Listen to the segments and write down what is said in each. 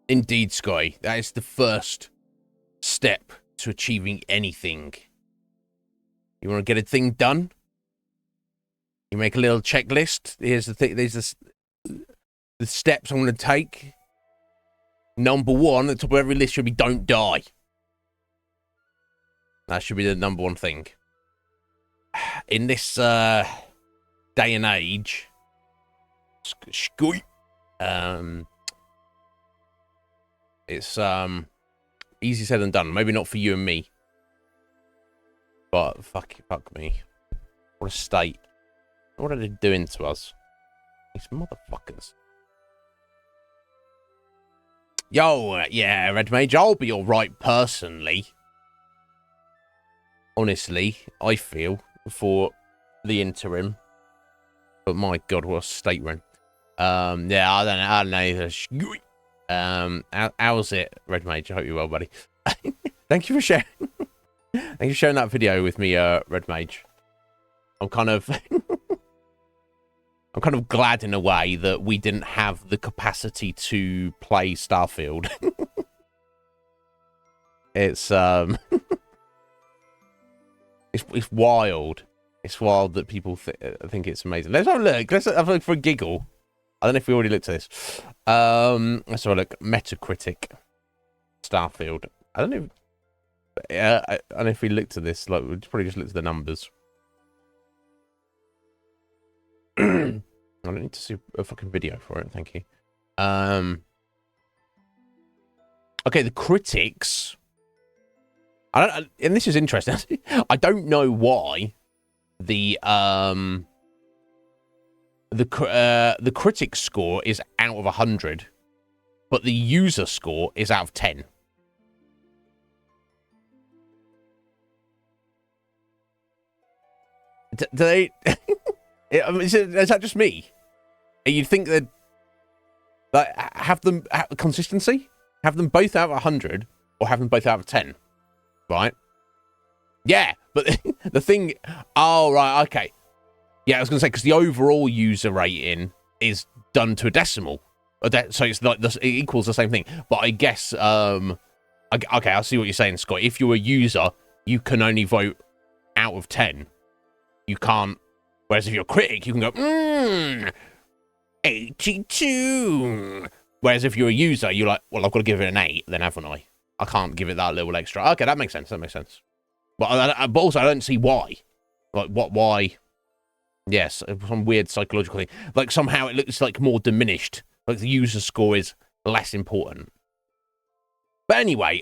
Indeed, Sky. That is the first step to achieving anything. You want to get a thing done? You make a little checklist. Here's the thing. These are the steps I'm going to take. Number one, at the top of every list should be don't die. That should be the number one thing. In this day and age, it's easy said than done. Maybe not for you and me, but fuck me. What a state. What are they doing to us? These motherfuckers. Yo, yeah, Red Mage, I'll be alright personally. Honestly, I feel, for the interim. But my god, what a state we're in. Yeah, I don't know. How's it, Red Mage? I hope you're well, buddy. Thank you for sharing. Thank you for sharing that video with me, Red Mage. I'm kind of glad in a way that we didn't have the capacity to play Starfield. It's it's wild. It's wild that people think it's amazing. Let's have a look. Let's have a look for a giggle. I don't know if we already looked at this. Let's have a look. Metacritic. Starfield. I don't know. I don't know if we looked at this. Like, we probably just looked at the numbers. I don't need to see a fucking video for it. Thank you. Okay, the critics. And this is interesting. I don't know why the critic score is out of 100, but the user score is out of 10. Do they? Is that just me? You think that have them consistency? Have them both out of 100, or have them both out of 10? Right? Yeah, but the thing... Oh, right, okay. Yeah, I was going to say, because the overall user rating is done to a decimal. So it's like it equals the same thing. But I guess... Okay, I see what you're saying, Scott. If you're a user, you can only vote out of 10. You can't... Whereas if you're a critic, you can go, 82. Whereas if you're a user, you're like, well, I've got to give it an 8, then haven't I? I can't give it that little extra. Okay, that makes sense. That makes sense. But also, I don't see why. Like, why? Yes, some weird psychological thing. Like, somehow it looks like more diminished. Like, the user score is less important. But anyway,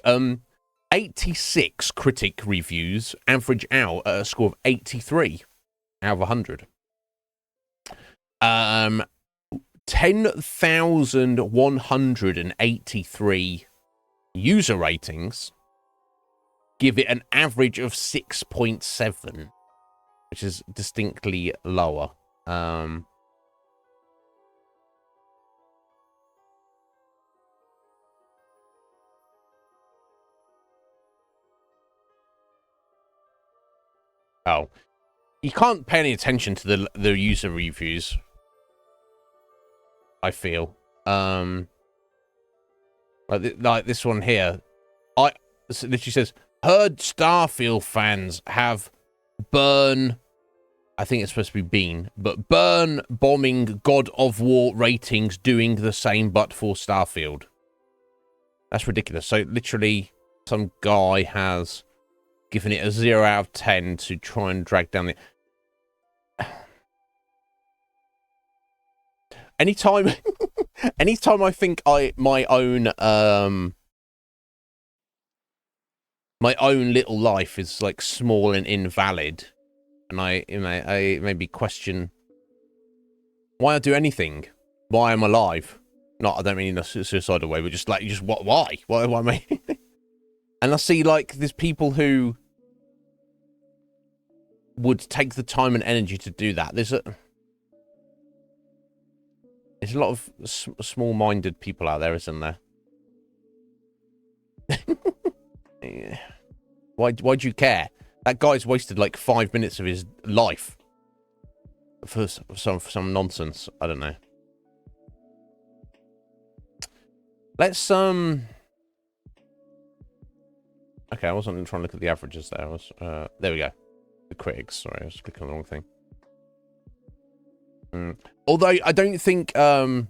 86 critic reviews average out at a score of 83 out of 100. 10,183 user ratings give it an average of 6.7, which is distinctly lower. Oh, you can't pay any attention to the user reviews, I feel. Like this one here. It literally says, heard Starfield fans have burn... I think it's supposed to be Bean, but burn bombing God of War ratings doing the same but for Starfield. That's ridiculous. So literally some guy has given it a 0 out of 10 to try and drag down the... Anytime I think my own little life is like small and invalid, and I maybe question why I do anything, why I'm alive. Not, I don't mean in a suicidal way, but just why am I? And I see like there's people who would take the time and energy to do that. There's a lot of small-minded people out there, isn't there? Yeah. Why'd you care? That guy's wasted like 5 minutes of his life for some nonsense. I don't know. Let's Okay, I wasn't trying to look at the averages there. I was there we go. The critics. Sorry, I was clicking on the wrong thing. Although I don't think the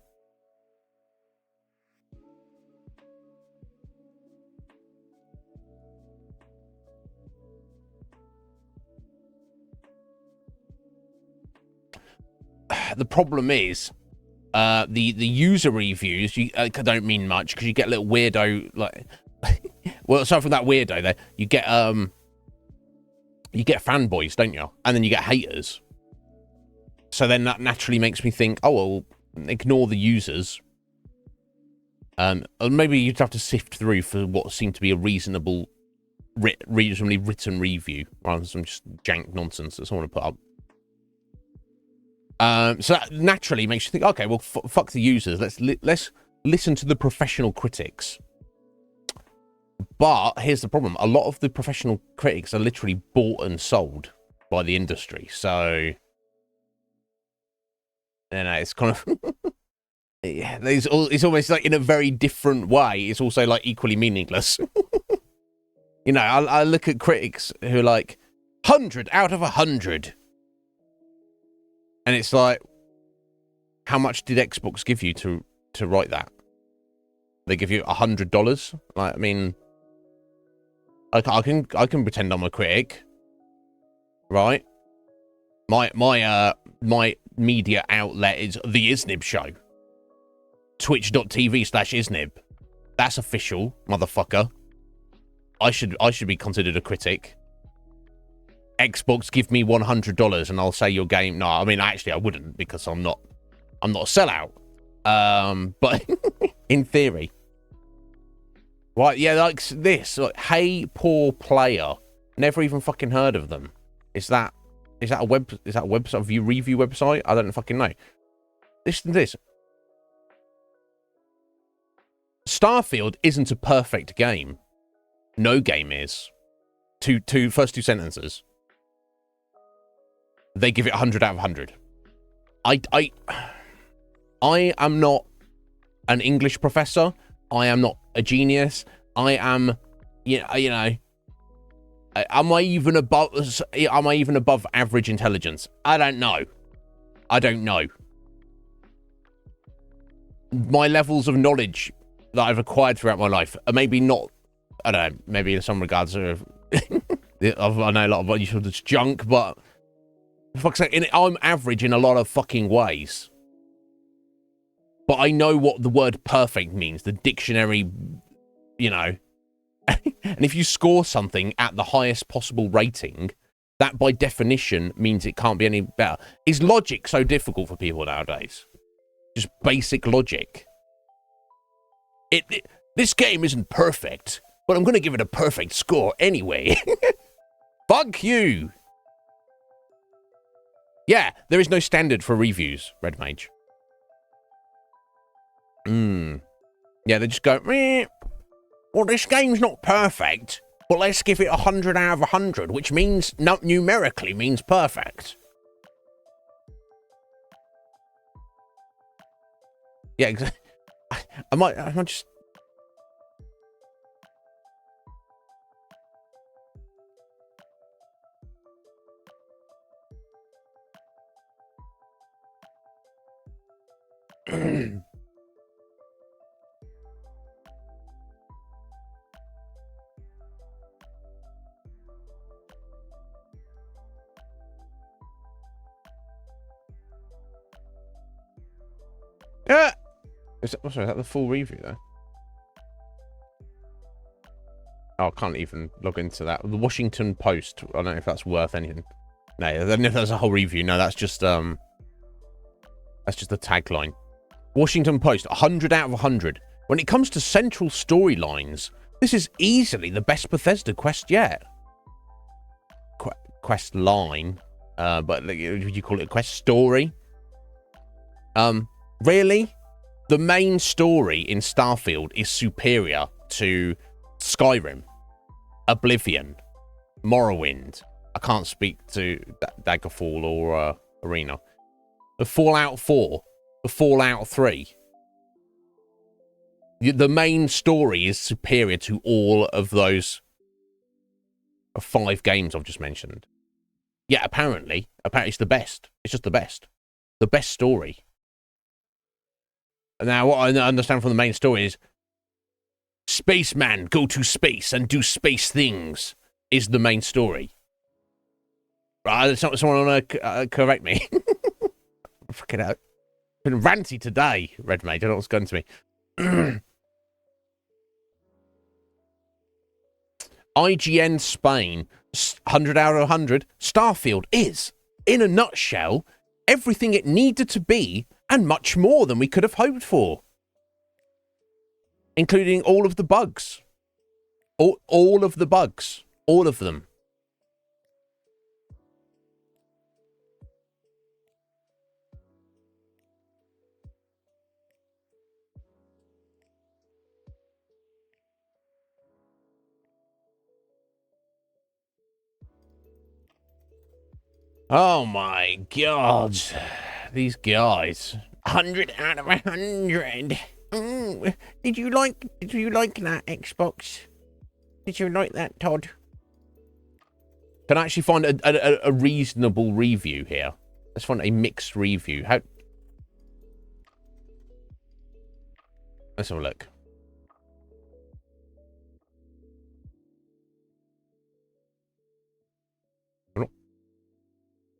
problem is the user reviews. I don't mean much because you get a little weirdo like. Well, aside from that weirdo, there you get fanboys, don't you? And then you get haters. So then that naturally makes me think, oh well, ignore the users. Or maybe you'd have to sift through for what seemed to be a reasonably written review rather than some just jank nonsense that someone put up. So that naturally makes you think, okay, well, fuck the users. Let's listen to the professional critics. But here's the problem. A lot of the professional critics are literally bought and sold by the industry. So, you know, it's kind of... yeah, it's almost like in a very different way. It's also like equally meaningless. You know, I look at critics who are like 100 out of 100. And it's like, how much did Xbox give you to write that? They give you $100? Like, I mean... I can pretend I'm a critic, right? My media outlet is the Iznib Show. Twitch.tv/Iznib. That's official, motherfucker. I should be considered a critic. Xbox, give me $100 and I'll say your game. No, I mean actually I wouldn't because I'm not a sellout. But in theory. Right, yeah, like this. Like, hey, poor player. Never even fucking heard of them. Is that a website, a review website? I don't fucking know. Listen to this. Starfield isn't a perfect game. No game is. First two sentences. They give it 100 out of 100. I am not an English professor. I am not a genius. I am, you know, am I even above average intelligence? I don't know. My levels of knowledge that I've acquired throughout my life are maybe not, I don't know, maybe in some regards are, I know a lot of what you said it's junk, but for fuck's sake, I'm average in a lot of fucking ways. But I know what the word perfect means, the dictionary, you know. And if you score something at the highest possible rating, that by definition means it can't be any better. Is logic so difficult for people nowadays? Just basic logic. This game isn't perfect, but I'm going to give it a perfect score anyway. Fuck you. Yeah, there is no standard for reviews, Red Mage. Yeah, they just go, meh. Well, this game's not perfect, but let's give it 100 out of 100, which means, numerically means perfect. Yeah, exactly. I might just... Yeah. Is that the full review though? Oh, I can't even log into that. The Washington Post. I don't know if that's worth anything. No, if that's a whole review. No, that's just the tagline. Washington Post, 100 out of 100. When it comes to central storylines, this is easily the best Bethesda quest yet. Quest line, but would you call it a quest story? Really? The main story in Starfield is superior to Skyrim, Oblivion, Morrowind. I can't speak to Daggerfall or Arena. The Fallout 4, the Fallout 3. The main story is superior to all of those 5 games I've just mentioned. Yeah, apparently it's the best. It's just the best. The best story. Now, what I understand from the main story is spaceman go to space and do space things is the main story. Right, someone want to correct me. Fucking hell. Been ranty today, Redmate. I don't know what's going to me. IGN Spain, 100 out of 100. Starfield is, in a nutshell, everything it needed to be and much more than we could have hoped for. Including all of the bugs. All of the bugs. All of them. Oh my god. These guys. 100 out of 100. Did you like that, Xbox? Did you like that, Todd? Can I actually find a reasonable review here? Let's find a mixed review. How? Let's have a look.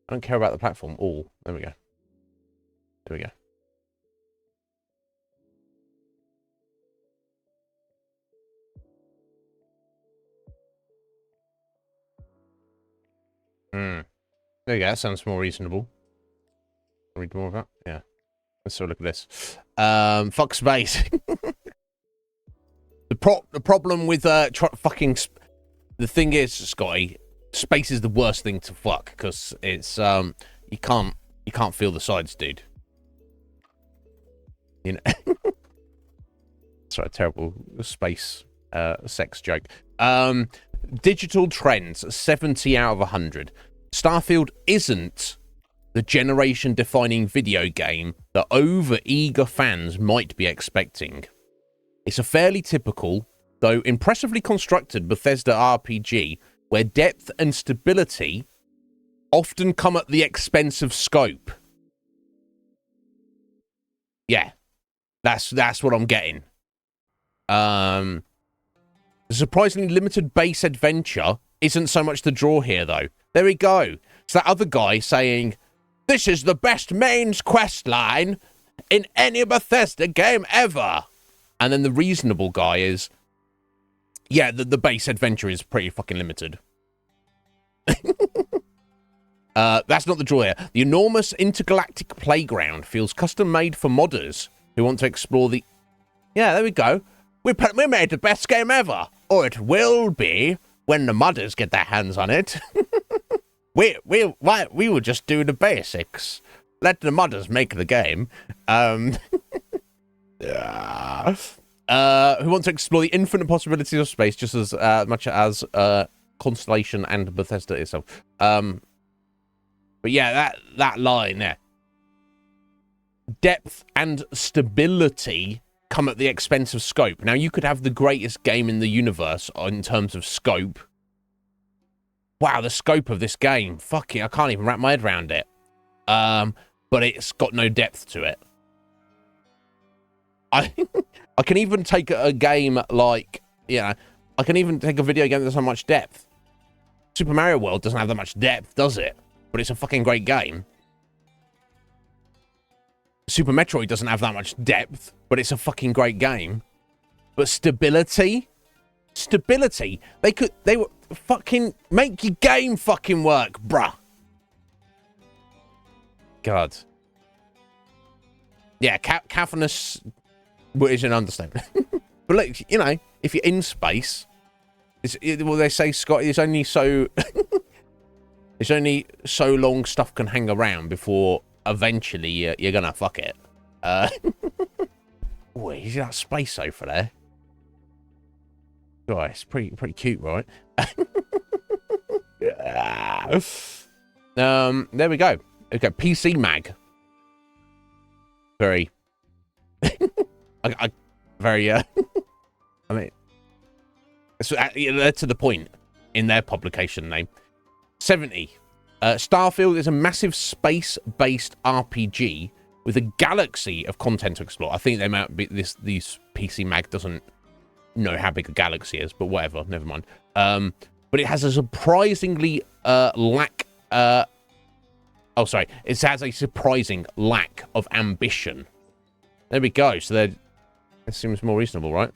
I don't care about the platform. All. There we go. There we go. There you go. That sounds more reasonable. Read more of that. Yeah. Let's have a look at this. Fuck space. The problem with fucking. The thing is, Scotty, space is the worst thing to fuck because it's you can't feel the sides, dude. You know. Sorry, terrible space sex joke. Digital trends, 70 out of 100. Starfield isn't the generation-defining video game that over-eager fans might be expecting. It's a fairly typical, though impressively constructed Bethesda RPG where depth and stability often come at the expense of scope. Yeah, that's what I'm getting. The surprisingly limited base adventure isn't so much the draw here, though. There we go. It's that other guy saying, this is the best mains quest line in any Bethesda game ever. And then the reasonable guy is, yeah, the base adventure is pretty fucking limited. That's not the draw here. The enormous intergalactic playground feels custom-made for modders who want to explore the... Yeah, there we go. We made the best game ever. Or it will be when the modders get their hands on it. we will just do the basics. Let the modders make the game. Who want to explore the infinite possibilities of space just as much as Constellation and Bethesda itself. But yeah, that line there. Depth and stability come at the expense of scope. Now, you could have the greatest game in the universe in terms of scope. Wow, the scope of this game. Fuck it, I can't even wrap my head around it. But it's got no depth to it. I can even take a game like, you know, I can even take a video game that doesn't have much depth. Super Mario World doesn't have that much depth, does it? But it's a fucking great game. Super Metroid doesn't have that much depth, but it's a fucking great game. But stability? Stability. They were fucking make your game fucking work, bruh. God. Yeah, caffeinous is an understatement. But look, you know, if you're in space, well, they say, Scott, it's only so... it's only so long stuff can hang around before eventually you're gonna fuck it. Oh, you see that space sofa there? Oh, it's pretty cute, right? There we go. Okay, PC Mag. Very. Very, I mean, they're to the point in their publication name. 70. Starfield is a massive space-based RPG with a galaxy of content to explore. I think they might be these PC Mag doesn't know how big a galaxy is, but whatever, never mind. But it has a surprisingly it has a surprising lack of ambition. There we go. So that seems more reasonable, right?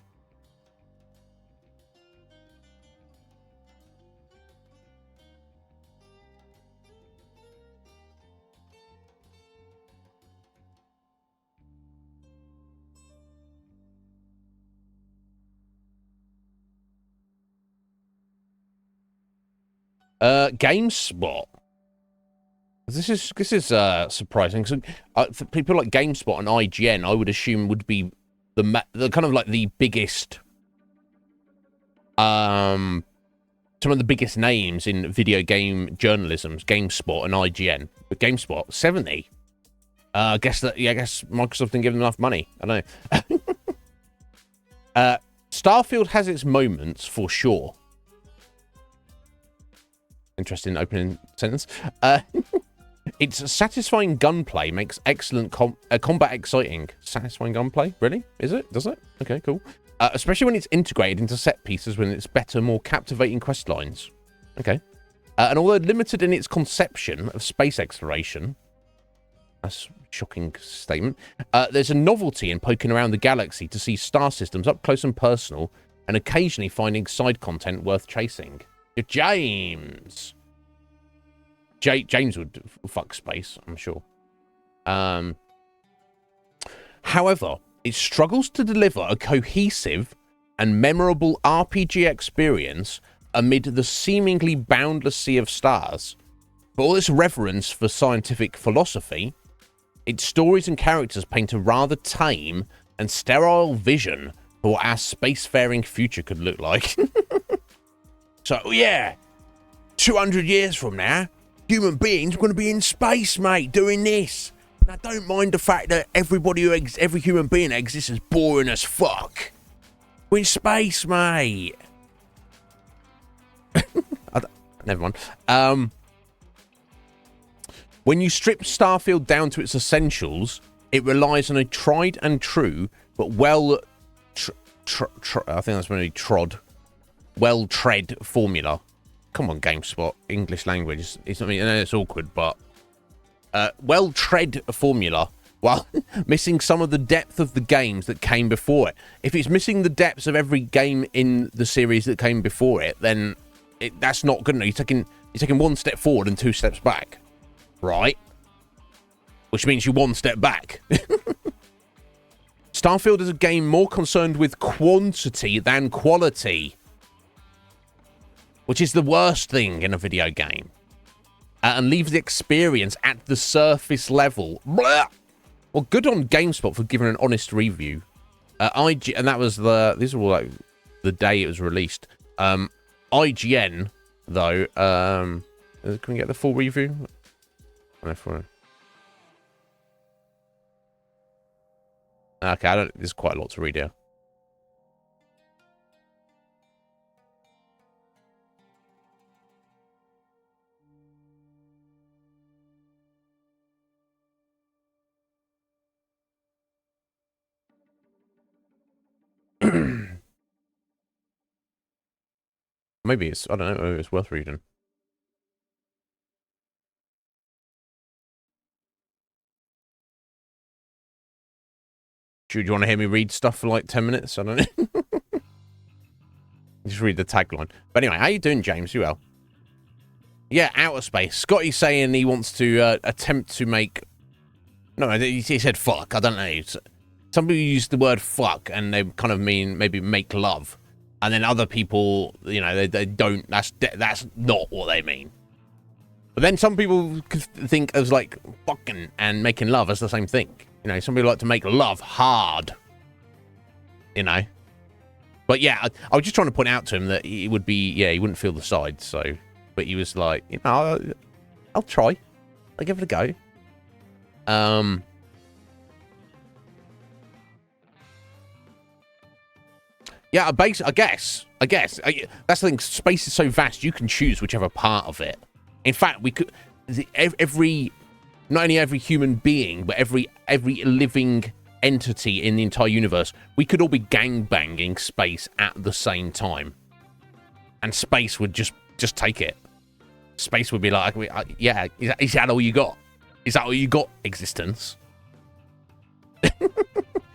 GameSpot. This is surprising. So, for people like GameSpot and IGN, I would assume would be the kind of like the biggest, some of the biggest names in video game journalism. GameSpot and IGN, but GameSpot 70. I guess Microsoft didn't give them enough money. I don't know. Starfield has its moments for sure. Interesting opening sentence. Its satisfying gunplay makes excellent combat exciting. Satisfying gunplay? Really? Is it? Does it? Okay, cool. Especially when it's integrated into set pieces, when it's better, more captivating quest lines. Okay. And although limited in its conception of space exploration, that's a shocking statement, there's a novelty in poking around the galaxy to see star systems up close and personal, and occasionally finding side content worth chasing. James. James would fuck space, I'm sure. However, it struggles to deliver a cohesive and memorable RPG experience amid the seemingly boundless sea of stars. For all its reverence for scientific philosophy, its stories and characters paint a rather tame and sterile vision for what our spacefaring future could look like. So, yeah, 200 years from now, human beings are going to be in space, mate, doing this. And I don't mind the fact that every human being that exists is boring as fuck. We're in space, mate. Never mind. When you strip Starfield down to its essentials, it relies on a tried and true, but I think that's going to be trod. Well-tread formula. Come on, GameSpot. English language. I know it's awkward, but well-tread formula while missing some of the depth of the games that came before it. If it's missing the depths of every game in the series that came before it, then that's not good enough. You're taking one step forward and 2 steps back, right? Which means you're 1 step back. Starfield is a game more concerned with quantity than quality, which is the worst thing in a video game, and leaves the experience at the surface level. Blah! Well, good on GameSpot for giving an honest review. And that was these are all like the day it was released. IGN though, can we get the full review? Okay, there's quite a lot to read here. Maybe it's, I don't know, maybe it's worth reading. Do you want to hear me read stuff for like 10 minutes? I don't know. Just read the tagline. But anyway, how you doing, James? You well? Yeah, outer space. Scotty's saying he wants to attempt to make... No, he said fuck. I don't know. Some people use the word fuck and they kind of mean maybe make love. And then other people, you know, they don't. That's not what they mean. But then some people think as like fucking and making love as the same thing. You know, some people like to make love hard. You know. But yeah, I was just trying to point out to him that he would be, yeah, he wouldn't feel the side. So, but he was like, you know, I'll try. I'll give it a go. Yeah, I guess. That's the thing. Space is so vast, you can choose whichever part of it. In fact, we could... Not only every human being, but every living entity in the entire universe, we could all be gangbanging space at the same time. And space would just take it. Space would be like, yeah, is that all you got? Is that all you got, existence?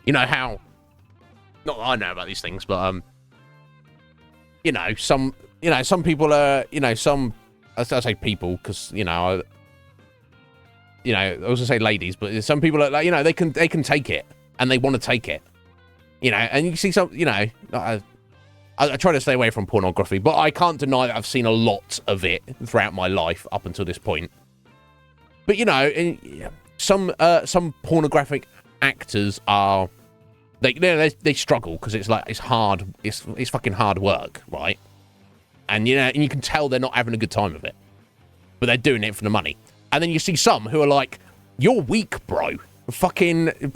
You know how... Not that I know about these things, but, some people are, some... I say people, because, I was going to say ladies, but some people are like, they can take it, and they want to take it. And you see some, I try to stay away from pornography, but I can't deny that I've seen a lot of it throughout my life up until this point. But some pornographic actors are they struggle because it's like it's hard, it's fucking hard work, right? And and you can tell they're not having a good time of it, but they're doing it for the money. And then you see some who are like, "You're weak, bro. Fucking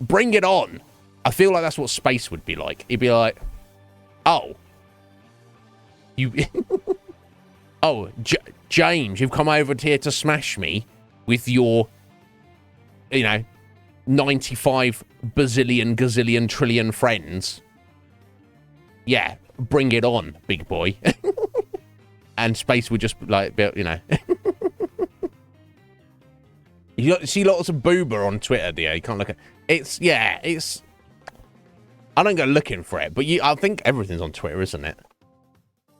bring it on." I feel like that's what space would be like. It'd be like, "Oh, you, James, you've come over here to smash me with your, 95 bazillion, gazillion, trillion friends. Yeah, bring it on, big boy." And space would just like, You see lots of boober on Twitter, dear. You can't look at it's. I don't go looking for it, but I think everything's on Twitter, isn't it?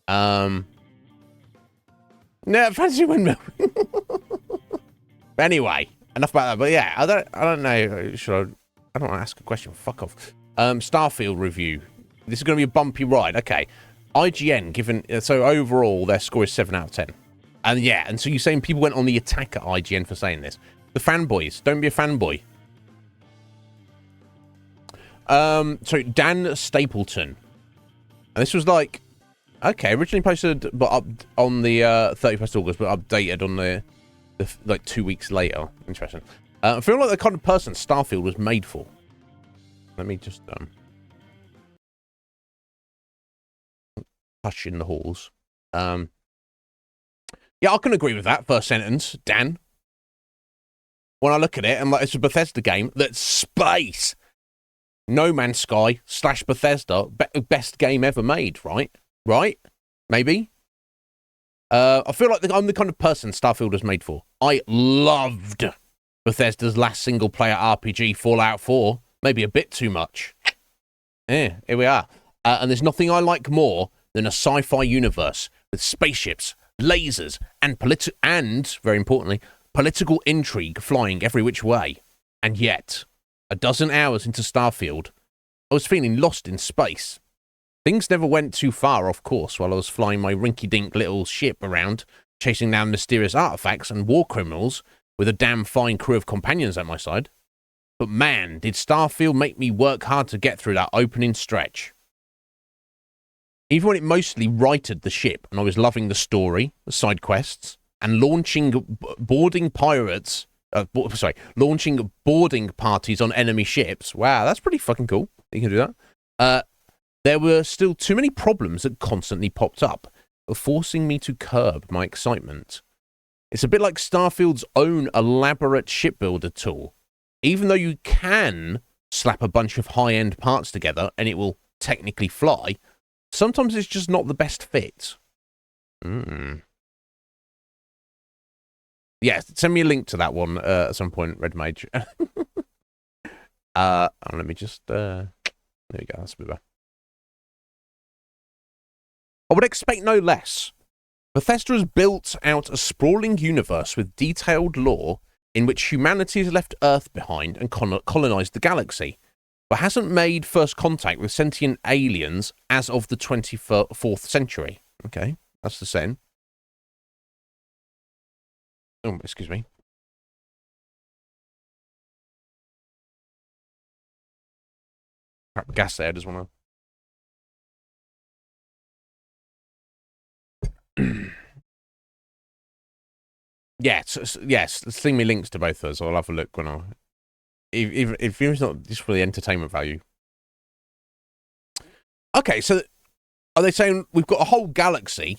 No, fancy windmill. Anyway, enough about that. But yeah, I don't know. I don't want to ask a question. Fuck off. Starfield review. This is going to be a bumpy ride. Okay. IGN given so overall their score is 7 out of 10. And so you're saying people went on the attack at IGN for saying this. The fanboys, don't be a fanboy. So Dan Stapleton, and this was like, okay, originally posted but up on the 31st August, but updated on the like 2 weeks later. Interesting. I feel like the kind of person Starfield was made for. Let me just hush in the halls. Yeah, I can agree with that first sentence, Dan. When I look at it, and like, it's a Bethesda game that's space. No Man's Sky / Bethesda, best game ever made, right? Right? Maybe? I feel like I'm the kind of person Starfield was made for. I loved Bethesda's last single-player RPG, Fallout 4. Maybe a bit too much. Yeah, here we are. And there's nothing I like more than a sci-fi universe with spaceships, lasers, and very importantly, political intrigue flying every which way. And yet, a dozen hours into Starfield, I was feeling lost in space. Things never went too far off course while I was flying my rinky-dink little ship around, chasing down mysterious artifacts and war criminals with a damn fine crew of companions at my side. But man, did Starfield make me work hard to get through that opening stretch. Even when it mostly righted the ship and I was loving the story, the side quests, and launching boarding parties on enemy ships. Wow, that's pretty fucking cool. You can do that. There were still too many problems that constantly popped up, forcing me to curb my excitement. It's a bit like Starfield's own elaborate shipbuilder tool. Even though you can slap a bunch of high-end parts together and it will technically fly, sometimes it's just not the best fit. Yeah, send me a link to that one at some point, Red Mage. Let me just... there we go, that's a bit better. I would expect no less. Bethesda has built out a sprawling universe with detailed lore in which humanity has left Earth behind and colonized the galaxy, but hasn't made first contact with sentient aliens as of the 24th century. Okay, that's the same. Oh, excuse me. Crap, gas there, I just want to... Yes, send me links to both of those. I'll have a look when I... If it's not just for the entertainment value. Okay, so are they saying we've got a whole galaxy?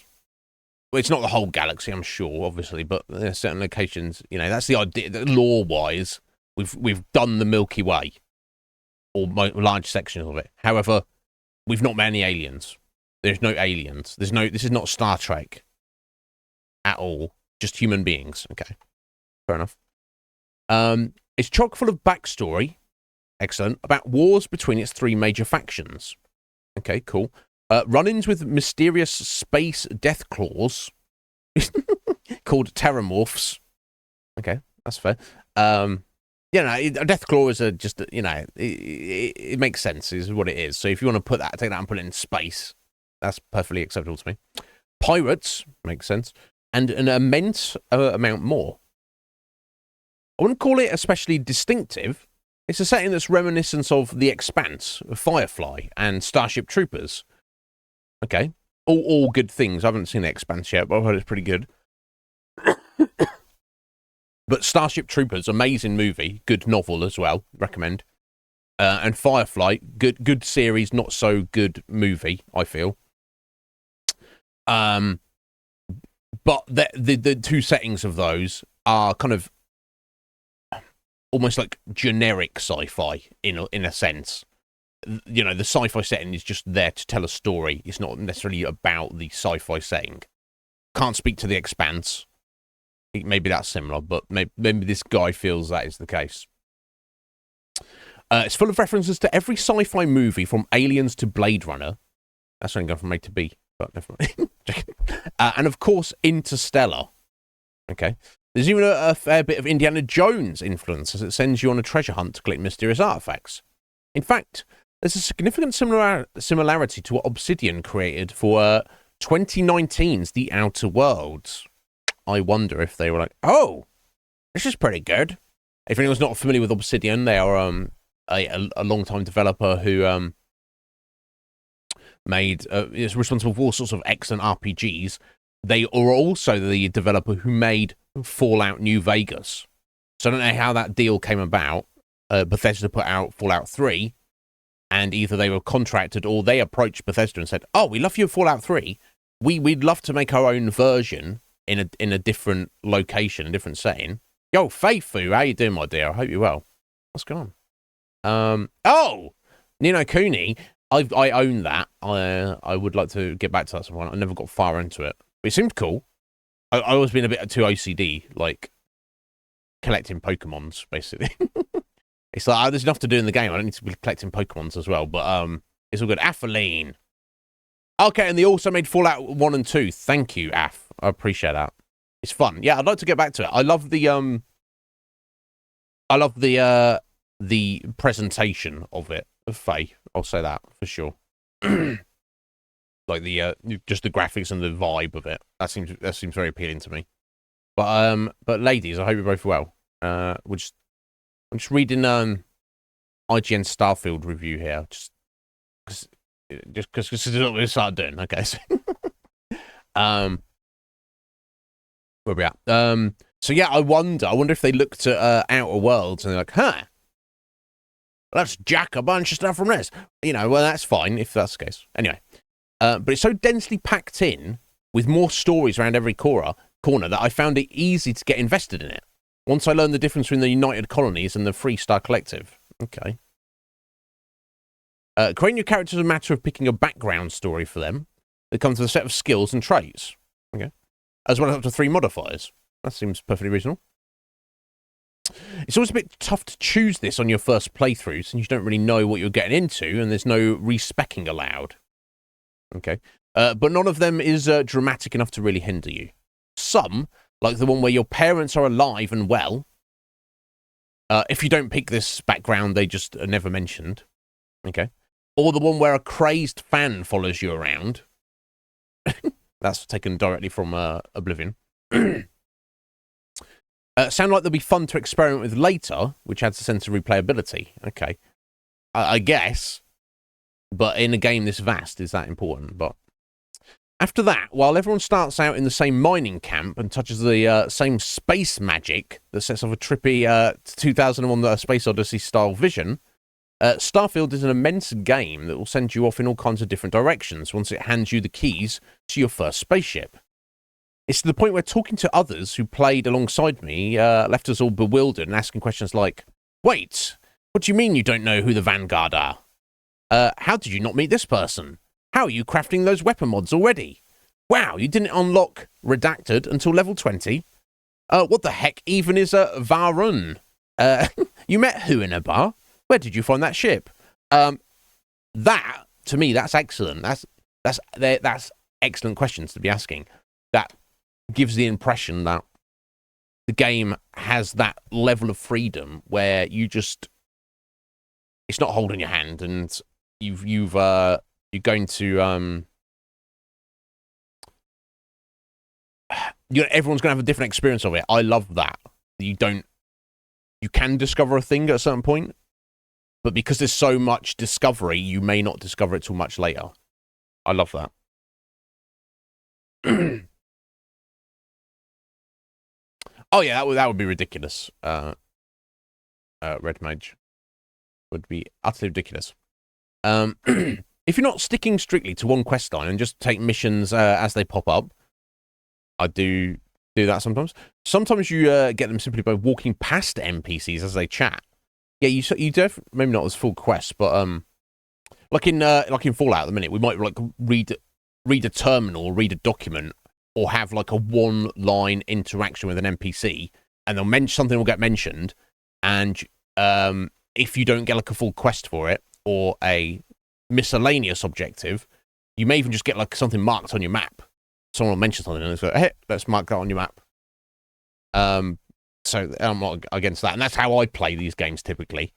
Well, it's not the whole galaxy, I'm sure, obviously, but there are certain locations, you know, that's the idea, lore-wise, we've done the Milky Way, or large sections of it. However, we've not met any aliens. There's no aliens. This is not Star Trek at all. Just human beings. Okay, fair enough. It's chock full of backstory, excellent, about wars between its three major factions. Okay, cool. Run-ins with mysterious space death claws called terramorphs. Okay, that's fair. You know, a death claw is just, you know, it makes sense, is what it is. So if you want to take that and put it in space, that's perfectly acceptable to me. Pirates, makes sense. And an immense amount more. I wouldn't call it especially distinctive. It's a setting that's reminiscent of The Expanse, Firefly, and Starship Troopers. Okay, all good things. I haven't seen The Expanse yet, but I've heard it's pretty good. But Starship Troopers, amazing movie, good novel as well, recommend. And Firefly, good series, not so good movie, I feel. But the two settings of those are kind of almost like generic sci-fi in a sense. You know, the sci-fi setting is just there to tell a story. It's not necessarily about the sci-fi setting. Can't speak to The Expanse. Maybe that's similar, but maybe this guy feels that is the case. It's full of references to every sci-fi movie from Aliens to Blade Runner. That's only gone from A to B, but definitely. And of course, Interstellar. Okay. There's even a fair bit of Indiana Jones influence as it sends you on a treasure hunt to collect mysterious artifacts. In fact, there's a significant similarity to what Obsidian created for 2019's The Outer Worlds. I wonder if they were like, oh, this is pretty good. If anyone's not familiar with Obsidian, they are a long-time developer who is responsible for all sorts of excellent RPGs. They are also the developer who made Fallout New Vegas. So I don't know how that deal came about. Bethesda put out Fallout 3, and either they were contracted or they approached Bethesda and said, oh, we love you Fallout 3. We'd love to make our own version in a different location, a different setting. Yo, Feifu, how you doing, my dear? I hope you're well. What's going on? Oh, Ni no Kuni. I own that. I would like to get back to that at some point. I never got far into it. But it seemed cool. I always been a bit too OCD, like collecting Pokemons, basically. It's like, there's enough to do in the game. I don't need to be collecting Pokemons as well. But it's all good. Atheline. Okay, and they also made Fallout 1 and 2. Thank you, Af. I appreciate that. It's fun. Yeah, I'd like to get back to it. I love the presentation of it, of Faye. I'll say that for sure. Like just the graphics and the vibe of it. That seems very appealing to me. But ladies, I hope you're both well. I'm just reading IGN Starfield review here, just because this is what we started doing. Okay, so where we at? So yeah, I wonder if they looked at Outer Worlds and they're like, huh, let's jack a bunch of stuff from this. You know, well, that's fine if that's the case. Anyway, but it's so densely packed in with more stories around every corner that I found it easy to get invested in it. Once I learned the difference between the United Colonies and the Free Star Collective. Okay. Creating your characters is a matter of picking a background story for them that comes with a set of skills and traits. Okay. As well as up to 3 modifiers. That seems perfectly reasonable. It's always a bit tough to choose this on your first playthrough since you don't really know what you're getting into and there's no respecking allowed. Okay. But none of them is dramatic enough to really hinder you. Some, like the one where your parents are alive and well. If you don't pick this background, they just are never mentioned. Okay. Or the one where a crazed fan follows you around. That's taken directly from Oblivion. Sound like they'll be fun to experiment with later, which adds a sense of replayability. Okay. I guess. But in a game this vast, is that important? But after that, while everyone starts out in the same mining camp and touches the same space magic that sets off a trippy 2001 Space Odyssey style vision, Starfield is an immense game that will send you off in all kinds of different directions once it hands you the keys to your first spaceship. It's to the point where talking to others who played alongside me left us all bewildered and asking questions like, wait, what do you mean you don't know who the Vanguard are? How did you not meet this person? How are you crafting those weapon mods already? Wow, you didn't unlock Redacted until level 20? What the heck even is a Varun? You met who in a bar? Where did you find that ship? That, to me, that's excellent. That's excellent questions to be asking. That gives the impression that the game has that level of freedom where you just, it's not holding your hand, and you're going to everyone's going to have a different experience of it. I love that. You can discover a thing at a certain point, but because there's so much discovery, you may not discover it till much later. I love that. Oh yeah, that would be ridiculous. Red Mage would be utterly ridiculous. If you're not sticking strictly to one quest line and just take missions as they pop up, I do that sometimes. Sometimes you get them simply by walking past NPCs as they chat. Yeah, you maybe not as full quests, but like in Fallout at the minute, we might like read a terminal, read a document, or have like a one-line interaction with an NPC, and something will get mentioned, and if you don't get like a full quest for it or a miscellaneous objective, you may even just get like something marked on your map. Someone will mention something and it's like, hey, let's mark that on your map. So I'm not against that, and that's how I play these games typically.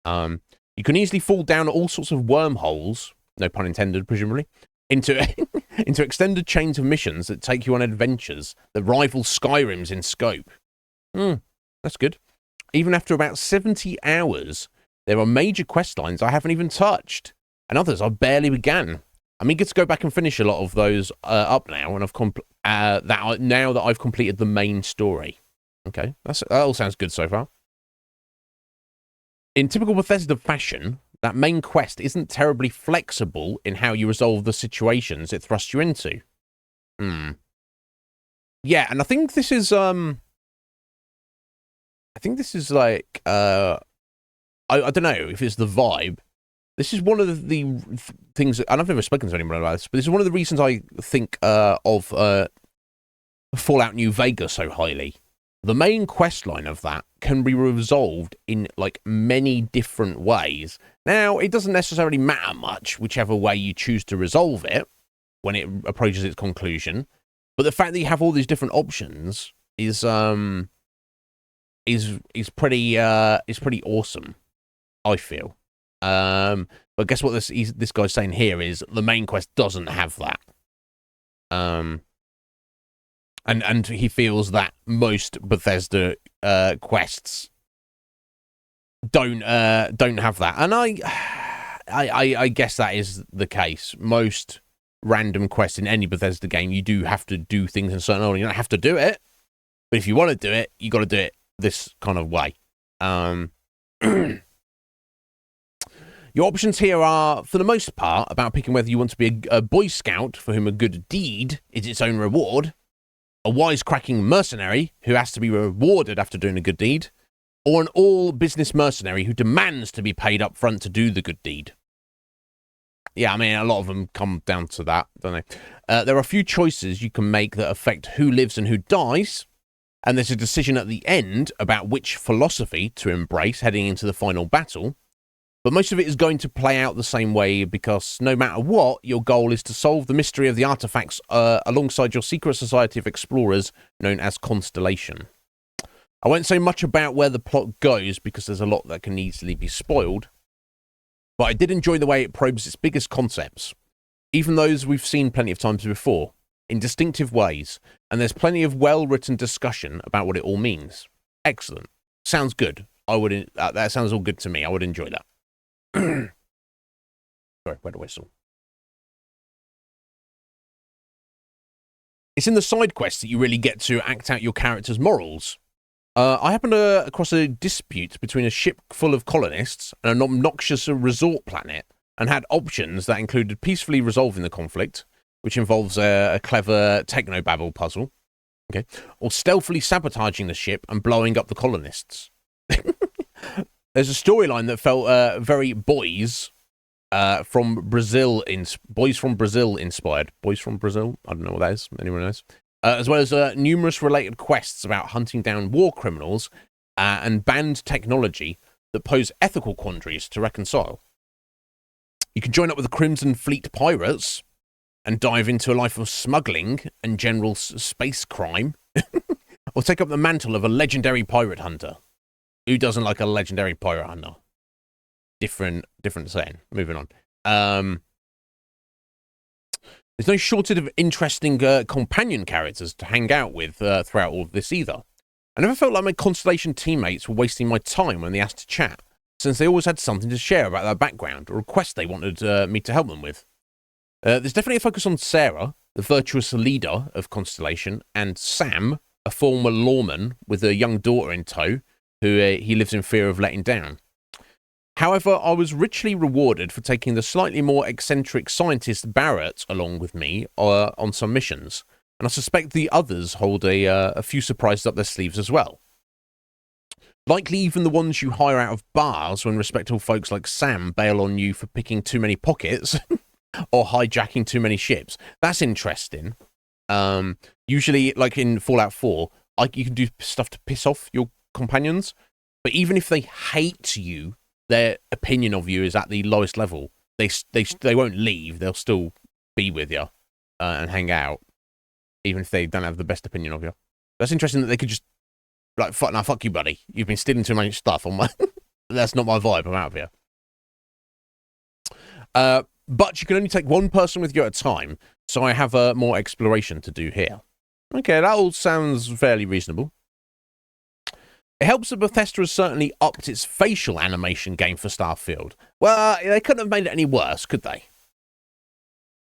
You can easily fall down all sorts of wormholes, no pun intended, presumably, into extended chains of missions that take you on adventures that rival Skyrim's in scope. That's good. Even after about 70 hours, there are major quest lines I haven't even touched, and others I barely began. I'm eager to go back and finish a lot of those up now, and now that I've completed the main story. Okay, that all sounds good so far. In typical Bethesda fashion, that main quest isn't terribly flexible in how you resolve the situations it thrusts you into. Yeah, and I think this is like I don't know if it's the vibe. This is one of the things, and I've never spoken to anyone about this, but this is one of the reasons I think of Fallout New Vegas so highly. The main quest line of that can be resolved in like many different ways. Now, it doesn't necessarily matter much whichever way you choose to resolve it when it approaches its conclusion, but the fact that you have all these different options is pretty awesome, I feel. But guess what this guy's saying here is the main quest doesn't have that. And he feels that most Bethesda quests don't have that. And I guess that is the case. Most random quests in any Bethesda game, you do have to do things in a certain order. You don't have to do it, but if you want to do it, you got to do it this kind of way. Your options here are, for the most part, about picking whether you want to be a Boy Scout for whom a good deed is its own reward, a wisecracking mercenary who has to be rewarded after doing a good deed, or an all-business mercenary who demands to be paid up front to do the good deed. Yeah, I mean, a lot of them come down to that, don't they? There are a few choices you can make that affect who lives and who dies, and there's a decision at the end about which philosophy to embrace heading into the final battle. But most of it is going to play out the same way because no matter what, your goal is to solve the mystery of the artifacts alongside your secret society of explorers known as Constellation. I won't say much about where the plot goes because there's a lot that can easily be spoiled, but I did enjoy the way it probes its biggest concepts, even those we've seen plenty of times before, in distinctive ways, and there's plenty of well-written discussion about what it all means. Excellent. Sounds good. That sounds all good to me. I would enjoy that. Sorry, wet whistle. It's in the side quests that you really get to act out your character's morals. I happened across a dispute between a ship full of colonists and an obnoxious resort planet, and had options that included peacefully resolving the conflict, which involves a clever technobabble puzzle, okay, or stealthily sabotaging the ship and blowing up the colonists. There's a storyline that felt very boys from Brazil, boys from Brazil inspired. Boys from Brazil? I don't know what that is. Anyone knows? As well as numerous related quests about hunting down war criminals and banned technology that pose ethical quandaries to reconcile. You can join up with the Crimson Fleet pirates and dive into a life of smuggling and general space crime, or take up the mantle of a legendary pirate hunter. Who doesn't like a legendary pirate hunter? Different saying. Moving on. There's no shortage of interesting companion characters to hang out with throughout all of this either. I never felt like my Constellation teammates were wasting my time when they asked to chat, since they always had something to share about their background or a quest they wanted me to help them with. There's definitely a focus on Sarah, the virtuous leader of Constellation, and Sam, a former lawman with a young daughter in tow, who he lives in fear of letting down. However, I was richly rewarded for taking the slightly more eccentric scientist Barrett along with me on some missions, and I suspect the others hold a few surprises up their sleeves as well. Likely even the ones you hire out of bars when respectable folks like Sam bail on you for picking too many pockets or hijacking too many ships. That's interesting. Usually, like in Fallout 4, you can do stuff to piss off your companions, but even if they hate you, their opinion of you is at the lowest level, they won't leave. They'll still be with you and hang out, even if they don't have the best opinion of you. That's interesting that they could just like, fuck you, buddy. You've been stealing too much stuff on my. That's not my vibe. I'm out of here. But you can only take one person with you at a time, so I have more exploration to do here. Okay, that all sounds fairly reasonable. It helps that Bethesda has certainly upped its facial animation game for Starfield. Well, they couldn't have made it any worse, could they?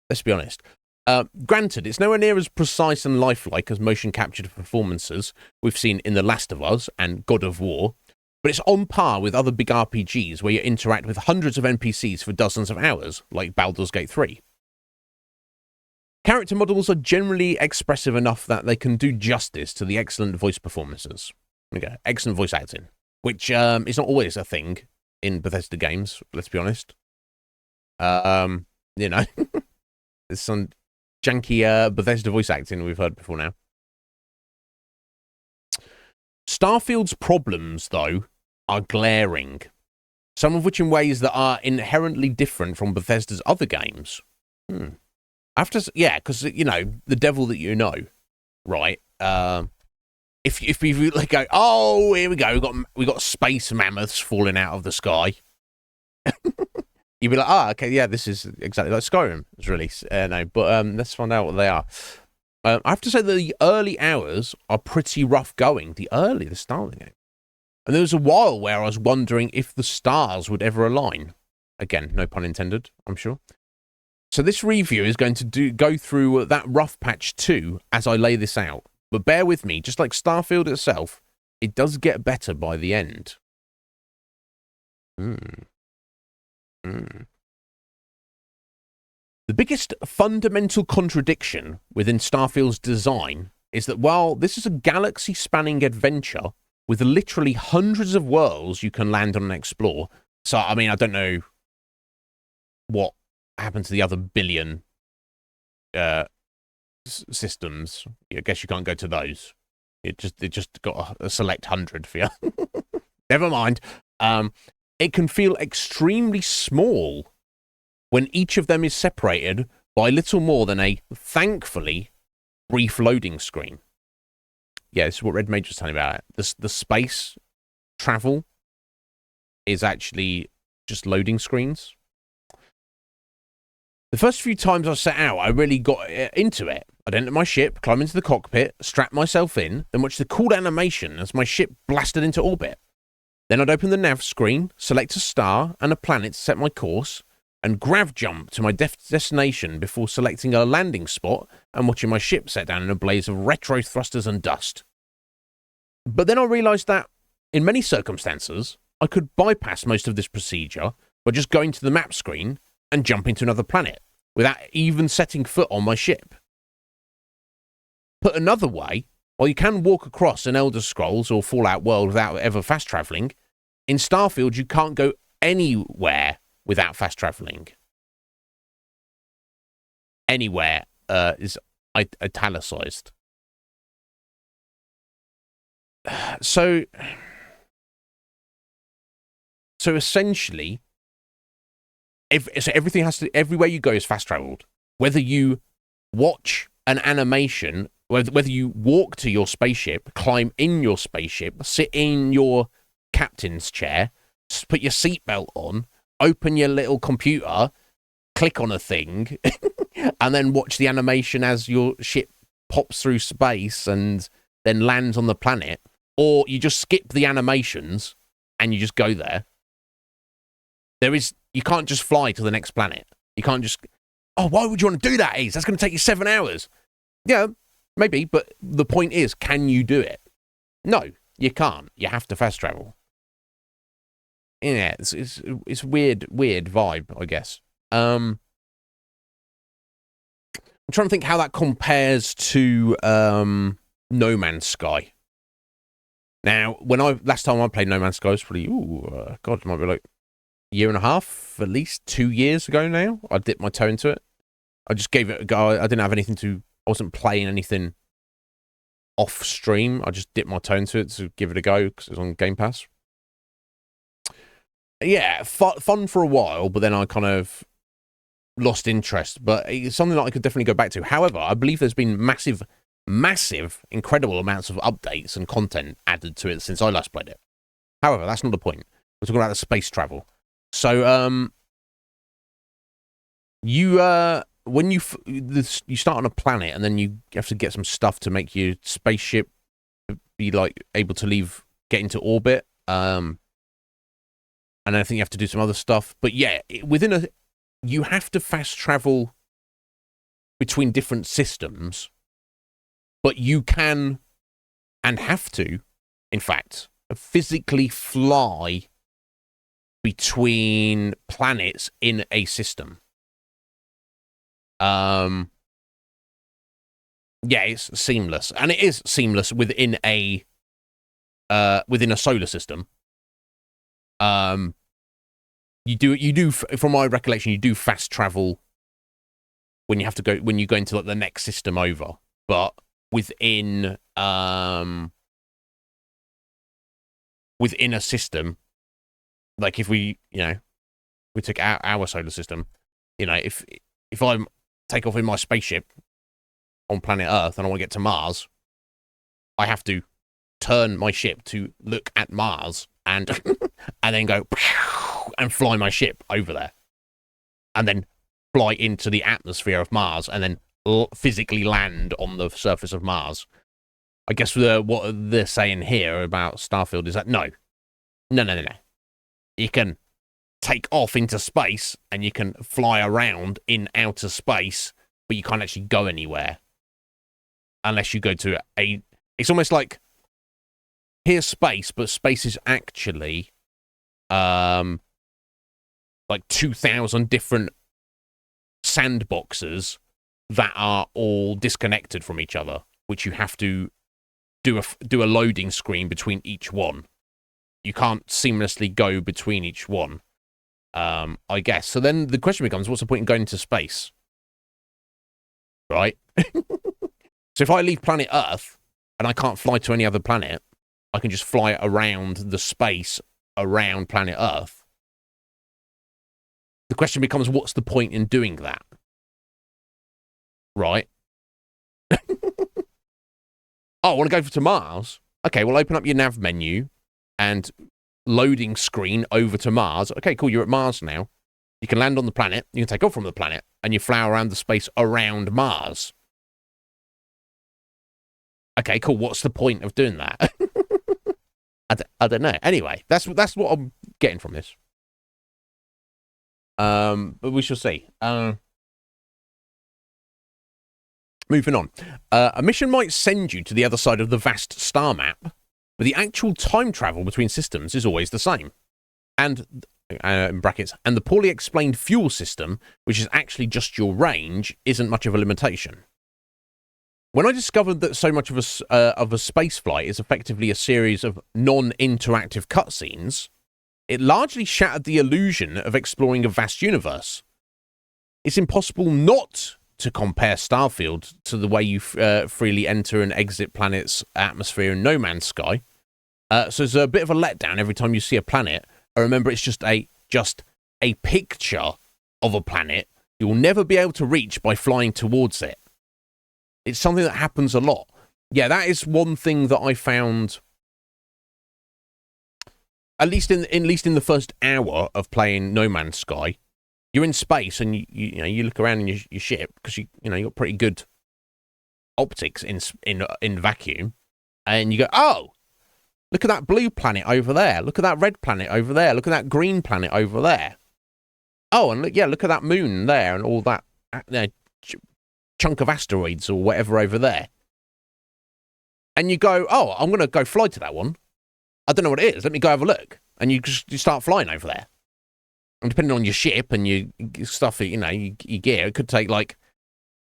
Let's be honest. Granted, it's nowhere near as precise and lifelike as motion-captured performances we've seen in The Last of Us and God of War, but it's on par with other big RPGs where you interact with hundreds of NPCs for dozens of hours, like Baldur's Gate 3. Character models are generally expressive enough that they can do justice to the excellent voice performances. Okay, excellent voice acting, which is not always a thing in Bethesda games, let's be honest. You know, there's some janky Bethesda voice acting we've heard before now. Starfield's problems, though, are glaring, some of which in ways that are inherently different from Bethesda's other games. I have to, yeah, because, you know, the devil that you know, right? If we like go, oh, here we go, we got space mammoths falling out of the sky. You'd be like, oh, okay, yeah, this is exactly like Skyrim's release. No, but let's find out what they are. I have to say that the early hours are pretty rough going. The start of the game. And there was a while where I was wondering if the stars would ever align. Again, no pun intended, I'm sure. So this review is going to go through that rough patch too as I lay this out. But bear with me, just like Starfield itself, it does get better by the end. The biggest fundamental contradiction within Starfield's design is that while this is a galaxy-spanning adventure with literally hundreds of worlds you can land on and explore, so, I mean, I don't know what happened to the other billion systems. I guess you can't go to those. It just got a select 100 for you. Never mind. It can feel extremely small when each of them is separated by little more than a, thankfully, brief loading screen. Yeah, this is what Red Mage was telling me about. The space travel is actually just loading screens. The first few times I set out, I really got into it. I'd enter my ship, climb into the cockpit, strap myself in, then watch the cool animation as my ship blasted into orbit. Then I'd open the nav screen, select a star and a planet to set my course, and grav jump to my destination before selecting a landing spot and watching my ship set down in a blaze of retro thrusters and dust. But then I realised that in many circumstances, I could bypass most of this procedure by just going to the map screen and jumping to another planet without even setting foot on my ship. Put another way, while you can walk across an Elder Scrolls or Fallout world without ever fast travelling, in Starfield you can't go anywhere without fast travelling. Anywhere is italicized. So essentially, everything has to, everywhere you go is fast traveled. Whether you watch an animation, whether you walk to your spaceship, climb in your spaceship, sit in your captain's chair, put your seatbelt on, open your little computer, click on a thing, and then watch the animation as your ship pops through space and then lands on the planet, or you just skip the animations and you just go there. You can't just fly to the next planet. You can't just, why would you want to do that, Ace? That's going to take you 7 hours. Yeah, maybe, but the point is, can you do it? No, you can't. You have to fast travel. Yeah, it's weird vibe, I guess. I'm trying to think how that compares to No Man's Sky. Now, last time I played No Man's Sky was probably, God, it might be like a year and a half, at least 2 years ago now. I dipped my toe into it. I just gave it a go. I didn't have anything I wasn't playing anything off stream. I just dipped my toe into it to give it a go because it was on Game Pass. Yeah, fun for a while, but then I kind of lost interest. But it's something that I could definitely go back to. However, I believe there's been massive, incredible amounts of updates and content added to it since I last played it. However, that's not the point. We're talking about the space travel. So, when you start on a planet and then you have to get some stuff to make your spaceship be like able to get into orbit. And I think you have to do some other stuff. But yeah, you have to fast travel between different systems, but you can and have to, in fact, physically fly between planets in a system. Yeah, it's seamless, and it is seamless within a solar system. You do, from my recollection, you do fast travel when you go into like the next system over, but within a system, like if we took our solar system, if I take off in my spaceship on planet Earth and I want to get to Mars, I have to turn my ship to look at Mars and then go and fly my ship over there, and then fly into the atmosphere of Mars, and then physically land on the surface of Mars. I guess what they're saying here about Starfield is that no. You can take off into space and you can fly around in outer space, but you can't actually go anywhere unless you go to it's almost like, here's space, but space is actually like 2,000 different sandboxes that are all disconnected from each other, which you have to do a loading screen between each one. You can't seamlessly go between each one, I guess. So then the question becomes, what's the point in going into space? Right? So if I leave planet Earth and I can't fly to any other planet, I can just fly around the space around planet Earth. The question becomes, what's the point in doing that? Right? I want to go to Mars. Okay, well, open up your nav menu and loading screen over to Mars. Okay, cool, you're at Mars now. You can land on the planet, you can take off from the planet, and you fly around the space around Mars. Okay, cool, what's the point of doing that? I don't know. Anyway, that's what I'm getting from this. But we shall see. Moving on. A mission might send you to the other side of the vast star map, but the actual time travel between systems is always the same. And, in brackets, and the poorly explained fuel system, which is actually just your range, isn't much of a limitation. When I discovered that so much of a space flight is effectively a series of non-interactive cutscenes, it largely shattered the illusion of exploring a vast universe. It's impossible not to compare Starfield to the way you freely enter and exit planets' atmosphere in No Man's Sky. So it's a bit of a letdown every time you see a planet. I remember it's just a picture of a planet you'll never be able to reach by flying towards it. It's something that happens a lot. Yeah, that is one thing that I found, at least in the first hour of playing No Man's Sky. You're in space and you look around in your ship because you got pretty good optics in vacuum, and you go, oh, look at that blue planet over there. Look at that red planet over there. Look at that green planet over there. Oh, and look at that moon there and all that chunk of asteroids or whatever over there. And you go, oh, I'm going to go fly to that one. I don't know what it is. Let me go have a look. And you start flying over there. And depending on your ship and your stuff, your gear, it could take like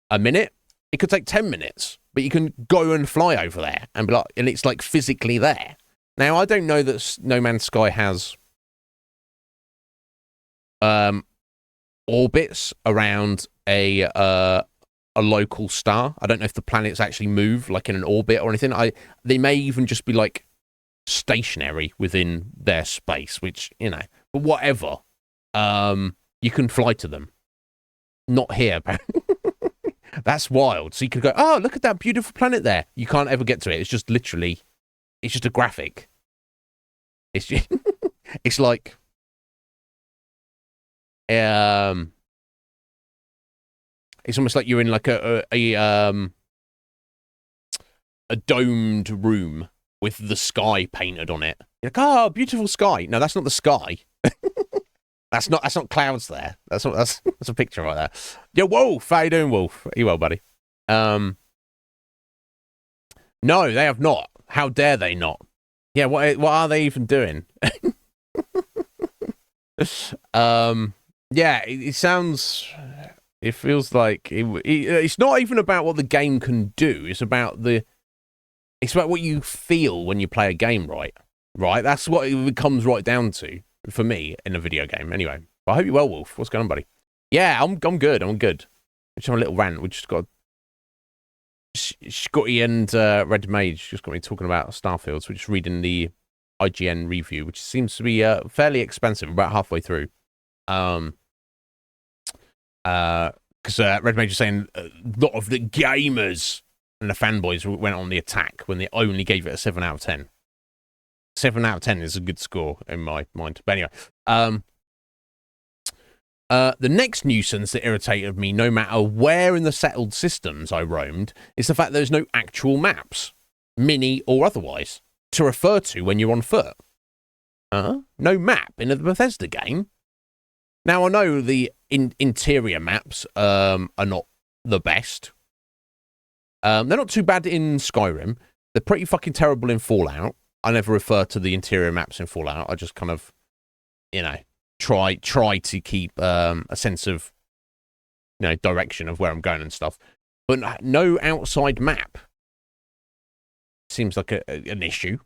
a minute. It could take 10 minutes. But you can go and fly over there and be like, and it's like physically there. Now, I don't know that No Man's Sky has orbits around a local star. I don't know if the planets actually move like in an orbit or anything. They may even just be like stationary within their space, which, but whatever. You can fly to them. Not here. That's wild. So you could go, oh, look at that beautiful planet there. You can't ever get to it. It's just literally, it's just a graphic. It's just, it's like, it's almost like you're in like a domed room with the sky painted on it. You're like, oh, beautiful sky. No, that's not the sky. That's not clouds there. That's a picture right there. Yo, Wolf, how you doing, Wolf? Are you well, buddy? No, they have not. How dare they not? Yeah, what are they even doing? Yeah, it sounds. It feels like it's not even about what the game can do. It's about what you feel when you play a game, right? Right. That's what it comes right down to. For me, in a video game, anyway. But I hope you're well, Wolf. What's going on, buddy? Yeah, I'm good. I'm good. Just on a little rant. We just got Scotty and Red Mage just got me talking about Starfield. So we're just reading the IGN review, which seems to be fairly expensive, about halfway through. Because Red Mage was saying a lot of the gamers and the fanboys went on the attack when they only gave it a 7 out of 10. 7 out of 10 is a good score in my mind. But anyway, the next nuisance that irritated me, no matter where in the settled systems I roamed, is the fact there's no actual maps, mini or otherwise, to refer to when you're on foot. No map in a Bethesda game. Now, I know the interior maps are not the best. They're not too bad in Skyrim. They're pretty fucking terrible in Fallout. I never refer to the interior maps in Fallout. I just kind of, try to keep a sense of, direction of where I'm going and stuff. But no outside map seems like an issue,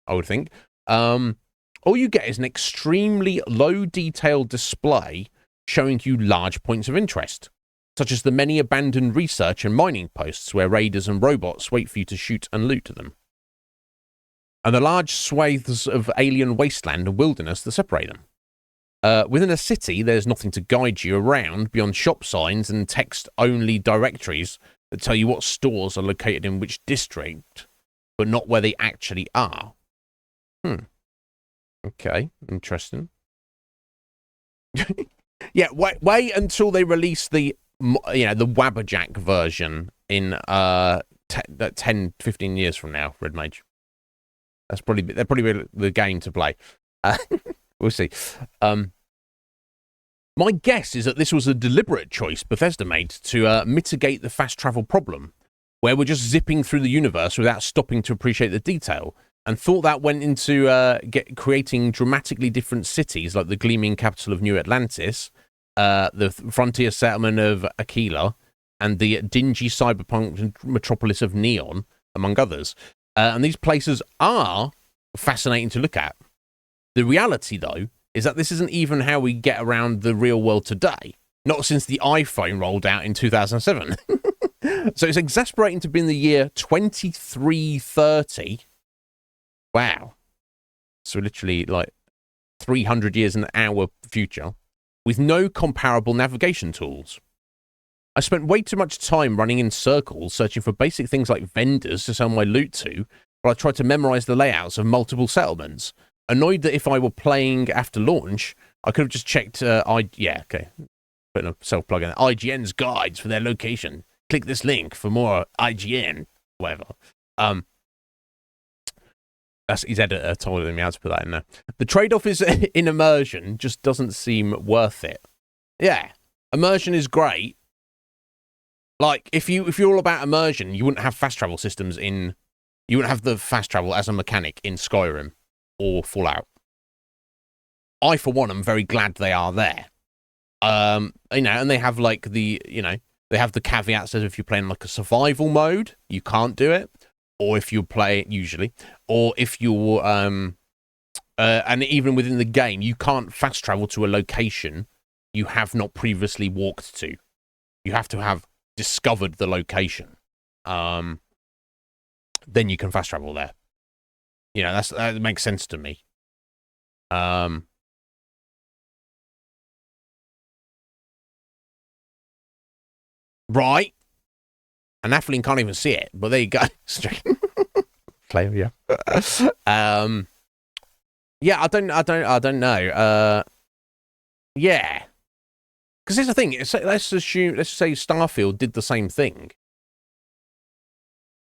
I would think. All you get is an extremely low detail display showing you large points of interest, such as the many abandoned research and mining posts where raiders and robots wait for you to shoot and loot them, and the large swathes of alien wasteland and wilderness that separate them. Within a city, there's nothing to guide you around beyond shop signs and text-only directories that tell you what stores are located in which district, but not where they actually are. Okay, interesting. Yeah, wait until they release the Wabberjack version in 10, 15 years from now, Red Mage. That'll probably be the game to play. We'll see. My guess is that this was a deliberate choice Bethesda made to mitigate the fast travel problem, where we're just zipping through the universe without stopping to appreciate the detail, and thought that went into creating dramatically different cities, like the gleaming capital of New Atlantis, the frontier settlement of Aquila, and the dingy cyberpunk metropolis of Neon, among others. And these places are fascinating to look at. The reality, though, is that this isn't even how we get around the real world today. Not since the iPhone rolled out in 2007. So it's exasperating to be in the year 2330. Wow. So literally like 300 years in our future, with no comparable navigation tools. I spent way too much time running in circles searching for basic things like vendors to sell my loot to, but I tried to memorize the layouts of multiple settlements. Annoyed that if I were playing after launch, I could have just checked, putting a self-plug in, IGN's guides for their location. Click this link for more IGN, whatever. That's his editor told him how to put that in there. The trade-off is in immersion just doesn't seem worth it. Yeah, immersion is great. Like, if you're all about immersion, you wouldn't have fast travel systems you wouldn't have the fast travel as a mechanic in Skyrim or Fallout. I, for one, am very glad they are there. And they have like they have the caveats that if you're playing like a survival mode, you can't do it. Or if you play it usually, or if you're, and even within the game, you can't fast travel to a location you have not previously walked to. You have to have discovered the location. Then you can fast travel there. That makes sense to me. Right. And Atheling can't even see it, but there you go. Player, yeah. Yeah, I don't know. Yeah. Because here's the thing. Let's say Starfield did the same thing.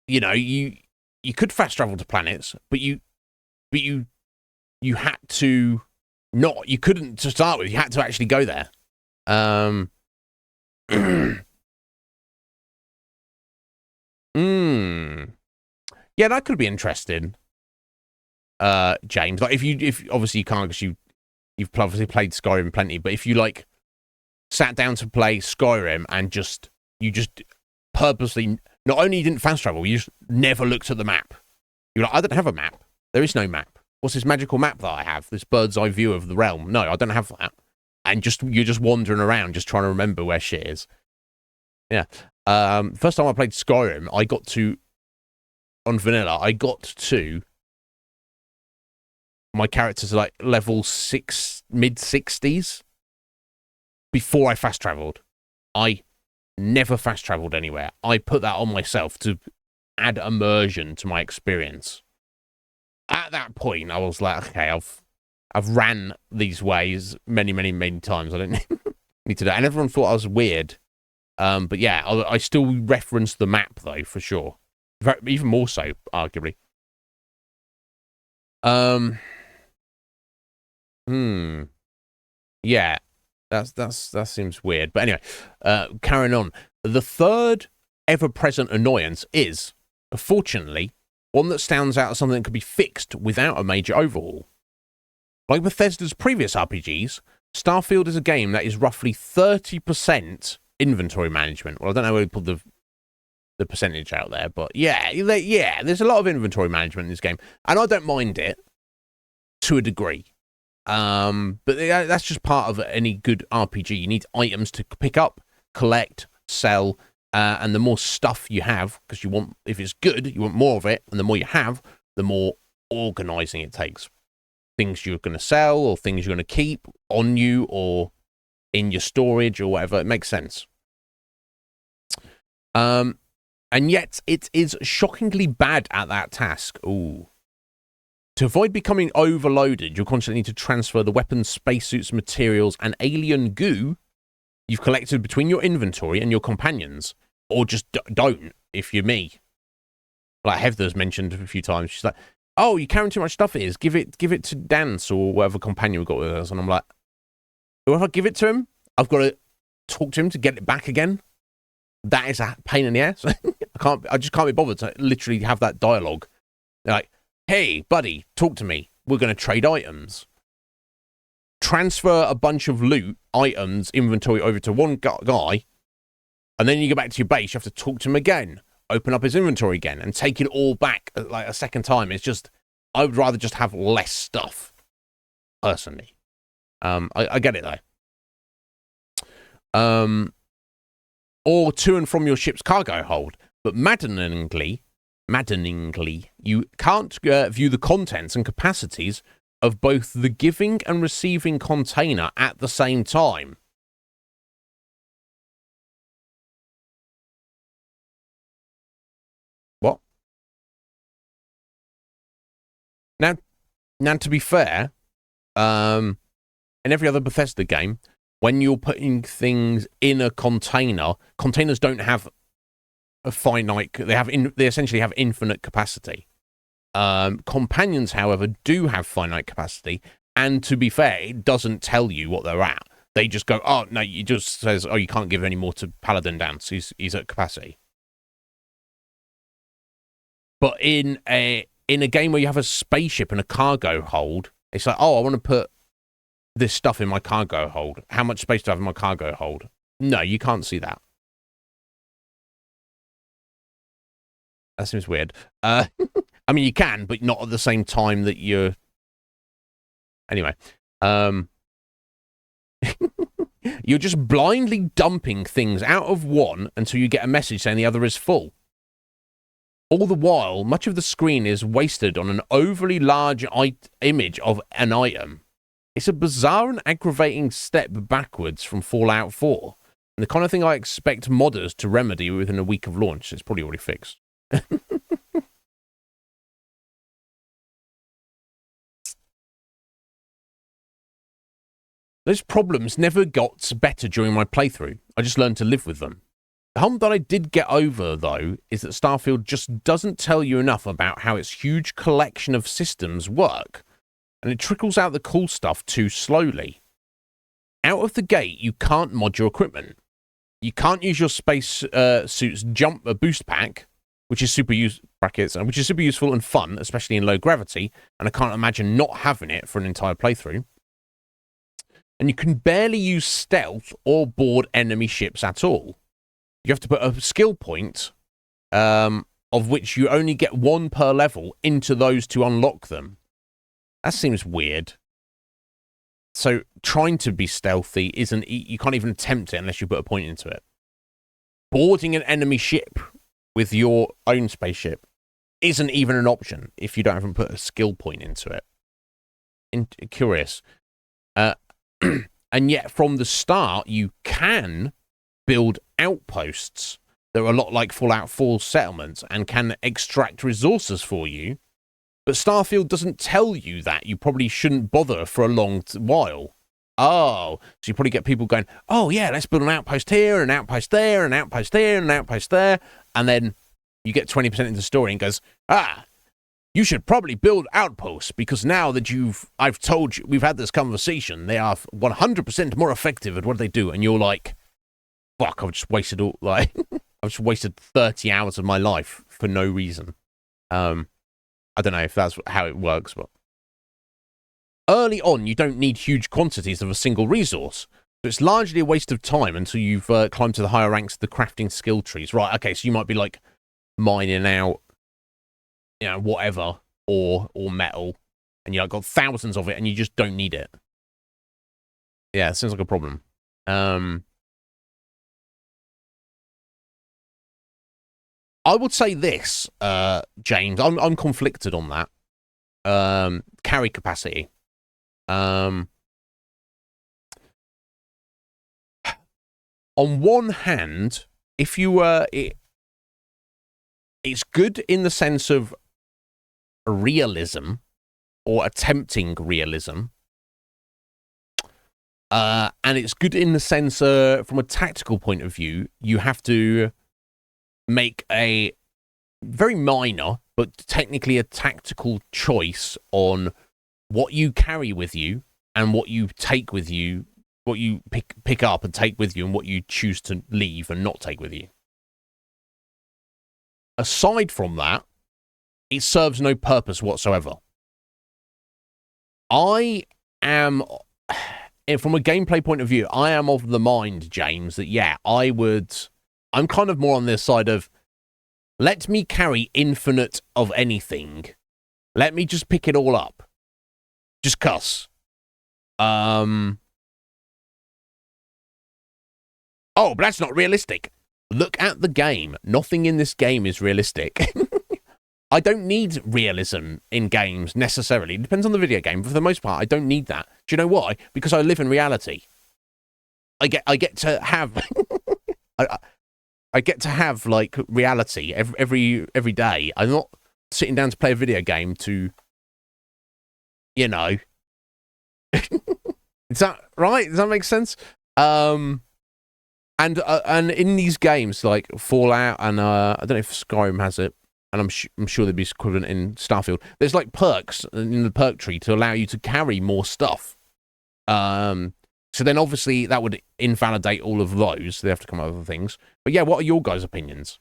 You could fast travel to planets, but you had to not. You couldn't to start with. You had to actually go there. Yeah, that could be interesting. James, like if obviously you can't because you've obviously played Skyrim plenty, but if you like sat down to play Skyrim and you just purposely not only didn't fast travel, you just never looked at the map. You're like, I don't have a map. There is no map. What's this magical map that I have? This bird's eye view of the realm. No, I don't have that. And you're just wandering around, just trying to remember where shit is. Yeah. First time I played Skyrim, on vanilla, I got to my character's like level 6, mid-60s before I fast traveled. I never fast traveled anywhere. I put that on myself to add immersion to my experience. At that point, I was like, okay, I've ran these ways many, many, many times. I don't need to do it. And everyone thought I was weird. But yeah, I still reference the map though, for sure. Even more so, arguably. Yeah, that seems weird. But anyway, carrying on. The third ever-present annoyance is, fortunately, one that stands out as something that could be fixed without a major overhaul. Like Bethesda's previous RPGs, Starfield is a game that is roughly 30% inventory management. Well, I don't know where we put the percentage out there, but yeah, there's a lot of inventory management in this game, and I don't mind it to a degree. But that's just part of any good RPG. You need items to pick up, collect, sell, and the more stuff you have, because if it's good, you want more of it, and the more you have, the more organizing it takes. Things you're going to sell, or things you're going to keep on you, or in your storage, or whatever. It makes sense. And yet, it is shockingly bad at that task. Ooh. To avoid becoming overloaded, you'll constantly need to transfer the weapons, spacesuits, materials, and alien goo you've collected between your inventory and your companions. Or just don't, if you're me. Like Heather's mentioned a few times. She's like, oh, you're carrying too much stuff, it is. Give it to Dance or whatever companion we've got with us. And I'm like, if I give it to him, I've got to talk to him to get it back again. That is a pain in the ass. I just can't be bothered to literally have that dialogue. They're like, hey, buddy, talk to me. We're going to trade items. Transfer a bunch of loot, items, inventory over to one guy, and then you go back to your base. You have to talk to him again, open up his inventory again, and take it all back like a second time. It's just, I would rather just have less stuff, personally. I get it, though. Or to and from your ship's cargo hold. But maddeningly, you can't view the contents and capacities of both the giving and receiving container at the same time. What? Now, to be fair, in every other Bethesda game, when you're putting things in a container, containers don't have a finite. They essentially have infinite capacity. Companions, however, do have finite capacity, and to be fair, it doesn't tell you what they're at. They just go, oh no, it just says, oh, you can't give any more to Paladin Dance. He's at capacity. But in a game where you have a spaceship and a cargo hold, it's like, oh, I want to put this stuff in my cargo hold. How much space do I have in my cargo hold? No, you can't see that. That seems weird. I mean, you can, but not at the same time that you're... Anyway. You're just blindly dumping things out of one until you get a message saying the other is full. All the while, much of the screen is wasted on an overly large image of an item. It's a bizarre and aggravating step backwards from Fallout 4. And the kind of thing I expect modders to remedy within a week of launch. It's probably already fixed. Those problems never got better during my playthrough. I just learned to live with them. The hump that I did get over, though, is that Starfield just doesn't tell you enough about how its huge collection of systems work, and it trickles out the cool stuff too slowly. Out of the gate, you can't mod your equipment. You can't use your space suit's boost pack, which is super useful and fun, especially in low gravity, and I can't imagine not having it for an entire playthrough. And you can barely use stealth or board enemy ships at all. You have to put a skill point, of which you only get one per level, into those to unlock them. That seems weird. So trying to be stealthy isn't... You can't even attempt it unless you put a point into it. Boarding an enemy ship with your own spaceship isn't even an option if you don't even put a skill point into it. Curious. And yet from the start, you can build outposts that are a lot like Fallout 4 settlements and can extract resources for you. But Starfield doesn't tell you that. You probably shouldn't bother for a long while. Oh, so you probably get people going, oh yeah, let's build an outpost here, an outpost there, an outpost there, an outpost there. And then you get 20% into the story and goes, you should probably build outposts because now that I've told you, we've had this conversation, they are 100% more effective at what they do. And you're like, fuck, I've just wasted I've just wasted 30 hours of my life for no reason. I don't know if that's how it works, but early on, you don't need huge quantities of a single resource. So it's largely a waste of time until you've climbed to the higher ranks of the crafting skill trees. Right, okay, so you might be like mining out, whatever, ore or metal, and you've got thousands of it and you just don't need it. Yeah, it seems like a problem. I would say this, James. I'm conflicted on that. Carry capacity. On one hand, if you were, it's good in the sense of realism or attempting realism. And it's good in the sense, from a tactical point of view, you have to make a very minor, but technically a tactical choice on what you carry with you and what you take with you, what you pick up and take with you, and what you choose to leave and not take with you. Aside from that, it serves no purpose whatsoever. I am, from a gameplay point of view, I am of the mind, James, that yeah, I'm kind of more on this side of, let me carry infinite of anything. Let me just pick it all up. Just cuss. Oh, but that's not realistic. Look at the game. Nothing in this game is realistic. I don't need realism in games necessarily. It depends on the video game. But for the most part, I don't need that. Do you know why? Because I live in reality. I get to have I get to have like reality every day. I'm not sitting down to play a video game to, you know. Is that right? Does that make sense? And in these games like Fallout and I don't know if Skyrim has it, and I'm sure there'd be equivalent in Starfield. There's like perks in the perk tree to allow you to carry more stuff. So then obviously that would invalidate all of those. They have to come up with other things. But yeah, what are your guys' opinions?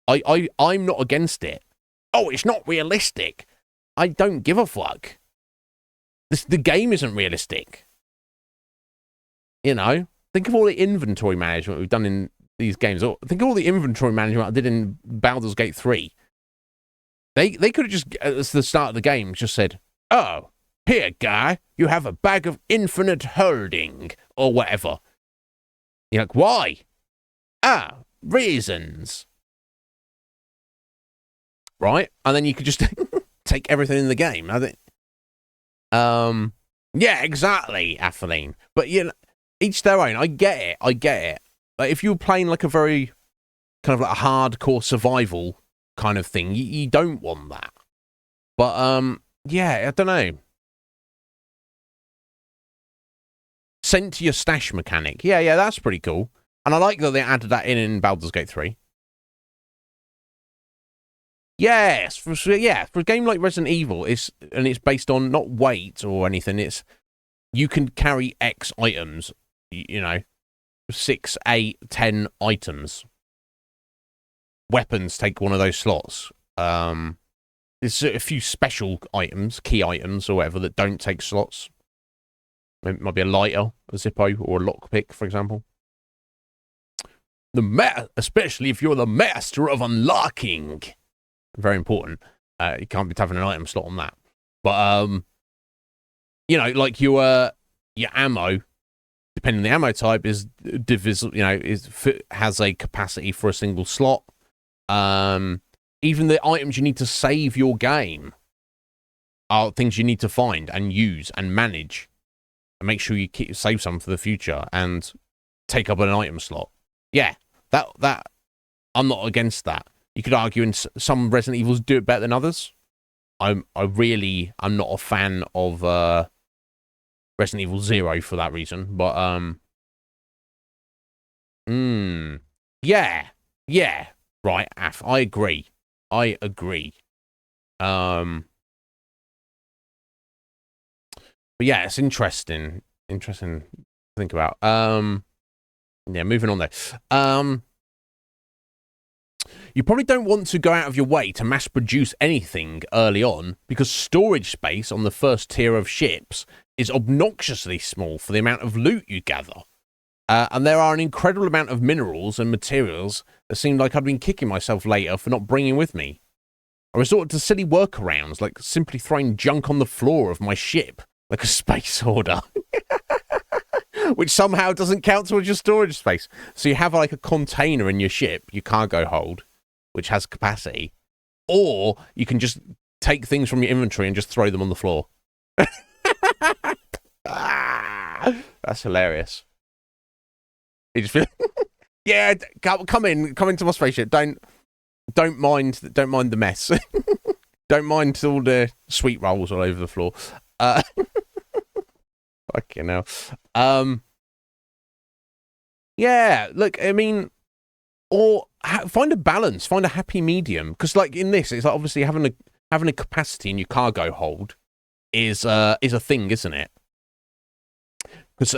I'm not against it. Oh, it's not realistic. I don't give a fuck. The game isn't realistic. You know? Think of all the inventory management we've done in these games. Or think of all the inventory management I did in Baldur's Gate 3. They could have just, at the start of the game, just said, oh, here, guy, you have a bag of infinite holding, or whatever. You're like, why? Ah, reasons. Right? And then you could just take everything in the game. I think. Yeah, exactly, Atheline. But, you know, each their own. I get it. Like, if you were playing like a very kind of like a hardcore survival kind of thing, you don't want that. But, yeah, I don't know. Sent to your stash mechanic. Yeah, that's pretty cool. And I like that they added that in Baldur's Gate 3. Yes, for a game like Resident Evil, it's based on not weight or anything. It's you can carry X items, you know, 6, 8, 10 items. Weapons take one of those slots. There's a few special items, key items or whatever, that don't take slots. It might be a lighter, a Zippo, or a lockpick, for example. Especially if you're the master of unlocking. Very important. You can't be having an item slot on that. But, you know, like your ammo, depending on the ammo type, is divisible, you know, has a capacity for a single slot. Even the items you need to save your game are things you need to find and use and manage. And make sure you save some for the future and take up an item slot. Yeah, that I'm not against that. You could argue in some Resident Evils do it better than others. I'm not a fan of Resident Evil 0 for that reason. But yeah, right, Af, I agree. But yeah, it's interesting to think about. Yeah, moving on there. You probably don't want to go out of your way to mass produce anything early on because storage space on the first tier of ships is obnoxiously small for the amount of loot you gather. And there are an incredible amount of minerals and materials that seemed like I'd been kicking myself later for not bringing with me. I resorted to silly workarounds like simply throwing junk on the floor of my ship like a space hoarder. Which somehow doesn't count towards your storage space. So you have like a container in your ship, your cargo hold, which has capacity. Or you can just take things from your inventory and just throw them on the floor. That's hilarious. You just feel, yeah, come into my spaceship. Don't mind the mess. Don't mind all the sweet rolls all over the floor. Fucking hell. Yeah, look, I mean, or find a balance, find a happy medium. Because, like, in this, it's like obviously having a capacity in your cargo hold is a thing, isn't it?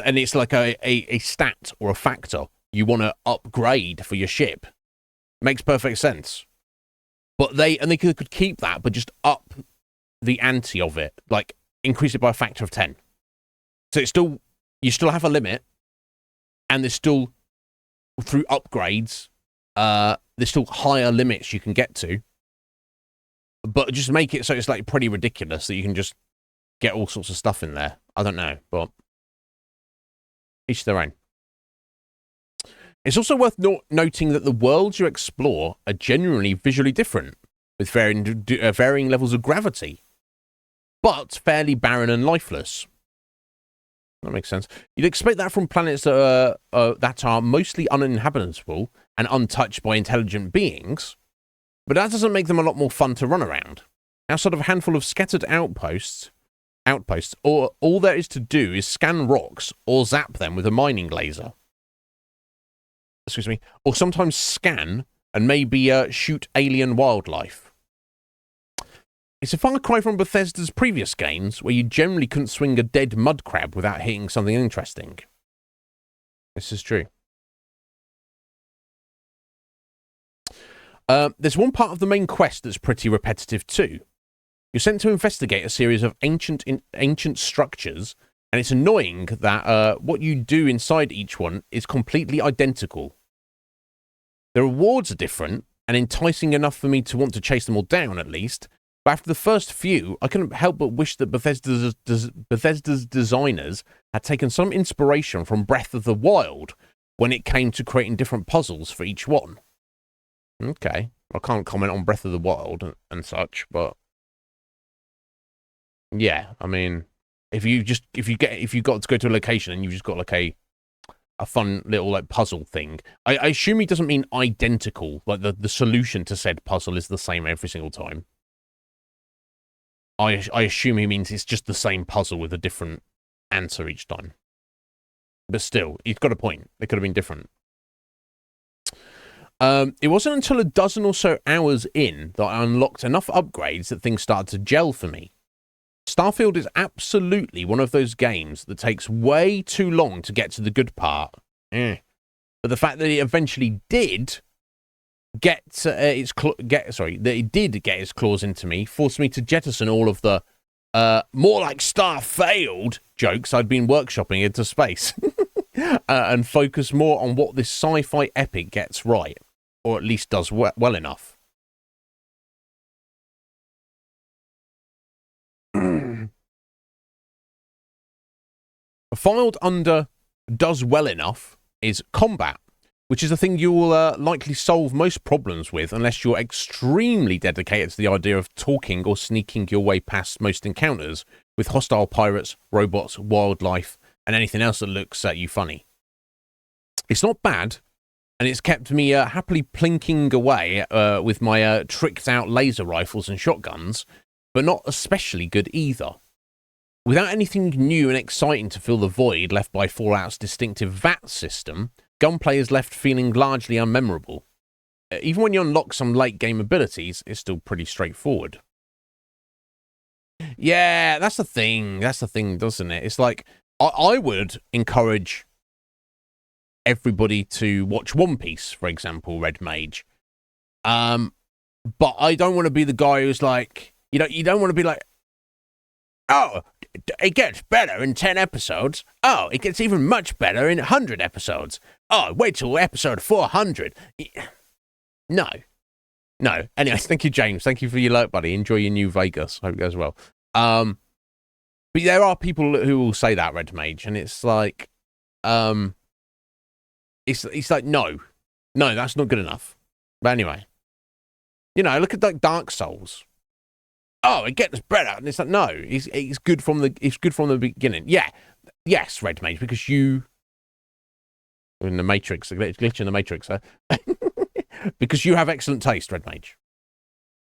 And it's like a stat or a factor you want to upgrade for your ship. Makes perfect sense. But they could keep that, but just up the ante of it, like increase it by a factor of 10. So it's still, you still have a limit, and there's still, through upgrades, there's still higher limits you can get to. But just make it so it's like pretty ridiculous that you can just get all sorts of stuff in there. I don't know, but each their own. It's also worth noting that the worlds you explore are generally visually different, with varying levels of gravity, but fairly barren and lifeless. That makes sense. You'd expect that from planets that are mostly uninhabitable and untouched by intelligent beings, but that doesn't make them a lot more fun to run around. Outside of a handful of scattered outposts, or all there is to do is scan rocks or zap them with a mining laser. Excuse me. Or sometimes scan and maybe shoot alien wildlife. It's a far cry from Bethesda's previous games, where you generally couldn't swing a dead mud crab without hitting something interesting. This is true. There's one part of the main quest that's pretty repetitive too. You're sent to investigate a series of ancient structures, and it's annoying that what you do inside each one is completely identical. The rewards are different, and enticing enough for me to want to chase them all down, at least. But after the first few, I couldn't help but wish that Bethesda's designers had taken some inspiration from Breath of the Wild when it came to creating different puzzles for each one. Okay, I can't comment on Breath of the Wild and such, but yeah, I mean, if you got to go to a location and you've just got like a fun little like puzzle thing, I assume he doesn't mean identical, like the solution to said puzzle is the same every single time. I assume he means it's just the same puzzle with a different answer each time. But still, he's got a point. It could have been different. It wasn't until a dozen or so hours in that I unlocked enough upgrades that things started to gel for me. Starfield is absolutely one of those games that takes way too long to get to the good part. But the fact that it eventually did get its claws into me forced me to jettison all of the more like Starfield jokes I'd been workshopping into space and focus more on what this sci-fi epic gets right, or at least does well enough. Filed under does well enough is combat, which is a thing you will likely solve most problems with unless you're extremely dedicated to the idea of talking or sneaking your way past most encounters with hostile pirates, robots, wildlife, and anything else that looks at you funny. It's not bad, and it's kept me happily plinking away with my tricked-out laser rifles and shotguns, but not especially good either. Without anything new and exciting to fill the void left by Fallout's distinctive VAT system, gunplay is left feeling largely unmemorable. Even when you unlock some late-game abilities, it's still pretty straightforward. Yeah, that's the thing. That's the thing, doesn't it? It's like, I would encourage everybody to watch One Piece, for example, Red Mage. But I don't want to be the guy who's like, you don't want to be like, oh, it gets better in 10 episodes. Oh, it gets even much better in 100 episodes. Oh, wait till episode 400. No. Anyways, thank you, James. Thank you for your like, buddy. Enjoy your new Vegas. Hope it goes well. But there are people who will say that, Red Mage, and it's like, it's like, no, that's not good enough. But anyway, look at like Dark Souls. Oh, it gets better, and it's like, no, it's good from the beginning. Yeah, yes, Red Mage, because you in the Matrix, a glitch in the Matrix, huh? Because you have excellent taste, Red Mage.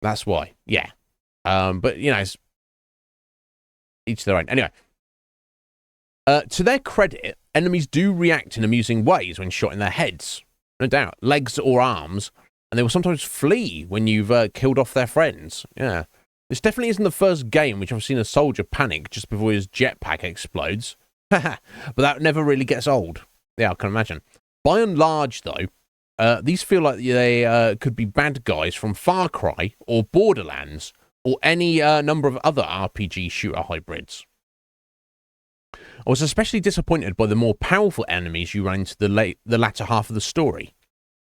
That's why. Yeah. But it's each their own. Anyway, to their credit, enemies do react in amusing ways when shot in their heads, no doubt, legs or arms, and they will sometimes flee when you've killed off their friends. Yeah. This definitely isn't the first game which I've seen a soldier panic just before his jetpack explodes. But that never really gets old. Yeah, I can imagine. By and large, though, these feel like they could be bad guys from Far Cry or Borderlands or any number of other RPG shooter hybrids. I was especially disappointed by the more powerful enemies you ran into the latter half of the story.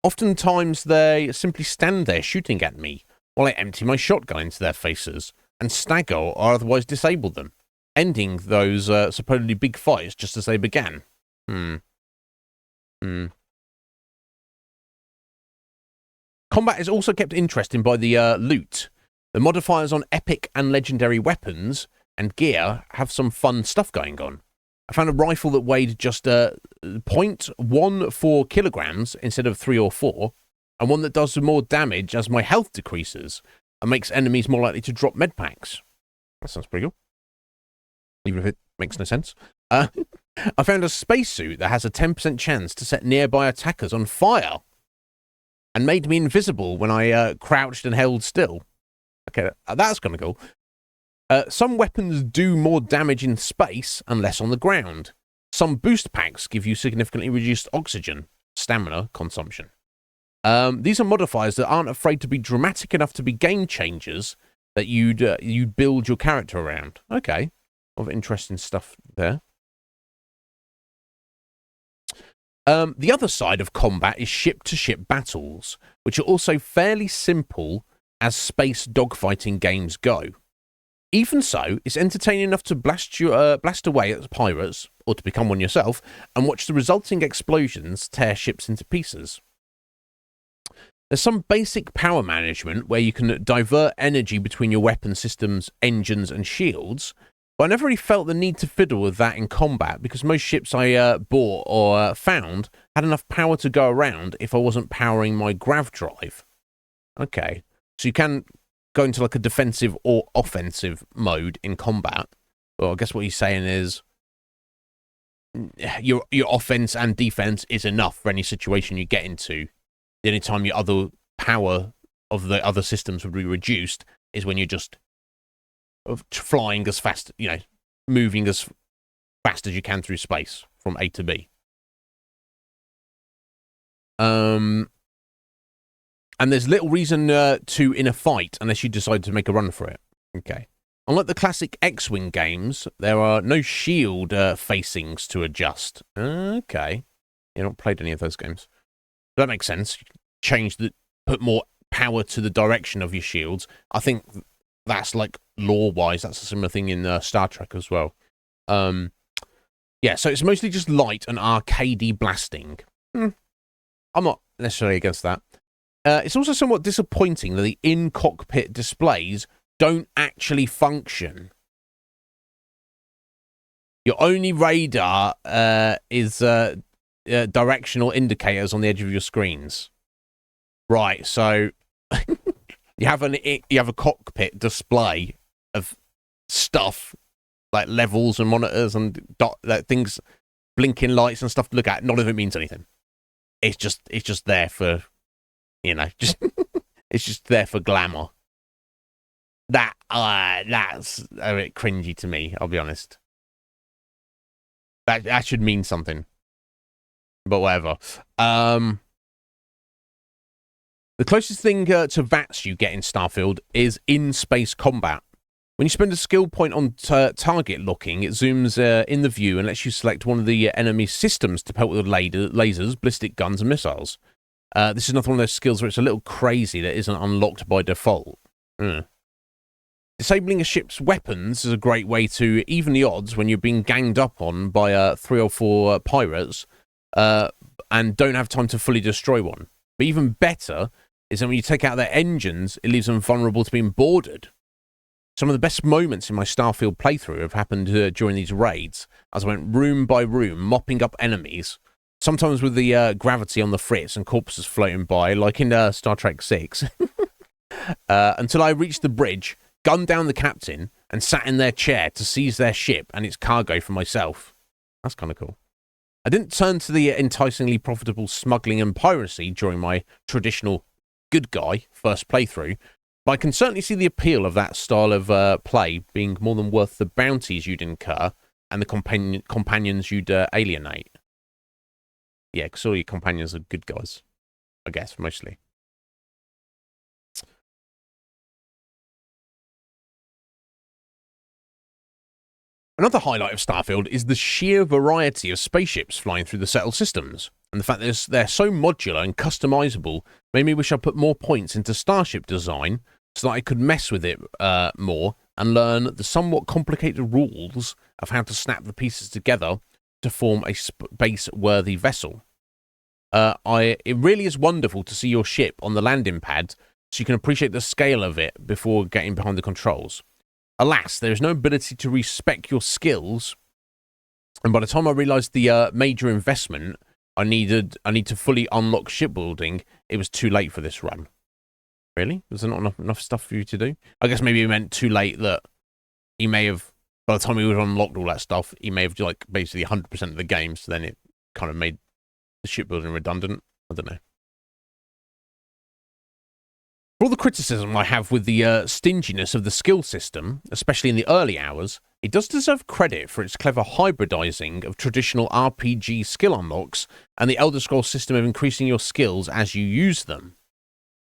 Oftentimes, they simply stand there shooting at me while I empty my shotgun into their faces and stagger or otherwise disable them, ending those supposedly big fights just as they began. Combat is also kept interesting by the loot. The modifiers on epic and legendary weapons and gear have some fun stuff going on. I found a rifle that weighed just 0.14 kilograms instead of 3 or 4, and one that does more damage as my health decreases and makes enemies more likely to drop medpacks. That sounds pretty cool, even if it makes no sense. I found a spacesuit that has a 10% chance to set nearby attackers on fire and made me invisible when I crouched and held still. Okay, that's kind of cool. Some weapons do more damage in space and less on the ground. Some boost packs give you significantly reduced oxygen, stamina consumption. These are modifiers that aren't afraid to be dramatic enough to be game changers that you'd build your character around. Okay, a lot of interesting stuff there. The other side of combat is ship-to-ship battles, which are also fairly simple as space dogfighting games go. Even so, it's entertaining enough to blast away at pirates, or to become one yourself, and watch the resulting explosions tear ships into pieces. There's some basic power management where you can divert energy between your weapon systems, engines, and shields, but I never really felt the need to fiddle with that in combat because most ships I bought or found had enough power to go around if I wasn't powering my grav drive. Okay, so you can go into like a defensive or offensive mode in combat. Well, I guess what he's saying is your offense and defense is enough for any situation you get into. The only time your other power of the other systems would be reduced is when you're just flying as fast, moving as fast as you can through space from A to B. And there's little reason to in a fight unless you decide to make a run for it. Okay. Unlike the classic X-Wing games, there are no shield facings to adjust. Okay. You've not played any of those games. That makes sense. Put more power to the direction of your shields. I think that's like lore-wise, that's a similar thing in Star Trek as well. Yeah, so it's mostly just light and arcadey blasting. I'm not necessarily against that. It's also somewhat disappointing that the in-cockpit displays don't actually function. Your only radar is directional indicators on the edge of your screens. Right, so you have a cockpit display of stuff like levels and monitors and like things, blinking lights and stuff to look at. None of it means anything. It's just there for, just it's just there for glamour. That's a bit cringy to me, I'll be honest. That should mean something. But whatever. The closest thing to VATS you get in Starfield is in-space combat. When you spend a skill point on target looking, it zooms in the view and lets you select one of the enemy systems to pelt with lasers, ballistic guns, and missiles. This is another one of those skills where it's a little crazy that isn't unlocked by default. Disabling a ship's weapons is a great way to even the odds when you're being ganged up on by 3 or 4 pirates and don't have time to fully destroy one. But even better is that when you take out their engines, it leaves them vulnerable to being boarded. Some of the best moments in my Starfield playthrough have happened during these raids, as I went room by room, mopping up enemies, sometimes with the gravity on the fritz and corpses floating by, like in Star Trek 6, until I reached the bridge, gunned down the captain, and sat in their chair to seize their ship and its cargo for myself. That's kind of cool. I didn't turn to the enticingly profitable smuggling and piracy during my traditional good guy first playthrough, but I can certainly see the appeal of that style of play being more than worth the bounties you'd incur and the companions you'd alienate. Yeah, because all your companions are good guys. I guess, mostly. Another highlight of Starfield is the sheer variety of spaceships flying through the settled systems, and the fact that they're so modular and customizable made me wish I put more points into Starship design so that I could mess with it more and learn the somewhat complicated rules of how to snap the pieces together to form a space-worthy vessel. It really is wonderful to see your ship on the landing pad so you can appreciate the scale of it before getting behind the controls. Alas, there is no ability to respec your skills, and by the time I realised the major investment I need to fully unlock shipbuilding, it was too late for this run. Really? Was there not enough stuff for you to do? I guess maybe it meant too late that he may have, by the time he would have unlocked all that stuff, he may have like basically 100% of the game, so then it kind of made the shipbuilding redundant. I don't know. For all the criticism I have with the stinginess of the skill system, especially in the early hours, it does deserve credit for its clever hybridizing of traditional RPG skill unlocks and the Elder Scrolls system of increasing your skills as you use them.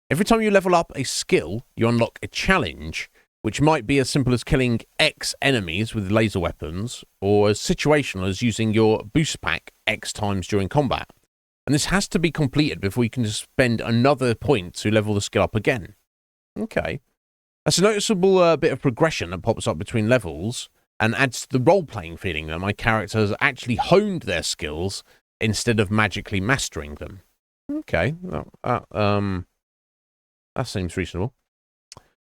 Every time you level up a skill, you unlock a challenge, which might be as simple as killing X enemies with laser weapons, or as situational as using your boost pack X times during combat. And this has to be completed before you can spend another point to level the skill up again. Okay. That's a noticeable bit of progression that pops up between levels and adds to the role-playing feeling that my character has actually honed their skills instead of magically mastering them. Okay. That seems reasonable.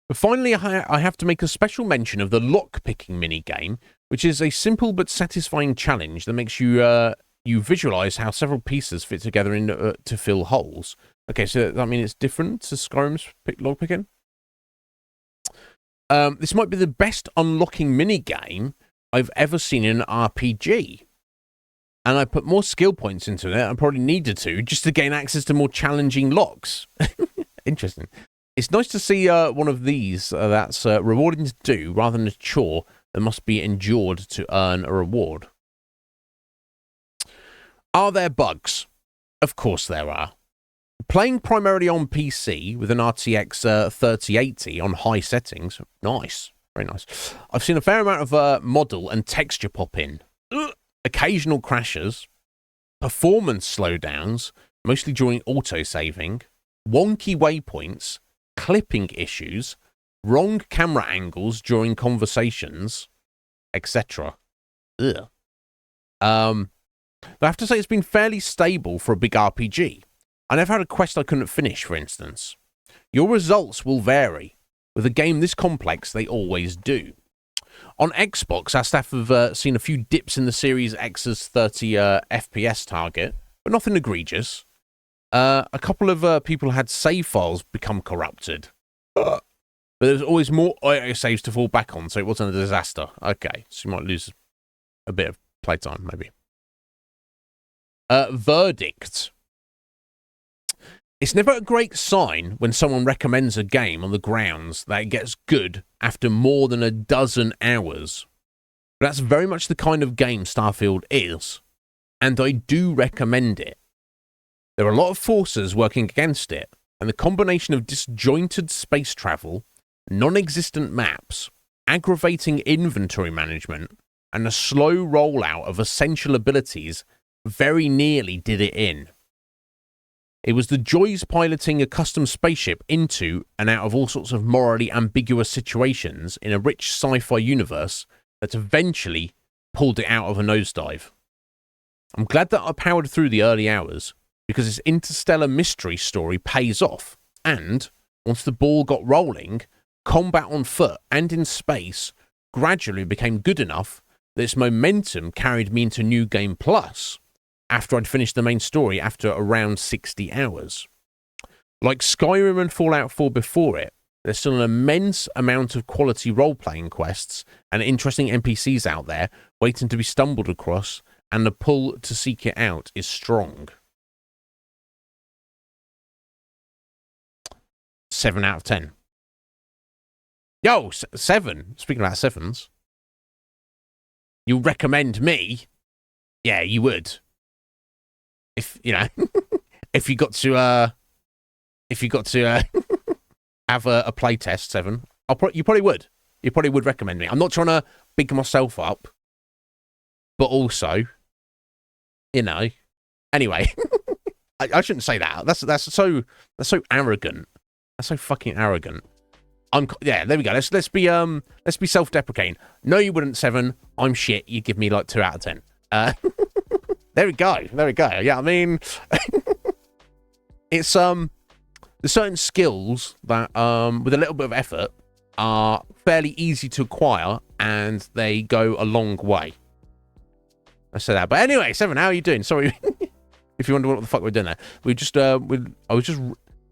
But finally, I have to make a special mention of the lock-picking mini-game, which is a simple but satisfying challenge that makes you visualize how several pieces fit together to fill holes. Okay, so I mean it's different to Skyrim's lockpicking. This might be the best unlocking mini-game I've ever seen in an RPG. And I put more skill points into it, I probably needed to, just to gain access to more challenging locks. Interesting. It's nice to see one of these that's rewarding to do, rather than a chore that must be endured to earn a reward. Are there bugs? Of course there are. Playing primarily on PC with an RTX 3080 on high settings, nice, very nice. I've seen a fair amount of model and texture pop in. Occasional crashes, performance slowdowns, mostly during autosaving, wonky waypoints, clipping issues, wrong camera angles during conversations, etc. But I have to say it's been fairly stable for a big RPG. I never had a quest I couldn't finish, for instance. Your results will vary. With a game this complex, they always do. On Xbox, our staff have seen a few dips in the Series X's 30 FPS target, but nothing egregious. A couple of people had save files become corrupted. But there was always more auto saves to fall back on, so it wasn't a disaster. Okay, so you might lose a bit of playtime, maybe. Verdict. It's never a great sign when someone recommends a game on the grounds that it gets good after more than a dozen hours. But that's very much the kind of game Starfield is, and I do recommend it. There are a lot of forces working against it, and the combination of disjointed space travel, non-existent maps, aggravating inventory management, and a slow rollout of essential abilities very nearly did it in. It was the joys piloting a custom spaceship into and out of all sorts of morally ambiguous situations in a rich sci-fi universe that eventually pulled it out of a nosedive. I'm glad that I powered through the early hours, because this interstellar mystery story pays off, and, once the ball got rolling, combat on foot and in space gradually became good enough that its momentum carried me into New Game Plus, after I'd finished the main story after around 60 hours. Like Skyrim and Fallout 4 before it, there's still an immense amount of quality role-playing quests and interesting NPCs out there waiting to be stumbled across, and the pull to seek it out is strong. 7 out of 10. Yo, 7. Speaking about 7s. You recommend me? Yeah, you would. If, you know, if you got to if you got to have a play test, 7, you probably would. You probably would recommend me. I'm not trying to big myself up, but also, you know. Anyway, I shouldn't say that. That's so arrogant. That's so fucking arrogant. Yeah, there we go. Let's be self-deprecating. No, you wouldn't, 7. I'm shit. You give me like 2 out of 10. There we go. Yeah, I mean, it's there's certain skills that with a little bit of effort are fairly easy to acquire, and they go a long way. I said that, but anyway, 7, how are you doing? Sorry, if you wonder what the fuck we're doing there. We've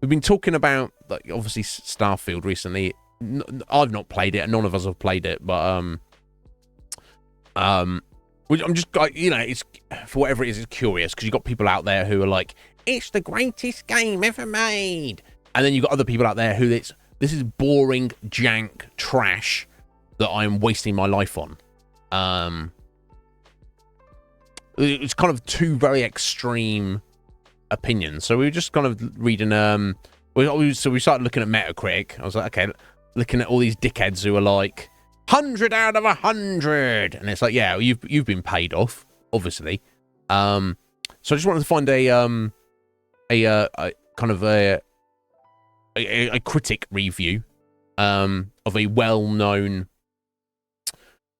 been talking about, like, obviously Starfield recently. I've not played it, none of us have played it, but I'm just, you know, it's for whatever it is, it's curious because you got people out there who are like, it's the greatest game ever made, and then you got other people out there who this is boring jank trash that I'm wasting my life on. It's kind of two very extreme opinions. So we were just kind of reading. So we started looking at Metacritic. I was like, okay, looking at all these dickheads who are like 100 out of 100, and it's like, yeah, you've been paid off, obviously. So I just wanted to find a kind of a critic review of a well-known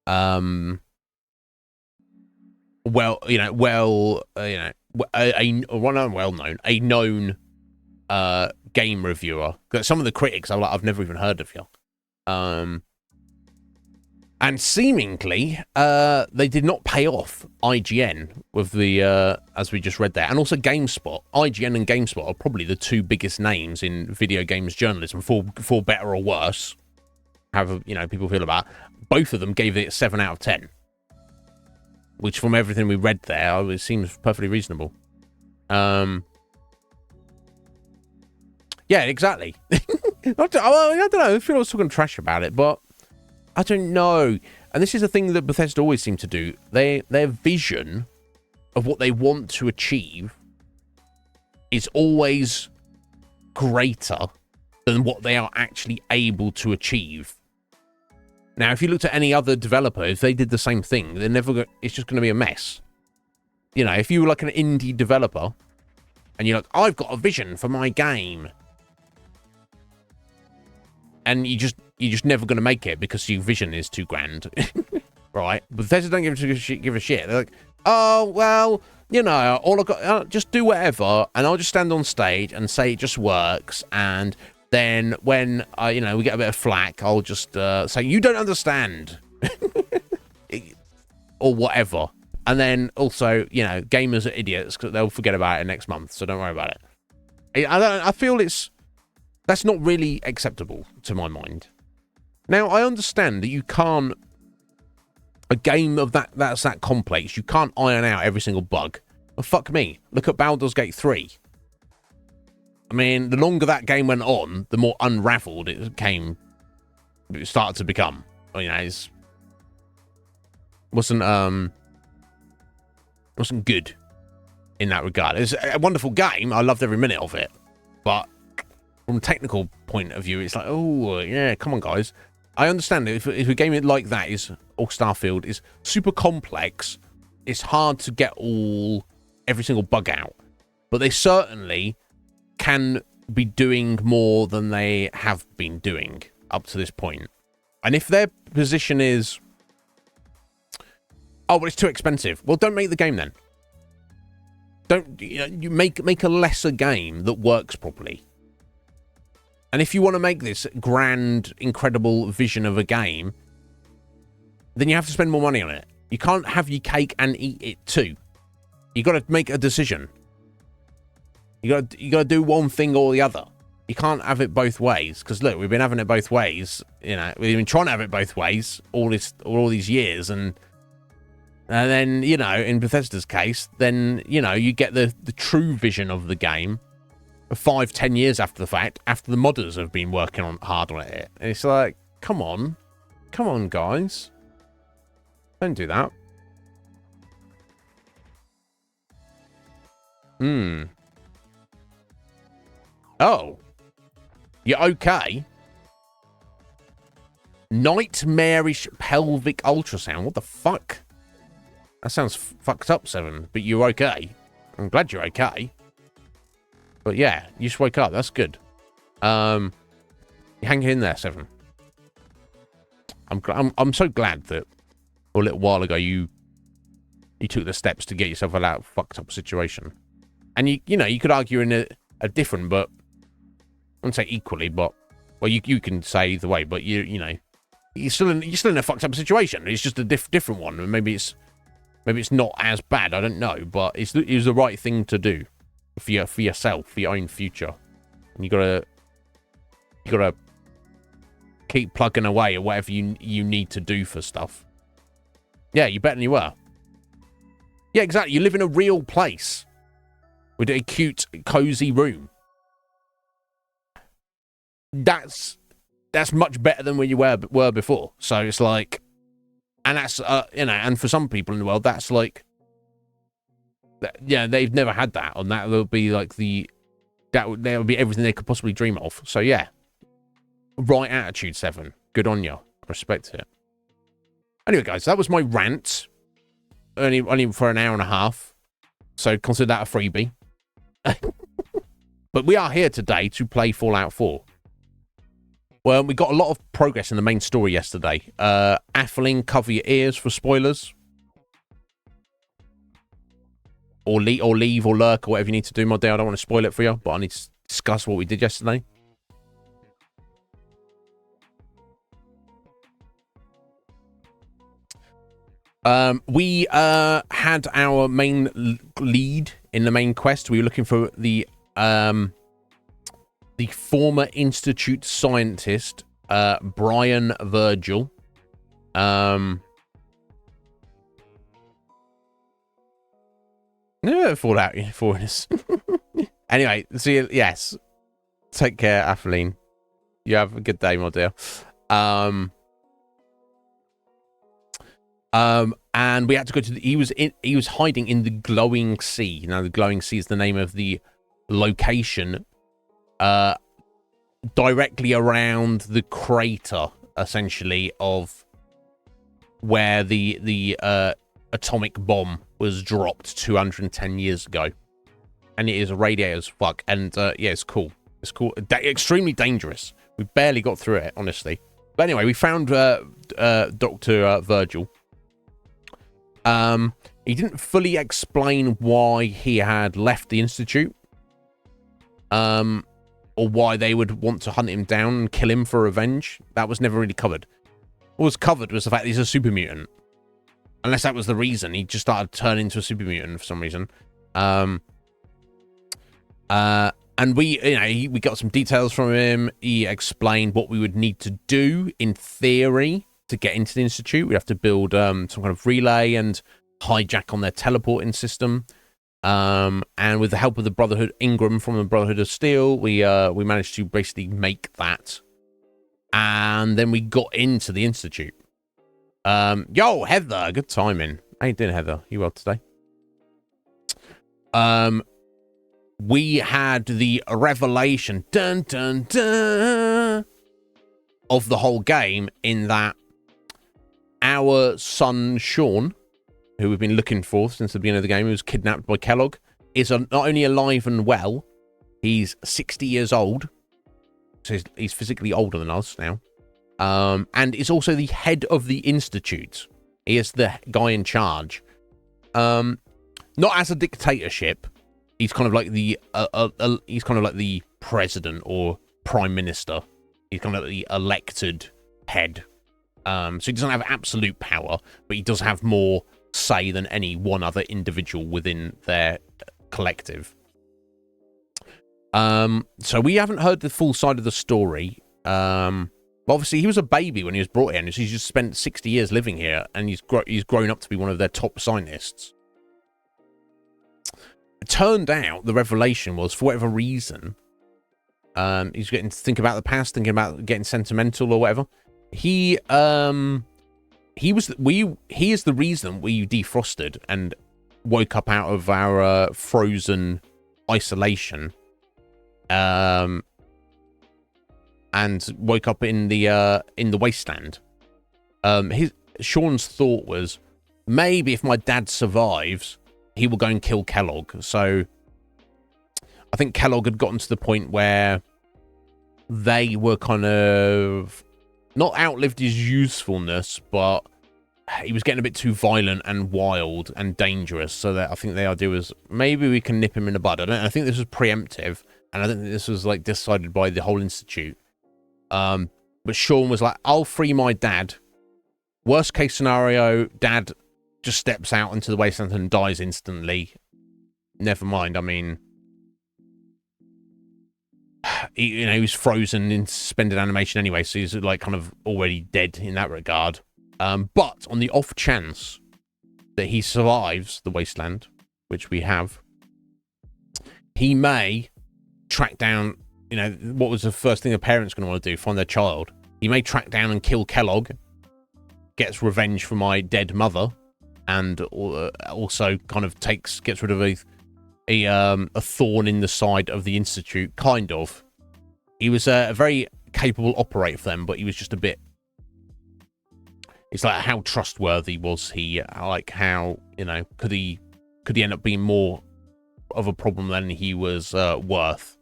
a known game reviewer. Some of the critics are like, I've never even heard of you. And seemingly, they did not pay off IGN with the, as we just read there, and also GameSpot. IGN and GameSpot are probably the two biggest names in video games journalism, for better or worse. However, you know, people feel about. Both of them gave it 7 out of 10. Which, from everything we read there, it seems perfectly reasonable. Yeah, exactly. I don't know. I feel I was talking trash about it, but I don't know. And this is the thing that Bethesda always seem to do. Their vision of what they want to achieve is always greater than what they are actually able to achieve. Now, if you looked at any other developer, if they did the same thing, it's just going to be a mess. You know, if you were like an indie developer and you're like, I've got a vision for my game, and you're just never going to make it because your vision is too grand, right? But Bethesda don't give a shit. They're like, oh, well, you know, all I got, just do whatever, and I'll just stand on stage and say it just works, and then when we get a bit of flack, I'll just say, you don't understand. Or whatever. And then also, you know, gamers are idiots because they'll forget about it next month, so don't worry about it. I feel that's not really acceptable to my mind. Now, I understand that you can't, a game of that's that complex, you can't iron out every single bug. Well, fuck me. Look at Baldur's Gate 3. I mean, the longer that game went on, the more unraveled it started to become. You know, it wasn't good in that regard. It's a wonderful game. I loved every minute of it. But from a technical point of view, it's like, oh, yeah, come on, guys. I understand if a game like that or Starfield is super complex, it's hard to get every single bug out. But they certainly can be doing more than they have been doing up to this point. And if their position is, oh, well, it's too expensive, well, don't make the game then. You make a lesser game that works properly. And if you want to make this grand, incredible vision of a game, then you have to spend more money on it. You can't have your cake and eat it too. You got to make a decision. You got to do one thing or the other. You can't have it both ways. Because look, we've been having it both ways. You know, we've been trying to have it both ways all these years, and then, you know, in Bethesda's case, then, you know, you get the true vision of the game 5-10 years after the fact, after the modders have been working hard on it. And it's like, come on, guys, don't do that. Oh, You're okay. Nightmarish pelvic ultrasound. What the fuck? That sounds fucked up, 7. But you're okay. I'm glad you're okay. But yeah, you just woke up. That's good. You hang in there, 7. I'm so glad that a little while ago you took the steps to get yourself out of a fucked up situation. And you know, you could argue in a different, but I wouldn't say equally, but well, you can say either way. But you know, you're still in a fucked up situation. It's just a different one. Maybe it's not as bad. I don't know, but it was the right thing to do for yourself, for your own future. And you gotta keep plugging away at whatever you need to do for stuff. Yeah, you better than you were. Yeah, exactly. You live in a real place with a cute, cozy room. That's much better than where you were before. So it's like, and that's you know, and for some people in the world, that's like, yeah, they've never had that, and that will be like that would be everything they could possibly dream of. So yeah, right attitude, 7. Good on you. Respect it. Anyway, guys, that was my rant. Only for an hour and a half. So consider that a freebie. But we are here today to play Fallout 4. Well, we got a lot of progress in the main story yesterday. Atheling, cover your ears for spoilers. Or leave or lurk or whatever you need to do, my dear. I don't want to spoil it for you, but I need to discuss what we did yesterday. We had our main lead in the main quest. We were looking for the former Institute scientist, Brian Virgil. Yeah, Fallout for us. Anyway, see you. Yes, take care, Atheling. You have a good day, my dear. And we had to go to he was hiding in the Glowing Sea. Now, the Glowing Sea is the name of the location directly around the crater, essentially, of where the atomic bomb was dropped 210 years ago. And it is radiated as fuck. And yeah, it's cool. It's cool. Extremely dangerous. We barely got through it, honestly. But anyway, we found Dr. Virgil. He didn't fully explain why he had left the Institute. Or why they would want to hunt him down and kill him for revenge. That was never really covered. What was covered was the fact that he's a super mutant. Unless that was the reason. He just started turning into a super mutant for some reason. And we got some details from him. He explained what we would need to do in theory to get into the Institute. We'd have to build some kind of relay and hijack on their teleporting system. And with the help of the Brotherhood, Ingram from the Brotherhood of Steel, we managed to basically make that. And then we got into the Institute. Yo, Heather, good timing. How you doing, Heather? You well today? We had the revelation, dun dun dun, of the whole game, in that our son Sean, who we've been looking for since the beginning of the game, who was kidnapped by Kellogg, is not only alive and well, he's 60 years old, so he's physically older than us now, and is also the head of the Institute. He is the guy in charge. Not as a dictatorship. He's kind of like the president or prime minister. He's kind of like the elected head. So he doesn't have absolute power, but he does have more say than any one other individual within their collective. So we haven't heard the full side of the story. But obviously he was a baby when he was brought in. So he's just spent 60 years living here, and he's grown up to be one of their top scientists. It turned out the revelation was, for whatever reason, he's getting to think about the past, thinking about getting sentimental or whatever. He is the reason we defrosted and woke up out of our frozen isolation. and woke up in the wasteland. Sean's thought was, maybe if my dad survives, he will go and kill Kellogg. So I think Kellogg had gotten to the point where they were kind of not outlived his usefulness, but he was getting a bit too violent and wild and dangerous. So that I think the idea was maybe we can nip him in the bud. I think this was preemptive, and I think this was like decided by the whole institute. But Sean was like, I'll free my dad. Worst case scenario, dad just steps out into the wasteland and dies instantly. Never mind. I mean, he was frozen in suspended animation anyway, so he's like kind of already dead in that regard. But on the off chance that he survives the wasteland, which we have, he may track down, what was the first thing a parent's going to want to do? Find their child. He may track down and kill Kellogg, gets revenge for my dead mother, and also kind of gets rid of a thorn in the side of the institute, kind of. He was a very capable operator for them, but he was just a bit. It's like, how trustworthy was he? Like, how, could he end up being more of a problem than he was worth?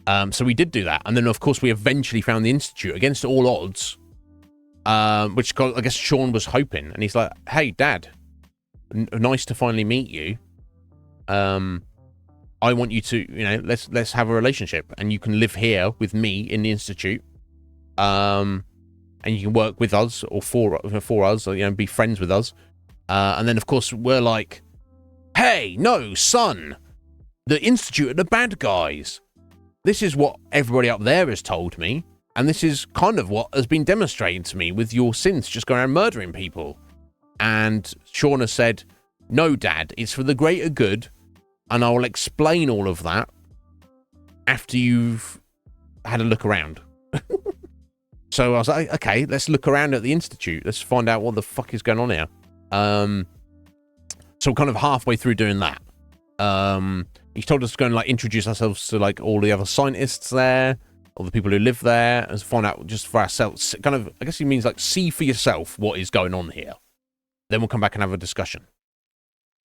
So we did do that. And then, of course, we eventually found the institute against all odds, which I guess Sean was hoping. And he's like, hey, Dad, nice to finally meet you. I want you to, let's have a relationship, and you can live here with me in the institute. And you can work with us or for us, or, be friends with us. And then, of course, we're like, hey, no, son, the institute are the bad guys. This is what everybody up there has told me. And this is kind of what has been demonstrated to me with your synths just going around murdering people. And Shauna said, no, Dad, it's for the greater good. And I will explain all of that after you've had a look around. So I was like, okay, let's look around at the institute. Let's find out what the fuck is going on here. So we're kind of halfway through doing that. He told us to go and introduce ourselves to all the other scientists there, all the people who live there, and find out just for ourselves. Kind of, I guess he means see for yourself what is going on here. Then we'll come back and have a discussion.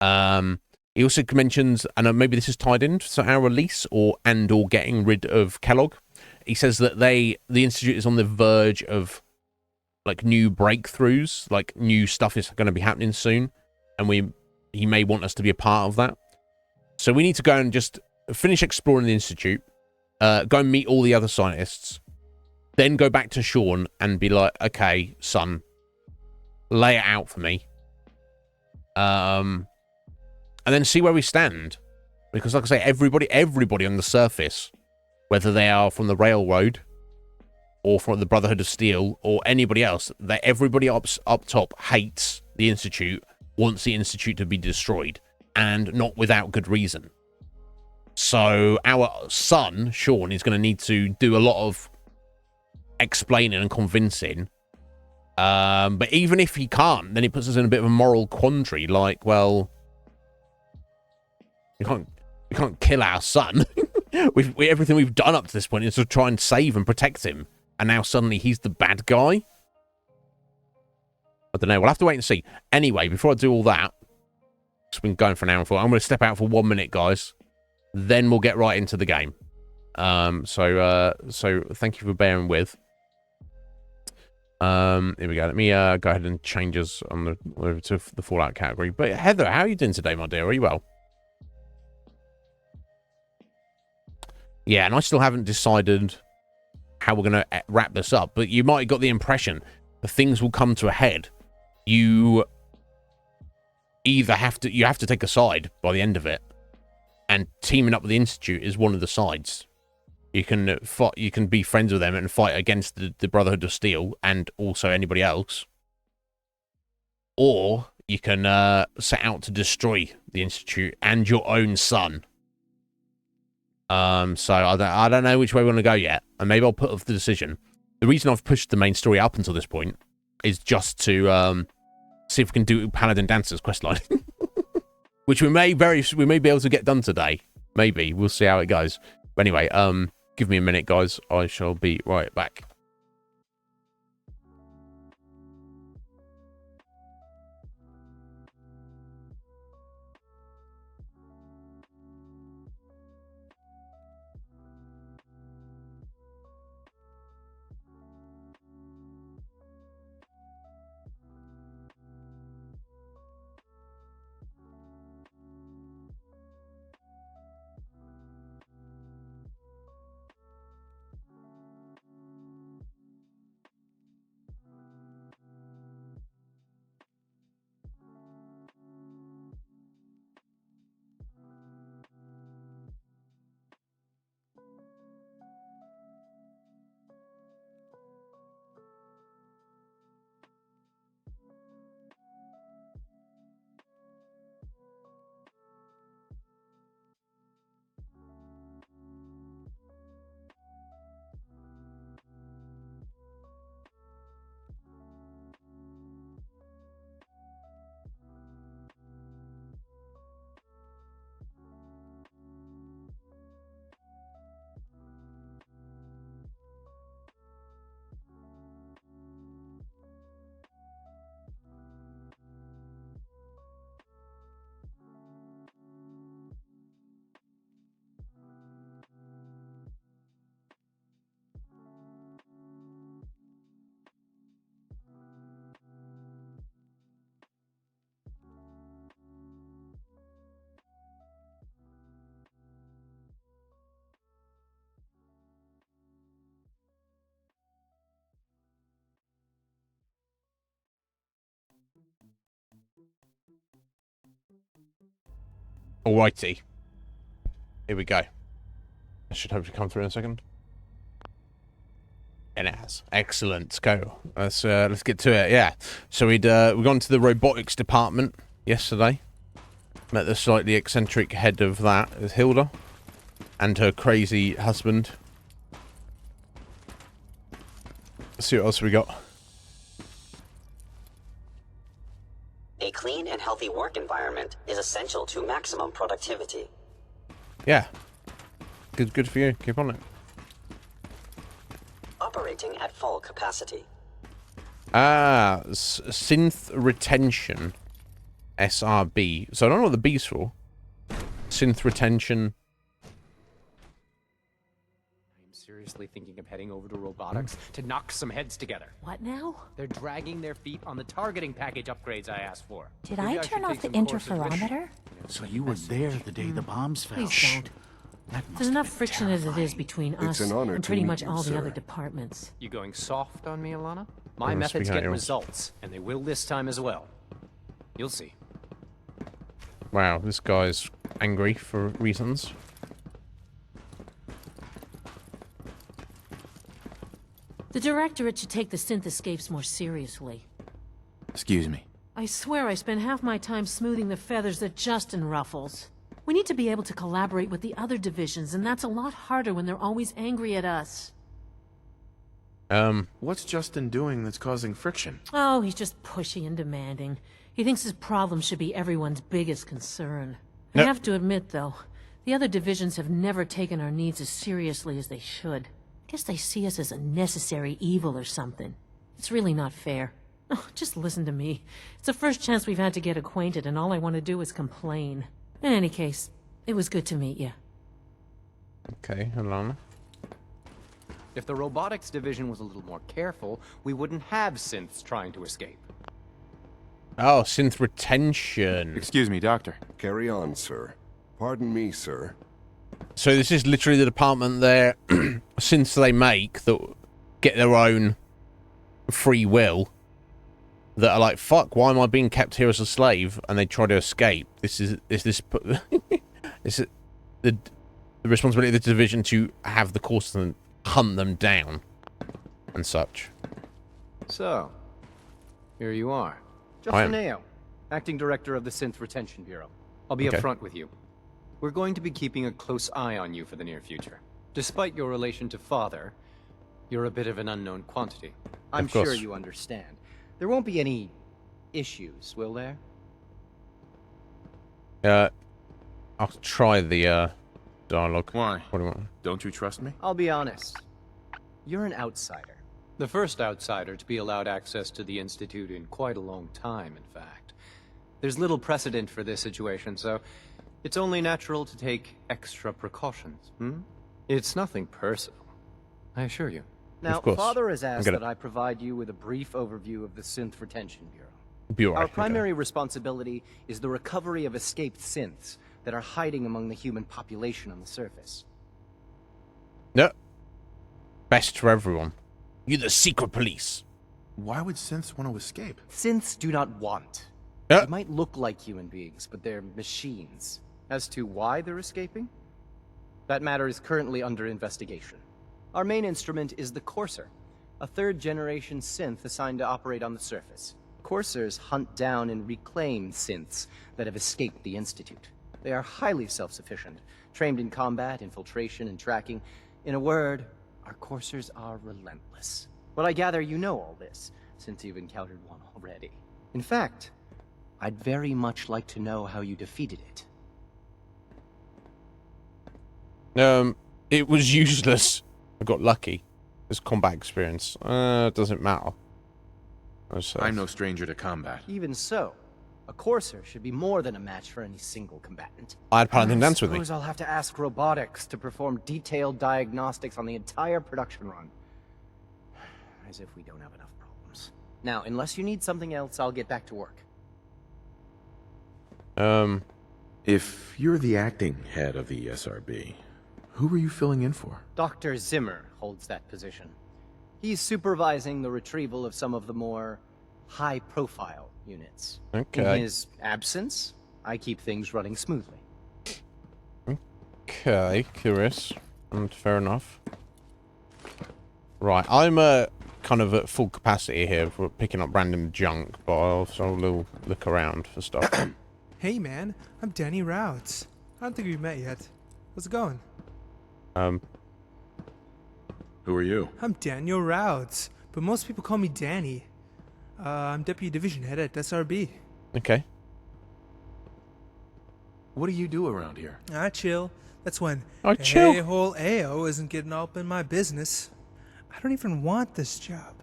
He also mentions, and maybe this is tied into our release or getting rid of Kellogg. He says that the institute is on the verge of new breakthroughs, new stuff is going to be happening soon, and he may want us to be a part of that. So we need to go and just finish exploring the institute, go and meet all the other scientists, then go back to Sean and be like, okay, son, lay it out for me, and then see where we stand, because like I say, everybody on the surface, whether they are from the railroad or from the Brotherhood of Steel or anybody else, that everybody up top hates the Institute, wants the Institute to be destroyed, and not without good reason. So our son, Sean, is going to need to do a lot of explaining and convincing. But even if he can't, then he puts us in a bit of a moral quandary. Well, we can't kill our son. Everything we've done up to this point is to try and save and protect him, and now suddenly he's the bad guy. I don't know. We'll have to wait and see. Anyway, before I do all that, it's been going for an hour and 4. I'm going to step out for 1 minute, guys. Then we'll get right into the game. So thank you for bearing with. Here we go. Let me go ahead and change us on over to the Fallout category. But Heather, how are you doing today, my dear? Are you well? Yeah, and I still haven't decided how we're going to wrap this up, but you might have got the impression that things will come to a head. You either have to take a side by the end of it, and teaming up with the Institute is one of the sides. You can fight, you can be friends with them and fight against the Brotherhood of Steel and also anybody else, or you can set out to destroy the Institute and your own son. So I don't know which way we want to go yet, and maybe I'll put off the decision. The reason I've pushed the main story up until this point is just to see if we can do Paladin Dancer's questline, which we may be able to get done today. Maybe we'll see how it goes. But anyway, Give me a minute, guys. I shall be right back. Alrighty. Here we go. I should hopefully come through in a second. And it has. Excellent. Let's go. Let's get to it. Yeah. So we'd gone to the robotics department yesterday. Met the slightly eccentric head of that, is Hilda, and her crazy husband. Let's see what else we got. A clean and healthy work environment is essential to maximum productivity. Yeah. Good for you. Keep on it. Operating at full capacity. Ah, synth retention. SRB. So I don't know what the B's for. Synth retention. I'm seriously thinking of heading over to robotics to knock some heads together. What now? They're dragging their feet on the targeting package upgrades I asked for. Did Maybe I should turn take off the some courses with- interferometer? So you were there the day the bombs fell. Please don't. That must There's have enough been friction as it is terrifying. between us an honor and to pretty meet much you, all the sir. other departments. You going soft on me, Alana? My Gonna methods speak out get yours. results, and they will this time as well. You'll see. Wow, this guy's angry for reasons. The directorate should take the synth escapes more seriously. Excuse me. I swear I spend half my time smoothing the feathers that Justin ruffles. We need to be able to collaborate with the other divisions, and that's a lot harder when they're always angry at us. What's Justin doing that's causing friction? Oh, he's just pushy and demanding. He thinks his problem should be everyone's biggest concern. I Nope. have to admit, though, the other divisions have never taken our needs as seriously as they should. Guess they see us as a necessary evil or something. It's really not fair. Oh, just listen to me. It's the first chance we've had to get acquainted, and all I want to do is complain. In any case, it was good to meet you. Okay, Alana. If the robotics division was a little more careful, we wouldn't have synths trying to escape. Oh, synth retention. Excuse me, Doctor. Carry on, sir. Pardon me, sir. So this is literally the department there, synths they make that get their own free will, that are like, fuck, why am I being kept here as a slave? And they try to escape. This is the responsibility of the division to have the course and hunt them down and such. So, here you are. I am. Justin Ayo, Acting Director of the Synth Retention Bureau. I'll be Okay. upfront with you. We're going to be keeping a close eye on you for the near future. Despite your relation to Father, you're a bit of an unknown quantity. I'm Of course. sure you understand. There won't be any issues, will there? I'll try the dialogue. Why? What do you want? Don't you trust me? I'll be honest. You're an outsider. The first outsider to be allowed access to the Institute in quite a long time, in fact. There's little precedent for this situation, so it's only natural to take extra precautions, It's nothing personal, I assure you. Now, Of course. Father has asked get it. that I provide you with a brief overview of the Synth Retention Bureau. Bureau. Our primary responsibility is the recovery of escaped synths that are hiding among the human population on the surface. No. Best for everyone. You're the secret police. Why would synths want to escape? Synths do not want. Yeah. They might look like human beings, but they're machines. As to why they're escaping? That matter is currently under investigation. Our main instrument is the Courser, a third-generation synth assigned to operate on the surface. Coursers hunt down and reclaim synths that have escaped the Institute. They are highly self-sufficient, trained in combat, infiltration, and tracking. In a word, our Coursers are relentless. But I gather you know all this, since you've encountered one already. In fact, I'd very much like to know how you defeated it. It was useless. I got lucky. It's combat experience. Doesn't matter. I'm no stranger to combat. Even so, a Courser should be more than a match for any single combatant. I had Paladin dance with me. I suppose I'll have to ask robotics to perform detailed diagnostics on the entire production run. As if we don't have enough problems. Now, unless you need something else, I'll get back to work. If you're the acting head of the SRB, who are you filling in for? Dr. Zimmer holds that position. He's supervising the retrieval of some of the more high-profile units. Okay. In his absence, I keep things running smoothly. Okay, curious. Fair enough. Right, I'm kind of at full capacity here for picking up random junk, but I'll also look around for stuff. Hey man, I'm Danny Routs. I don't think we've met yet. How's it going? Who are you? I'm Daniel Routs, but most people call me Danny. I'm Deputy Division Head at SRB. Okay. What do you do around here? I chill. That's when chill. a-hole AO isn't getting up in my business. I don't even want this job.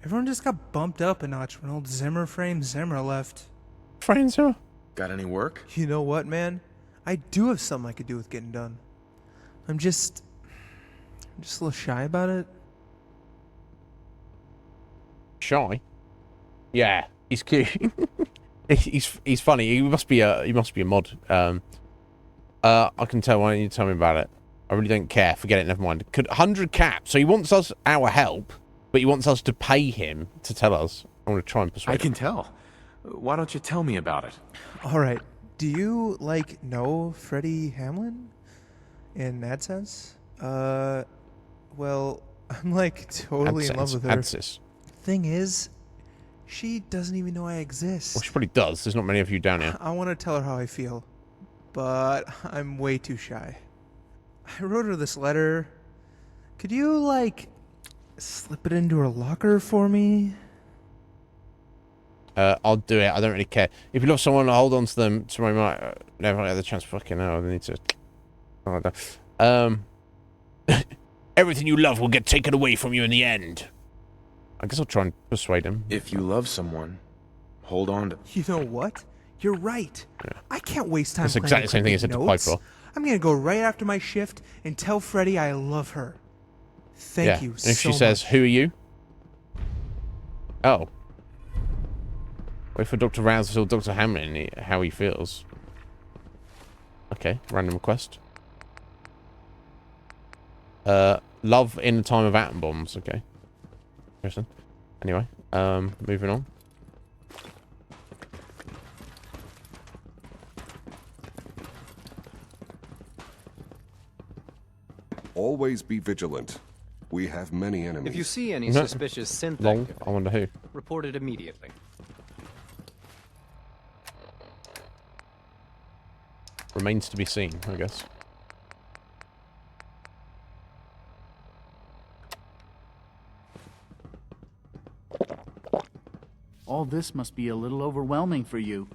Everyone just got bumped up a notch when old Zimmer frame Zimmer left. Friends, huh? Got any work? You know what, man? I do have something I could do with getting done. I'm just a little shy about it. Shy? Yeah, he's cute. he's funny. He must be a mod. I can tell. Why don't you tell me about it? I really don't care. Forget it. Never mind. 100 caps. So he wants us our help, but he wants us to pay him to tell us. I want to try and persuade. I can tell. Why don't you tell me about it? All right. Do you know Freddie Hamlin in AdSense? Well, I'm totally in love with her. AdSense. Thing is, she doesn't even know I exist. Well, she probably does. There's not many of you down here. I want to tell her how I feel, but I'm way too shy. I wrote her this letter. Could you, slip it into her locker for me? I'll do it. I don't really care. If you love someone, hold on to them. Somebody might never get the chance. Fucking hell, they need to. Oh, everything you love will get taken away from you in the end. I guess I'll try and persuade him. If you love someone, hold on to... You know what? You're right. Yeah. I can't waste time. That's exactly the same thing as I said to Piper. I'm gonna go right after my shift and tell Freddie I love her. Thank you so much. And if she says, "Who are you?" Oh. Wait for Dr. Rouse to tell Dr. Hamlin how he feels. Okay, random request. Love in the time of atom bombs. Okay. Interesting. Anyway, moving on. Always be vigilant. We have many enemies. If you see any suspicious synth Long. activity, I wonder who. report it immediately. Remains to be seen, I guess. All this must be a little overwhelming for you.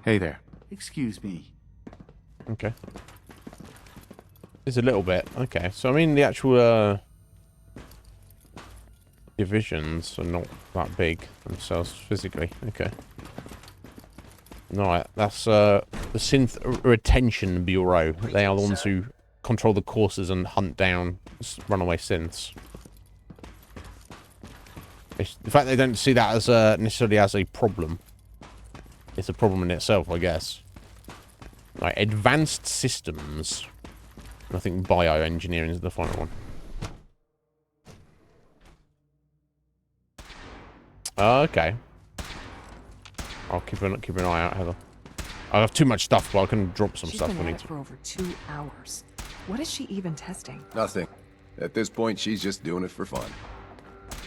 Hey there. Excuse me. Okay. It's a little bit. Okay, so I mean the actual divisions are not that big themselves physically. Okay. Alright, that's the Synth Retention Bureau. They are the ones who control the courses and hunt down runaway synths. The fact they don't see that as necessarily as a problem. It's a problem in itself, I guess. Right, advanced systems. I think bioengineering is the final one. Okay. I'll keep an eye out, Heather. I have too much stuff, but I can drop some stuff. She's been at it for over 2 hours. What is she even testing? Nothing. At this point, she's just doing it for fun.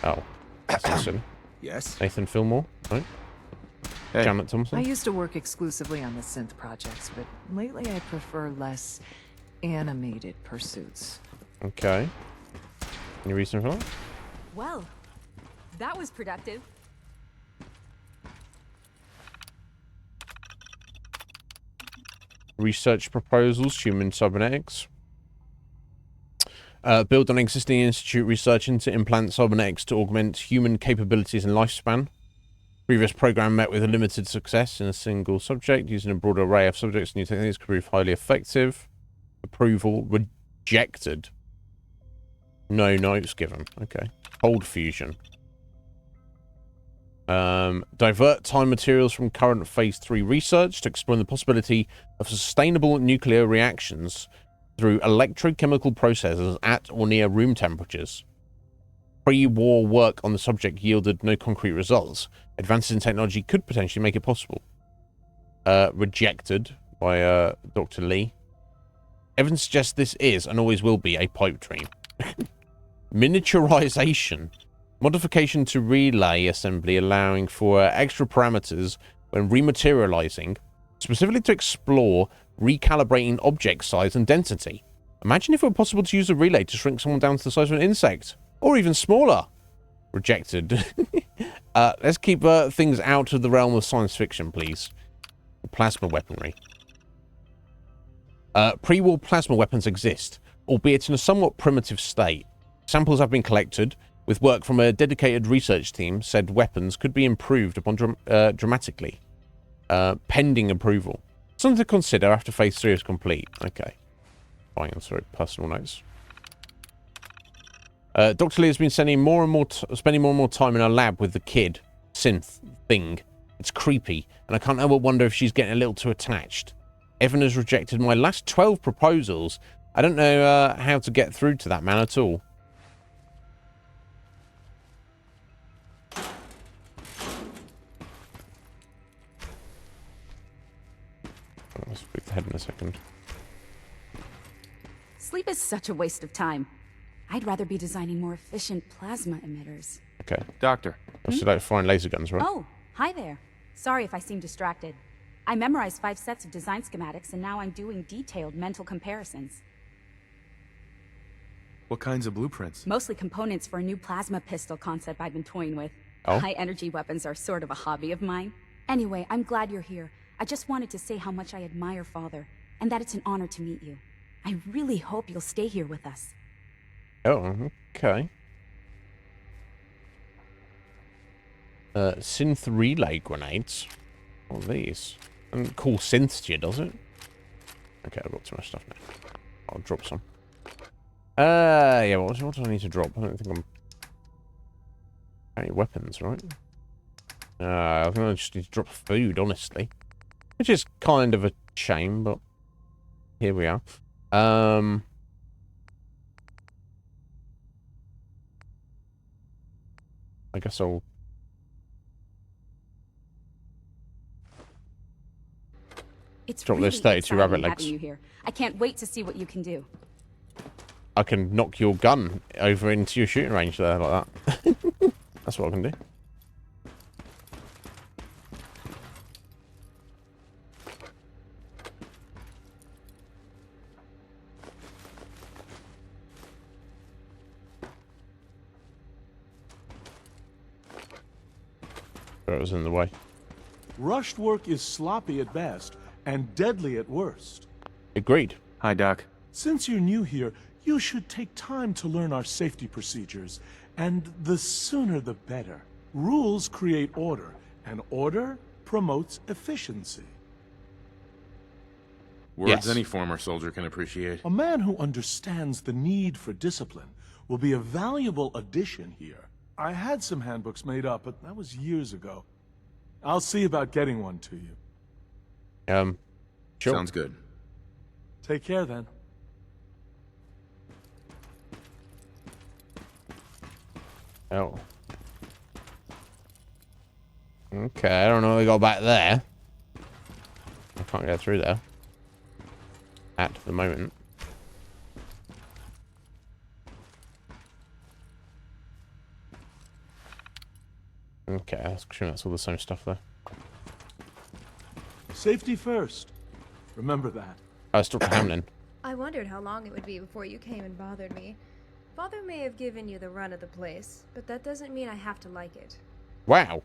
Oh. That's silly. Yes? Nathan Fillmore, right? Hey. Janet Thompson. I used to work exclusively on the synth projects, but lately I prefer less animated pursuits. Okay. Any reason for that? Well, that was productive. Research proposals, human cybernetics. Build on existing institute research into implant cybernetics to augment human capabilities and lifespan. Previous program met with a limited success in a single subject. Using a broad array of subjects, new techniques could prove highly effective. Approval rejected. No notes given. Okay. Cold fusion. Divert time materials from current phase 3 research to explore the possibility of sustainable nuclear reactions through electrochemical processes at or near room temperatures. Pre-war work on the subject yielded no concrete results. Advances in technology could potentially make it possible. Rejected by Dr. Lee. Evidence suggests this is and always will be a pipe dream. Miniaturization. Modification to relay assembly allowing for extra parameters when rematerializing, specifically to explore recalibrating object size and density. Imagine if it were possible to use a relay to shrink someone down to the size of an insect, or even smaller. Rejected. Let's keep things out of the realm of science fiction, please. Plasma weaponry. Pre-war plasma weapons exist, albeit in a somewhat primitive state. Samples have been collected. With work from a dedicated research team, said weapons could be improved upon dramatically, pending approval. Something to consider after phase 3 is complete. Okay. Fine, sorry, personal notes. Dr. Lee has been spending more and more time in her lab with the kid synth thing. It's creepy, and I can't help but wonder if she's getting a little too attached. Evan has rejected my last 12 proposals. I don't know how to get through to that man at all. I'll speak the head in a second. Sleep is such a waste of time. I'd rather be designing more efficient plasma emitters. Okay. Doctor. So like firing laser guns, right? Oh, hi there. Sorry if I seem distracted. I memorized 5 sets of design schematics and now I'm doing detailed mental comparisons. What kinds of blueprints? Mostly components for a new plasma pistol concept I've been toying with. Oh. High energy weapons are sort of a hobby of mine. Anyway, I'm glad you're here. I just wanted to say how much I admire Father, and that it's an honor to meet you. I really hope you'll stay here with us. Oh, okay. Synth relay grenades. What are these? Doesn't call synths to you, does it? Okay, I've got too much stuff now. I'll drop some. Yeah, what do I need to drop? I don't think I'm... Any weapons, right? I think I just need to drop food, honestly. Which is kind of a shame, but... Here we are. I guess I'll... It's drop really those 32 rabbit exciting legs. having you here. I can't wait to see what you can do. I can knock your gun over into your shooting range there, like that. That's what I can do. It was in the way. Rushed work is sloppy at best and deadly at worst. Agreed. Hi, Doc. Since you're new here, you should take time to learn our safety procedures. And the sooner the better. Rules create order, and order promotes efficiency. Words any former soldier can appreciate. A man who understands the need for discipline will be a valuable addition here. I had some handbooks made up, but that was years ago. I'll see about getting one to you. Sure. Sounds good. Take care, then. Oh. Okay, I don't know what we got back there. I can't get through there. At the moment. Okay, that's all the same stuff there. Safety first. Remember that. Oh, it's Dr. Hamlin. I wondered how long it would be before you came and bothered me. Father may have given you the run of the place, but that doesn't mean I have to like it. Wow.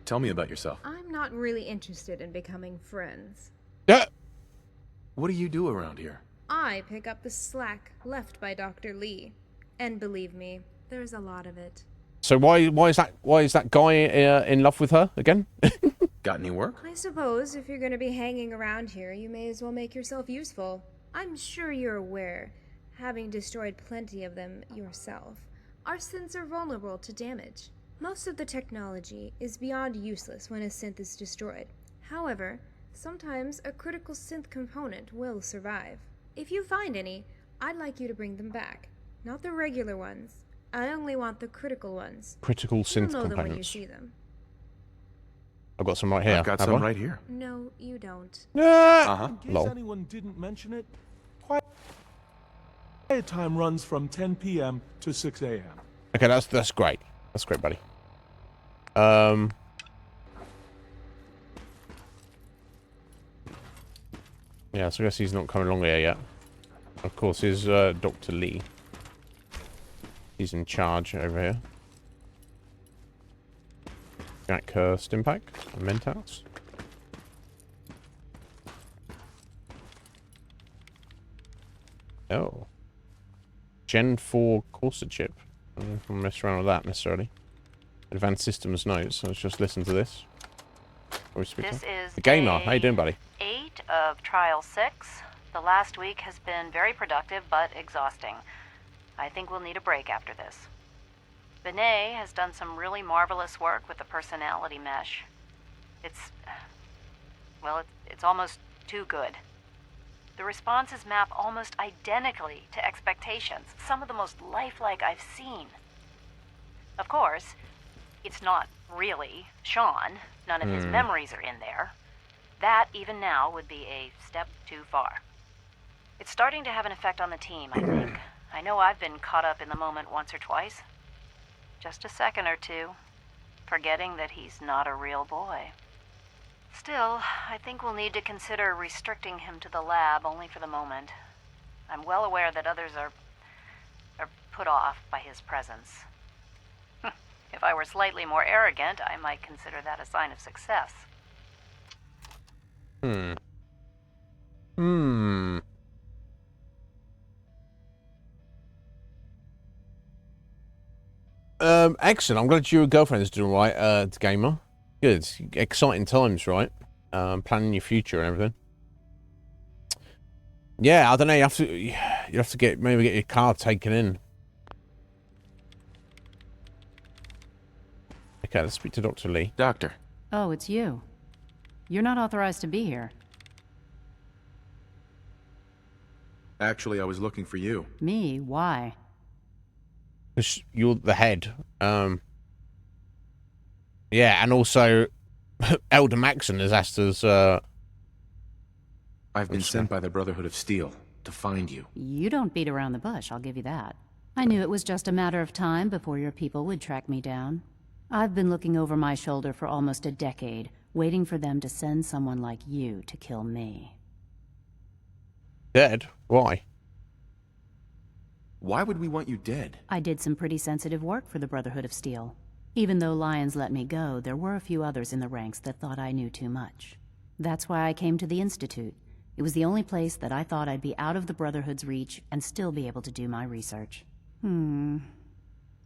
Tell me about yourself. I'm not really interested in becoming friends. Yeah. What do you do around here? I pick up the slack left by Dr. Lee. And believe me, there's a lot of it. So why is that guy in love with her again? Got any work? I suppose if you're going to be hanging around here, you may as well make yourself useful. I'm sure you're aware, having destroyed plenty of them yourself, our synths are vulnerable to damage. Most of the technology is beyond useless when a synth is destroyed. However, sometimes a critical synth component will survive. If you find any, I'd like you to bring them back. Not the regular ones. I only want the critical ones. Critical synth You'll know components. them when you see them. I've got some right here. I've got some right here. No, you don't. In case Lol. anyone didn't mention it, quiet time runs from 10 p.m. to 6 a.m. Okay, that's great. That's great, buddy. Yeah, so I guess he's not coming along here yet. Of course, is Dr. Lee. He's in charge over here. Jack Stimpack and Mentas. Oh. Gen 4 Corsa chip. I don't know if I'm mess around with that necessarily. Advanced Systems notes. So let's just listen to this. This is the gamer. How you doing, buddy? 8 of Trial 6. The last week has been very productive, but exhausting. I think we'll need a break after this. Benet has done some really marvelous work with the personality mesh. It's almost too good. The responses map almost identically to expectations, some of the most lifelike I've seen. Of course, it's not really Sean. None of his memories are in there. That, even now, would be a step too far. It's starting to have an effect on the team, I think. I know I've been caught up in the moment once or twice. Just a second or two, forgetting that he's not a real boy. Still, I think we'll need to consider restricting him to the lab only for the moment. I'm well aware that others are put off by his presence. If I were slightly more arrogant, I might consider that a sign of success. Excellent. I'm glad your girlfriend is doing right, gamer. Good. Exciting times, right? Planning your future and everything. Yeah, I don't know. You have to maybe get your car taken in. Okay, let's speak to Dr. Lee. Doctor. Oh, it's you. You're not authorized to be here. Actually, I was looking for you. Me? Why? Because you're the head. Yeah, and also Elder Maxon has asked us. I've been sent by the Brotherhood of Steel to find you. You don't beat around the bush, I'll give you that. I knew it was just a matter of time before your people would track me down. I've been looking over my shoulder for almost a decade, waiting for them to send someone like you to kill me. Dead? Why? Why would we want you dead? I did some pretty sensitive work for the Brotherhood of Steel. Even though Lyons let me go, there were a few others in the ranks that thought I knew too much. That's why I came to the Institute, It was the only place that I thought I'd be out of the Brotherhood's reach and still be able to do my research.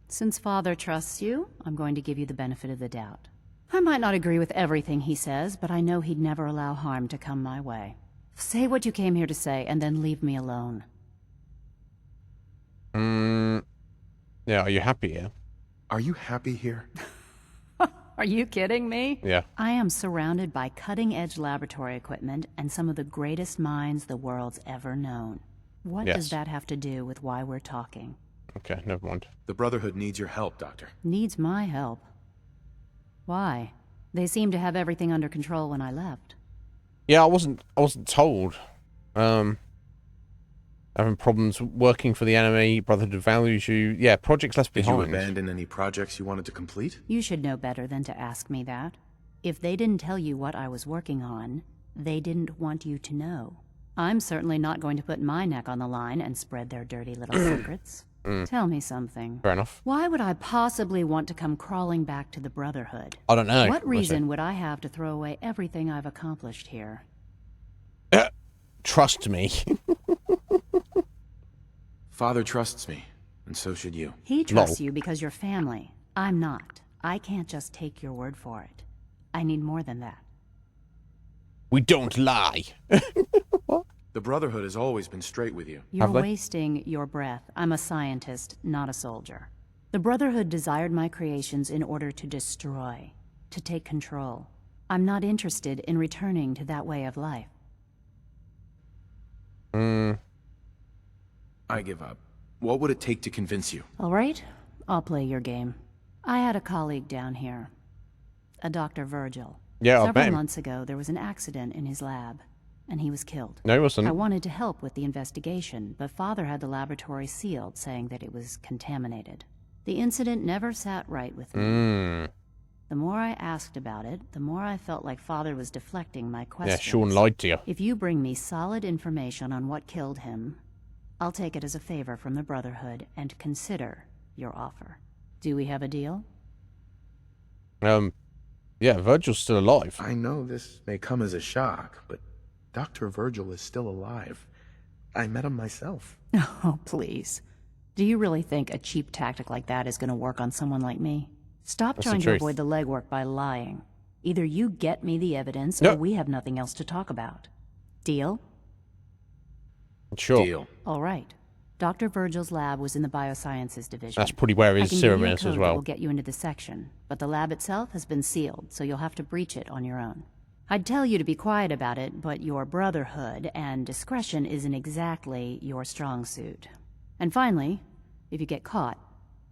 Since Father trusts you, I'm going to give you the benefit of the doubt. I might not agree with everything he says, but I know he'd never allow harm to come my way. Say what you came here to say, and then leave me alone. Yeah, are you happy here? Are you happy here? Are you kidding me? Yeah. I am surrounded by cutting-edge laboratory equipment and some of the greatest minds the world's ever known. What does that have to do with why we're talking? Okay, never mind. The Brotherhood needs your help, Doctor. Needs my help. Why? They seemed to have everything under control when I left. Yeah, I wasn't told. Having problems working for the enemy, Brotherhood values you. Yeah, projects left behind. Did you abandon any projects you wanted to complete? You should know better than to ask me that. If they didn't tell you what I was working on, they didn't want you to know. I'm certainly not going to put my neck on the line and spread their dirty little secrets. Tell me something. Fair enough. Why would I possibly want to come crawling back to the Brotherhood? I don't know. What reason would I have to throw away everything I've accomplished here? Trust me. Father trusts me, and so should you. He trusts you because you're family. I'm not. I can't just take your word for it. I need more than that. We don't lie. The Brotherhood has always been straight with you. You're wasting your breath. I'm a scientist, not a soldier. The Brotherhood desired my creations in order to destroy, to take control. I'm not interested in returning to that way of life. I give up. What would it take to convince you? All right, I'll play your game. I had a colleague down here, a Dr. Virgil. Yeah, I'll bet Several him. months ago, there was an accident in his lab, and he was killed. No, he wasn't. I wanted to help with the investigation, but Father had the laboratory sealed, saying that it was contaminated. The incident never sat right with me. The more I asked about it, the more I felt like Father was deflecting my questions. Yeah, Sean lied to you. If you bring me solid information on what killed him, I'll take it as a favor from the Brotherhood and consider your offer. Do we have a deal? Yeah, Virgil's still alive. I know this may come as a shock, but Dr. Virgil is still alive. I met him myself. Oh, please. Do you really think a cheap tactic like that is going to work on someone like me? Stop That's trying the to truth. avoid the legwork by lying. Either you get me the evidence, or we have nothing else to talk about. Deal? Sure. Deal. All right. Dr. Virgil's lab was in the Biosciences Division. That's probably where his serum is as I can give you a code that well. will get you into the section, but the lab itself has been sealed, so you'll have to breach it on your own. I'd tell you to be quiet about it, but your Brotherhood and discretion isn't exactly your strong suit. And finally, if you get caught,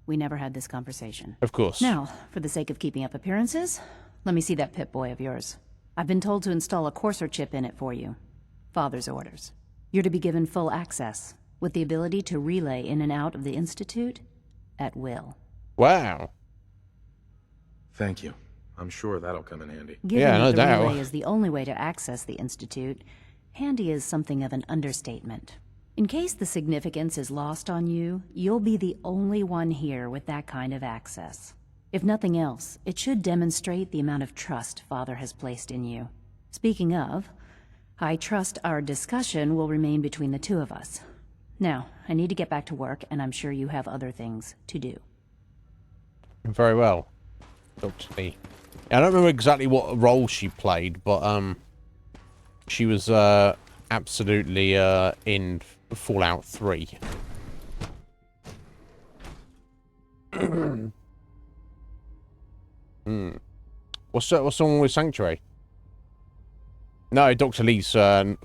we never had this conversation. Of course. Now, for the sake of keeping up appearances, let me see that Pip-Boy of yours. I've been told to install a courser chip in it for you. Father's orders. You're to be given full access, with the ability to relay in and out of the Institute at will. Wow. Thank you. I'm sure that'll come in handy. Given Yeah, no that the doubt. relay is the only way to access the Institute, handy is something of an understatement. In case the significance is lost on you, you'll be the only one here with that kind of access. If nothing else, it should demonstrate the amount of trust Father has placed in you. Speaking of, I trust our discussion will remain between the two of us. Now, I need to get back to work, and I'm sure you have other things to do. Very well. Dr. Lee. I don't remember exactly what role she played, but she was absolutely in Fallout 3. What's the one with Sanctuary? No, Dr. Lee's from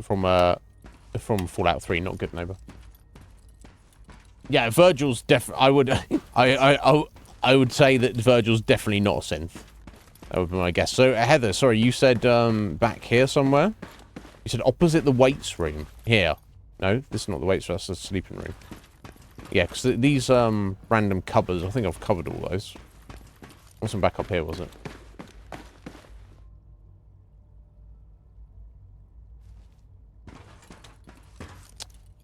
Fallout 3, not Good Neighbor. Yeah, Virgil's I would I would say that Virgil's definitely not a synth. That would be my guess. So Heather, sorry, you said back here somewhere? You said opposite the weights room. Here. No, this is not the weights room, that's the sleeping room. Yeah, because these random cupboards, I think I've covered all those. Wasn't back up here, was it?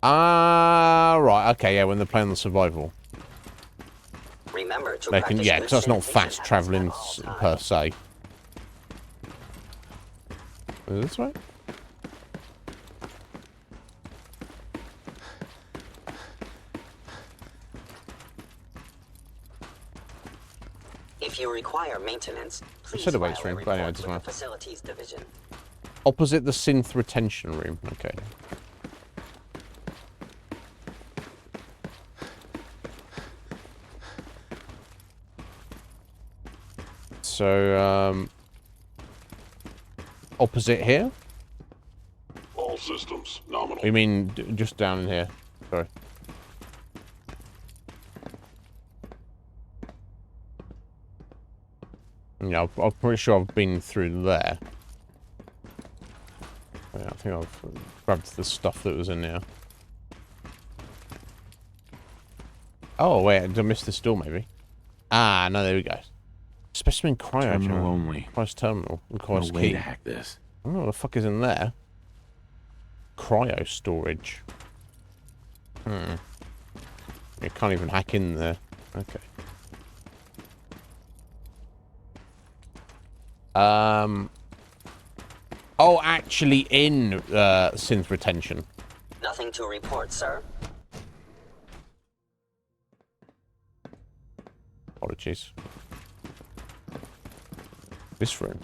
Right, okay, yeah, when they're playing the survival. Remember to They can, practice yeah, good because that's not sanitation fast traveling habits at all per times. se. Is this right? If you require maintenance, please said a file weights a room, but report anyway, it with doesn't the matter. facilities division. Opposite the synth retention room. Okay. So, opposite here? All systems nominal. You mean just down in here? Sorry. Yeah, I'm pretty sure I've been through there. Yeah, I think I've grabbed the stuff that was in there. Oh, wait, did I miss this door, maybe? Ah, no, there we go. Specimen cryo. Terminal only. Price terminal. Requires No way key. to hack this. I don't know what the fuck is in there. Cryo storage. You can't even hack in there. Okay. Oh, actually in synth retention. Nothing to report, sir. Apologies. This room.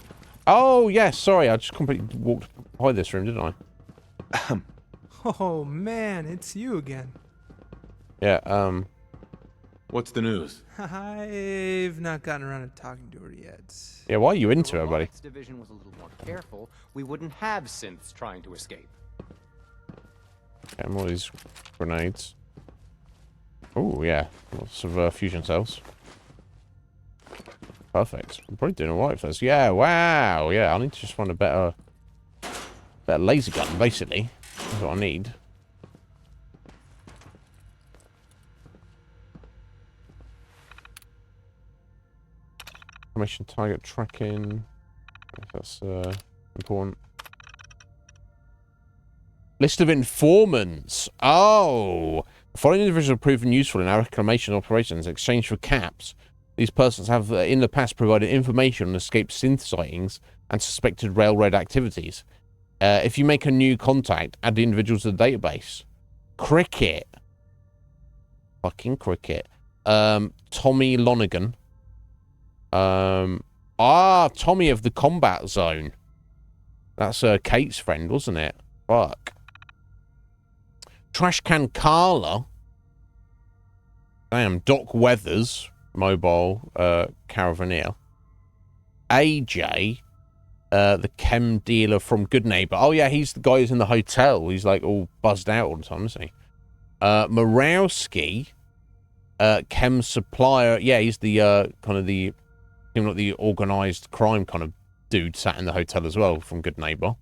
Oh, yes, sorry. I just completely walked by this room, didn't I? Oh man, it's you again. Yeah, What's the news? I've not gotten around to talking to her yet. Yeah, why are you into her, buddy? If the division was a little more careful, we wouldn't have synths trying to escape. Okay, all these grenades. Oh, yeah. Lots of fusion cells. Perfect. I'm probably doing alright for this. Yeah, wow. Yeah, I need to just find a better laser gun, basically. That's what I need. Information target tracking. That's important. List of informants. Oh, the following individuals have proven useful in our reclamation operations in exchange for caps. These persons have in the past provided information on escaped synth sightings and suspected railroad activities. If you make a new contact, add the individuals to the database. Cricket. Fucking cricket. Tommy Lonergan. Tommy of the combat zone. That's Kate's friend, wasn't it? Fuck. Trashcan Carla. Damn. Doc Weathers. Mobile caravaneer. AJ. The chem dealer from Good Neighbor. Oh, yeah, he's the guy who's in the hotel. He's, like, all buzzed out all the time, isn't he? Morawski. Chem supplier. Yeah, he's the, kind of the, like the organized crime kind of dude sat in the hotel as well from Good Neighbor.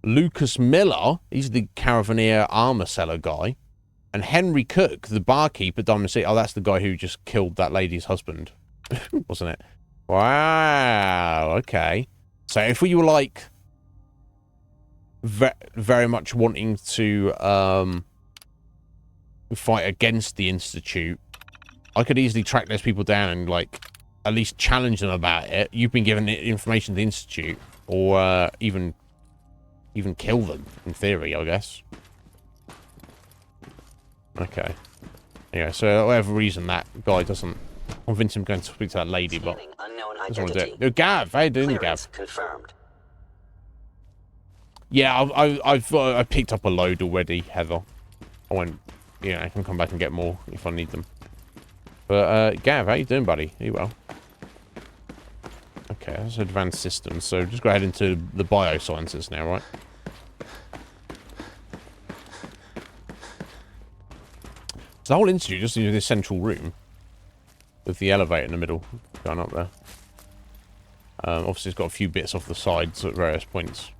Lucas Miller. He's the caravaneer armor seller guy. And Henry Cook, the barkeeper, Diamond City. Oh, that's the guy who just killed that lady's husband. Wasn't it? Wow. Okay. So if we were like very much wanting to fight against the Institute, I could easily track those people down and like at least challenge them about it. You've been given information to the Institute, or even kill them in theory, I guess. Okay. Yeah. So whatever reason that guy doesn't convince him going to speak to that lady, but doesn't want to do it. Oh, Gav, how you doing, Gav? Confirmed. Yeah, I picked up a load already, Heather. I went, yeah, I can come back and get more if I need them. But Gav, how you doing, buddy? Are you well? Okay, that's advanced systems. So just go ahead into the biosciences now, right? So the whole institute just in this central room with the elevator in the middle going up there. Obviously, it's got a few bits off the sides at various points.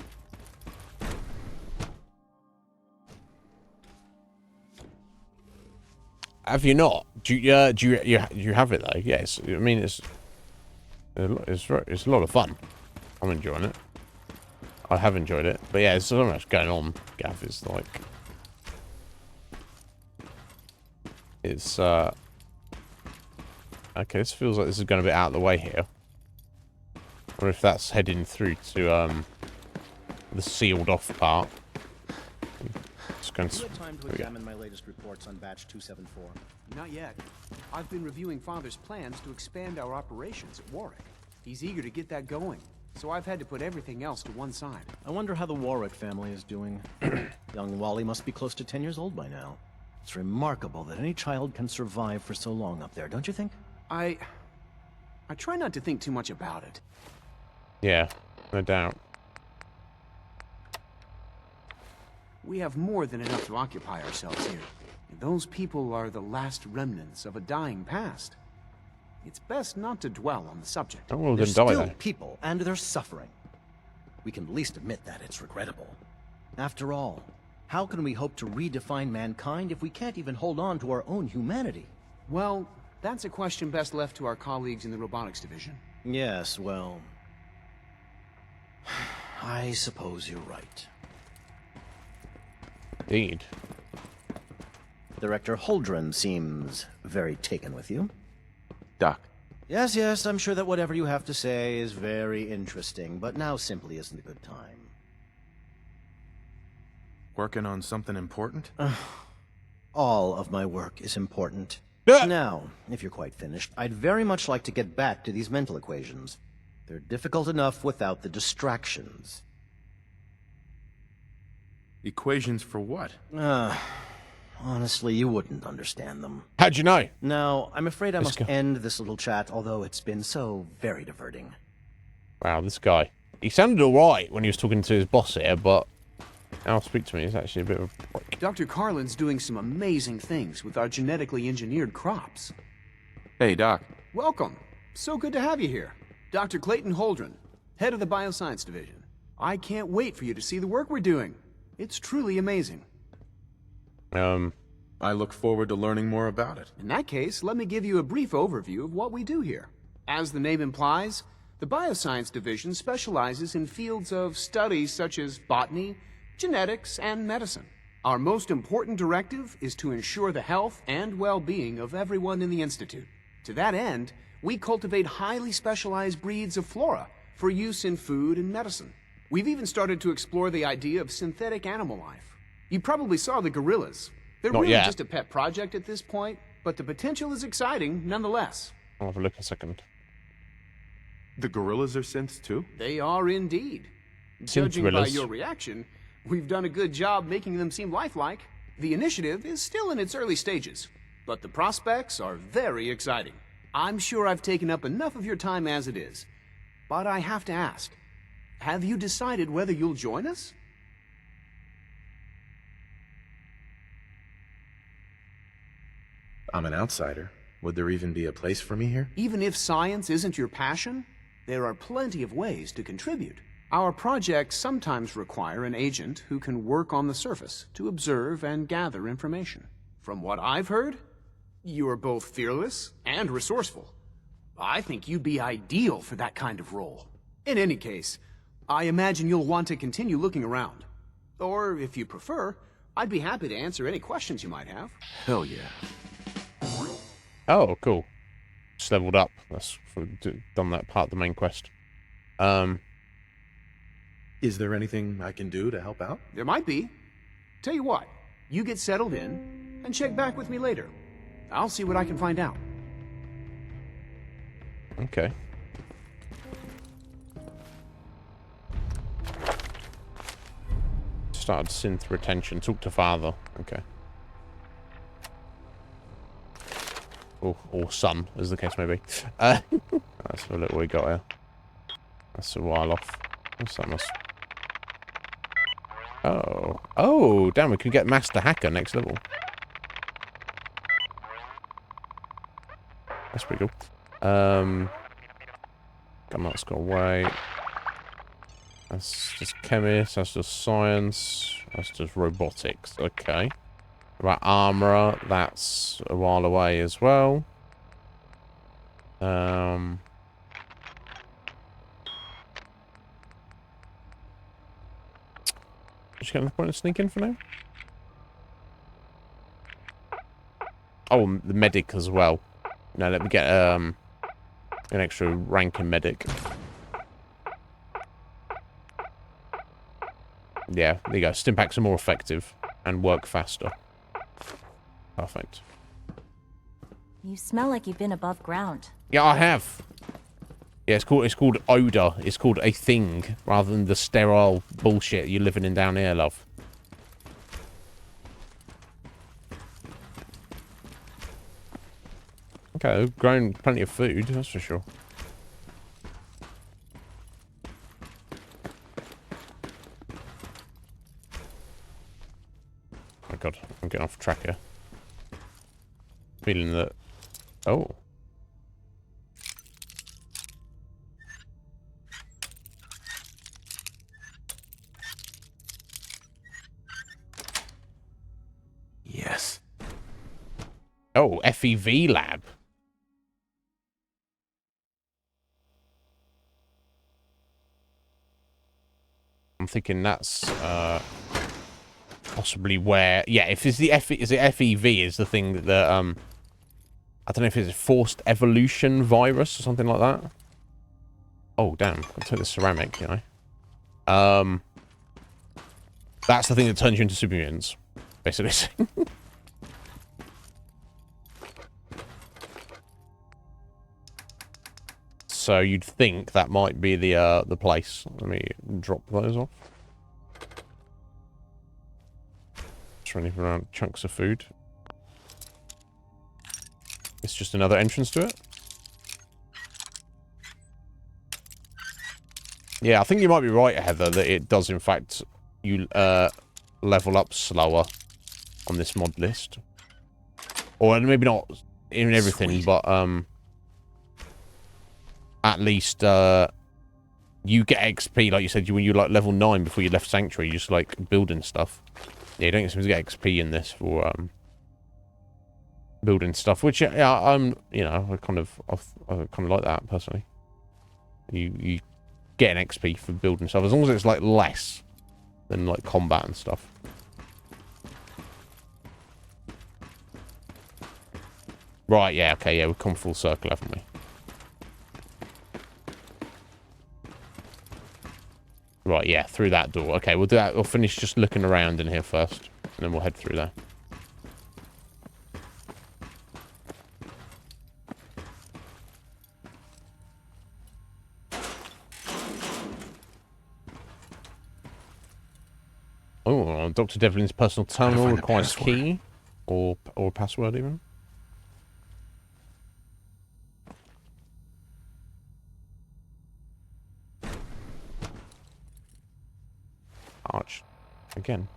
Have you not? Do you have it though? Yes. I mean, it's a lot of fun. I'm enjoying it. I have enjoyed it, but yeah, there's so much going on. Gav is like, it's okay. This feels like this is going a bit out of the way here. Or if that's heading through to the sealed off part. Just seconds. You had time to examine my latest reports on batch 274. Not yet. I've been reviewing Father's plans to expand our operations at Warwick. He's eager to get that going, so I've had to put everything else to one side. I wonder how the Warwick family is doing. Young Wally must be close to 10 years old by now. It's remarkable that any child can survive for so long up there, don't you think? I try not to think too much about it. Yeah, no doubt. We have more than enough to occupy ourselves here. And those people are the last remnants of a dying past. It's best not to dwell on the subject. Oh, well, They're then die still then. people, and they're suffering. We can at least admit that it's regrettable. After all, how can we hope to redefine mankind if we can't even hold on to our own humanity? Well, that's a question best left to our colleagues in the robotics division. Yes, well... I suppose you're right. Indeed. Director Holdren seems very taken with you. Doc. Yes, yes, I'm sure that whatever you have to say is very interesting, but now simply isn't a good time. Working on something important? All of my work is important. Now, if you're quite finished, I'd very much like to get back to these mental equations. They're difficult enough without the distractions. Equations for what? Honestly, you wouldn't understand them. How'd you know? Now, I'm afraid I Let's must go. end this little chat, although it's been so very diverting. Wow, this guy. He sounded alright when he was talking to his boss here, but I'll speak to me. He's actually a bit of a prick. Dr. Carlin's doing some amazing things with our genetically engineered crops. Hey, Doc. Welcome. So good to have you here. Dr. Clayton Holdren, head of the Bioscience Division. I can't wait for you to see the work we're doing. It's truly amazing. I look forward to learning more about it. In that case, let me give you a brief overview of what we do here. As the name implies, the Bioscience Division specializes in fields of studies such as botany, genetics, and medicine. Our most important directive is to ensure the health and well-being of everyone in the Institute. To that end, we cultivate highly specialized breeds of flora for use in food and medicine. We've even started to explore the idea of synthetic animal life. You probably saw the gorillas. They're Not really yet. just a pet project at this point, but the potential is exciting nonetheless. I'll have a look a second. The gorillas are synths too? They are indeed. Judging by gorillas. your reaction, we've done a good job making them seem lifelike. The initiative is still in its early stages, but the prospects are very exciting. I'm sure I've taken up enough of your time as it is, but I have to ask, have you decided whether you'll join us? I'm an outsider. Would there even be a place for me here? Even if science isn't your passion, there are plenty of ways to contribute. Our projects sometimes require an agent who can work on the surface to observe and gather information. From what I've heard, you are both fearless and resourceful. I think you'd be ideal for that kind of role. In any case, I imagine you'll want to continue looking around. Or, if you prefer, I'd be happy to answer any questions you might have. Hell yeah. Oh, cool. Just leveled up. That's done that part of the main quest. Is there anything I can do to help out? There might be. Tell you what, you get settled in, and check back with me later. I'll see what I can find out. Okay. Started synth retention. Talk to father. Okay. Or son, as the case may be. That's a little we got here. That's a while off. What's that must... Oh. Oh, damn, we can get Master Hacker next level. That's pretty cool. Gunnut's got away. That's just chemist, that's just science, that's just robotics. Okay. About armorer, that's a while away as well. Just getting the point of sneaking for now. Oh, the medic as well. Now let me get an extra rank in medic. Yeah, there you go. Stimpaks are more effective. and work faster. Perfect. You smell like you've been above ground. Yeah, I have. Yeah, it's called odor. It's called a thing rather than the sterile bullshit you're living in down here, love. Okay, they've grown plenty of food, that's for sure. Oh my god, I'm getting off track here. Feeling that... Oh. Yes. Oh, FEV lab. I'm thinking that's possibly where, yeah, if it's the FEV is the thing that I don't know if it's a forced evolution virus or something like that. Oh damn, I'll take the ceramic, you know. That's the thing that turns you into super mutants, basically. So you'd think that might be the place. Let me drop those off. Just running around chunks of food. It's just another entrance to it. Yeah, I think you might be right, Heather, that it does in fact you level up slower on this mod list. Or maybe not in everything, sweet. But at least you get XP, like you said, when you like level 9 before you left Sanctuary, you just like building stuff. Yeah, you don't seem to get XP in this for building stuff, which yeah, you know, I kind of like that personally. You get an XP for building stuff as long as it's like less than like combat and stuff. Right, yeah, okay, yeah, we've come full circle, haven't we? Right, yeah, through that door. Okay, we'll do that. We'll finish just looking around in here first, and then we'll head through there. Oh, Dr. Devlin's personal terminal requires key or password even. Arch. Again.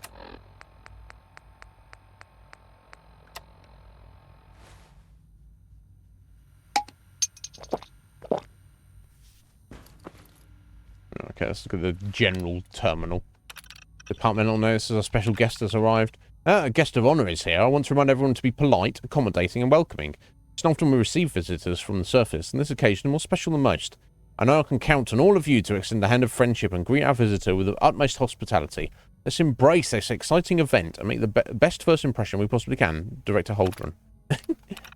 Okay, let's look at the general terminal. Departmental notices a special guest has arrived. A guest of honor is here. I want to remind everyone to be polite, accommodating, and welcoming. It's not often we receive visitors from the surface, and this occasion more special than most. I know I can count on all of you to extend the hand of friendship and greet our visitor with the utmost hospitality. Let's embrace this exciting event and make the best first impression we possibly can. Director Holdren.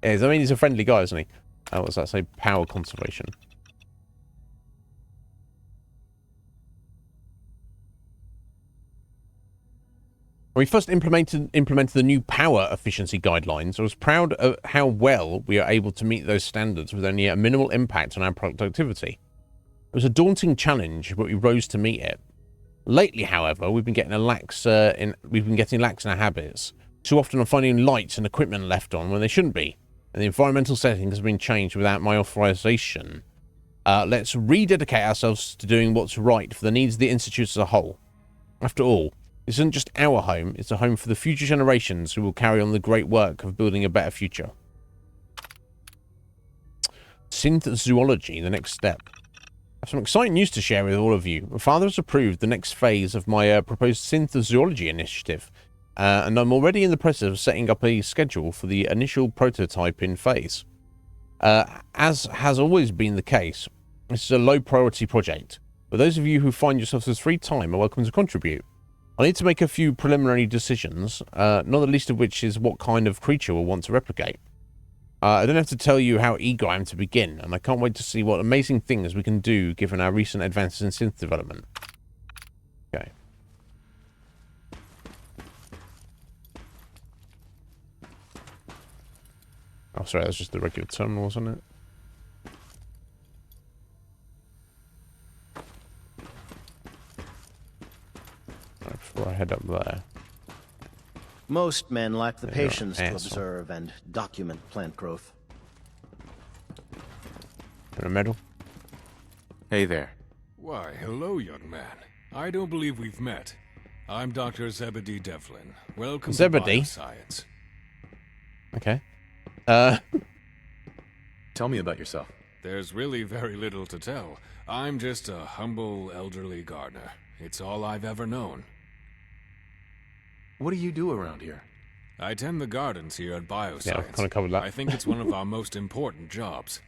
Yes, I mean, he's a friendly guy, isn't he? What does that say? Power conservation. When we first implemented the new power efficiency guidelines, I was proud of how well we are able to meet those standards with only a minimal impact on our productivity. It was a daunting challenge, but we rose to meet it. Lately, however, we've been getting lax in our habits. Too often I'm finding lights and equipment left on when they shouldn't be, and the environmental setting has been changed without my authorization. Let's rededicate ourselves to doing what's right for the needs of the Institute as a whole. After all, this isn't just our home, it's a home for the future generations who will carry on the great work of building a better future. Synth zoology, the next step. I have some exciting news to share with all of you. My father has approved the next phase of my proposed synth zoology initiative, and I'm already in the process of setting up a schedule for the initial prototyping phase. As has always been the case, this is a low priority project, but those of you who find yourselves with free time are welcome to contribute. I need to make a few preliminary decisions, not the least of which is what kind of creature we'll want to replicate. I don't have to tell you how eager I am to begin, and I can't wait to see what amazing things we can do given our recent advances in synth development. Okay. Oh, sorry, that's just the regular terminal, wasn't it? Right, before I head up there. Most men lack the You're patience an to asshole. observe and document plant growth. In the middle. Hey there. Why, hello, young man. I don't believe we've met. I'm Dr. Zebedee Devlin. Welcome Zebedee? to Bioscience. Okay. Tell me about yourself. There's really very little to tell. I'm just a humble, elderly gardener. It's all I've ever known. What do you do around here? I tend the gardens here at Bioscience. Yeah, I've kind of covered that. I think it's one of our most important jobs.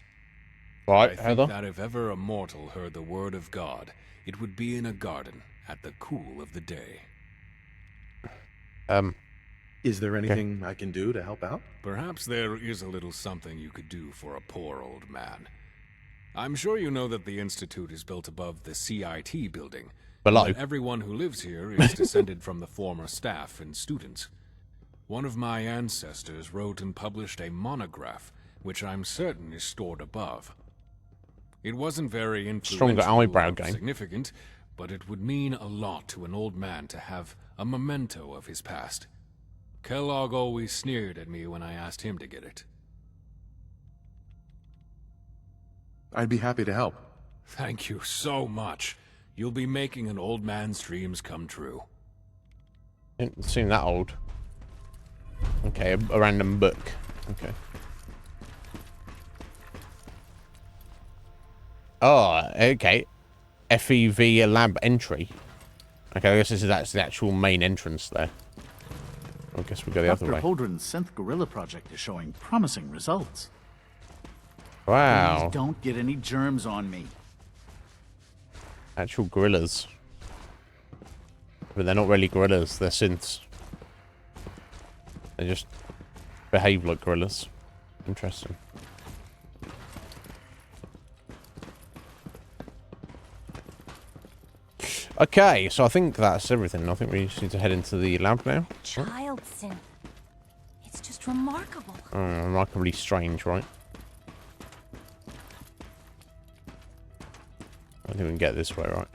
Right, I think Heather? that if ever a mortal heard the word of God, it would be in a garden at the cool of the day. Is there anything I can do to help out? Perhaps there is a little something you could do for a poor old man. I'm sure you know that the Institute is built above the CIT building. Below. And that everyone who lives here is descended from the former staff and students. One of my ancestors wrote and published a monograph, which I'm certain is stored above. It wasn't very Stronger influential eyebrow or game. significant, but it would mean a lot to an old man to have a memento of his past. Kellogg always sneered at me when I asked him to get it. I'd be happy to help. Thank you so much. You'll be making an old man's dreams come true. Didn't seem that old. Okay, a random book. Okay. Oh, okay. FEV lab entry. Okay, I guess that's the actual main entrance there. I guess we go the other Dr. way. Holdren's synth gorilla project is showing promising results. Wow. Please don't get any germs on me. Actual gorillas. But they're not really gorillas, they're synths. They just behave like gorillas. Interesting. Okay, so I think that's everything. I think we just need to head into the lab now. Child synth. It's just remarkable. Oh, remarkably strange, right? I don't even get this way, right?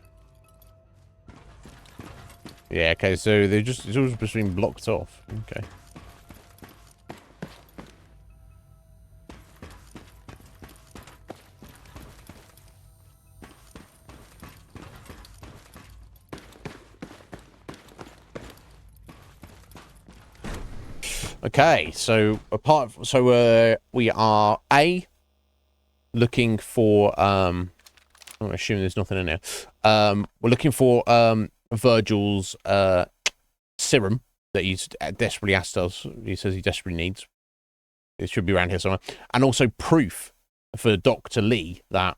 Yeah, okay, so they're just, it's all just been blocked off. Okay. Okay, so we are looking for I'm assuming there's nothing in there. We're looking for Virgil's serum that he's desperately asked us. He says he desperately needs. It should be around here somewhere, and also proof for Dr. Lee that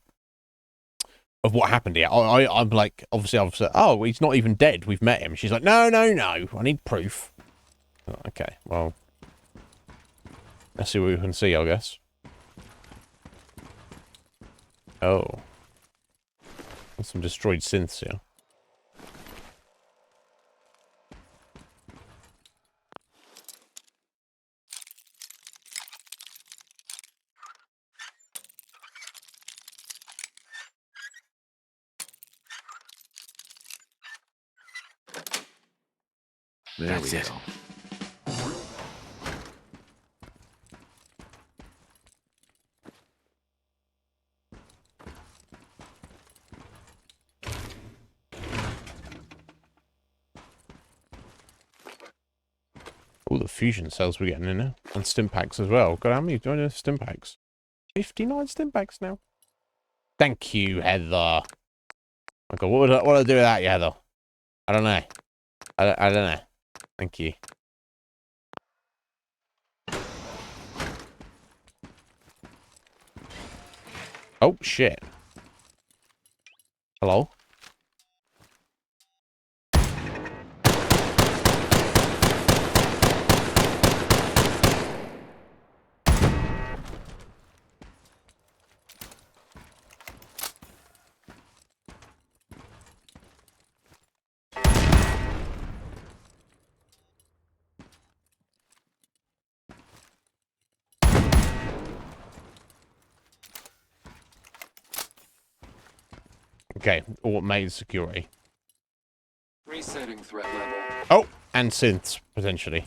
of what happened here. I'm like, obviously I've said, oh, he's not even dead. We've met him. She's like, no, I need proof. Okay, well. Let's see what we can see, I guess. Oh. There's some destroyed synths here. There we go. All the fusion cells we're getting in there. And stim packs as well. God, how many do I know stim packs? 59 stim packs now. Thank you, Heather. Okay, what would I do with that, Heather? I don't know. I don't know. Thank you. Oh, shit. Hello? Okay, automated security. Resetting threat level. Oh, and synths, potentially.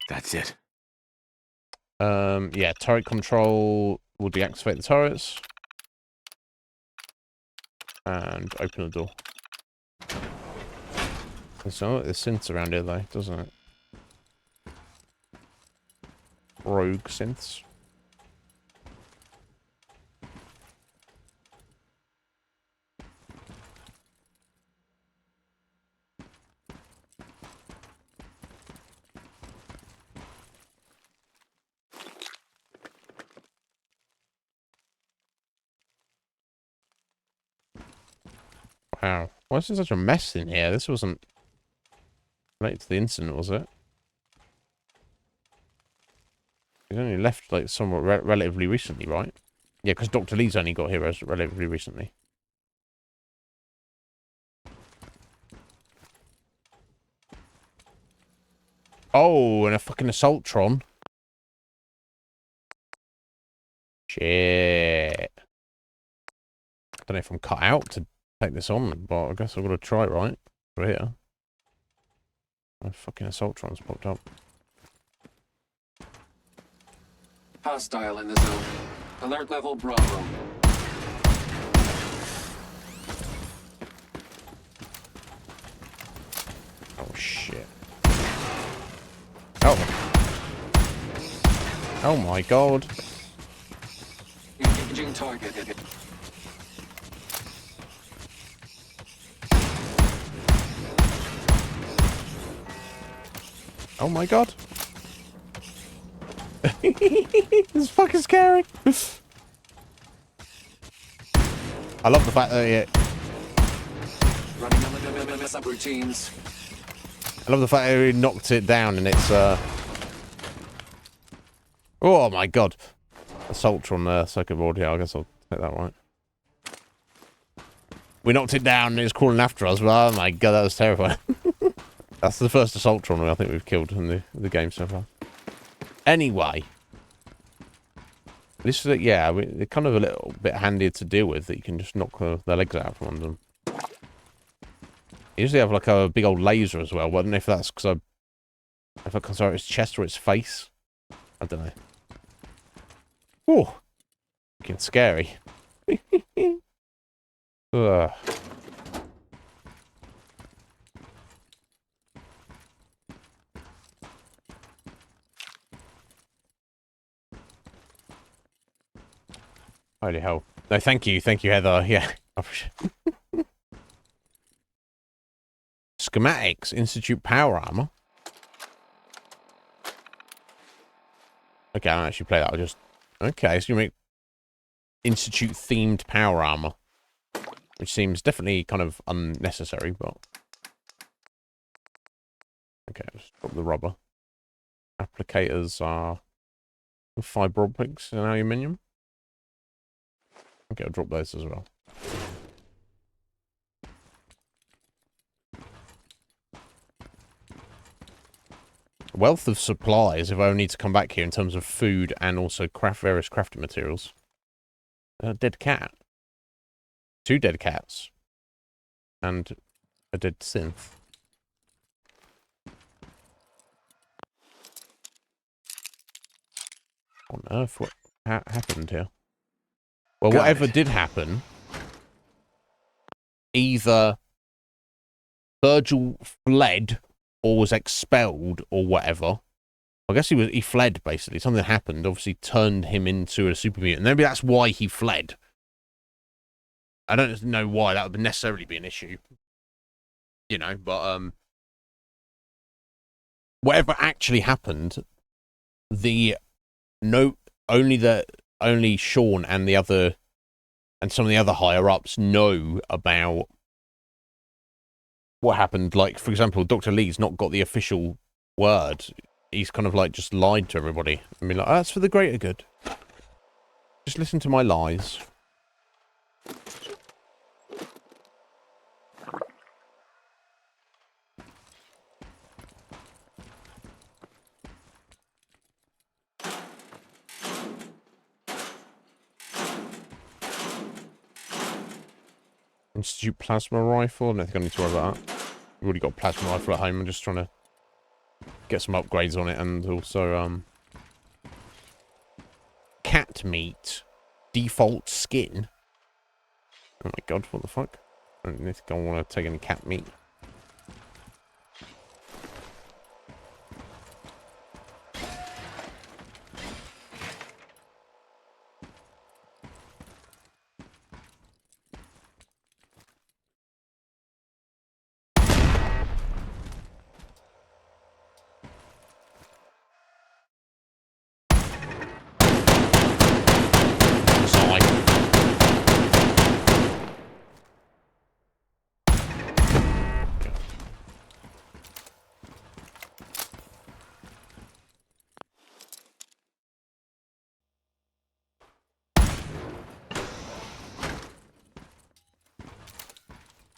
That's it. Yeah, turret control will deactivate the turrets. And open the door. There's synths around here though, doesn't it? Rogue synths. Wow. Why is there such a mess in here? This wasn't related to the incident, was it? He's only left, like, somewhat relatively recently, right? Yeah, because Dr. Lee's only got here relatively recently. Oh, and a fucking Assaultron. Shit. I don't know if I'm cut out to take this on, but I guess I've got to try, right? Over here. A fucking Assaultron's popped up. Hostile in the zone. Alert level Bravo. Oh, shit. Oh. Oh my god. Engaging target. Oh my god. This is fucking scary. I love the fact that Running on the subroutines. I love the fact that he knocked it down and it's oh my god. Assaultron circuit board, yeah, I guess I'll take that right. We knocked it down and it's crawling after us, but oh my god, that was terrifying. That's the first Assaultron I think we've killed in the game so far. Anyway. This is, yeah, they're kind of a little bit handier to deal with, that you can just knock their legs out from under them. They usually have like a big old laser as well, but I don't know if that's because if I consider its chest or its face. I don't know. Oh, fucking scary. Ugh. Holy hell. No, thank you, Heather. Yeah. Schematics, Institute Power Armor. Okay, I don't actually play that. I'll just... Okay, so you make Institute-themed power armor. Which seems definitely kind of unnecessary, but... Okay, let's drop the rubber. Applicators are... fiber optics and aluminium. Okay, I'll drop those as well. Wealth of supplies if I need to come back here in terms of food and also various crafting materials. A dead cat. 2 dead cats. And a dead synth. On earth, what happened here? Well, whatever did happen, either Virgil fled or was expelled or whatever. I guess he fled basically. Something happened, obviously turned him into a super mutant. Maybe that's why he fled. I don't know why that would necessarily be an issue. You know, but whatever actually happened, only Sean and some of the other higher ups know about what happened. Like, for example, Dr. Lee's not got the official word. He's kind of like just lied to everybody and be like, oh, that's for the greater good. Just listen to my lies. Institute plasma rifle. I don't think I need to worry about that. We've already got a plasma rifle at home. I'm just trying to get some upgrades on it, and also cat meat default skin. Oh my god, what the fuck? I don't think I want to take any cat meat.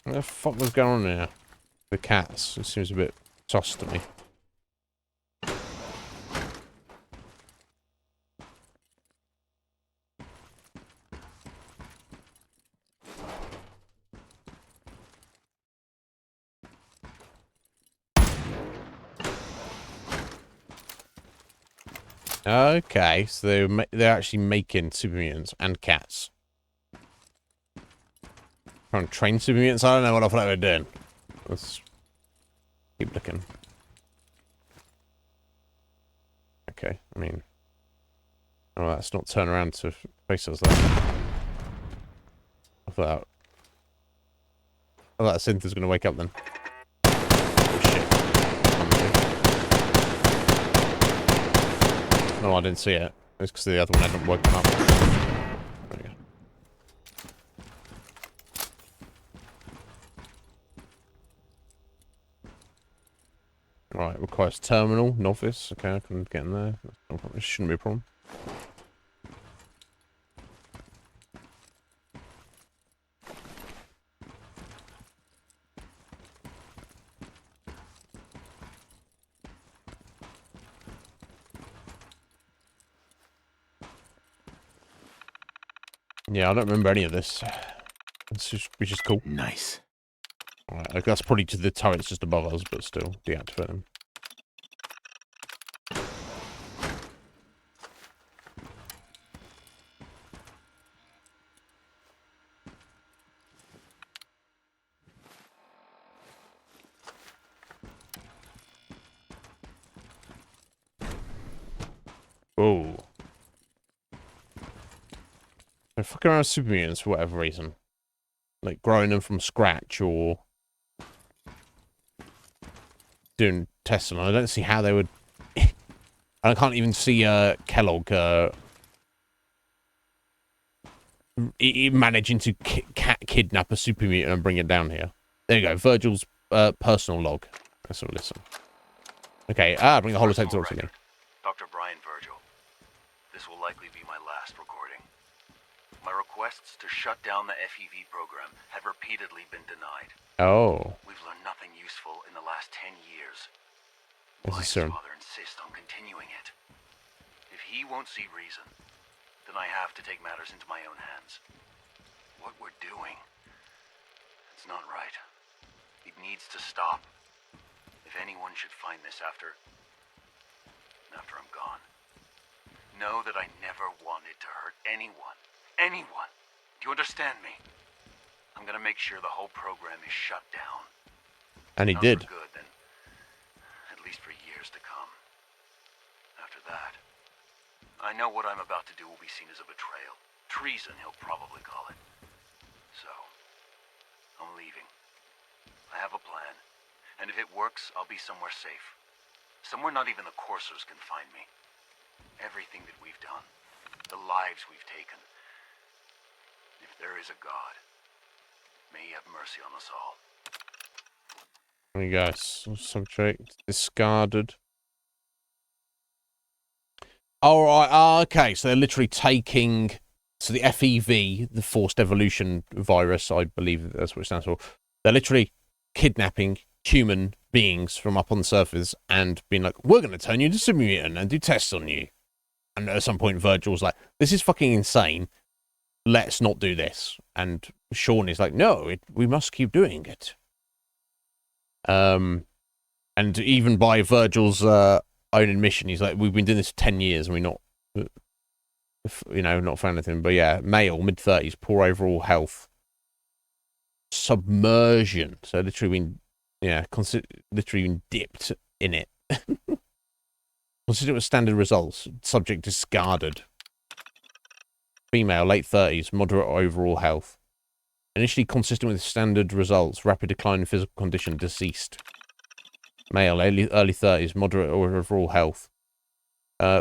What the fuck was going on here? The cats. It seems a bit sus to me. Okay, so they're actually making super mutants and cats. Trying to train super mutants? I don't know what I thought they were doing. Let's keep looking. Okay, I mean... Oh, that's not turn around to face us there. I thought that synth is going to wake up then. Oh, shit. No, I didn't see it. It's because the other one hadn't woken up. There we go. Right, requires terminal, novice. Okay, I can get in there. It shouldn't be a problem. Yeah, I don't remember any of this. Which is cool. Nice. Alright, that's probably to the turrets just above us, but still, deactivate them. Oh. They're fucking around with super mutants for whatever reason. Like growing them from scratch or doing tests on them. I don't see how they would... I can't even see Kellogg managing to kidnap a super mutant and bring it down here. There you go. Virgil's personal log. Let's have a listen. Okay, bring the holotape to us again. Dr. Brian Virgil. This will likely be my last recording. My requests to shut down the FEV program have repeatedly been denied. Oh. We've learned nothing useful in the last 10 years. What's Why does Father insist on continuing it? If he won't see reason, then I have to take matters into my own hands. What we're doing, it's not right. It needs to stop. If anyone should find this after I'm gone, know that I never wanted to hurt anyone. Anyone. Do you understand me? I'm gonna make sure the whole program is shut down. And he did. For good, then, at least for years to come. After that, I know what I'm about to do will be seen as a betrayal. Treason, he'll probably call it. So, I'm leaving. I have a plan, and if it works, I'll be somewhere safe. Somewhere not even the coursers can find me. Everything that we've done. The lives we've taken. If there is a God, may he have mercy on us all. There you go. Subject discarded. All right. Okay. So they're literally taking. So the FEV, the forced evolution virus, I believe that's what it stands for. They're literally kidnapping human beings from up on the surface and being like, "We're going to turn you into a mutant and do tests on you." And at some point, Virgil's like, "This is fucking insane. Let's not do this." And Sean is like, "No, we must keep doing it." And even by Virgil's own admission, he's like, "We've been doing this for 10 years and we're not, not found anything." But yeah, male, mid-30s, poor overall health. Submersion. So literally literally been dipped in it. Consider it with standard results. Subject discarded. Female, late 30s, moderate overall health. Initially consistent with standard results. Rapid decline in physical condition. Deceased. Male, early 30s, moderate overall health.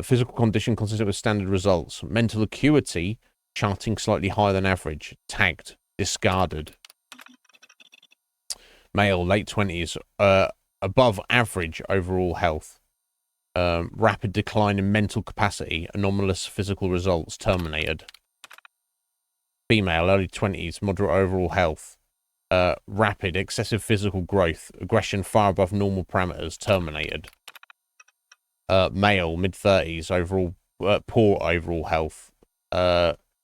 Physical condition consistent with standard results. Mental acuity, charting slightly higher than average. Tagged. Discarded. Male, late 20s, above average overall health. Rapid decline in mental capacity. Anomalous physical results. Terminated. Female, early 20s, moderate overall health. Rapid, excessive physical growth. Aggression far above normal parameters. Terminated. Male, mid-30s, overall poor overall health.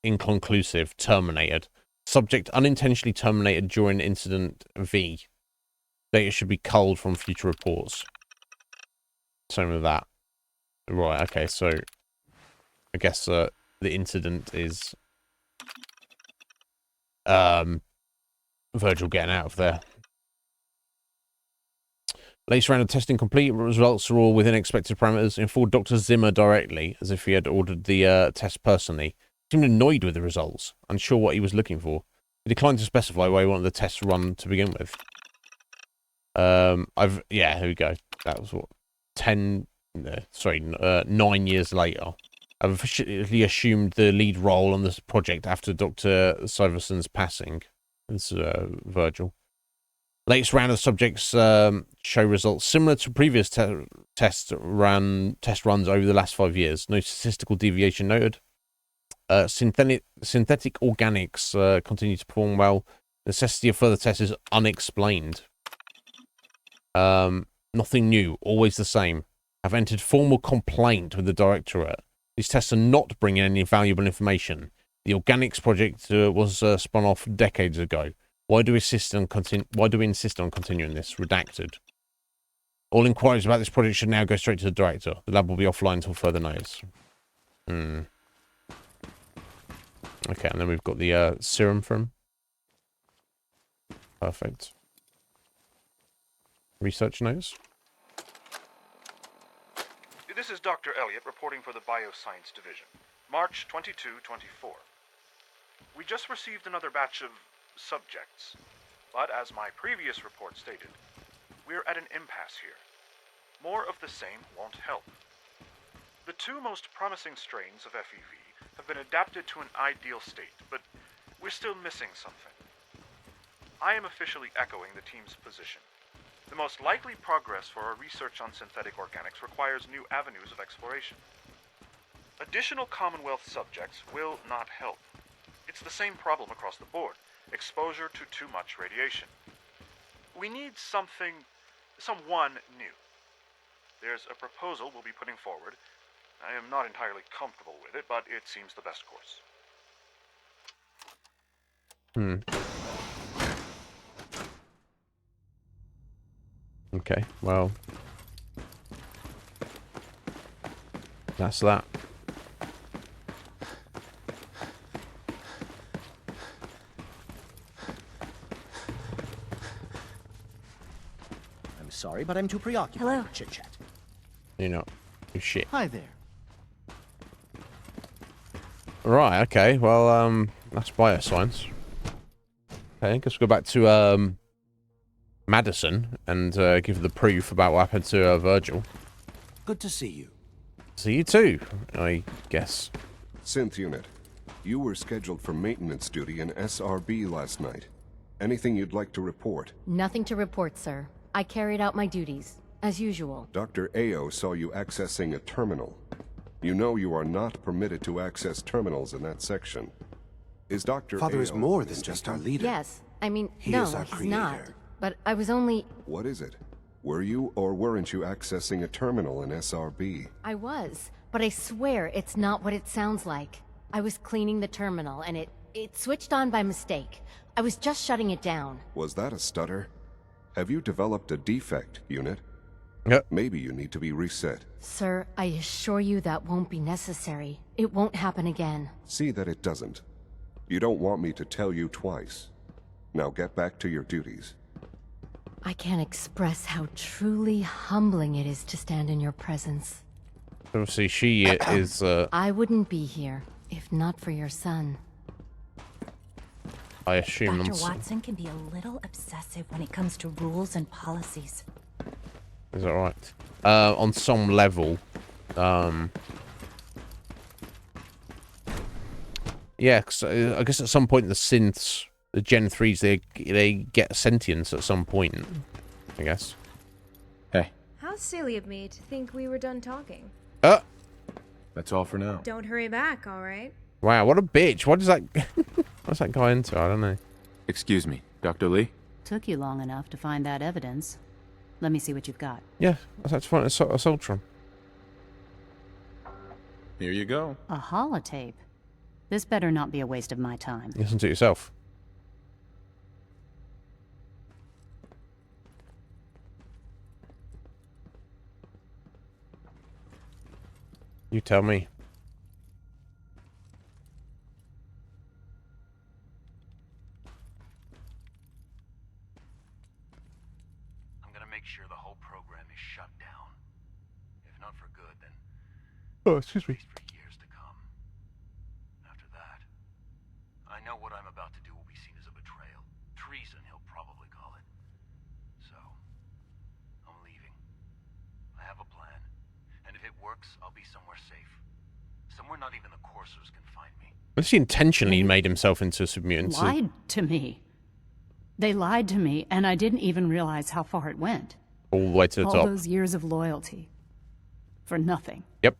Inconclusive. Terminated. Subject unintentionally terminated during incident V. Data should be culled from future reports. Same with that. Right, okay, so I guess the incident is Virgil getting out of there. Latest round of testing complete. Results are all within expected parameters. Informed Dr. Zimmer directly, as if he had ordered the test personally. He seemed annoyed with the results, unsure what he was looking for. He declined to specify why he wanted the test run to begin with. Here we go. That was what 9 years later. I've officially assumed the lead role on this project after Dr. Syverson's passing. This is Virgil. Latest round of subjects show results similar to previous test runs over the last 5 years. No statistical deviation noted. Synthetic organics continue to perform well. Necessity of further tests is unexplained. Nothing new, always the same. I've entered formal complaint with the directorate. These tests are not bringing any valuable information. The organics project was spun off decades ago. Why do we insist on continuing this? Redacted. All inquiries about this project should now go straight to the director. The lab will be offline until further notice. Okay, and then we've got the serum for him. Perfect. Research notes. This is Dr. Elliot reporting for the Bioscience Division. March 22-24. We just received another batch of subjects, but as my previous report stated, we're at an impasse here. More of the same won't help. The two most promising strains of FEV have been adapted to an ideal state, but we're still missing something. I am officially echoing the team's position. The most likely progress for our research on synthetic organics requires new avenues of exploration. Additional Commonwealth subjects will not help. It's the same problem across the board. Exposure to too much radiation. We need someone new. There's a proposal we'll be putting forward. I am not entirely comfortable with it, but it seems the best course. Okay, well, that's that. I'm sorry, but I'm too preoccupied with chit-chat. You know, shit. Hi there. Right, okay, well, that's bioscience. Okay, I guess we'll go back to, Madison and give the proof about what happened to Virgil. Good to see you. See you too, I guess. Synth unit, you were scheduled for maintenance duty in SRB last night. Anything you'd like to report? Nothing to report, sir. I carried out my duties, as usual. Dr. Ao saw you accessing a terminal. You know you are not permitted to access terminals in that section. Is Dr. Father Ao is more than just our leader. Yes, I mean, He no, is our he's not. creator. But I was only... What is it? Were you or weren't you accessing a terminal in SRB? I was, but I swear it's not what it sounds like. I was cleaning the terminal, and it switched on by mistake. I was just shutting it down. Was that a stutter? Have you developed a defect, unit? Yep. Maybe you need to be reset. Sir, I assure you that won't be necessary. It won't happen again. See that it doesn't. You don't want me to tell you twice. Now get back to your duties. I can't express how truly humbling it is to stand in your presence. Obviously, she is. I wouldn't be here if not for your son. I assume. Dr. Watson can be a little obsessive when it comes to rules and policies. Is that right? On some level, yeah. Cause, I guess at some point the synths, the Gen 3s, they get sentience at some point. I guess. Hey. How silly of me to think we were done talking. That's all for now. Don't hurry back, all right? Wow, what a bitch! What is that? What's that guy into? I don't know. Excuse me, Dr. Lee? Took you long enough to find that evidence. Let me see what you've got. Yeah, that's fine. It's Ultron. Here you go. A holotape? This better not be a waste of my time. Listen to yourself. You tell me. I'm gonna make sure the whole program is shut down. If not for good, then Oh, excuse me. for years to come. After that, I know what I'm about to do will be seen as a betrayal. Treason, he'll probably call it. So, I'm leaving. I have a plan. And if it works, I'll be somewhere safe. Somewhere not even the coursers can find me. Unless he intentionally made himself into a submutant. Lied to me. They lied to me, and I didn't even realize how far it went. All the way to the All top. those years of loyalty. For nothing. Yep.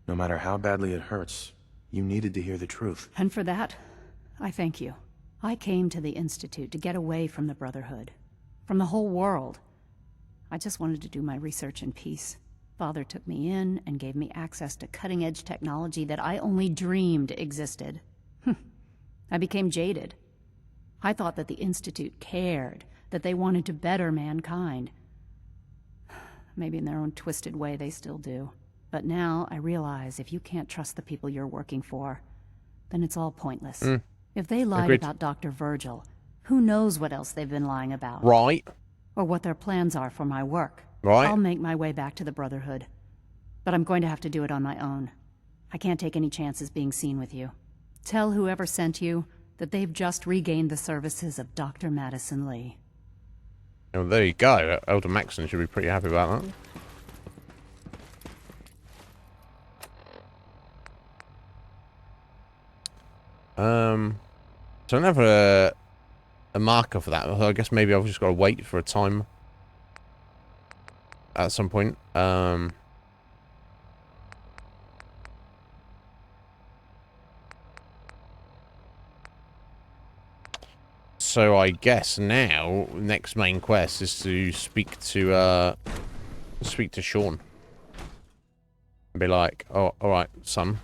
No matter how badly it hurts, you needed to hear the truth. And for that, I thank you. I came to the Institute to get away from the Brotherhood. From the whole world. I just wanted to do my research in peace. Father took me in and gave me access to cutting-edge technology that I only dreamed existed. I became jaded. I thought that the Institute cared, that they wanted to better mankind. Maybe in their own twisted way they still do. But now I realize if you can't trust the people you're working for, then it's all pointless. If they lied Agreed. about Dr. Virgil, who knows what else they've been lying about? Right. Or what their plans are for my work. Right. I'll make my way back to the Brotherhood. But I'm going to have to do it on my own. I can't take any chances being seen with you. Tell whoever sent you that they've just regained the services of Dr. Madison Lee. Oh, there you go. Elder Maxon should be pretty happy about that. So I don't have a marker for that. I guess maybe I've just got to wait for a time at some point. So I guess now next main quest is to speak to Sean. And be like, oh, all right, son.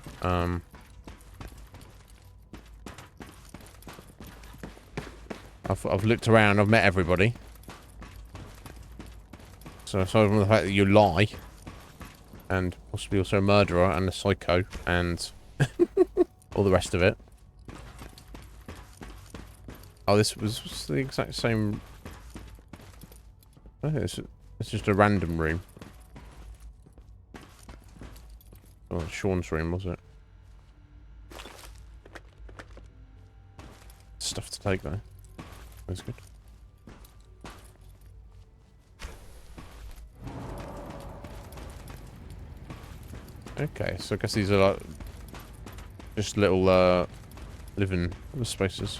I've looked around. I've met everybody. So aside from the fact that you lie, and possibly also a murderer and a psycho, and all the rest of it. Oh, this was the exact same. Oh, it's just a random room. Oh, Sean's room, was it? Stuff to take though. That's good. Okay, so I guess these are like just little living spaces.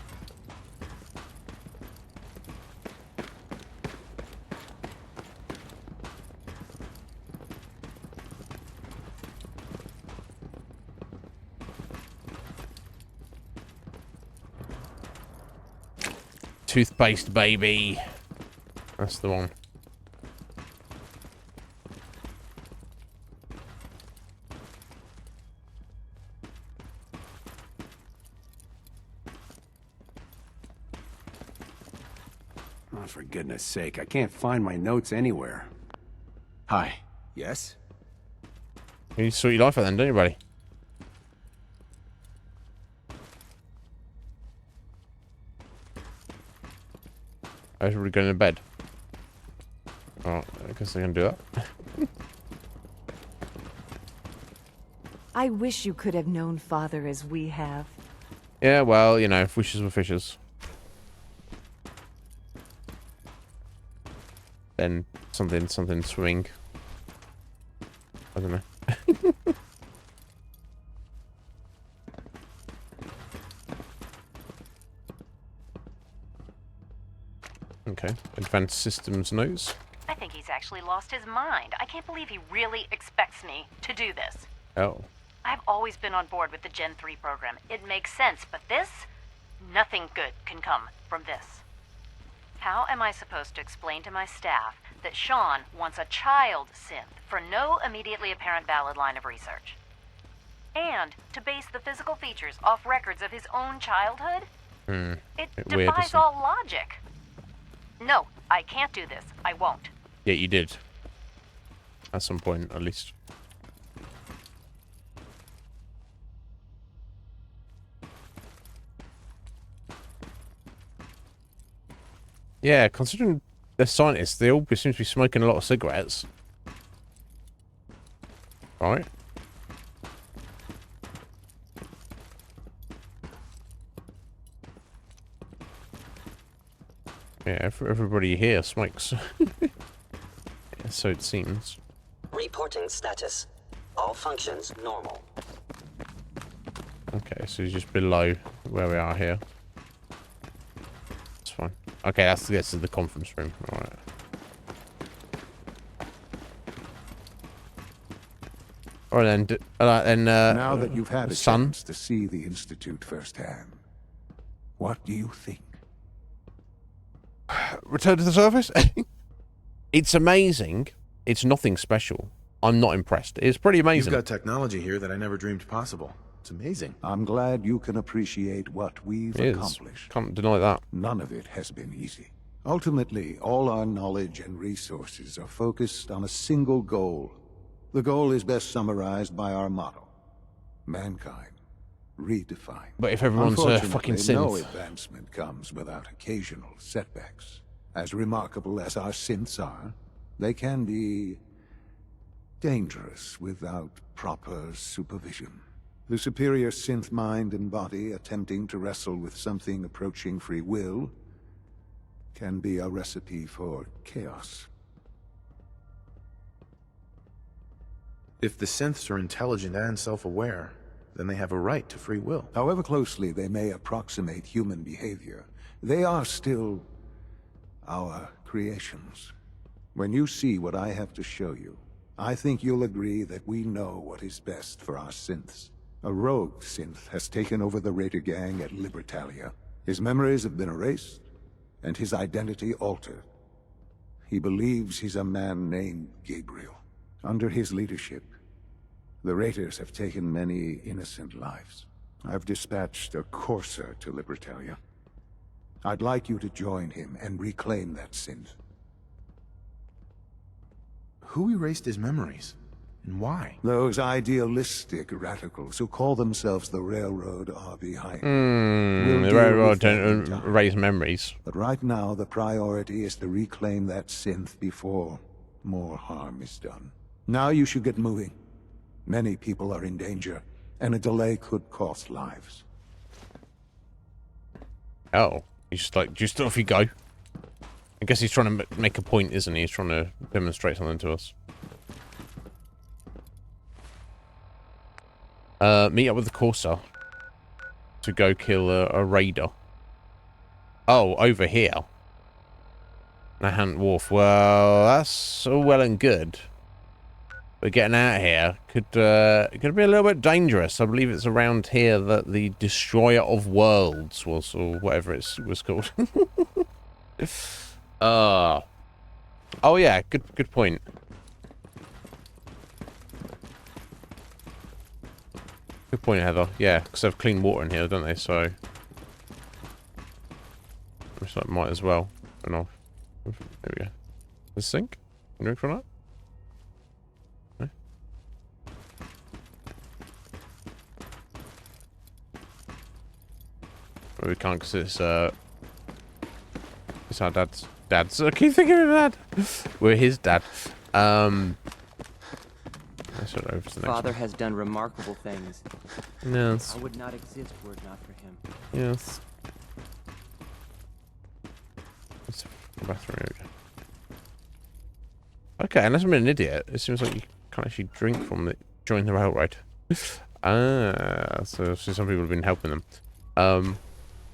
Toothpaste, baby. That's the one. Oh, for goodness sake, I can't find my notes anywhere. Hi. Yes? You sort your life out then, don't you, buddy? I was really going to bed. Oh, I guess I can do that. I wish you could have known Father as we have. Yeah, well, you know, if wishes were fishes. Then something swing. I don't know. Okay, advanced systems notes. I think he's actually lost his mind. I can't believe he really expects me to do this. Oh. I've always been on board with the Gen 3 program. It makes sense, but this? Nothing good can come from this. How am I supposed to explain to my staff that Sean wants a child synth for no immediately apparent valid line of research? And to base the physical features off records of his own childhood? It defies all logic. No, I can't do this. I won't. Yeah, you did. At some point, at least. Yeah, considering they're scientists, they all seem to be smoking a lot of cigarettes. Right? Yeah, everybody here smokes. Yeah, so it seems. Reporting status. All functions normal. Okay, so he's just below where we are here. It's fine. Okay, this is the conference room. All right. All right then. Now that you've had a son? chance to see the Institute firsthand, what do you think? Return to the surface? It's amazing. It's nothing special. I'm not impressed. It's pretty amazing. You've got technology here that I never dreamed possible. It's amazing. I'm glad you can appreciate what we've accomplished. Can't deny that. None of it has been easy. Ultimately, all our knowledge and resources are focused on a single goal. The goal is best summarized by our motto: mankind redefined. But if everyone's a fucking synth. No advancement comes without occasional setbacks. As remarkable as our synths are, they can be dangerous without proper supervision. The superior synth mind and body attempting to wrestle with something approaching free will can be a recipe for chaos. If the synths are intelligent and self-aware, then they have a right to free will. However closely they may approximate human behavior, they are still our creations. When you see what I have to show you, I think you'll agree that we know what is best for our synths. A rogue synth has taken over the Raider gang at Libertalia. His memories have been erased, and his identity altered. He believes he's a man named Gabriel. Under his leadership, the Raiders have taken many innocent lives. I've dispatched a courser to Libertalia. I'd like you to join him and reclaim that synth. Who erased his memories? And why? Those idealistic radicals who call themselves the Railroad are behind. The Railroad don't erase memories. But right now, the priority is to reclaim that synth before more harm is done. Now you should get moving. Many people are in danger, and a delay could cost lives. Oh, he's just like, just off you go. I guess he's trying to make a point, isn't he? He's trying to demonstrate something to us. Meet up with the Corsair to go kill a raider. Oh, over here. Nahant Wharf. Well, that's all well and good. But getting out here could be a little bit dangerous. I believe it's around here that the Destroyer of Worlds was, or whatever it was called. Oh yeah, good point. Good point, Heather. Yeah, because they have clean water in here, don't they? So, looks like might as well. There we go. The sink. Drink from that. No? Well, we can't because it's our dad's. I keep thinking of that. We're his dad. Father has done remarkable things. Yes. I would not exist were it not for him. Yes. Let's go bathroom. Okay, unless I'm an idiot, it seems like you can't actually drink from it during the railroad. So some people have been helping them.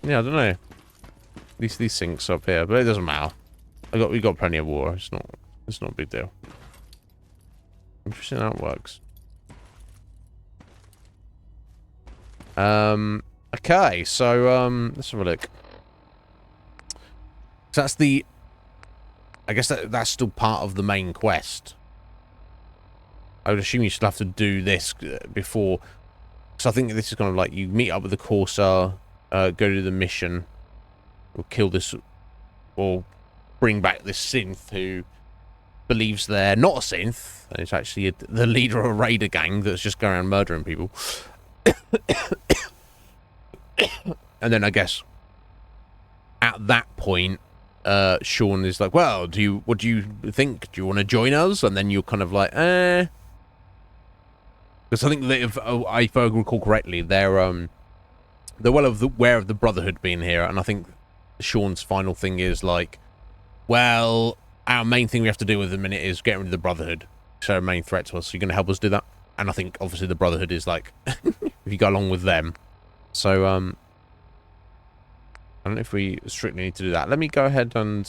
Yeah, I don't know. These sinks up here, but it doesn't matter. We got plenty of water. It's not a big deal. Interesting how it works. Okay, so let's have a look. So that's the. I guess that's still part of the main quest. I would assume you still have to do this before. So I think this is kind of like you meet up with the Corsair, go to the mission, or kill this, or bring back this synth who believes they're not a synth, and it's actually the leader of a raider gang that's just going around murdering people. And then I guess at that point, Sean is like, well, what do you think? Do you want to join us? And then you're kind of like, Because I think that if I recall correctly, they're well aware of the Brotherhood being here, and I think Sean's final thing is like, well, our main thing we have to do with the minute is get rid of the Brotherhood. So our main threat to us. So you're going to help us do that? And I think obviously the Brotherhood is like, if you go along with them. So I don't know if we strictly need to do that. Let me go ahead and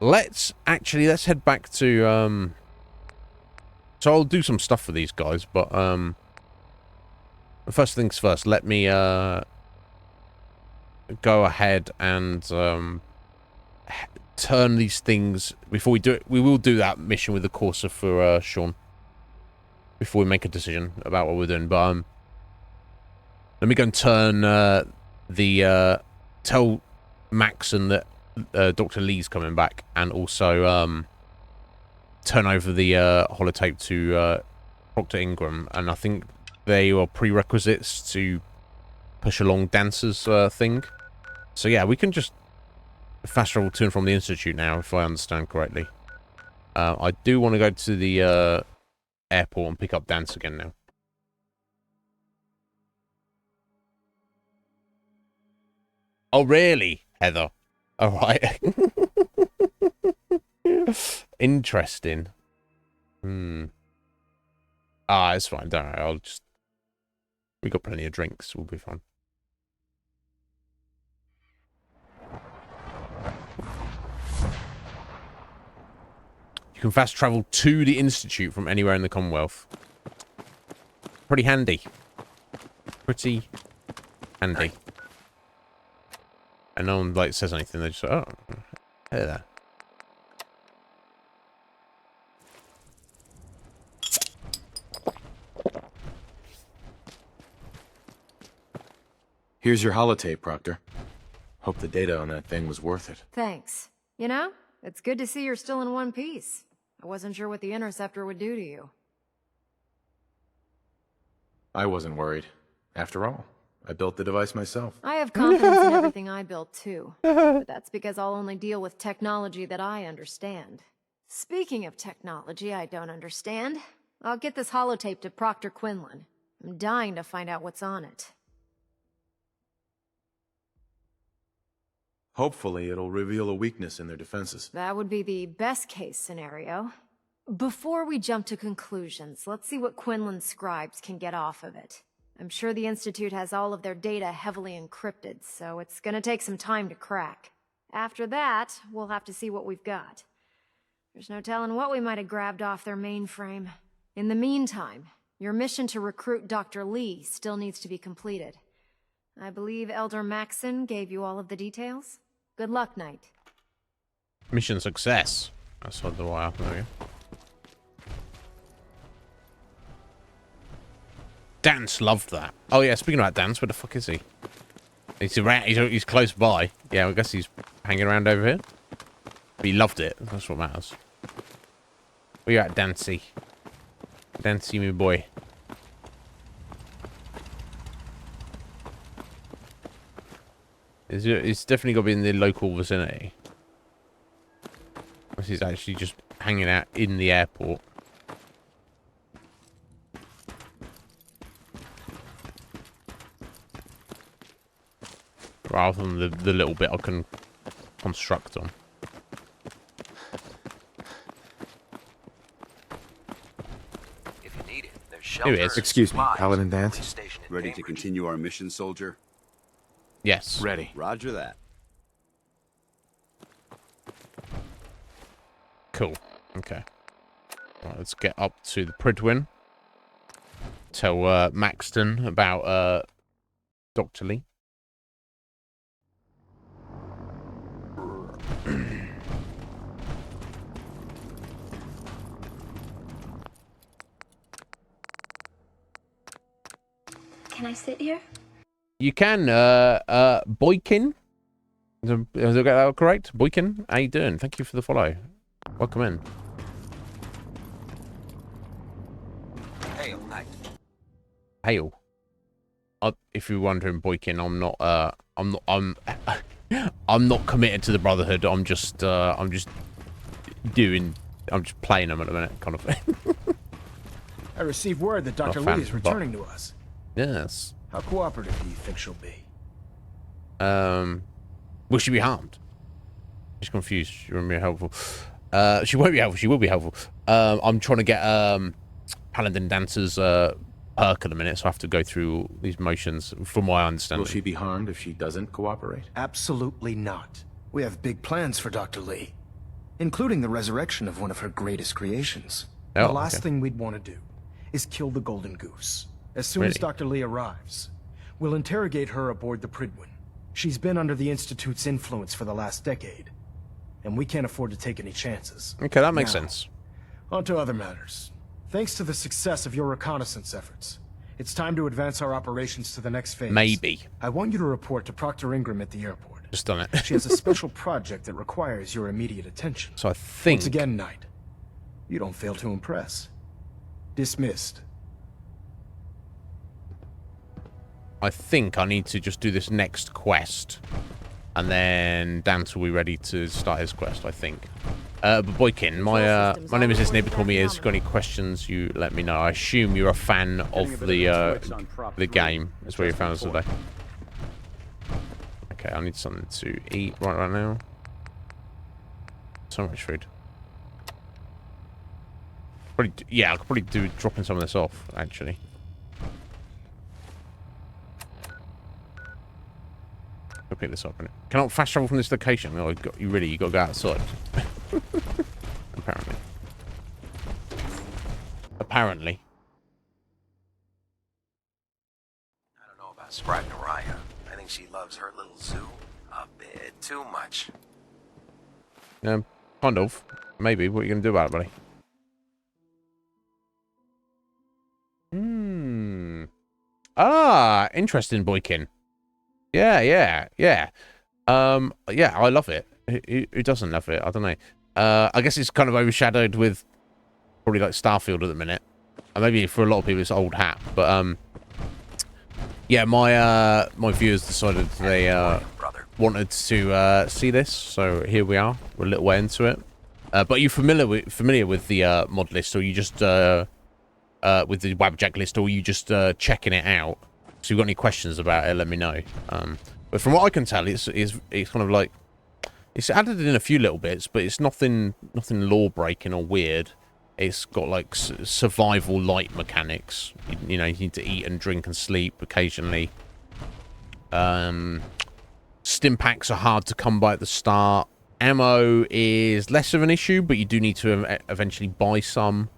let's head back to so I'll do some stuff for these guys, but first things first, let me go ahead and turn these things before we do it. We will do that mission with the Corsair for Sean before we make a decision about what we're doing. But let me go and turn tell Maxon that Dr. Lee's coming back, and also turn over the holotape to Proctor Ingram, and I think they are prerequisites to push along Dancer's thing. So yeah, we can just fast travel to and from the Institute now, if I understand correctly. I do want to go to the airport and pick up Dance again now. Oh, really, Heather? All right. Interesting. It's fine. Don't worry. We got plenty of drinks. We'll be fine. You can fast travel to the Institute from anywhere in the Commonwealth. Pretty handy. Pretty handy. And no one like says anything. They just oh, hey there. Here's your holotape, Proctor. Hope the data on that thing was worth it. Thanks. You know, it's good to see you're still in one piece. I wasn't sure what the Interceptor would do to you. I wasn't worried. After all, I built the device myself. I have confidence in everything I built, too. But that's because I'll only deal with technology that I understand. Speaking of technology I don't understand, I'll get this holotape to Proctor Quinlan. I'm dying to find out what's on it. Hopefully, it'll reveal a weakness in their defenses. That would be the best-case scenario. Before we jump to conclusions, let's see what Quinlan's scribes can get off of it. I'm sure the Institute has all of their data heavily encrypted, so it's gonna take some time to crack. After that, we'll have to see what we've got. There's no telling what we might have grabbed off their mainframe. In the meantime, your mission to recruit Dr. Lee still needs to be completed. I believe Elder Maxon gave you all of the details. Good luck, Knight. Mission success. That's what the way up there. Dance loved that. Oh yeah, speaking about Dance, where the fuck is he? He's around. He's close by. Yeah, I guess he's hanging around over here. But he loved it. That's what matters. Where you at, Dancy? Dancy, me boy. It's definitely got to be in the local vicinity. This is actually just hanging out in the airport. Rather than the little bit I can construct on. If you need it, there's Here shelter. it is. Excuse me, Paladin Dance. Ready to continue our mission, soldier? Yes. Ready. Roger that. Cool. Okay. Right, let's get up to the Pridwin. Tell Maxton about Dr. Lee. Can I sit here? You can, Boykin. Has I got that correct? Boykin, how you doing? Thank you for the follow. Welcome in. Hail, Knight. Hail. If you're wondering, Boykin, I'm not committed to the Brotherhood. I'm just playing them at the minute, kind of thing. I received word that Dr. Lee is returning to us. Yes. How cooperative do you think she'll be? Will she be harmed? She's confused. She won't be helpful. She won't be helpful. She will be helpful. I'm trying to get Paladin Dancer's perk at the minute, so I have to go through these motions, from what I understand. Will she be harmed if she doesn't cooperate? Absolutely not. We have big plans for Dr. Lee, including the resurrection of one of her greatest creations. Oh, the last okay. thing we'd want to do is kill the Golden Goose. As soon as Dr. Lee arrives, we'll interrogate her aboard the Pridwin. She's been under the Institute's influence for the last decade, and we can't afford to take any chances. Okay, that makes sense. On to other matters. Thanks to the success of your reconnaissance efforts, it's time to advance our operations to the next phase. Maybe. I want you to report to Proctor Ingram at the airport. Just done it. She has a special project that requires your immediate attention. So I think... Once again, Knight, you don't fail to impress. Dismissed. I think I need to just do this next quest, and then Dance will be ready to start his quest, I think. But Boykin, my name is Iznib, call me Iz. Got any questions, you let me know. I assume you're a fan of the game. That's where you found us today. Okay, I need something to eat right now. So much food. Probably, yeah, I could probably do dropping some of this off, actually. I'll pick this up. Can I fast travel from this location? Oh, you got to go outside. Apparently. Apparently. I don't know about Scribe Naraya. I think she loves her little zoo a bit too much. Kind of. Maybe. What are you going to do about it, buddy? Ah, interesting, Boykin. Yeah, I love it. Who doesn't love it? I don't know. I guess it's kind of overshadowed with probably like Starfield at the minute. And maybe for a lot of people it's old hat. But yeah, my viewers decided they wanted to see this, so here we are. We're a little way into it. But are you familiar with the mod list, or are you just with the Wabjack list, or are you just checking it out? So if you've got any questions about it, let me know. But from what I can tell, it's kind of like it's added in a few little bits, but it's nothing law breaking or weird. It's got like survival light mechanics. You know, you need to eat and drink and sleep occasionally. Stim packs are hard to come by at the start. Ammo is less of an issue, but you do need to eventually buy some.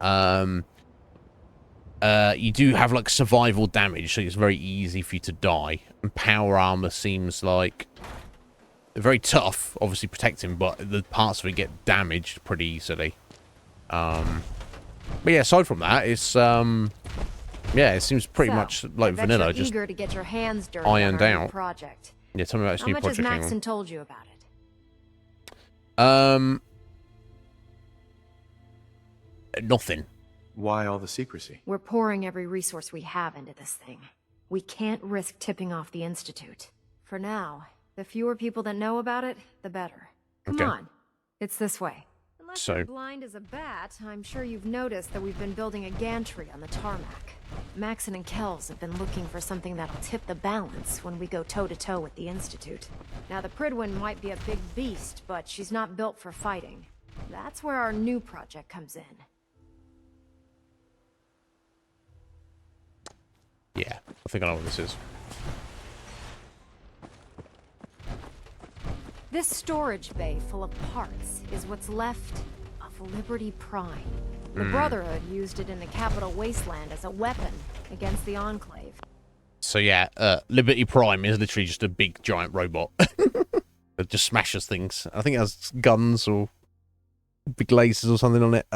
You do have like survival damage, so it's very easy for you to die. And power armor seems like very tough, obviously protecting, but the parts of it get damaged pretty easily. But yeah, aside from that, it's yeah, it seems pretty much like vanilla, just eager to get your hands dirty ironed on our new out. project. Yeah, tell me about this How new much project. has Maxon told you about it? Nothing. Why all the secrecy? We're pouring every resource we have into this thing. We can't risk tipping off the Institute. For now, the fewer people that know about it, the better. Come on. It's this way. Unless you're blind as a bat, I'm sure you've noticed that we've been building a gantry on the tarmac. Maxon and Kells have been looking for something that'll tip the balance when we go toe-to-toe with the Institute. Now, the Pridwin might be a big beast, but she's not built for fighting. That's where our new project comes in. Yeah, I think I know what this is. This storage bay full of parts is what's left of Liberty Prime. The Brotherhood used it in the Capital Wasteland as a weapon against the Enclave. So yeah, Liberty Prime is literally just a big giant robot that just smashes things. I think it has guns or big lasers or something on it.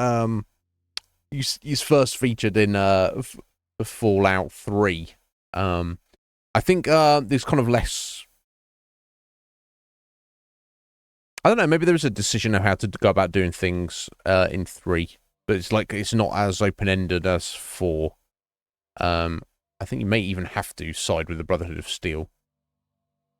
He's first featured in Fallout 3. I think there's kind of less. I don't know. Maybe there was a decision of how to go about doing things in 3. But it's like it's not as open-ended as 4. I think you may even have to side with the Brotherhood of Steel.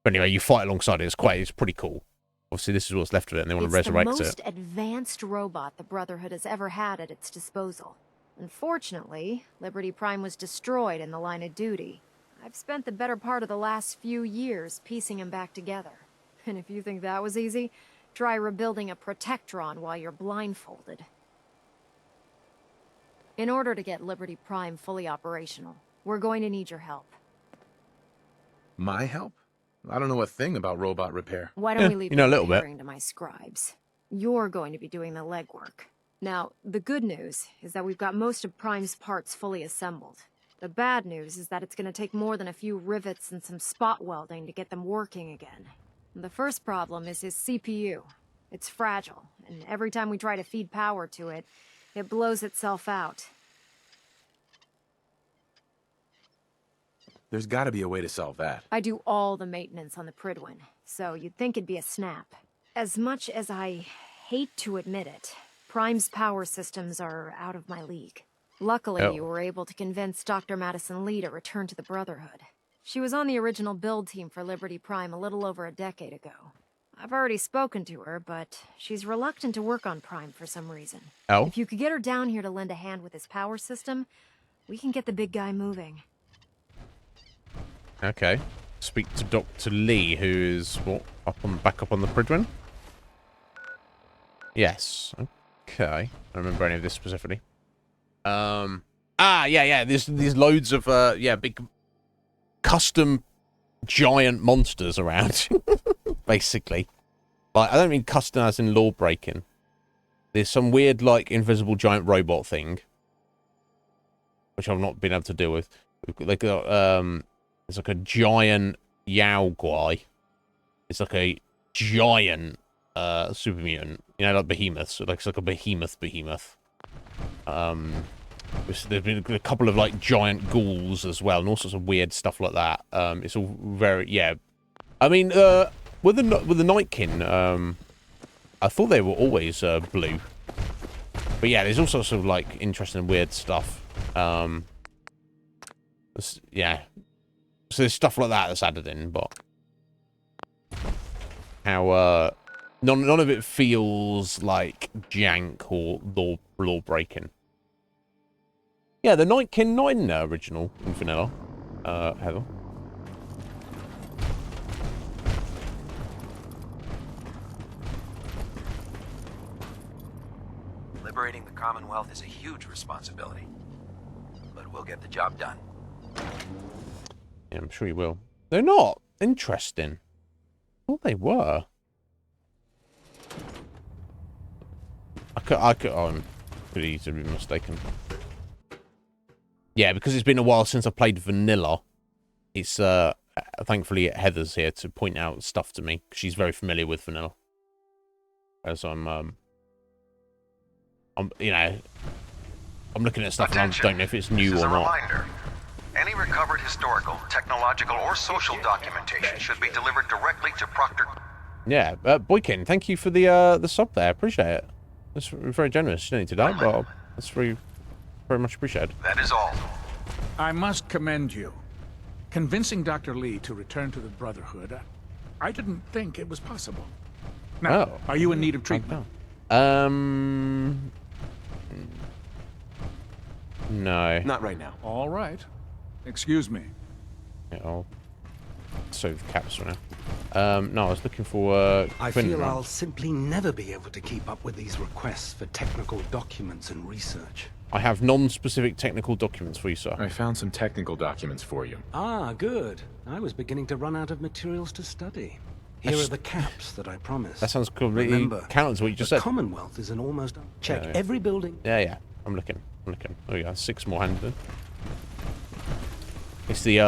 But anyway, you fight alongside it. It's pretty cool. Obviously, this is what's left of it, and they want to resurrect it. It's the most advanced robot the Brotherhood has ever had at its disposal. Unfortunately, Liberty Prime was destroyed in the line of duty. I've spent the better part of the last few years piecing him back together. And if you think that was easy, try rebuilding a Protectron while you're blindfolded. In order to get Liberty Prime fully operational, we're going to need your help. My help? I don't know a thing about robot repair. Why don't we leave a little bit to my scribes? You're going to be doing the legwork. Now, the good news is that we've got most of Prime's parts fully assembled. The bad news is that it's going to take more than a few rivets and some spot welding to get them working again. The first problem is his CPU. It's fragile, and every time we try to feed power to it, it blows itself out. There's got to be a way to solve that. I do all the maintenance on the Pridwin, so you'd think it'd be a snap. As much as I hate to admit it, Prime's power systems are out of my league. Luckily, you were able to convince Dr. Madison Lee to return to the Brotherhood. She was on the original build team for Liberty Prime a little over a decade ago. I've already spoken to her, but she's reluctant to work on Prime for some reason. If you could get her down here to lend a hand with his power system, we can get the big guy moving. Okay. Speak to Dr. Lee, who is back up on the Pridwin? Yes. Okay. I don't remember any of this specifically. Yeah. There's loads of big custom giant monsters around. Basically. Like, I don't mean custom as in law breaking. There's some weird, like, invisible giant robot thing, which I've not been able to deal with. Like, it's like a giant Yao Guai. It's like a giant super mutant. You know, like behemoths. It's like a behemoth. There's been a couple of like giant ghouls as well, and all sorts of weird stuff like that. It's all very I mean, with the Nightkin, I thought they were always blue, but yeah, there's all sorts of like interesting weird stuff. So there's stuff like that that's added in, but how none of it feels like jank or law breaking. Yeah, the Nightkin not in the original in vanilla. Heather. Liberating the Commonwealth is a huge responsibility. But we'll get the job done. Yeah, I'm sure you will. They're not. Interesting. Well, they were. I could, I'm pretty easily mistaken. Yeah, because it's been a while since I played vanilla. It's, thankfully Heather's here to point out stuff to me. She's very familiar with vanilla. As I'm you know, I'm looking at stuff and I don't know if it's new or not. Reminder. Any recovered historical, technological, or social documentation should be delivered directly to Proctor. Yeah, Boykin, thank you for the sub there. Appreciate it. That's very generous. You don't need to die, but that's very much appreciated. That is all. I must commend you. Convincing Dr. Lee to return to the Brotherhood, I didn't think it was possible. Now, are you in need of treatment? No. Not right now. All right. Excuse me. Yeah, I'll save the caps for now. No, I was looking for I Quinn feel around. I'll simply never be able to keep up with these requests for technical documents and research. I have non-specific technical documents for you, sir. I found some technical documents for you. Ah, good. I was beginning to run out of materials to study. Here are the caps that I promised. That sounds completely Remember, counter to what you just the said. Commonwealth is an almost... Check Yeah. every building. Yeah. I'm looking. Oh yeah, 6 more handed in. It's the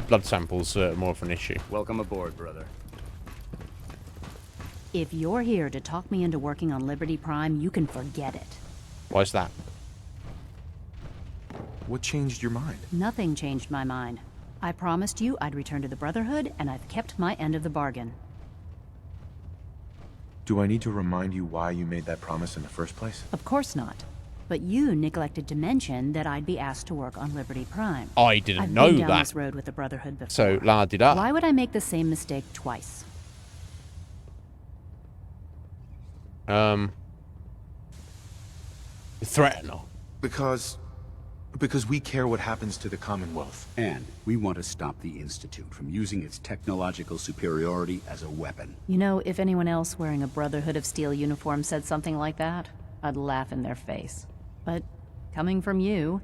blood samples more of an issue. Welcome aboard, brother. If you're here to talk me into working on Liberty Prime, you can forget it. Why's that? What changed your mind? Nothing changed my mind. I promised you I'd return to the Brotherhood, and I've kept my end of the bargain. Do I need to remind you why you made that promise in the first place? Of course not. But you neglected to mention that I'd be asked to work on Liberty Prime. I didn't I've know been down that. this road with the Brotherhood before. So, la di da. Why would I make the same mistake twice? Threatener. Because we care what happens to the Commonwealth. And we want to stop the Institute from using its technological superiority as a weapon. You know, if anyone else wearing a Brotherhood of Steel uniform said something like that, I'd laugh in their face. But coming from you,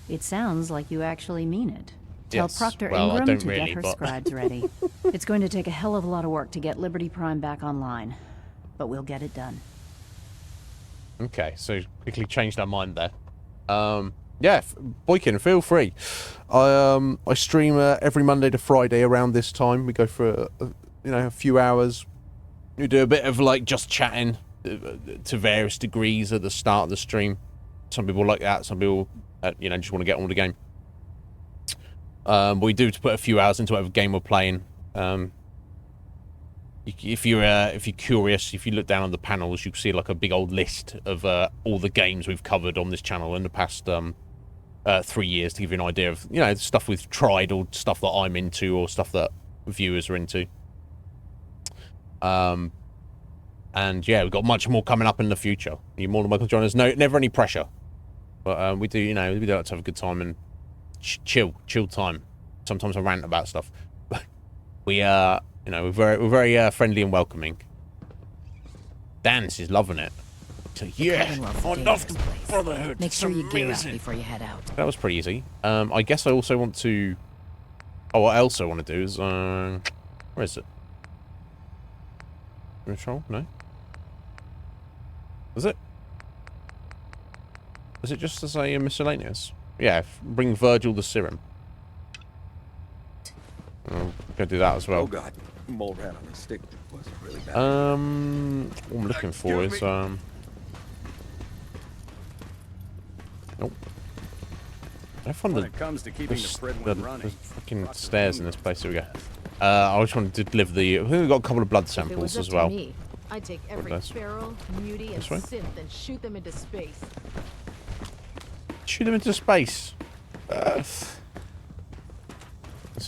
it sounds like you actually mean it. Tell Yes. Proctor Well, I Ingram don't to really, get her but- scribes ready. It's going to take a hell of a lot of work to get Liberty Prime back online, but we'll get it done. Okay, so quickly changed our mind there. Yeah, Boykin, feel free. I stream every Monday to Friday around this time. We go for a few hours. We do a bit of like just chatting to various degrees at the start of the stream. Some people like that. Some people, just want to get on with the game. But we do to put a few hours into whatever game we're playing. If you're curious, if you look down on the panels, you can see like a big old list of all the games we've covered on this channel in the past 3 years to give you an idea of stuff we've tried or stuff that I'm into or stuff that viewers are into. And yeah, we've got much more coming up in the future. You're more than welcome to join us. No, never any pressure, but we do we do like to have a good time and chill time. Sometimes I rant about stuff, but we we're very friendly and welcoming. Dance is loving it. So, yeah, I love the Brotherhood. Make sure you gear up Amazing. before you head out. That was pretty easy. I guess I also want to... Oh, what I also want to do is... where is it? Control? No? Is it? Is it just to say miscellaneous? Yeah, bring Virgil the serum. I'll go do that as well. Oh god, mole rat on a stick was really bad. What I'm looking for is nope. I found When it comes to keeping the Pridwin running, fucking stairs in this place. Here we go. I just wanted to deliver the. I think we got a couple of blood samples as well. I'd take every Nice. feral, mutie, and This way? synth and shoot them into space. Shoot them into space. That's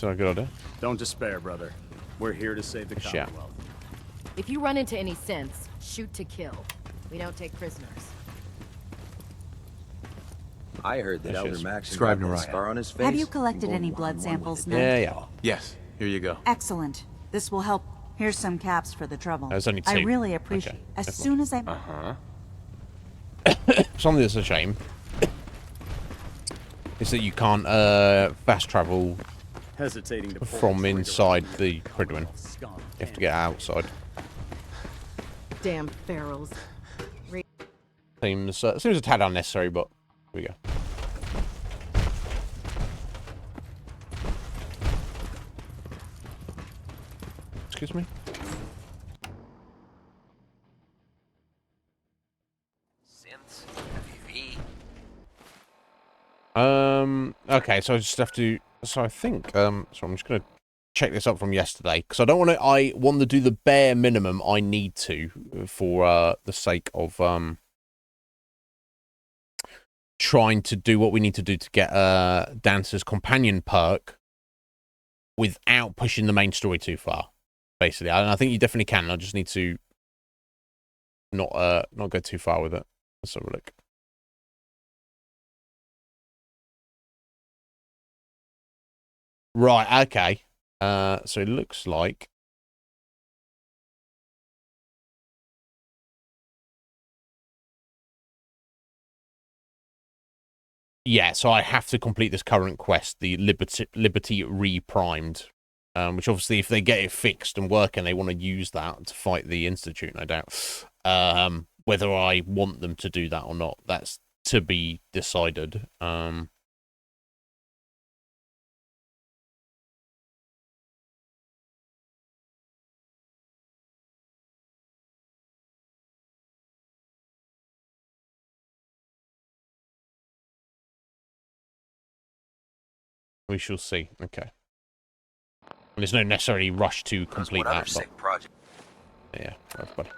not a good idea. Don't despair, brother. We're here to save the Commonwealth. If you run into any synths, shoot to kill. We don't take prisoners. I heard that Yes, Elder yes. Max Scribe got a Nariah. scar on his face. Have you collected any blood samples, Ned? Yeah. Yes, here you go. Excellent. This will help. Here's some caps for the trouble. There's only I two. really appreciate Okay, as never soon as I... Uh-huh. something that's a shame is that you can't fast travel from inside the Pridwin. You have to get outside. Damn ferals. Seems a tad unnecessary, but here we go. Excuse me. Okay, so I just have to. So I think. So I'm just gonna check this up from yesterday because I don't want to. I want to do the bare minimum I need to for the sake of trying to do what we need to do to get Dancer's companion perk without pushing the main story too far. Basically, I think you definitely can. I just need to not go too far with it. Let's have a look. Right, okay. So it looks like yeah, so I have to complete this current quest, the Liberty Reprimed, which obviously if they get it fixed and working, they want to use that to fight the Institute, no doubt. Whether I want them to do that or not, that's to be decided. We shall see. Okay. There's no necessary rush to complete that, but project. Yeah, everybody.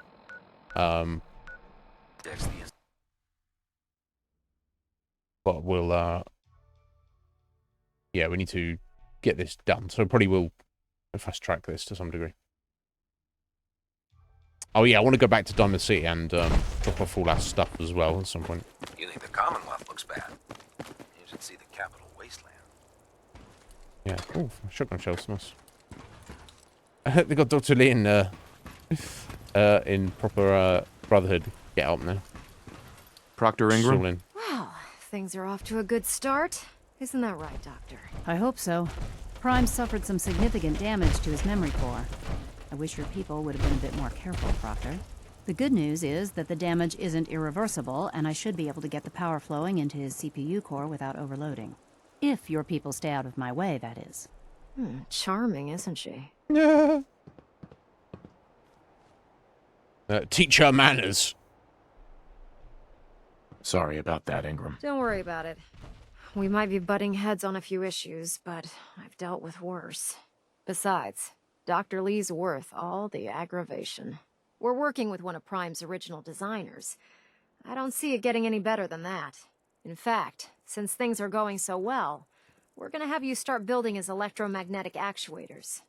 But we'll yeah, we need to get this done. So probably we'll fast track this to some degree. Oh yeah, I want to go back to Diamond City and drop off all our stuff as well at some point. You think the Commonwealth looks bad? You should see the capital wasteland. Yeah. Oh, shotgun shells, nice. They got Dr. Lee in proper Brotherhood get up now. Proctor Ingram? Wow, things are off to a good start. Isn't that right, Doctor? I hope so. Prime suffered some significant damage to his memory core. I wish your people would have been a bit more careful, Proctor. The good news is that the damage isn't irreversible, and I should be able to get the power flowing into his CPU core without overloading. If your people stay out of my way, that is. Charming, isn't she? Yeah. Teach her manners. Sorry about that, Ingram. Don't worry about it. We might be butting heads on a few issues, but I've dealt with worse. Besides, Dr. Lee's worth all the aggravation. We're working with one of Prime's original designers. I don't see it getting any better than that. In fact, since things are going so well, we're gonna have you start building his electromagnetic actuators.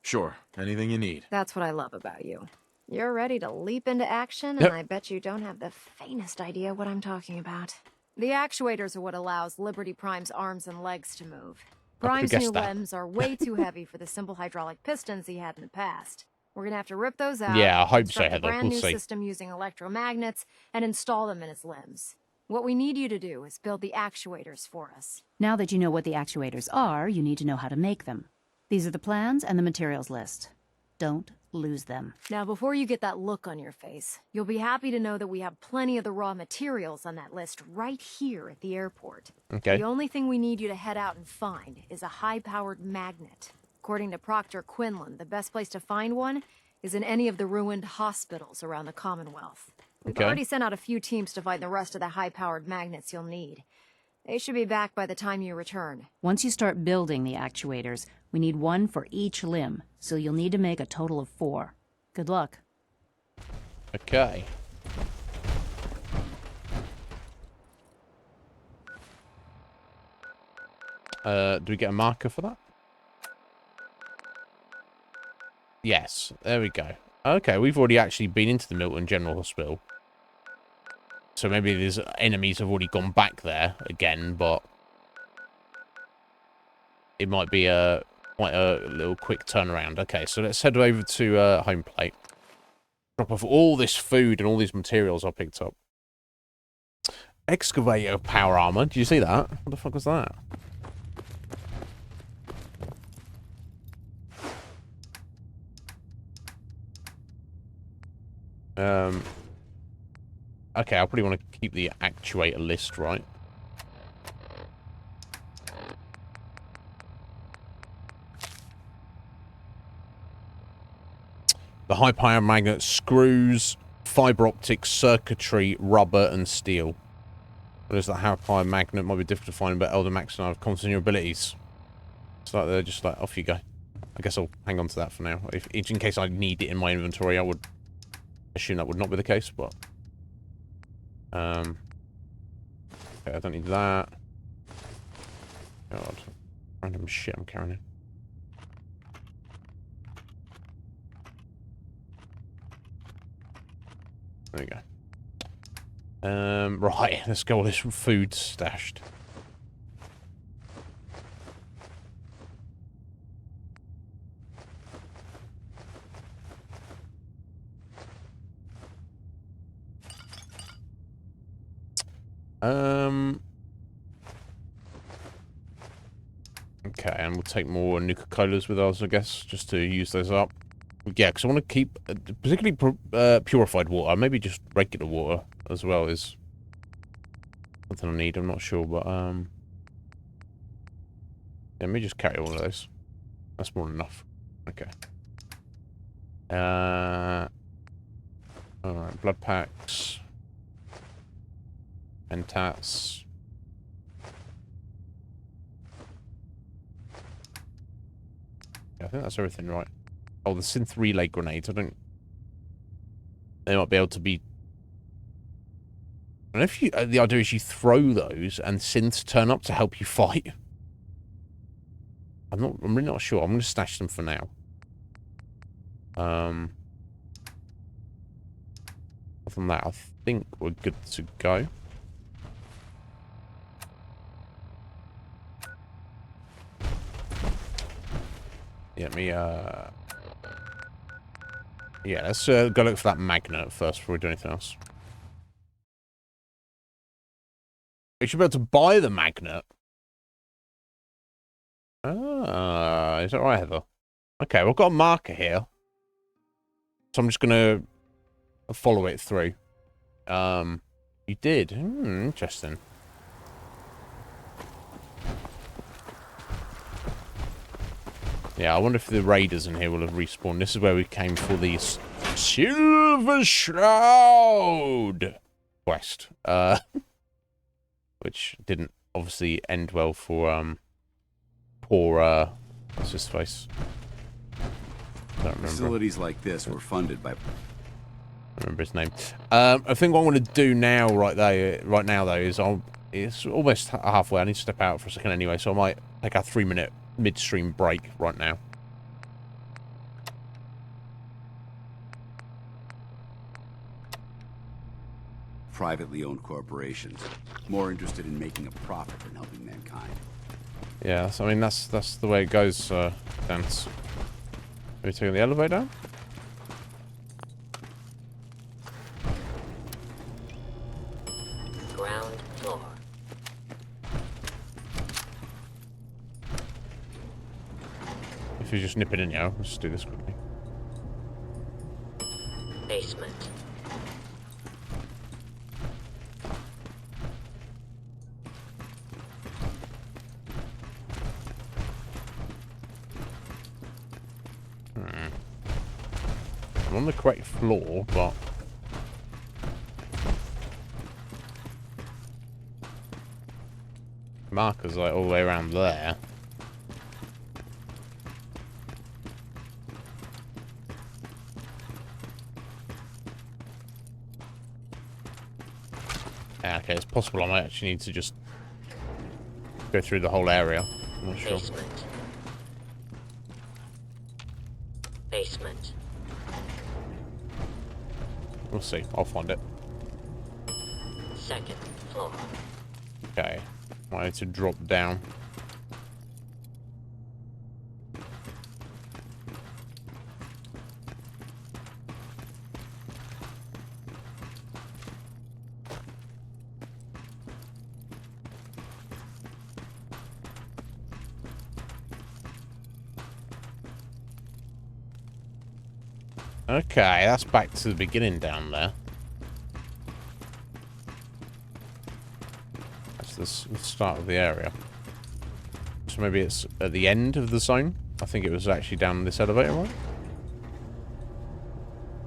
Sure, anything you need. That's what I love about you. You're ready to leap into action, and I bet you don't have the faintest idea what I'm talking about. The actuators are what allows Liberty Prime's arms and legs to move. Prime's new limbs are way too heavy for the simple hydraulic pistons he had in the past. We're gonna have to rip those out. Yeah, I hope so, construct Heather. a brand We'll new see. system using electromagnets and install them in his limbs. What we need you to do is build the actuators for us. Now that you know what the actuators are, you need to know how to make them. These are the plans and the materials list. Don't lose them. Now, before you get that look on your face, you'll be happy to know that we have plenty of the raw materials on that list right here at the airport. Okay. The only thing we need you to head out and find is a high-powered magnet. According to Proctor Quinlan, the best place to find one is in any of the ruined hospitals around the Commonwealth. We've already sent out a few teams to find the rest of the high-powered magnets you'll need. They should be back by the time you return. Once you start building the actuators, we need one for each limb, so you'll need to make a total of 4. Good luck. Okay. Do we get a marker for that? Yes, there we go. Okay, we've already actually been into the Milton General Hospital. So maybe these enemies have already gone back there again, but it might be quite a little quick turnaround. Okay, so let's head over to home plate. Drop off all this food and all these materials I picked up. Excavator power armor. Did you see that? What the fuck was that? Okay, I probably want to keep the actuator list, right? The high power magnet, screws, fiber optic, circuitry, rubber, and steel. What is that high power magnet? Might be difficult to find, but Elder Max and I have confidence in your abilities. It's like they're just like, off you go. I guess I'll hang on to that for now. If in case I need it in my inventory, I would assume that would not be the case, but okay, I don't need that. God, random shit I'm carrying in. There we go. Right, let's go all this food stashed. Okay, and we'll take more Nuka-Colas with us, I guess, just to use those up. Yeah, because I want to keep, particularly purified water, maybe just regular water as well is something I need, I'm not sure, but, yeah, let me just carry all of those. That's more than enough. Okay. Alright, blood packs. And tats. Yeah, I think that's everything, right? Oh, the synth relay grenades. I don't... They might be able to be... I don't know if you... the idea is you throw those and synths turn up to help you fight. I'm really not sure. I'm going to stash them for now. Other than that, I think we're good to go. Yeah, yeah, let's go look for that magnet first before we do anything else. We should be able to buy the magnet. Ah, is that right, Heather? Okay, we've got a marker here. So I'm just going to follow it through. You did? Interesting. Yeah, I wonder if the raiders in here will have respawned. This is where we came for the Silver Shroud quest. Which didn't obviously end well for, poor, what's his face? I don't remember. Facilities like this were funded by... I remember his name. I think what I'm going to do now, right now, though, is it's almost halfway. I need to step out for a second anyway, so I might take a 3-minute midstream break right now. Privately owned corporations, more interested in making a profit than helping mankind. Yeah, I mean that's the way it goes. Dance. Are we taking the elevator down? Ground floor. If you just nip it in, yeah, let's do this quickly. Basement. I'm on the correct floor, but markers like all the way around there. Yeah, okay, it's possible I might actually need to just go through the whole area. I'm not sure. Basement. Basement. We'll see. I'll find it. Second floor. Okay. I need to drop down. Okay, that's back to the beginning down there. That's the start of the area. So maybe it's at the end of the zone. I think it was actually down this elevator, right?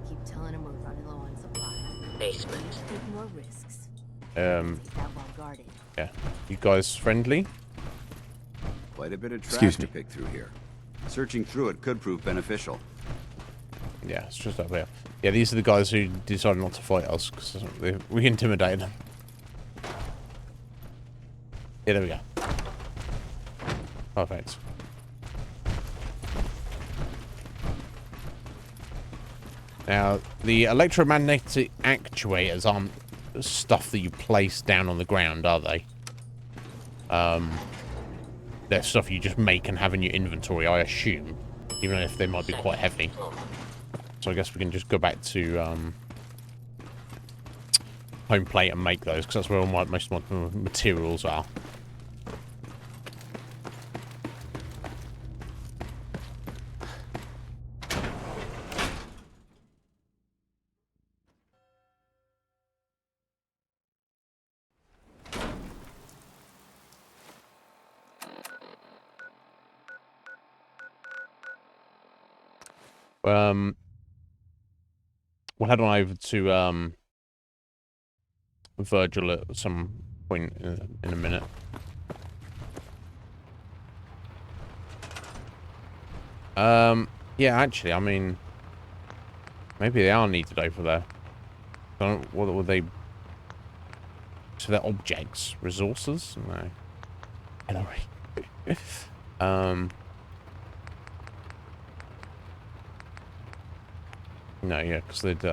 Keep telling him we're running low on supply. Basement. Take more risks. Yeah. Well guarded. You guys friendly? Quite a bit of trash Excuse to me. pick through here. Searching through it could prove beneficial. Yeah, it's just up there. Yeah, these are the guys who decided not to fight us because we intimidated them. Yeah, there we go. Perfect. Now, the electromagnetic actuators aren't stuff that you place down on the ground, are they? They're stuff you just make and have in your inventory, I assume. Even if they might be quite heavy. So I guess we can just go back to home plate and make those, because that's where all most of my materials are. We'll head on over to Virgil at some point in a minute. Yeah, actually, I mean, maybe they are needed over there. What were they? So they're objects, resources? No. Hillary. No, yeah, because they'd,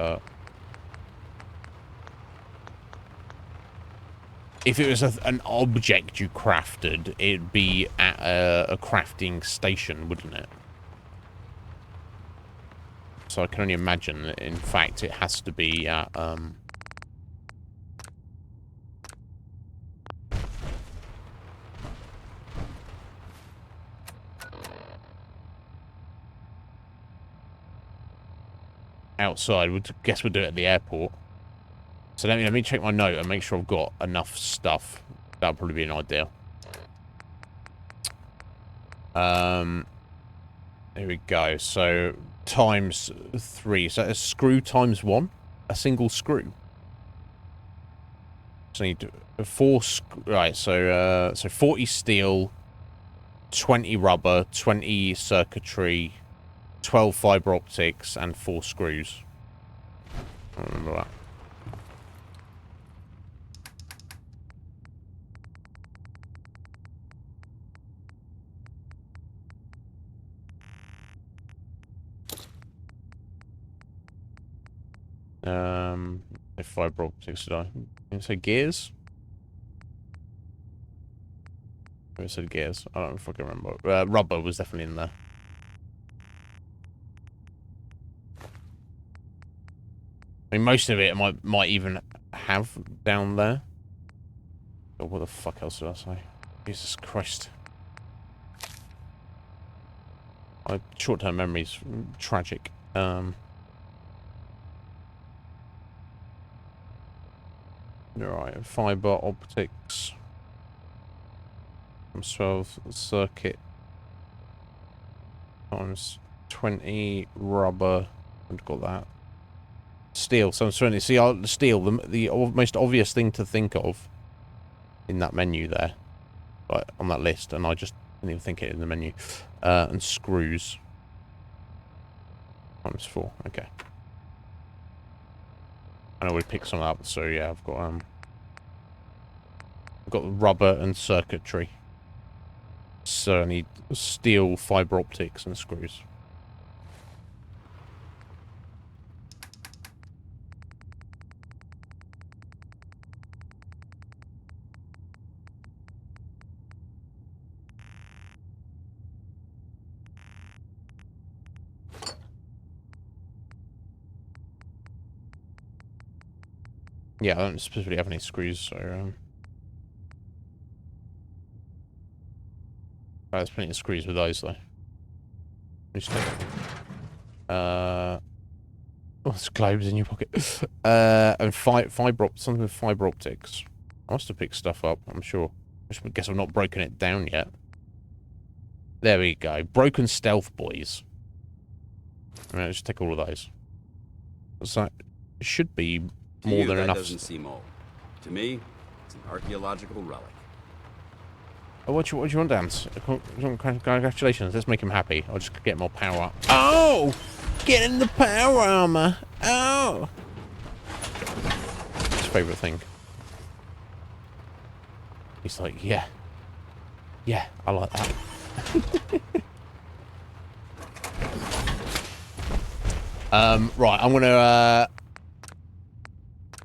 if it was an object you crafted, it'd be at a crafting station, wouldn't it? So I can only imagine that, in fact, it has to be at, outside. We'd guess we'll do it at the airport. So let me check my note and make sure I've got enough stuff. That'll probably be an idea. There we go. So times 3. So a screw times 1, a single screw. So I need 4. Right. So 40 steel, 20 rubber, 20 circuitry, 12 fiber optics, and 4 screws. I remember that. Fiber optics, did I say gears? I said gears. I don't fucking remember. Rubber was definitely in there. I mean, most of it might even have down there. Oh, what the fuck else did I say? Jesus Christ. My short-term memory's tragic. Alright, fiber optics. 12 circuit times 20 rubber. I've got that. Steel. So I'm trying to see steel, the most obvious thing to think of in that menu there, right, on that list, and I just didn't even think it in the menu. And screws times 4. Okay. I know we picked some up, so yeah, I've got rubber and circuitry. So I need steel, fiber optics, and screws. Yeah, I don't specifically have any screws, so there's plenty of screws with those though. Oh, it's globes in your pocket. And something with fiber optics. I must have picked stuff up, I'm sure. I guess I've not broken it down yet. There we go. Broken stealth boys. Alright, let's take all of those. So, it should be more than that enough. Doesn't seem old. To me, it's an archaeological relic. Oh, what do you want, Dance? Congratulations. Let's make him happy. I'll just get more power up. Oh! Get in the power armor! Oh! His favourite thing. He's like, yeah. Yeah, I like that. Right, I'm gonna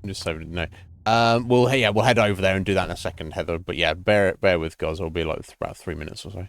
just so no. We'll head over there and do that in a second, Heather. But yeah, bear with guys. It'll be like about 3 minutes or so.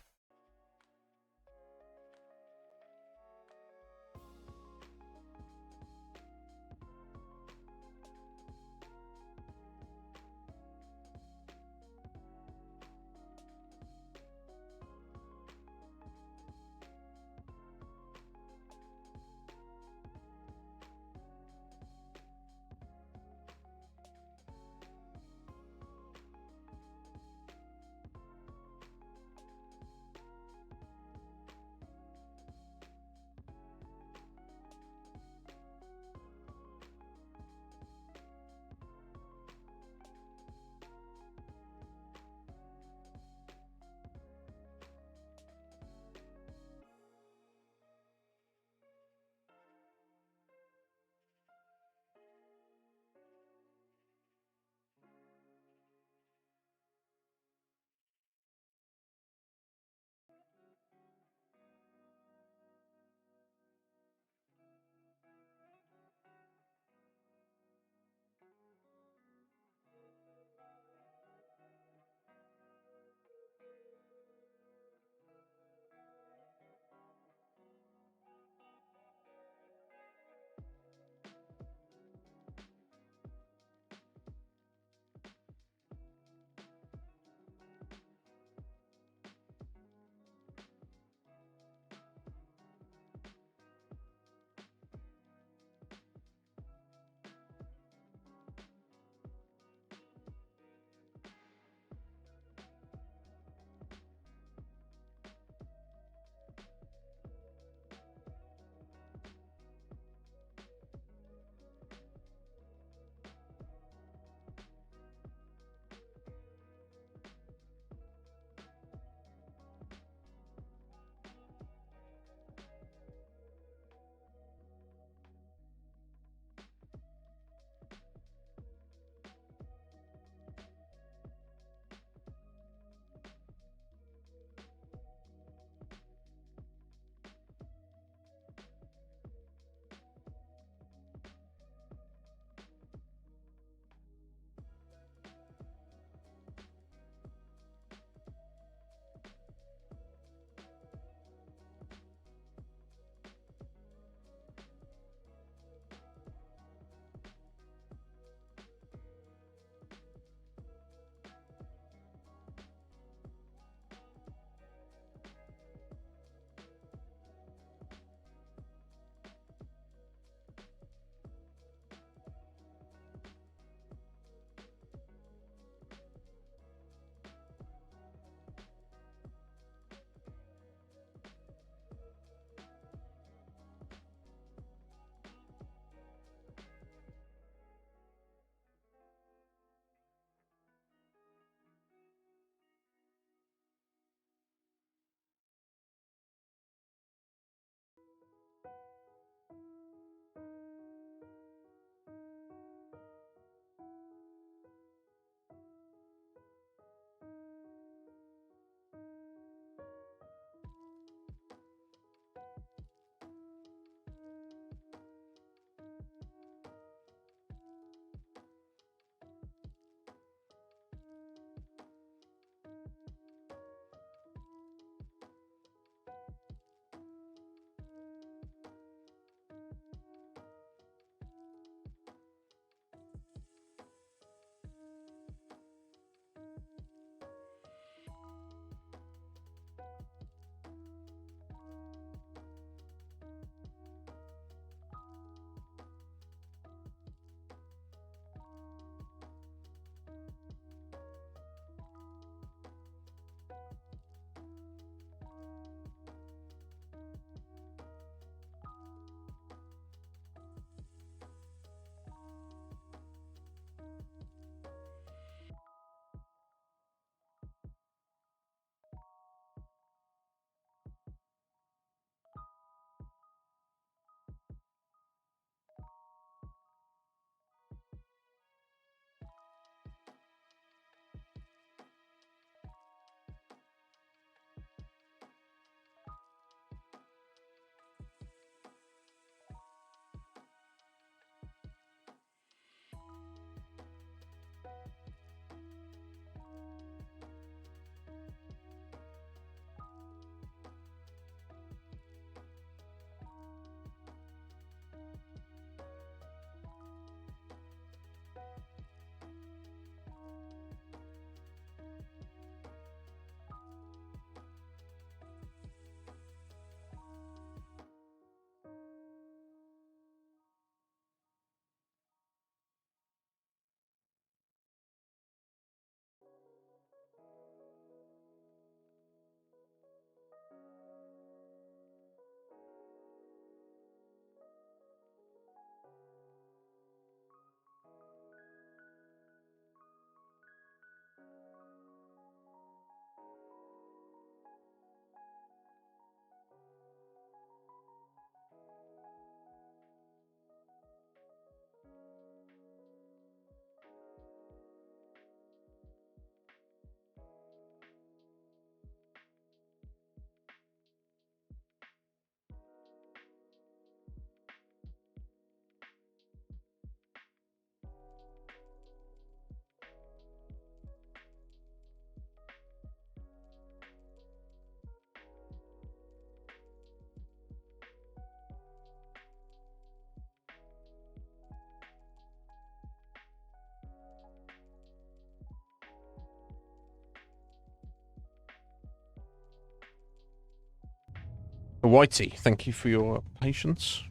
Whitey, thank you for your patience.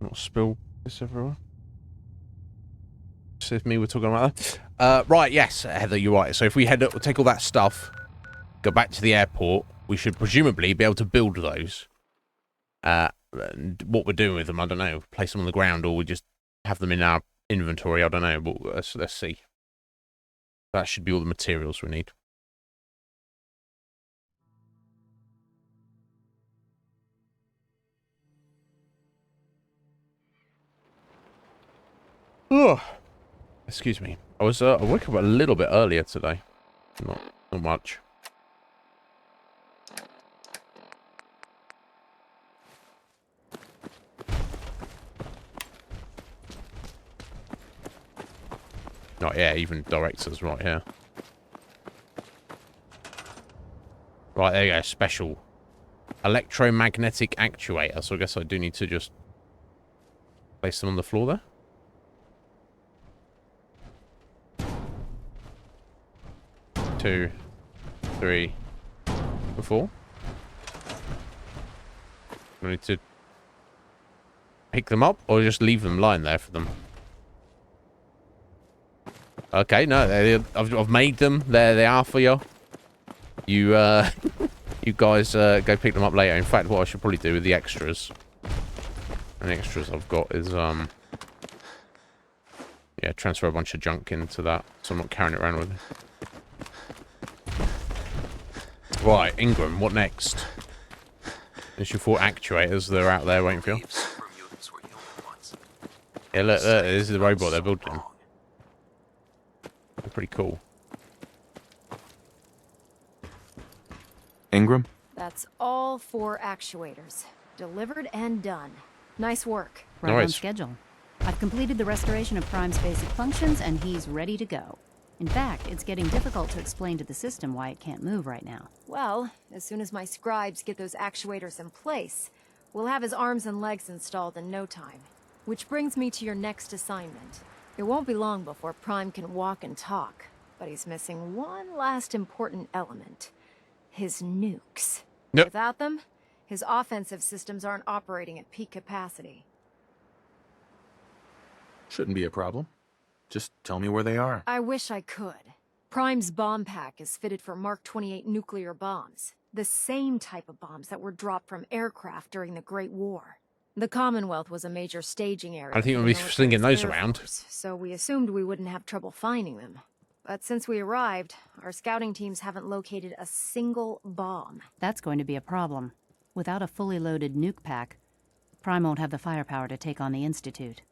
Not spill this everywhere. So if me we're talking about that. Right, yes, Heather, you're right. So if we head up, take all that stuff, go back to the airport, we should presumably be able to build those. And what we're doing with them, I don't know. Place them on the ground, or we just have them in our inventory. I don't know. But let's see. That should be all the materials we need. Oh, excuse me. I woke up a little bit earlier today. Not much. Oh yeah, even directors right here. Right, there you go. Special electromagnetic actuator. So I guess I do need to just place them on the floor there. 2, 3, 4. I need to pick them up or just leave them lying there for them. Okay, no, I've made them. There they are for you. You you guys go pick them up later. In fact, what I should probably do with the extras, and the extras I've got is yeah, transfer a bunch of junk into that, so I'm not carrying it around with me. Right, Ingram, what next? There's your 4 actuators that are out there waiting for you. Yeah, look, this is the robot they're building. They're pretty cool. Ingram? That's all 4 actuators. Delivered and done. Nice work. Right on schedule. I've completed the restoration of Prime's basic functions, and he's ready to go. In fact, it's getting difficult to explain to the system why it can't move right now. Well, as soon as my scribes get those actuators in place, we'll have his arms and legs installed in no time. Which brings me to your next assignment. It won't be long before Prime can walk and talk, but he's missing one last important element. His nukes. Nope. Without them, his offensive systems aren't operating at peak capacity. Shouldn't be a problem. Just tell me where they are. I wish I could. Prime's bomb pack is fitted for Mark 28 nuclear bombs. The same type of bombs that were dropped from aircraft during the Great War. The Commonwealth was a major staging area. I think we'll be slinging those around. So we assumed we wouldn't have trouble finding them. But since we arrived, our scouting teams haven't located a single bomb. That's going to be a problem. Without a fully loaded nuke pack, Prime won't have the firepower to take on the Institute.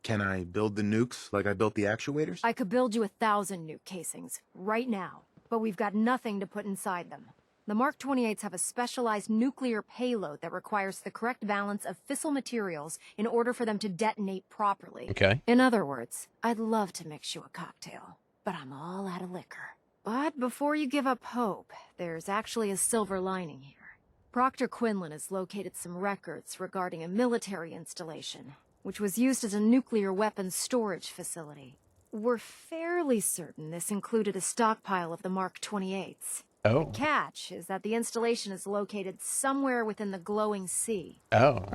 Can I build the nukes like I built the actuators? I could build you 1,000 nuke casings, right now. But we've got nothing to put inside them. The Mark 28s have a specialized nuclear payload that requires the correct balance of fissile materials in order for them to detonate properly. Okay. In other words, I'd love to mix you a cocktail, but I'm all out of liquor. But before you give up hope, there's actually a silver lining here. Proctor Quinlan has located some records regarding a military installation, which was used as a nuclear weapons storage facility. We're fairly certain this included a stockpile of the Mark 28s. Oh. The catch is that the installation is located somewhere within the glowing sea. Oh.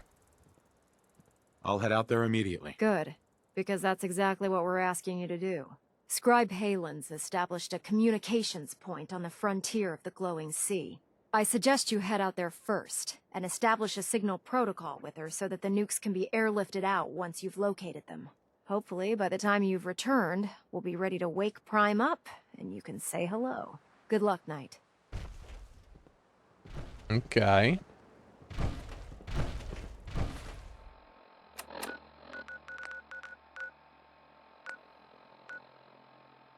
I'll head out there immediately. Good, because that's exactly what we're asking you to do. Scribe Halen's established a communications point on the frontier of the glowing sea. I suggest you head out there first, and establish a signal protocol with her so that the nukes can be airlifted out once you've located them. Hopefully, by the time you've returned, we'll be ready to wake Prime up, and you can say hello. Good luck, Knight. Okay.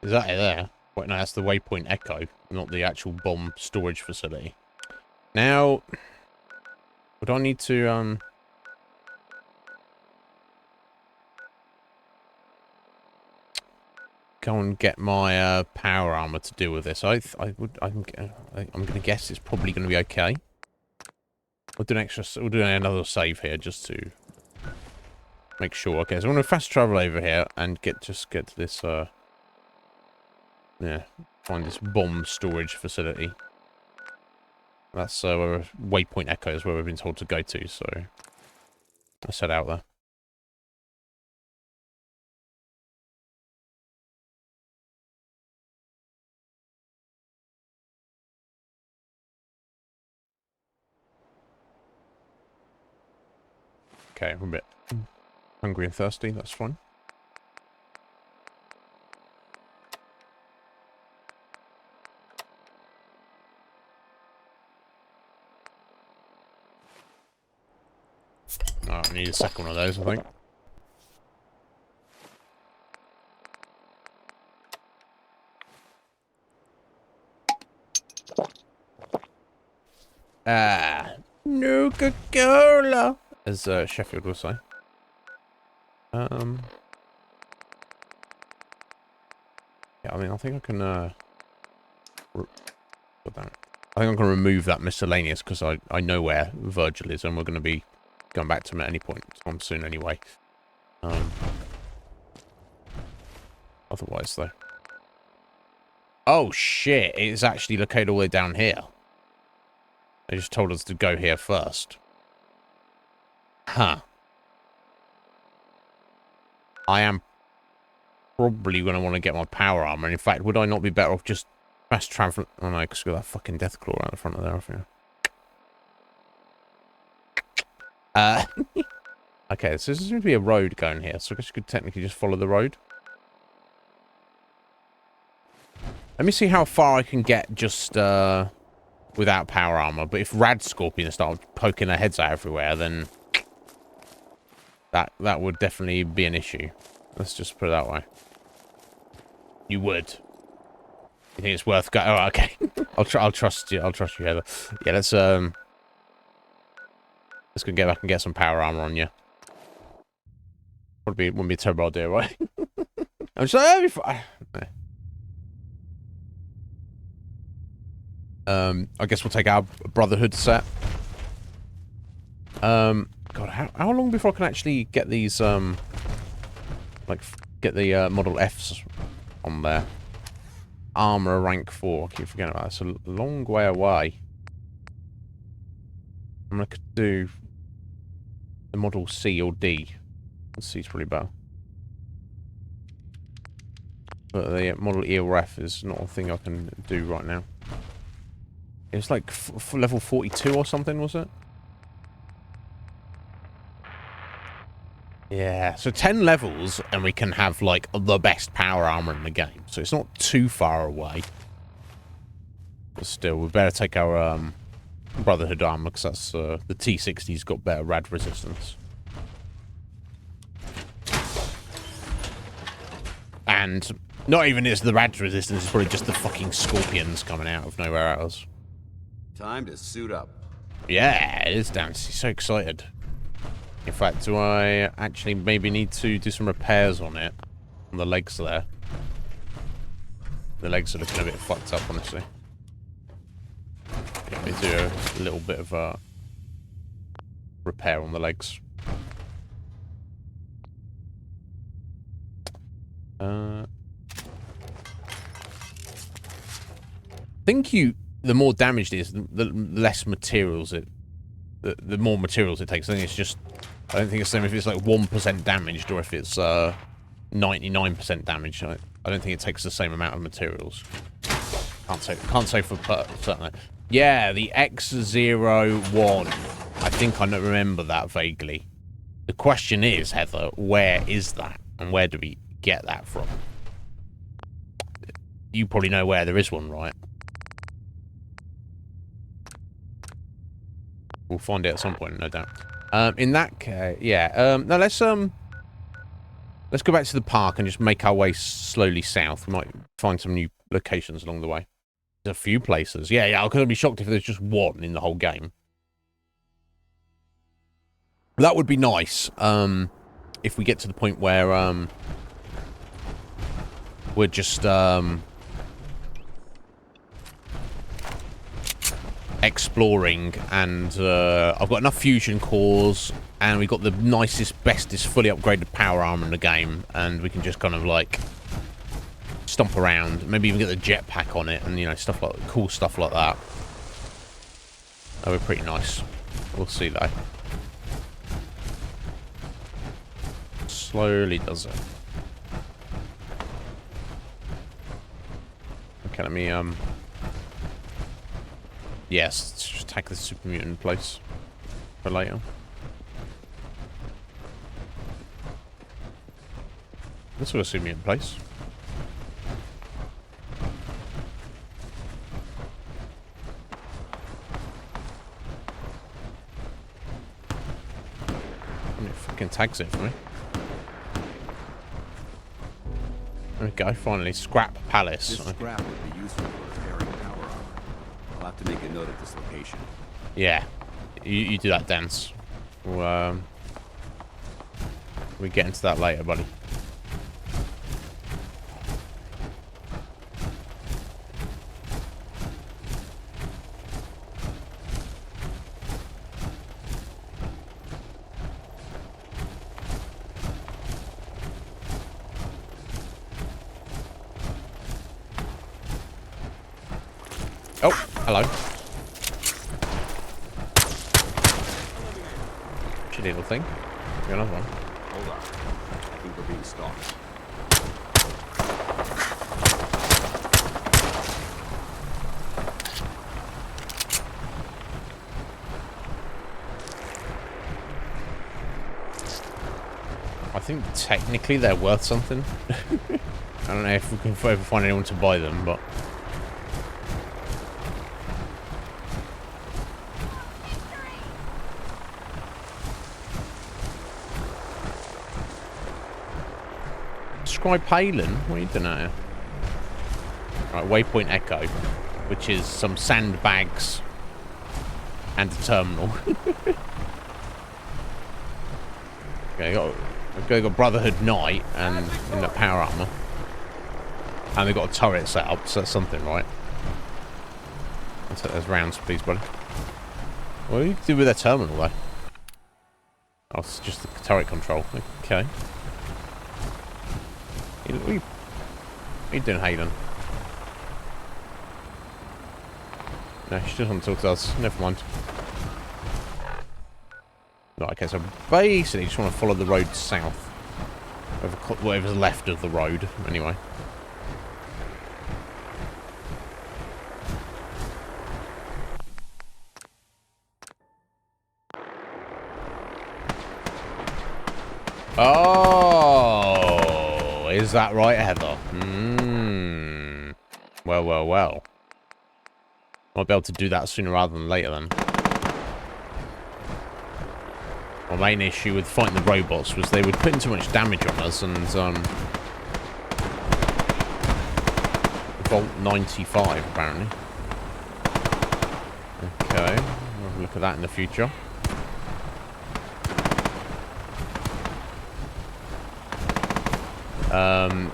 Is that it there? Wait, no, that's the Waypoint Echo, not the actual bomb storage facility. Now, would I need to, go and get my power armor to deal with this? I'm gonna guess it's probably gonna be okay. We'll do another save here just to make sure. Okay, so I'm gonna fast travel over here and get to this. Yeah, find this bomb storage facility. That's where Waypoint Echo is where we've been told to go to, so let's head out there. Okay, we're a bit hungry and thirsty, that's fine. Oh, I need a second one of those, I think. Nuka-Cola, as Sheffield will say. Yeah, I mean, I think I can, I think I'm going to remove that miscellaneous, because I know where Virgil is, and we're going to be going back to him at any point soon anyway. Otherwise, though. Oh, shit, it's actually located all the way down here. They just told us to go here first. Huh. I am probably going to want to get my power armor. And in fact, would I not be better off just fast traveling? Oh no, because we've got that fucking Deathclaw out the front of there, I think. Okay, so this is going to be a road going here. So I guess you could technically just follow the road. Let me see how far I can get just without power armor. But if rad scorpions start poking their heads out everywhere, then that would definitely be an issue. Let's just put it that way. You would. You think it's worth going? Oh, okay. I'll trust you. I'll trust you, Heather. Yeah, let's go get back and get some power armor on you. Probably wouldn't be a terrible idea, right? I'm sorry. I guess we'll take our Brotherhood set. God, how long before I can actually get these like get the Model Fs on there? Armor rank 4. I keep forgetting about that. It's a long way away. I'm gonna do the Model C or D. C is probably better. But the Model E or F is not a thing I can do right now. It's like level 42 or something, was it? Yeah, so 10 levels and we can have like the best power armor in the game. So it's not too far away. But still, we better take our Brotherhood armor because that's the T60's got better rad resistance. And not even is the rad resistance, it's probably just the fucking scorpions coming out of nowhere else. Time to suit up. Yeah, it is, Dan. He's so excited. In fact, do I actually maybe need to do some repairs on it? On the legs there. The legs are looking a bit fucked up, honestly. Yeah, we do a little bit of a repair on the legs. I think the more damage it is, the less materials it, the more materials it takes. I think it's just, I don't think it's the same if it's like 1% damaged or if it's 99% damage. I don't think it takes the same amount of materials. Can't say for certain. Yeah, the X01. I think I remember that vaguely. The question is, Heather, where is that, and where do we get that from? You probably know where there is one, right? We'll find it at some point, no doubt. In that case, yeah. Now let's go back to the park and just make our way slowly south. We might find some new locations along the way. There's a few places. Yeah. I couldn't be shocked if there's just one in the whole game. That would be nice. If we get to the point where we're just exploring, and I've got enough fusion cores, and we've got the nicest, bestest, fully upgraded power armor in the game, and we can just kind of like stomp around, maybe even get the jetpack on it, and you know, cool stuff like that. That would be pretty nice. We'll see though. Slowly does it. Okay, let me yes, let's just take the super mutant place for later. This was a super mutant place. Fucking tags it for me. There we go, finally. Scrap Palace. This scrap would be useful for repairing power armor. I'll have to make a note of this location. Yeah. You do that dance. We'll get into that later, buddy. Oh, hello. Shitty little thing. Got another one. Hold on. I think we're being stalked. I think technically they're worth something. I don't know if we can ever find anyone to buy them, but... Describe Palin? What are you doing out here? Right, Waypoint Echo, which is some sandbags and a terminal. Okay, got Brotherhood Knight and in the power armor, and they've got a turret set up, so that's something, right? Let's take those rounds, please, buddy. What do you do with their terminal, though? Oh, it's just the turret control. Okay. What are you doing, Hayden? No, she just wants to talk to us. Never mind. Right, okay, so basically just want to follow the road south. Whatever's left of the road, anyway. Oh, is that right, Heather? Well, well, well. Might be able to do that sooner rather than later, then. My main issue with fighting the robots was they would put in too much damage on us, and Volt 95 apparently. Okay, we'll have a look at that in the future.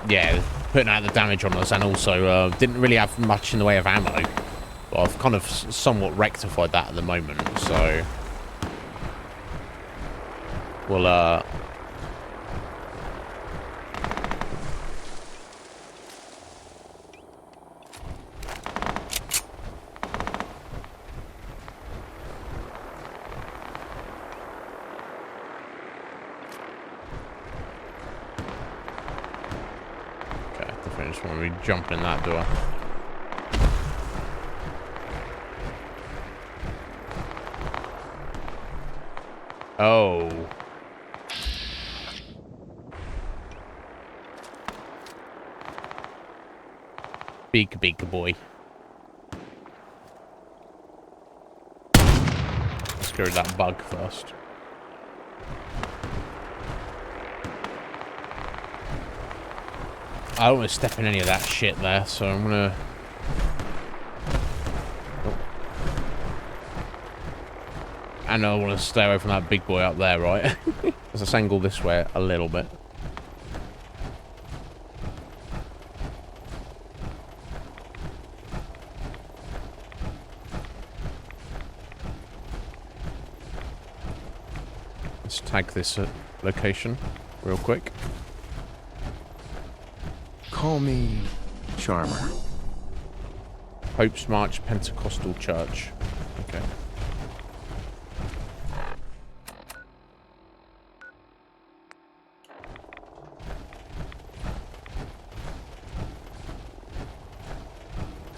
Yeah, putting out the damage on us, and also didn't really have much in the way of ammo. But I've kind of somewhat rectified that at the moment, so we'll okay, definitely just want to be jumping in that door. Oh. Big boy. Let's go with that bug first. I don't want to step in any of that shit there, so I'm gonna... And I want to stay away from that big boy up there, right? Let's angle this way a little bit. Let's tag this location real quick. Call me Charmer. Pope's March Pentecostal Church. Okay.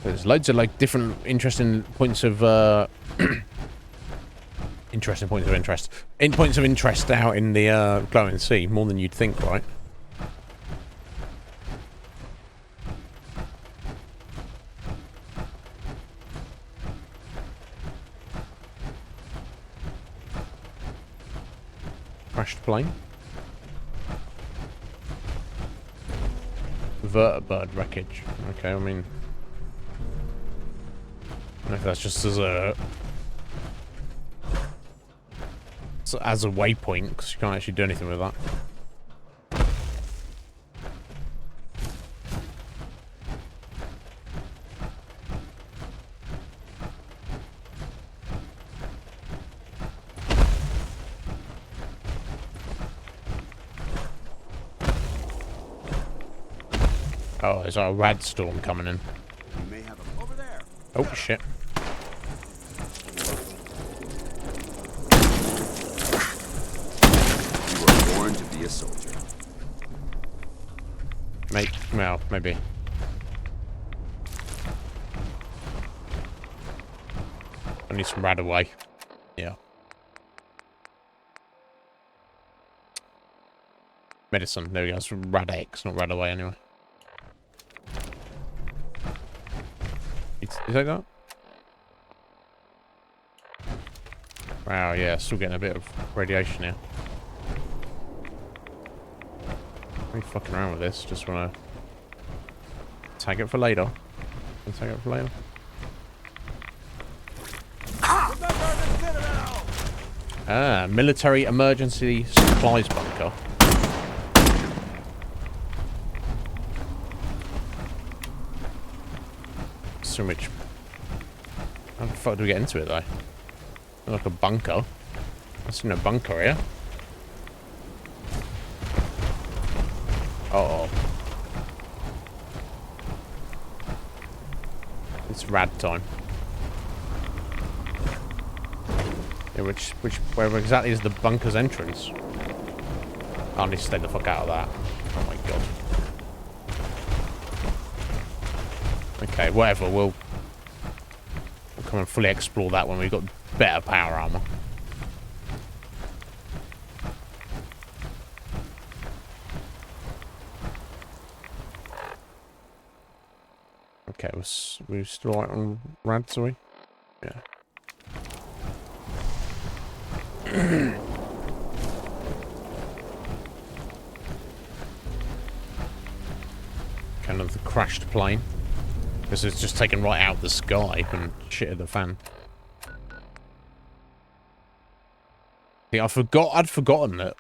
There's loads of like different interesting points of interesting points of interest. Points of interest out in the glowing sea, more than you'd think, right? Crashed plane. Vertibird wreckage. Okay, I mean, I don't know if that's just as a waypoint, because you can't actually do anything with that. Oh, there's a rad storm coming in. You may have a... Over there. Oh shit. You were born to be a soldier. Mate, well, maybe. I need some rad away. Yeah. Medicine. There we go. It's rad X, not rad away anyway. Is that that? Wow, yeah, still getting a bit of radiation here. I'm fucking around with this. Just want to tag it for later. Tag it for later. Ah, military emergency supplies bunker. So much. How the fuck do we get into it though? Like a bunker. That's in a bunker here. Uh-oh. It's rad time. Yeah, where exactly is the bunker's entrance? I need to stay the fuck out of that. Oh my god. Okay, whatever, we'll come and fully explore that when we've got better power armor. Okay, we're still right on rads, are we? Yeah. Kind of the crashed plane. Because it's just taken right out the sky and shit at the fan. Yeah, I'd forgotten that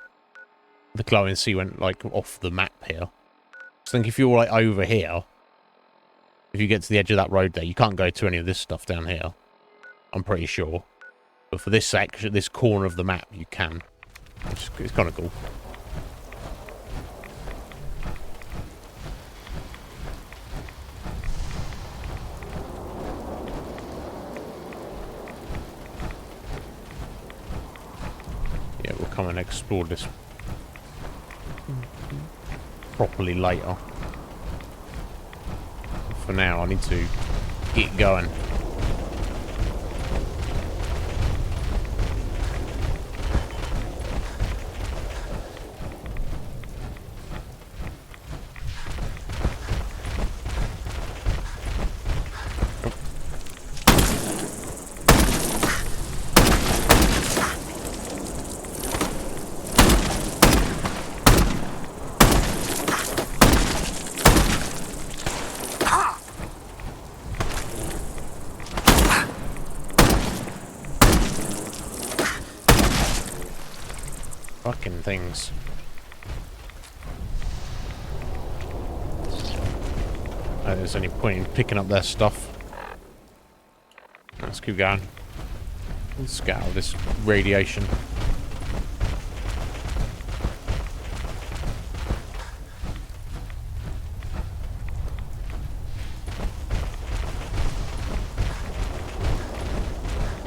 the glowing sea went like off the map here. I think if you're like over here, if you get to the edge of that road there, you can't go to any of this stuff down here. I'm pretty sure. But for this section, this corner of the map, you can. It's kind of cool. Yeah, we'll come and explore this properly later. For now, I need to get going. Fucking things. There's any point in picking up their stuff. Let's keep going. Let's get out of this radiation.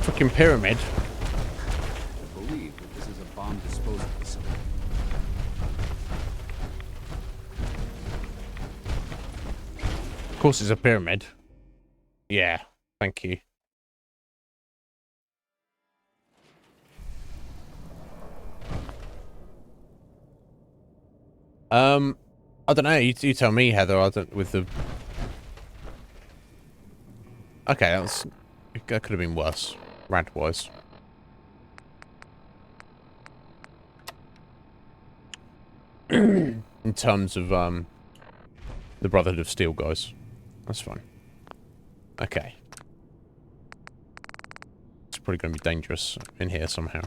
Fucking pyramid. I believe that this is a bomb disposal facility. Of course it's a pyramid. Yeah, thank you. I don't know. You tell me, Heather. I don't with the. Okay, that could have been worse, rant-wise. In terms of the Brotherhood of Steel guys, that's fine. Okay, it's probably going to be dangerous in here somehow.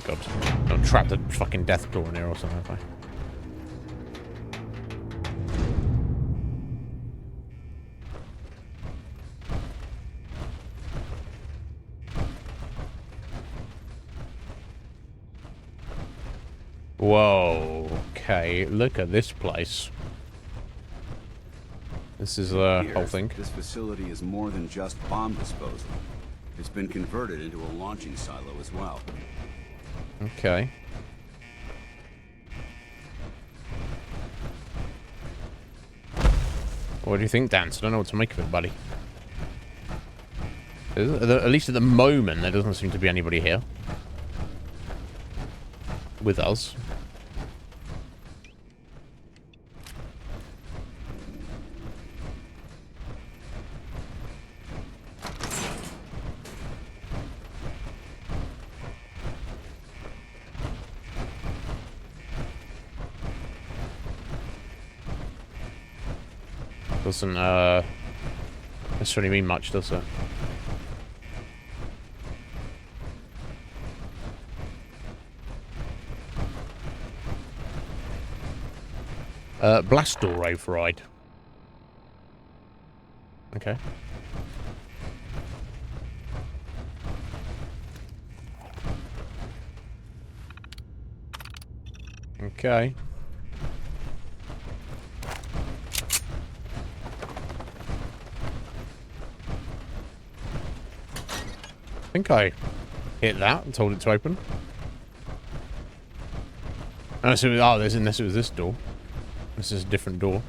God, don't trap the fucking death claw in here or something, have I? Whoa, okay, look at this place. This is the whole thing. This facility is more than just bomb disposal. It's been converted into a launching silo as well. Okay. What do you think, Dan? I don't know what to make of it, buddy. At least at the moment, there doesn't seem to be anybody here. With us. Doesn't necessarily mean much, does it? Blast door override. Okay. Okay. I think I hit that and told it to open. Unless it was, unless it was this door. This is a different door.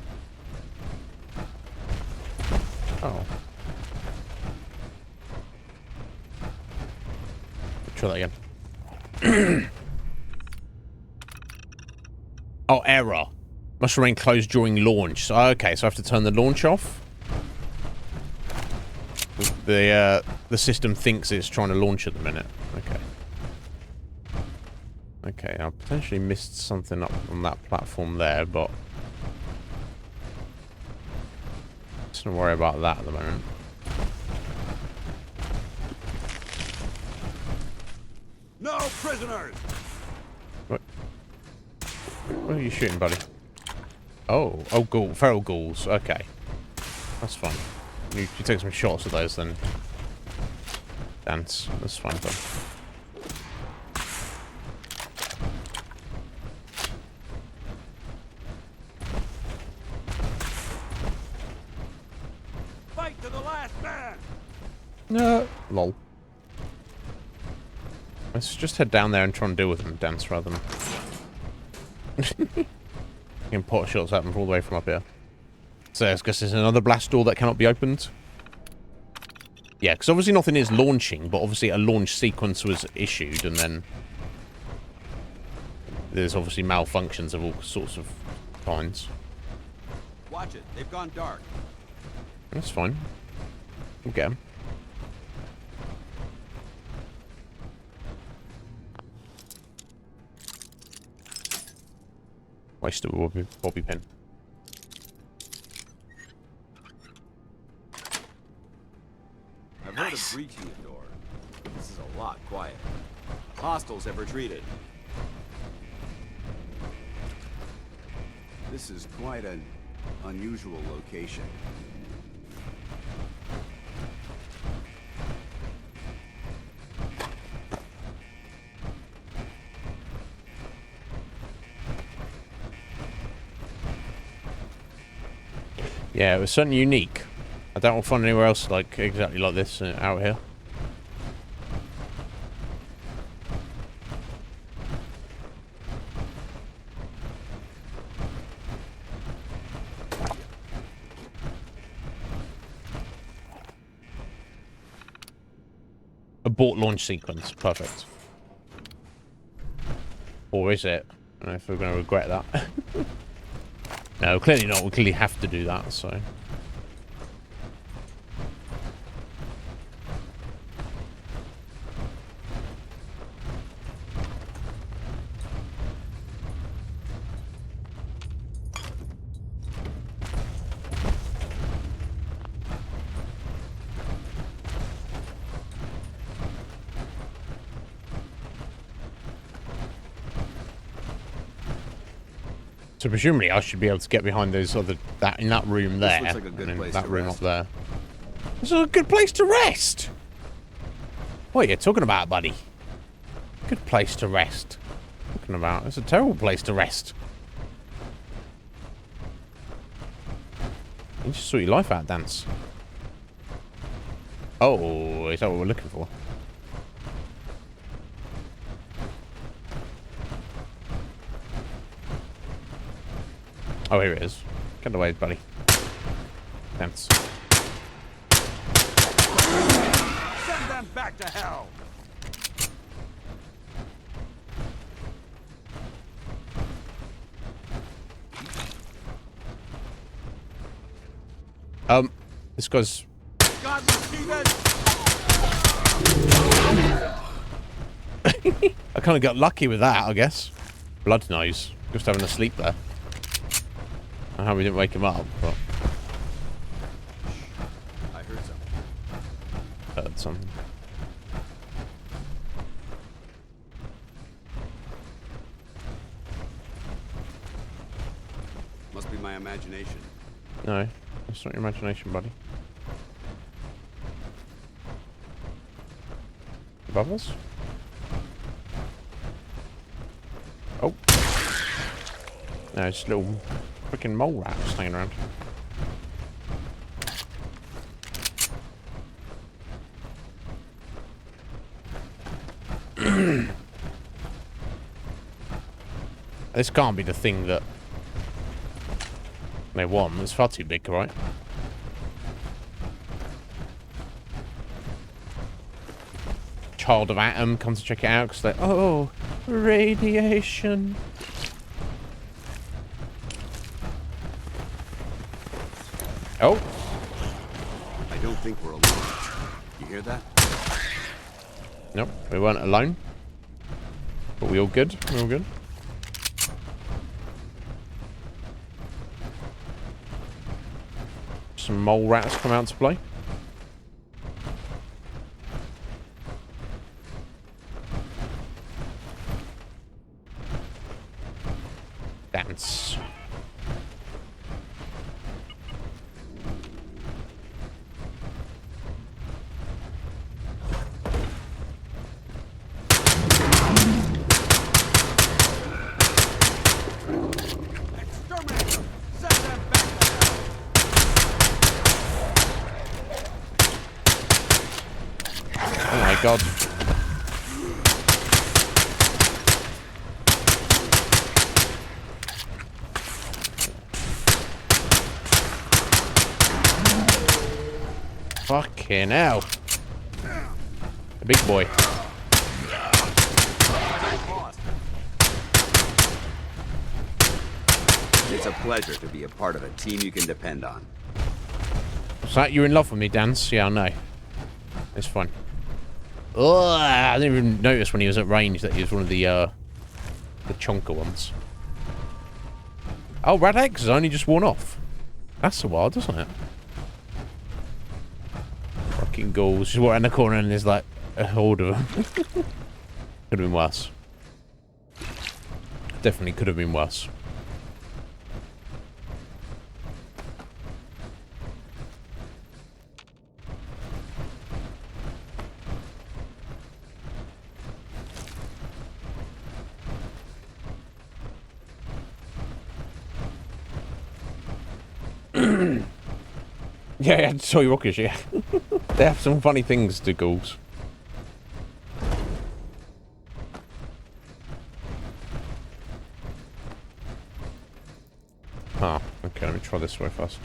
Oh. Try that again. Oh, error. Must remain closed during launch. So, okay, so I have to turn the launch off. The system thinks it's trying to launch at the minute. Okay. Okay, I potentially missed something up on that platform there, but let's not worry about that at the moment. No prisoners. What? What are you shooting, buddy? Oh, feral ghouls. Okay, that's fine. You take some shots of those, then dance. That's fine, though. Fight to the last man. No. Lol. Let's just head down there and try and deal with them, dance, rather than you can pot shots at them all the way from up here. So I guess there's another blast door that cannot be opened. Yeah, because obviously nothing is launching, but obviously a launch sequence was issued, and then there's obviously malfunctions of all sorts of kinds. Watch it. They've gone dark. That's fine. We'll get them. Waste of a bobby pin. I've heard of breaching the door. This is a lot quieter. Hostiles have retreated. This is quite an unusual location. Yeah, it was certainly unique. I don't find anywhere else like exactly like this out here. Abort launch sequence. Perfect. Or is it? I don't know if we're going to regret that. No, clearly not. We clearly have to do that, so... So presumably I should be able to get behind those other in that room there. This looks like a good place that to room rest. up there. This is a good place to rest. What are you talking about, buddy? Good place to rest. Talking about? It's a terrible place to rest. You just saw your life out, Dance. Oh, is that what we're looking for? Oh, here it is. Get away, buddy. Dance. Send them back to hell! This guy's... I kind of got lucky with that, I guess. Blood nose. Just having a sleep there. I don't know how we didn't wake him up, but... I heard something. Heard something. Must be my imagination. No, it's not your imagination, buddy. Above us? Oh. No, it's little freaking mole rats hanging around. This can't be the thing that they want. It's far too big, right? Child of Atom comes to check it out because they're, oh, radiation. Oh. I don't think we're alone. You hear that? Nope, we weren't alone. But we all good? We all good? Some mole rats come out to play. Dance. Oh my god. Fucking hell. A big boy. It's a pleasure to be a part of a team you can depend on. Is that you in love with me, Dance? Yeah, I know. It's fine. Oh, I didn't even notice when he was at range that he was one of the chonker ones. Oh, Rad-X has only just worn off. That's a while, doesn't it? Fucking ghouls. Just walk around the corner and there's like a horde of them. Could have been worse. Definitely could have been worse. Yeah, toy rockets, yeah. They have some funny things to ghouls. Ah, okay, let me try this way first.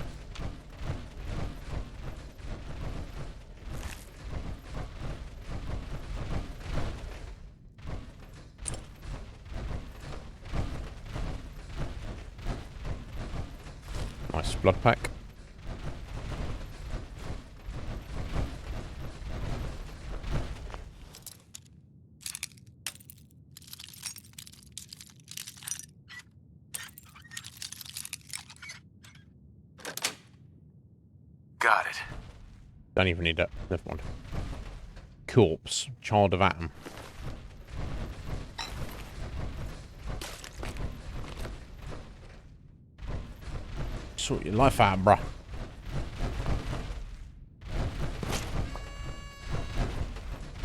Nice blood pack. Got it. Don't even need that. Never mind. Corpse. Child of Atom. Sort your life out, bruh.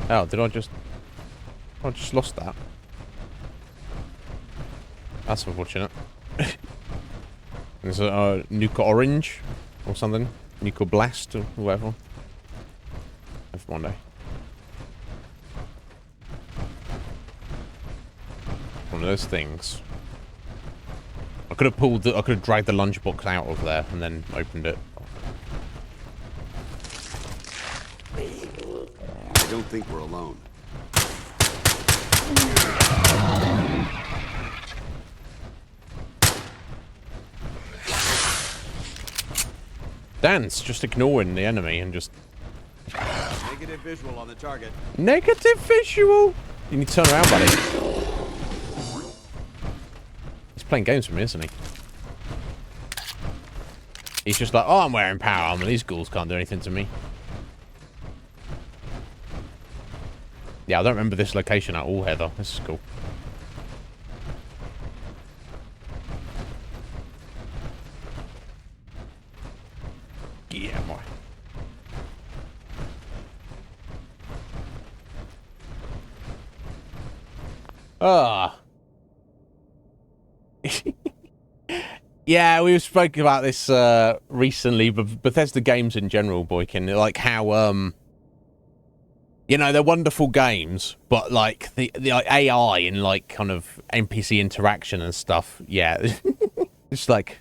Oh, did I just... I just lost that. That's unfortunate. There's a Nuka Orange or something. Nuka Blast or whatever. Never mind, eh? One of those things. I could have pulled I could have dragged the lunchbox out of there and then opened it. I don't think we're alone. Dance, just ignoring the enemy and just... Negative visual on the target. Negative visual? You need to turn around, buddy. He's playing games with me, isn't he? He's just like, oh, I'm wearing power armor. These ghouls can't do anything to me. Yeah, I don't remember this location at all, Heather. This is cool. Yeah, boy. Ah. Yeah, we've spoken about this recently, but Bethesda games in general, Boykin, like how you know, they're wonderful games, but like the AI and like kind of NPC interaction and stuff, yeah, it's like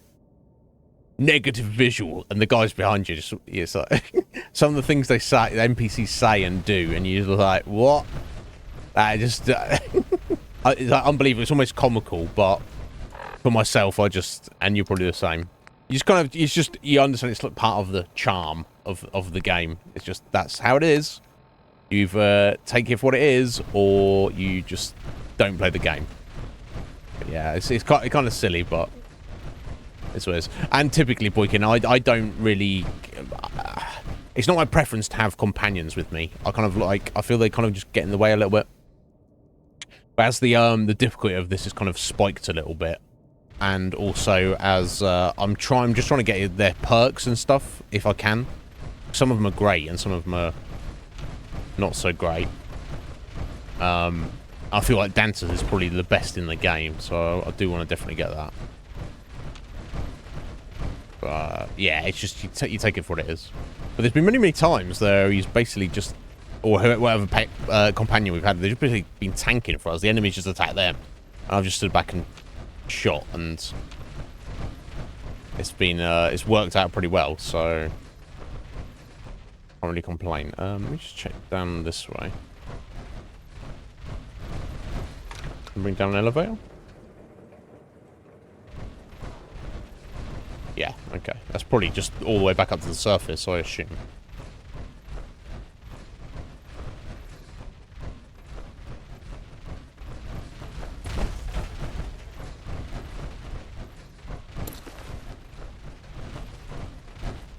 negative visual, and the guys behind you just, it's like some of the things they say, the NPCs say and do, and you're like, what? I just it's like unbelievable. It's almost comical, but for myself, I just, and you're probably the same. You just kind of, it's just, you understand it's like part of the charm of the game. It's just, that's how it is. You either take it for what it is, or you just don't play the game. But yeah, it's kind of silly, but it's what it is. And typically, Boykin, I don't really... it's not my preference to have companions with me. I kind of like... I feel they kind of just get in the way a little bit. But as the difficulty of this is kind of spiked a little bit, and also as I'm just trying to get their perks and stuff, if I can. Some of them are great, and some of them are not so great. I feel like Dancers is probably the best in the game, so I do want to definitely get that. But yeah, it's just you take it for what it is. But there's been many times there he's basically just, or whatever companion we've had, they've just basically been tanking for us. The enemies just attack them, and I've just stood back and shot, and it's been it's worked out pretty well. So can't really complain. Let me just check down this way. Bring down an elevator. Yeah, okay. That's probably just all the way back up to the surface, I assume.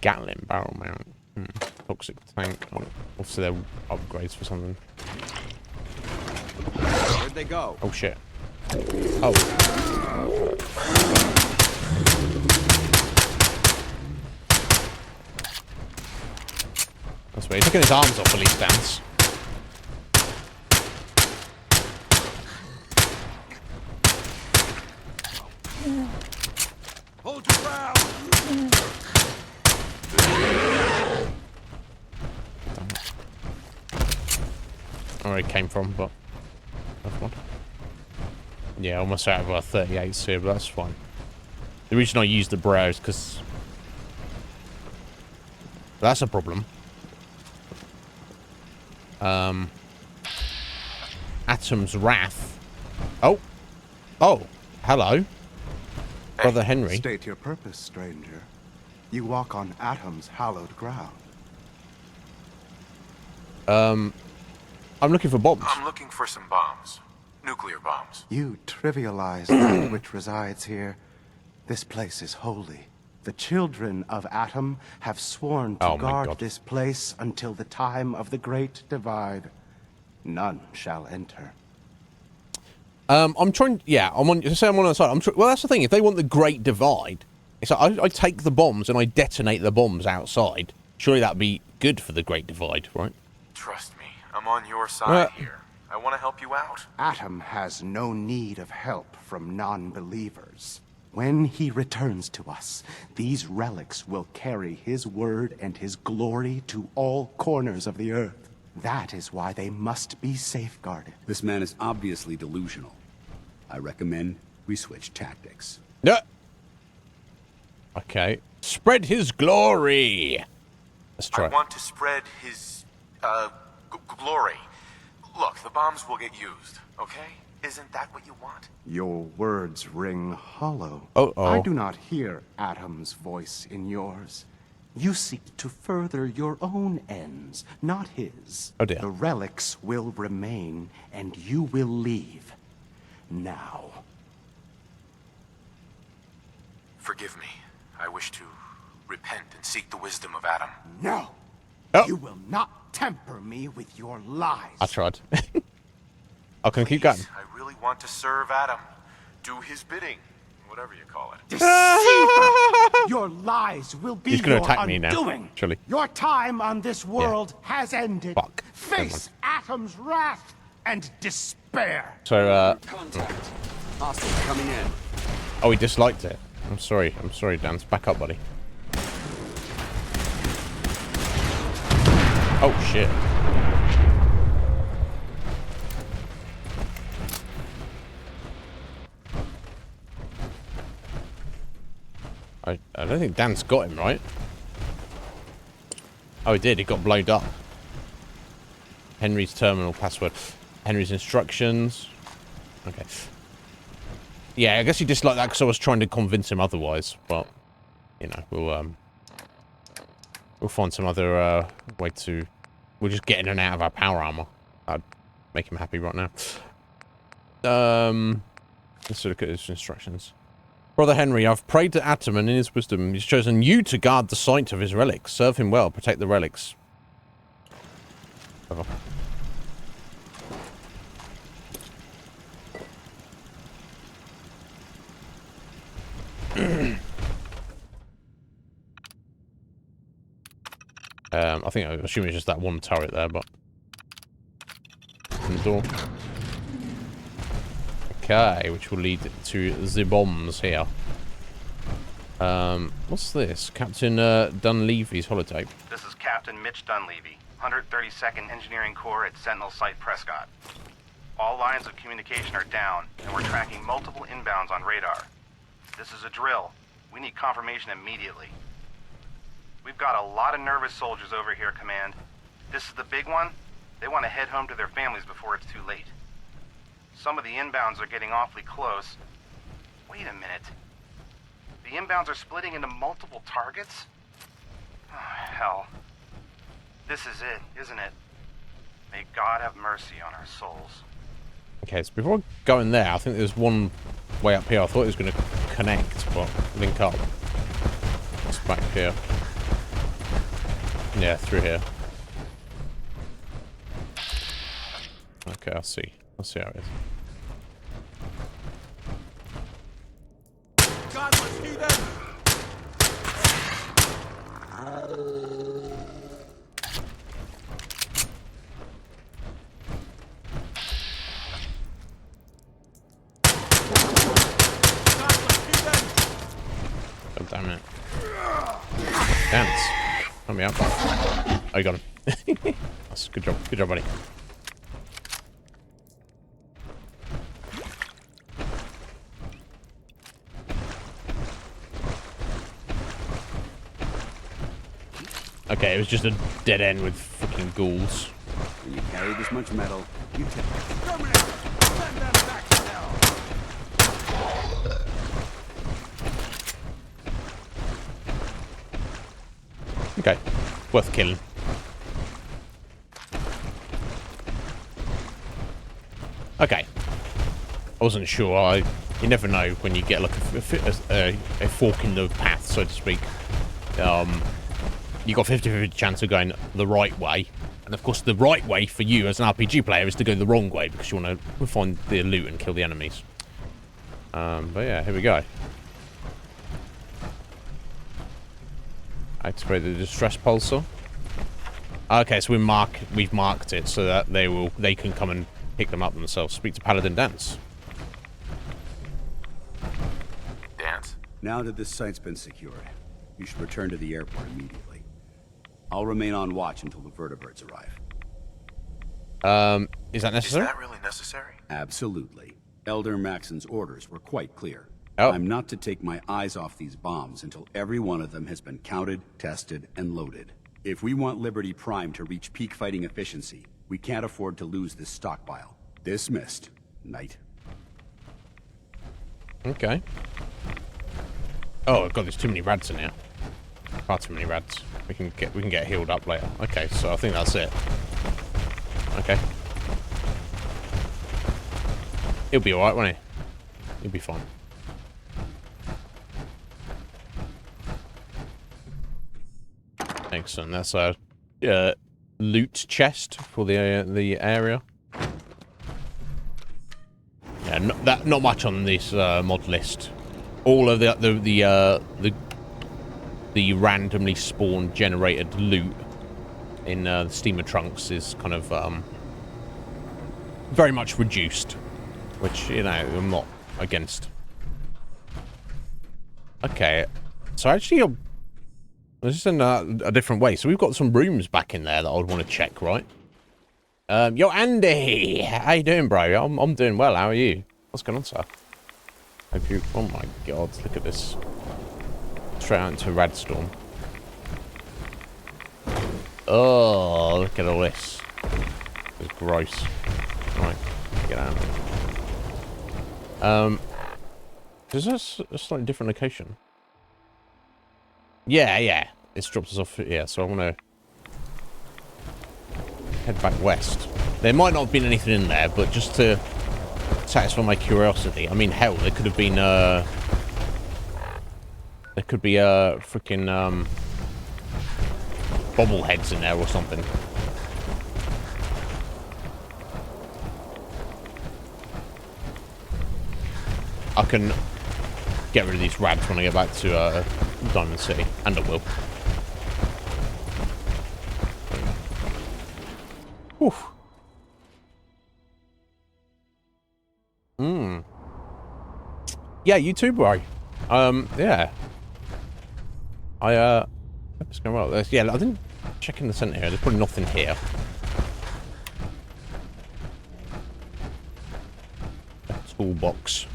Gatling barrel mount. Toxic tank. Oh, obviously they're upgrades for something. Where'd they go? Oh shit. Oh. That's weird. He's taking his arms off, at least, Dance. Hold your ground. where it came from, but that's fine. Yeah, almost out of our 38s here, but that's fine. The reason I use the brow is because that's a problem. Atom's Wrath. Oh, hello, Brother Henry. State your purpose, stranger. You walk on Atom's hallowed ground. I'm looking for bombs. I'm looking for some bombs. Nuclear bombs. You trivialize that which resides here. This place is holy. The children of Atom have sworn to guard this place until the time of the Great Divide. None shall enter. I'm trying. Yeah, I'm on. Say I'm on the side. Well, that's the thing. If they want the Great Divide, it's like I take the bombs and I detonate the bombs outside. Surely that'd be good for the Great Divide, right? Trust me, I'm on your side here. I want to help you out. Atom has no need of help from non-believers. When he returns to us, these relics will carry his word and his glory to all corners of the earth. That is why they must be safeguarded. This man is obviously delusional. I recommend we switch tactics. No. Okay. Spread his glory. Let's try. I want to spread his, glory. Look, the bombs will get used, okay? Isn't that what you want? Your words ring hollow. Uh-oh. I do not hear Atom's voice in yours. You seek to further your own ends, not his. Oh dear. The relics will remain, and you will leave. Now. Forgive me. I wish to repent and seek the wisdom of Atom. No! Oh. You will not temper me with your lies. I tried. Oh, can I keep going? I really want to serve Atom. Do his bidding. Whatever you call it. Deceiver! Your lies will be He's gonna your attack me now, undoing. surely. Your time on this world has ended. Fuck. Face Atom's wrath and despair. So, Contact. Hostiles coming in. oh, he disliked it. I'm sorry, Dan. Back up, buddy. Oh, shit. I don't think Dan's got him, right? Oh, he did. He got blowed up. Henry's terminal password. Henry's instructions. Okay. Yeah, I guess he disliked that because I was trying to convince him otherwise. But, you know, we'll find some other way to... We'll just get in and out of our power armor. That'd make him happy right now. Let's look at his instructions. Brother Henry, I've prayed to Atom, and in his wisdom, he's chosen you to guard the site of his relics. Serve him well, protect the relics. Over. I think, I'm assuming it's just that one turret there, but... Open the door. Okay, which will lead to the bombs here. What's this? Captain Dunleavy's holotape. This is Captain Mitch Dunleavy, 132nd Engineering Corps at Sentinel Site Prescott. All lines of communication are down, and we're tracking multiple inbounds on radar. This is a drill. We need confirmation immediately. We've got a lot of nervous soldiers over here, Command. This is the big one. They want to head home to their families before it's too late. Some of the inbounds are getting awfully close. Wait a minute. The inbounds are splitting into multiple targets? Oh, hell. This is it, isn't it? May God have mercy on our souls. Okay, so before going there, I think there's one way up here. I thought it was going to connect, but link up. It's back here. Yeah, through here. Okay, I'll see. I'll see how it is. God, let's do that. God damn it. Dance. Let me out. Oh, you got him. That's good job. Good job, buddy. Okay, it was just a dead end with freaking ghouls. When you carry this much metal, you take Okay, worth killing. Okay, I wasn't sure. You never know when you get like a fork in the path, so to speak. You got 50-50 chance of going the right way, and of course the right way for you as an RPG player is to go the wrong way because you want to find the loot and kill the enemies. But yeah, here we go. Activate the distress pulsar. Okay, so we've marked it so that they can come and pick them up themselves. Speak to Paladin Dance. Dance. Now that this site's been secured, you should return to the airport immediately. I'll remain on watch until the vertebrates arrive. Is that necessary? Is that really necessary? Absolutely. Elder Maxon's orders were quite clear. Oh. I'm not to take my eyes off these bombs until every one of them has been counted, tested, and loaded. If we want Liberty Prime to reach peak fighting efficiency, we can't afford to lose this stockpile. Dismissed. Knight. Okay. Oh god, there's too many rads in here. Far too many rads. We can get healed up later. Okay, so I think that's it. Okay. He'll be alright, won't he? He'll be fine. Excellent. That's a loot chest for the area. Yeah, not much on this mod list. All of the randomly spawned generated loot in the steamer trunks is kind of very much reduced, which, you know, I'm not against. Okay, so actually this is in a different way. So we've got some rooms back in there that I would want to check, right? Yo, Andy, how you doing, bro? I'm doing well. How are you? What's going on, sir? Hope you. Oh my God! Look at this. Straight out into a rad storm. Oh, look at all this. It's gross. Right, get out. Is this a slightly different location? Yeah. It's dropped us off. Yeah, so I want to head back west. There might not have been anything in there, but just to satisfy my curiosity. I mean, hell, there could have been there could be freaking bobbleheads in there or something. I can get rid of these rads when I get back to Diamond City, and I will. Oof. Yeah, you too, bro. Yeah. I it's going well. Yeah, I didn't check in the center here. There's probably nothing here. Toolbox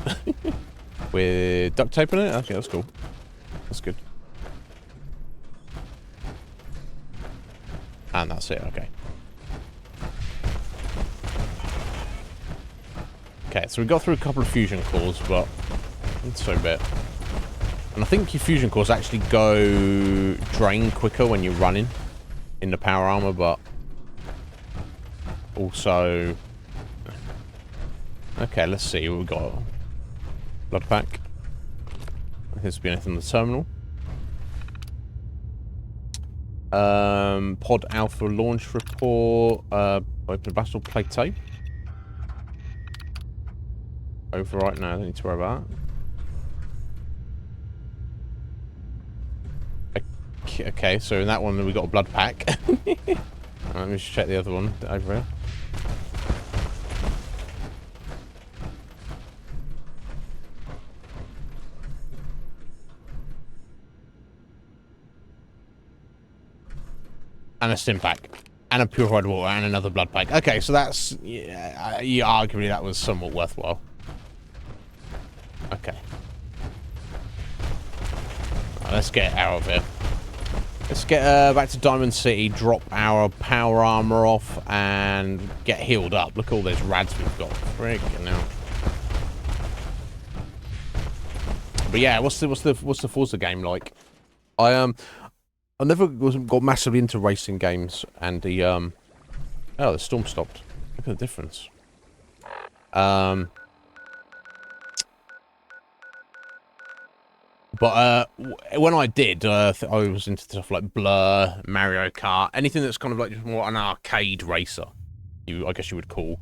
with duct tape in it. Okay, that's cool. That's good. And that's it. Okay. Okay, so we got through a couple of fusion cores, but it's so bit. And I think your fusion cores actually go drain quicker when you're running in the power armor, but also. Okay, let's see what we've got. Blood pack. Appears to be anything in the terminal. Pod Alpha launch report. Open battle plate tape. Overwrite now, I don't need to worry about that. Okay, so in that one we got a blood pack. Let me just check the other one over here. And a stim pack. And a purified water and another blood pack. Okay, so that's... Yeah, arguably that was somewhat worthwhile. Okay. Right, let's get out of here. Let's get back to Diamond City, drop our power armor off, and get healed up. Look at all those rads we've got. Freaking hell. But yeah, what's the Forza game like? I never got massively into racing games, and the oh, the storm stopped. Look at the difference. But when I did, I was into stuff like Blur, Mario Kart, anything that's kind of like more an arcade racer, I guess you would call,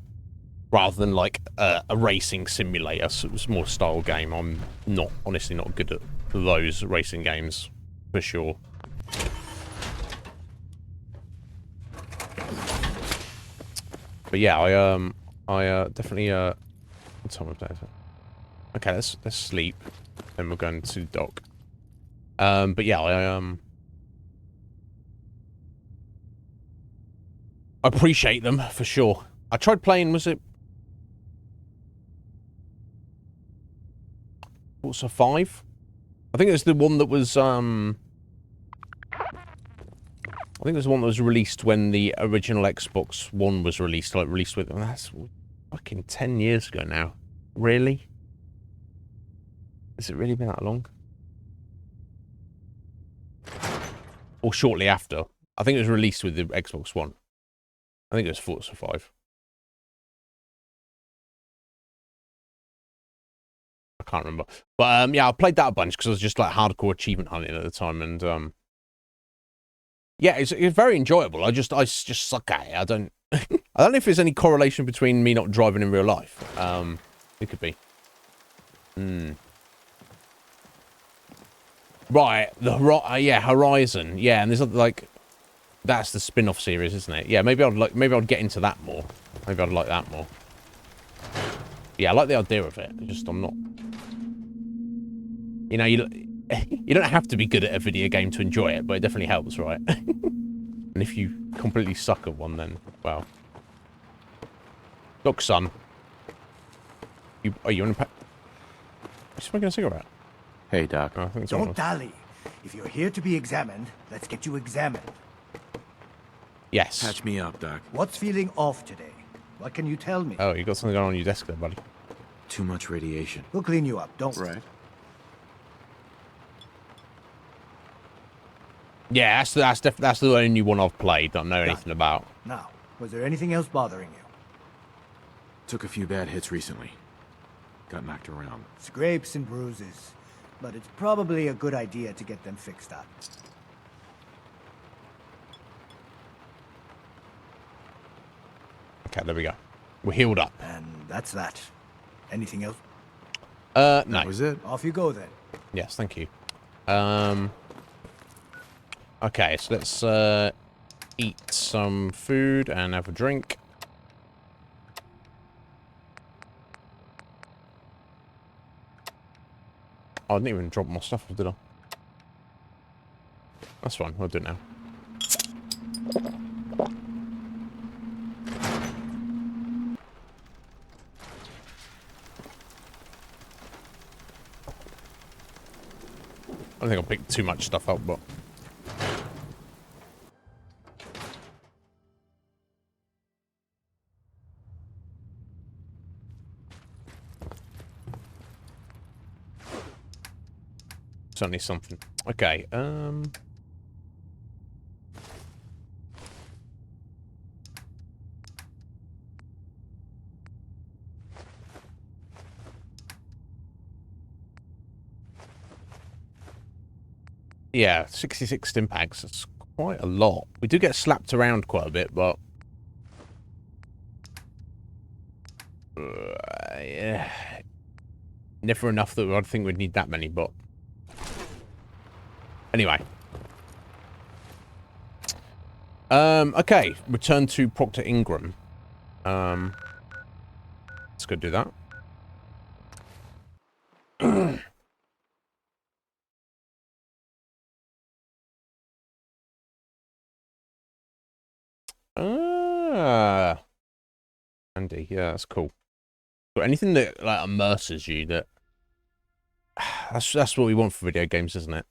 rather than like a racing simulator. So it was more style game. I'm honestly not good at those racing games, for sure. But yeah, I definitely what time of day is it? Okay, let's sleep. Then we're going to dock. But yeah, I appreciate them for sure. I tried playing, was it Forza 5? I think it was the one that was I think it was the one that was released when the original Xbox One was released, like released with, and that's fucking 10 years ago now. Really? Has it really been that long? Or shortly after? I think it was released with the Xbox One. I think it was Forza 5. I can't remember. But yeah, I played that a bunch because I was just like hardcore achievement hunting at the time, and yeah, it's very enjoyable. I just suck at it. I don't know if there's any correlation between me not driving in real life. It could be. Right, yeah, Horizon, yeah, and there's like, that's the spin-off series, isn't it? Yeah, maybe I'd get into that more. Maybe I'd like that more. Yeah, I like the idea of it. I'm not. You know, you don't have to be good at a video game to enjoy it, but it definitely helps, right? And if you completely suck at one, then well. Look, son. Are you on a? Are you smoking a cigarette? Hey, Doc. Oh, I think Don't dally. If you're here to be examined, let's get you examined. Yes. Patch me up, Doc. What's feeling off today? What can you tell me? Oh, you got something going on your desk there, buddy. Too much radiation. We'll clean you up, don't worry. Yeah, that's the only one I've played that I know anything about. Now, was there anything else bothering you? Took a few bad hits recently. Got knocked around. Scrapes and bruises. But it's probably a good idea to get them fixed up. Okay, there we go. We're healed up. And that's that. Anything else? No. That was it. Off you go then. Yes, thank you. Okay, so let's eat some food and have a drink. I didn't even drop my stuff off, did I? That's fine, we'll do it now. I don't think I'll pick too much stuff up, but... certainly something. Okay, yeah, 66 stim packs. That's quite a lot. We do get slapped around quite a bit, but yeah, never enough that I'd think we'd need that many. But anyway, okay. Return to Proctor Ingram. Let's go do that. Andy, yeah, that's cool. So anything that like immerses you, that's what we want for video games, isn't it?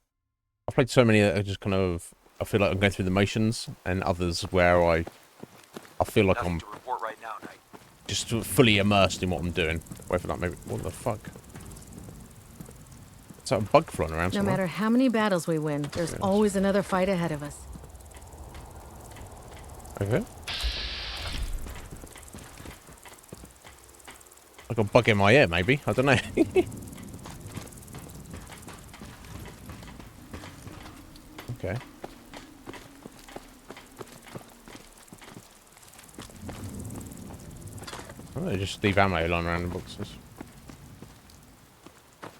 I've played so many that are just kind of I feel like I'm going through the motions, and others where I feel like I'm just fully immersed in what I'm doing. Whether that maybe what the fuck? Is that a bug flying around No somewhere? matter how many battles we win, there's always another fight ahead of us. Okay. I got a bug in my ear, maybe. I don't know. Okay. Oh, just leave ammo lying around the boxes.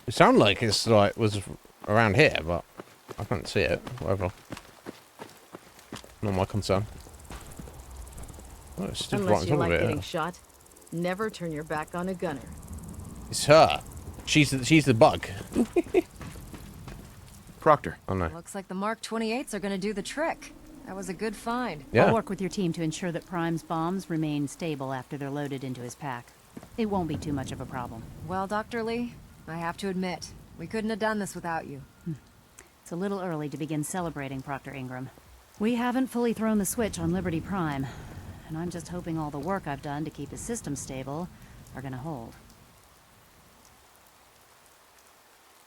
It sounded like it's like was around here, but I can't see it. Whatever. Not my concern. Oh, it's still right on Unless you top like of it. getting shot, never turn your back on a gunner. It's her. She's the bug. Proctor. Oh no. Looks like the Mark 28s are gonna do the trick. That was a good find. Yeah. I'll work with your team to ensure that Prime's bombs remain stable after they're loaded into his pack. It won't be too much of a problem. Well, Dr. Lee, I have to admit, we couldn't have done this without you. It's a little early to begin celebrating, Proctor Ingram. We haven't fully thrown the switch on Liberty Prime, and I'm just hoping all the work I've done to keep his system stable are gonna hold.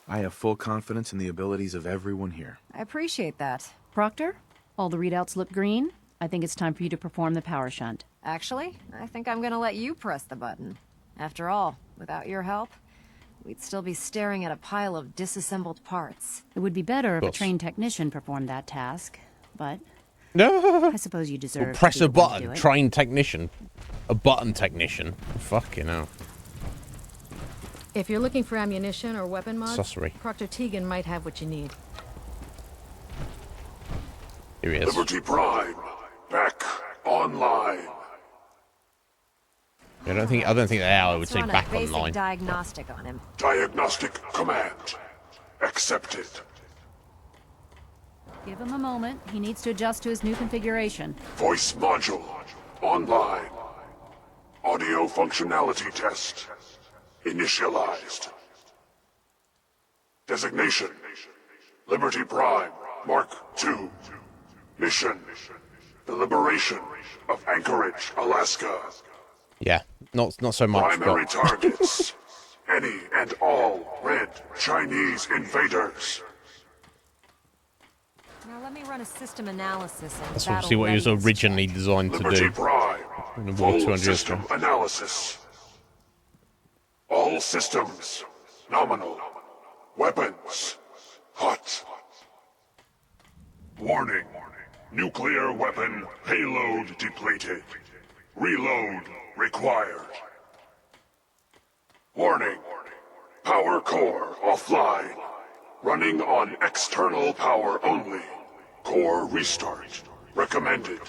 I have full confidence in the abilities of everyone here. I appreciate that. Proctor, all the readouts look green. I think it's time for you to perform the power shunt. Actually, I think I'm gonna let you press the button. After all, without your help, we'd still be staring at a pile of disassembled parts. It would be better if a Course. trained technician performed that task, but No. I suppose you deserve Well, to press be a the one to button. do it. Trained technician. A button technician. Fucking hell. If you're looking for ammunition or weapon mods, Sorcery. Proctor Tegan might have what you need. Here he is. Liberty Prime, back online. I don't think they are. I would Let's say run a back basic online. diagnostic on him. Diagnostic command accepted. Give him a moment. He needs to adjust to his new configuration. Voice module online. Audio functionality test initialized. Designation: Liberty Prime Mark II. Mission: the liberation of Anchorage, Alaska. Yeah, not so much. Primary But targets: any and all red Chinese invaders. Now let me run a system analysis and that's obviously what he was originally designed to Liberty do. Prime. In the war Full 200 years system ago. analysis. All systems nominal. Weapons hot. Warning. Nuclear weapon payload depleted. Reload required. Warning. Power core offline. Running on external power only. Core restart recommended.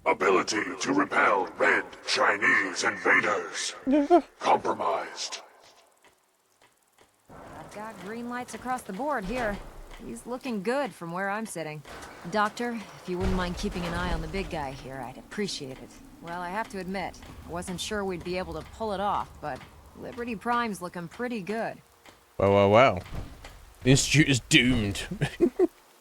Ability to repel red Chinese invaders. Compromised. I've got green lights across the board here. He's looking good from where I'm sitting. Doctor, if you wouldn't mind keeping an eye on the big guy here, I'd appreciate it. Well, I have to admit, I wasn't sure we'd be able to pull it off, but Liberty Prime's looking pretty good. Well. The Institute is doomed.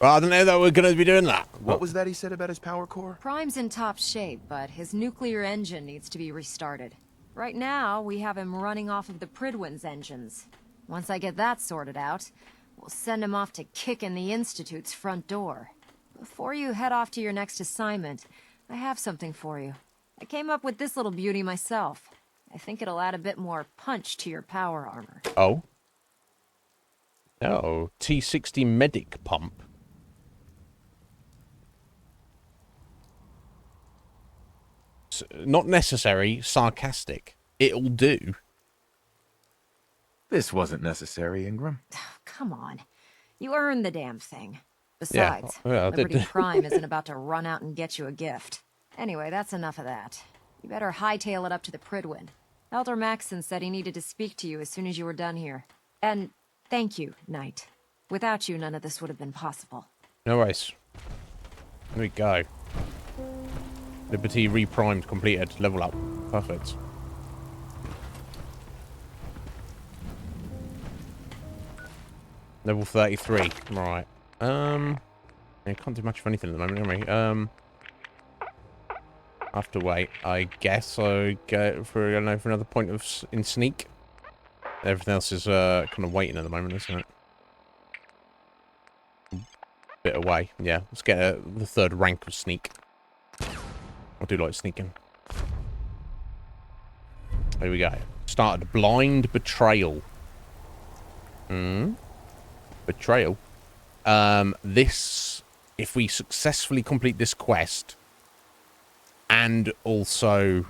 Well, I don't know that we're going to be doing that. What was that he said about his power core? Prime's in top shape, but his nuclear engine needs to be restarted. Right now, we have him running off of the Pridwin's engines. Once I get that sorted out, we'll send him off to kick in the Institute's front door. Before you head off to your next assignment, I have something for you. I came up with this little beauty myself. I think it'll add a bit more punch to your power armor. Oh. Oh, T60 medic pump. Not necessary, sarcastic. It'll do. This wasn't necessary, Ingram. Come on. You earned the damn thing. Besides, Yeah, I Liberty did. Prime isn't about to run out and get you a gift. Anyway, that's enough of that. You better hightail it up to the Pridwin. Elder Maxson said he needed to speak to you as soon as you were done here. And thank you, Knight. Without you, none of this would have been possible. No worries. There we go. Liberty reprimed, completed, level up. Perfect. Level 33. Right. I can't do much of anything at the moment, can we? I have to wait. I guess I go for another point in sneak. Everything else is kind of waiting at the moment, isn't it? Bit away. Yeah, let's get the third rank of sneak. I do like sneaking. Here we go. Started blind betrayal. Betrayal. This, if we successfully complete this quest and also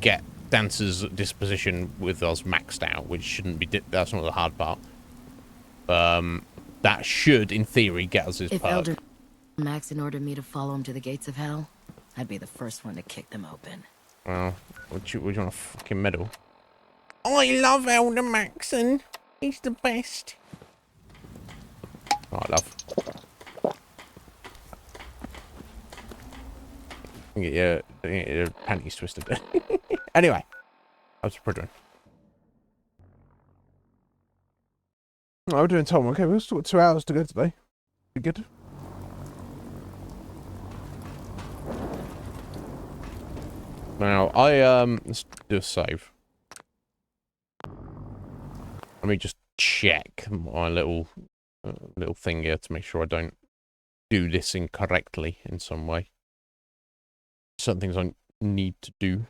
get Dancer's disposition with us maxed out, which shouldn't be, that's not the hard part. That should, in theory, get us his If perk. Elder Maxon ordered me to follow him to the gates of hell, I'd be the first one to kick them open. Well, would you want a fucking medal? I love Elder Maxon. He's the best. Oh, I love. Get your panties twisted. Anyway, I was pretty. Oh, we're doing time. Okay, we've still got 2 hours to go today. Be good. Now, let's do a save. Let me just check my little thing here to make sure I don't do this incorrectly in some way. Certain things I need to do.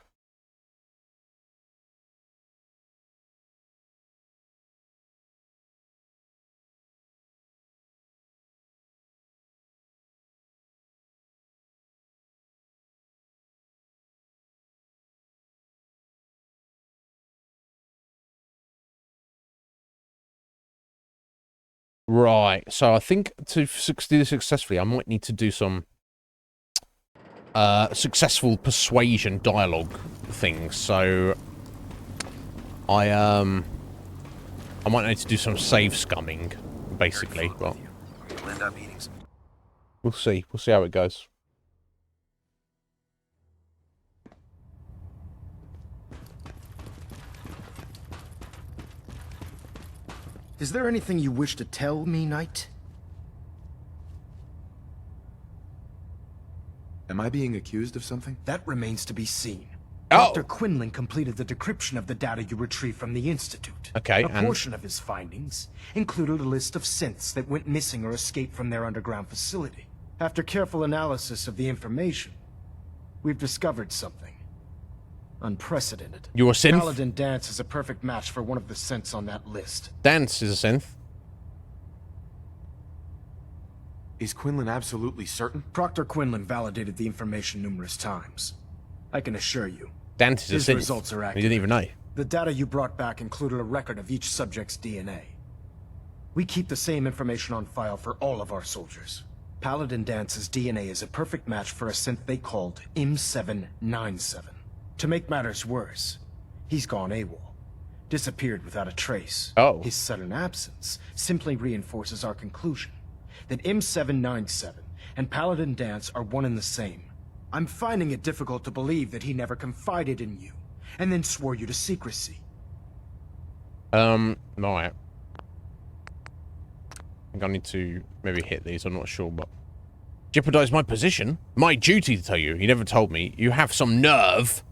Right, so I think to do this successfully, I might need to do some successful persuasion dialogue things. So I might need to do some save scumming, basically. But You'll end up eating some. we'll see. We'll see how it goes. Is there anything you wish to tell me, Knight? Am I being accused of something? That remains to be seen. Oh. Dr. Quinlan completed the decryption of the data you retrieved from the Institute. Okay, A and portion of his findings included a list of synths that went missing or escaped from their underground facility. After careful analysis of the information, we've discovered something unprecedented. You're a synth? Paladin Dance is a perfect match for one of the synths on that list. Dance is a synth. Is Quinlan absolutely certain? Proctor Quinlan validated the information numerous times. I can assure you, Dance is his a synth. results are You accurate. didn't even know. The data you brought back included a record of each subject's DNA. We keep the same information on file for all of our soldiers. Paladin Dance's DNA is a perfect match for a synth they called M797. To make matters worse, he's gone AWOL. Disappeared without a trace. Oh. His sudden absence simply reinforces our conclusion that M797 and Paladin Dance are one and the same. I'm finding it difficult to believe that he never confided in you, and then swore you to secrecy. Right. I think I need to maybe hit these, I'm not sure, but... Jeopardize my position? My duty to tell you. He never told me. You have some nerve.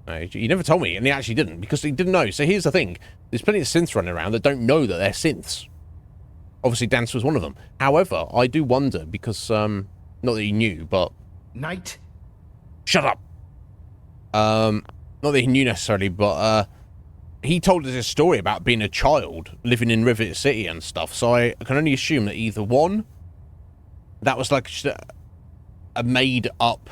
No, he never told me, and he actually didn't, because he didn't know. So here's the thing. There's plenty of synths running around that don't know that they're synths. Obviously, Dance was one of them. However, I do wonder, because, not that he knew, but... Knight? Shut up! Not that he knew necessarily, but, he told us a story about being a child, living in Rivet City and stuff, so I can only assume that either one, that was like just a made-up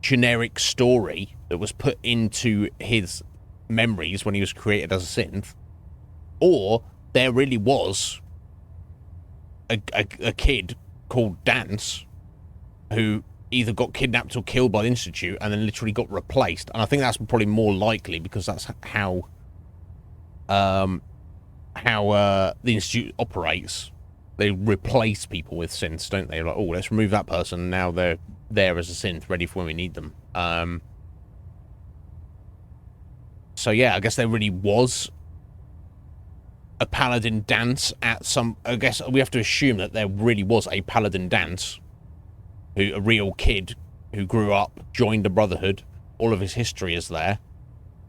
generic story that was put into his memories when he was created as a synth, or there really was a kid called Dance who either got kidnapped or killed by the Institute and then literally got replaced. And I think that's probably more likely because that's how the Institute operates. They replace people with synths, don't they? Like, oh, let's remove that person. Now they're there as a synth, ready for when we need them. So yeah, I guess there really was a paladin dance at some... I guess we have to assume that there really was a paladin dance. A real kid who grew up, joined the Brotherhood. All of his history is there.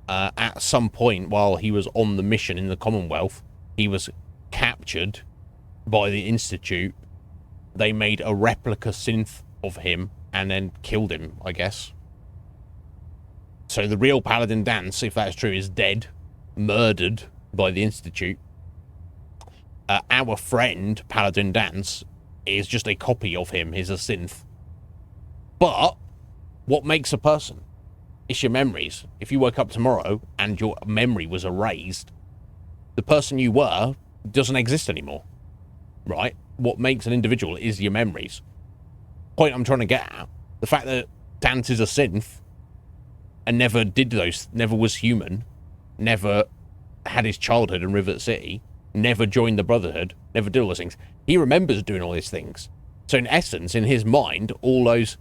At some point while he was on the mission in the Commonwealth, he was captured by the Institute. They made a replica synth of him and then killed him, I guess. So the real Paladin Dance, if that's true, is dead, murdered by the Institute. Our friend, Paladin Dance, is just a copy of him, is a synth. But what makes a person? It's your memories. If you woke up tomorrow and your memory was erased, the person you were doesn't exist anymore, right? What makes an individual is your memories. Point I'm trying to get at, the fact that Dance is a synth and never did those, never was human, never had his childhood in Rivet City, never joined the Brotherhood, never did all those things. He remembers doing all these things. So in essence, in his mind, all those,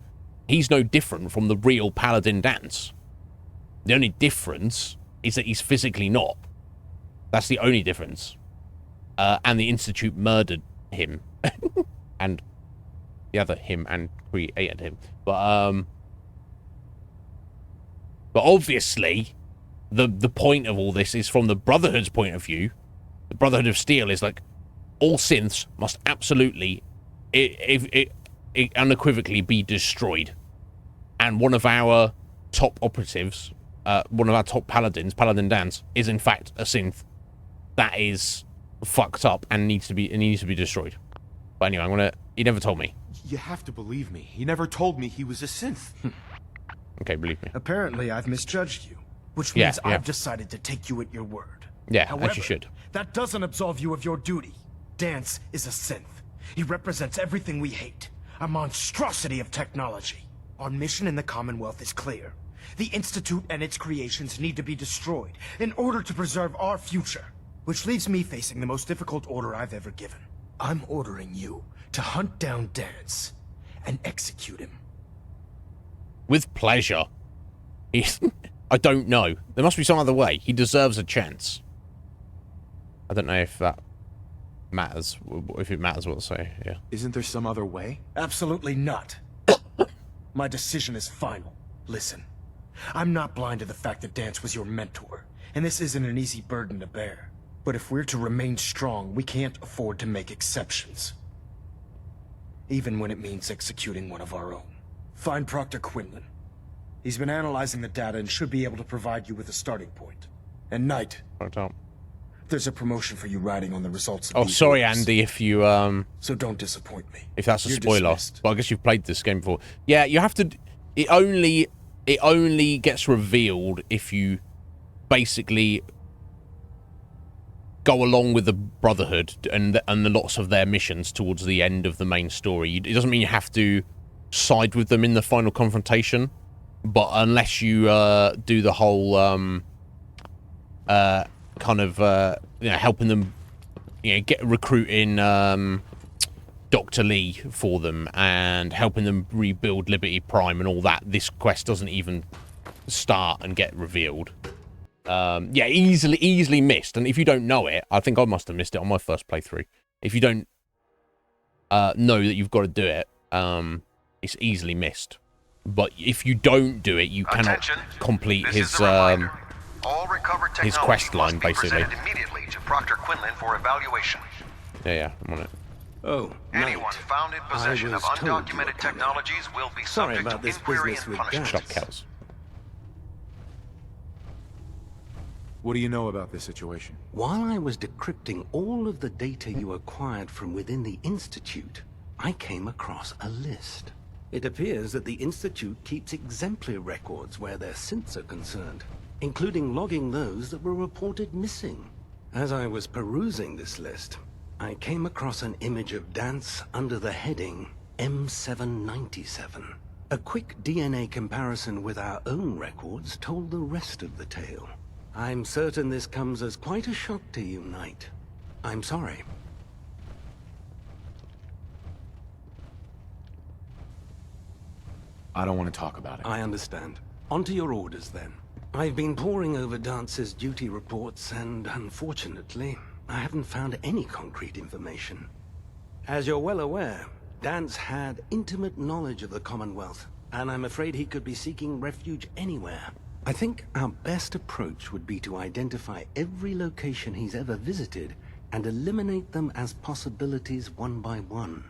he's no different from the real Paladin Dance. The only difference is that he's physically not. That's the only difference. And the Institute murdered him. And the other him and created him. But obviously, the point of all this is from the Brotherhood's point of view. The Brotherhood of Steel is like, all synths must absolutely, unequivocally be destroyed. And one of our top operatives, one of our top paladins, Paladin Dance, is in fact a synth that is fucked up and needs to be destroyed. But anyway, he never told me. You have to believe me. He never told me he was a synth. Okay, believe me. Apparently, I've misjudged you, which means I've decided to take you at your word. Yeah, however, as you should. That doesn't absolve you of your duty. Dance is a synth. He represents everything we hate. A monstrosity of technology. Our mission in the Commonwealth is clear. The Institute and its creations need to be destroyed in order to preserve our future. Which leaves me facing the most difficult order I've ever given. I'm ordering you to hunt down Dance and execute him. With pleasure. I don't know. There must be some other way. He deserves a chance. I don't know if that matters. If it matters what to say, yeah. Isn't there some other way? Absolutely not. My decision is final. Listen, I'm not blind to the fact that Dance was your mentor, and this isn't an easy burden to bear. But if we're to remain strong, we can't afford to make exceptions. Even when it means executing one of our own. Find Proctor Quinlan. He's been analyzing the data and should be able to provide you with a starting point. And Knight, there's a promotion for you riding on the results of these sorry, moves. Andy, if you So don't disappoint me. if that's a You're spoiler. dismissed. But I guess you've played this game before. Yeah, you have to. It only gets revealed if you basically go along with the Brotherhood and the lots of their missions towards the end of the main story. It doesn't mean you have to side with them in the final confrontation, but unless you do the whole kind of helping them, get recruiting Dr. Lee for them and helping them rebuild Liberty Prime and all that, this quest doesn't even start and get revealed. Yeah, easily missed. And if you don't know it, I think I must have missed it on my first playthrough. If you don't know that you've got to do it, it's easily missed. But if you don't do it, you cannot complete his quest line, basically. Immediately to Proctor Quinlan for evaluation. Yeah, I'm on it. Oh, anyone found in possession of undocumented technologies will be subject to inquiry and punishment. Shut up, Kels. What do you know about this situation? While I was decrypting all of the data you acquired from within the Institute, I came across a list. It appears that the Institute keeps exemplary records where their synths are concerned, including logging those that were reported missing. As I was perusing this list, I came across an image of Dance under the heading M797. A quick DNA comparison with our own records told the rest of the tale. I'm certain this comes as quite a shock to you, Knight. I'm sorry. I don't want to talk about it. I understand. On to your orders, then. I've been poring over Dance's duty reports, and unfortunately, I haven't found any concrete information. As you're well aware, Dance had intimate knowledge of the Commonwealth, and I'm afraid he could be seeking refuge anywhere. I think our best approach would be to identify every location he's ever visited and eliminate them as possibilities one by one.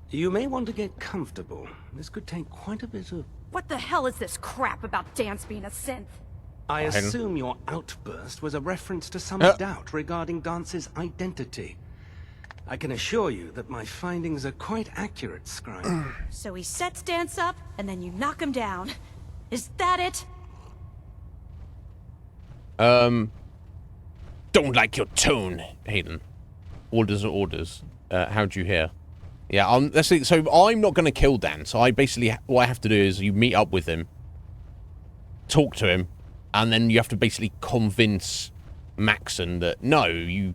You may want to get comfortable. This could take quite a bit of... What the hell is this crap about Dance being a synth? I assume your outburst was a reference to some doubt regarding Dance's identity. I can assure you that my findings are quite accurate, Scribe. So he sets Dance up, and then you knock him down. Is that it? Don't like your tone, Hayden. Orders are orders. How'd you hear? Yeah, let's see. So I'm not going to kill Dan. So I basically, what I have to do is you meet up with him, talk to him, and then you have to basically convince Maxon that no, you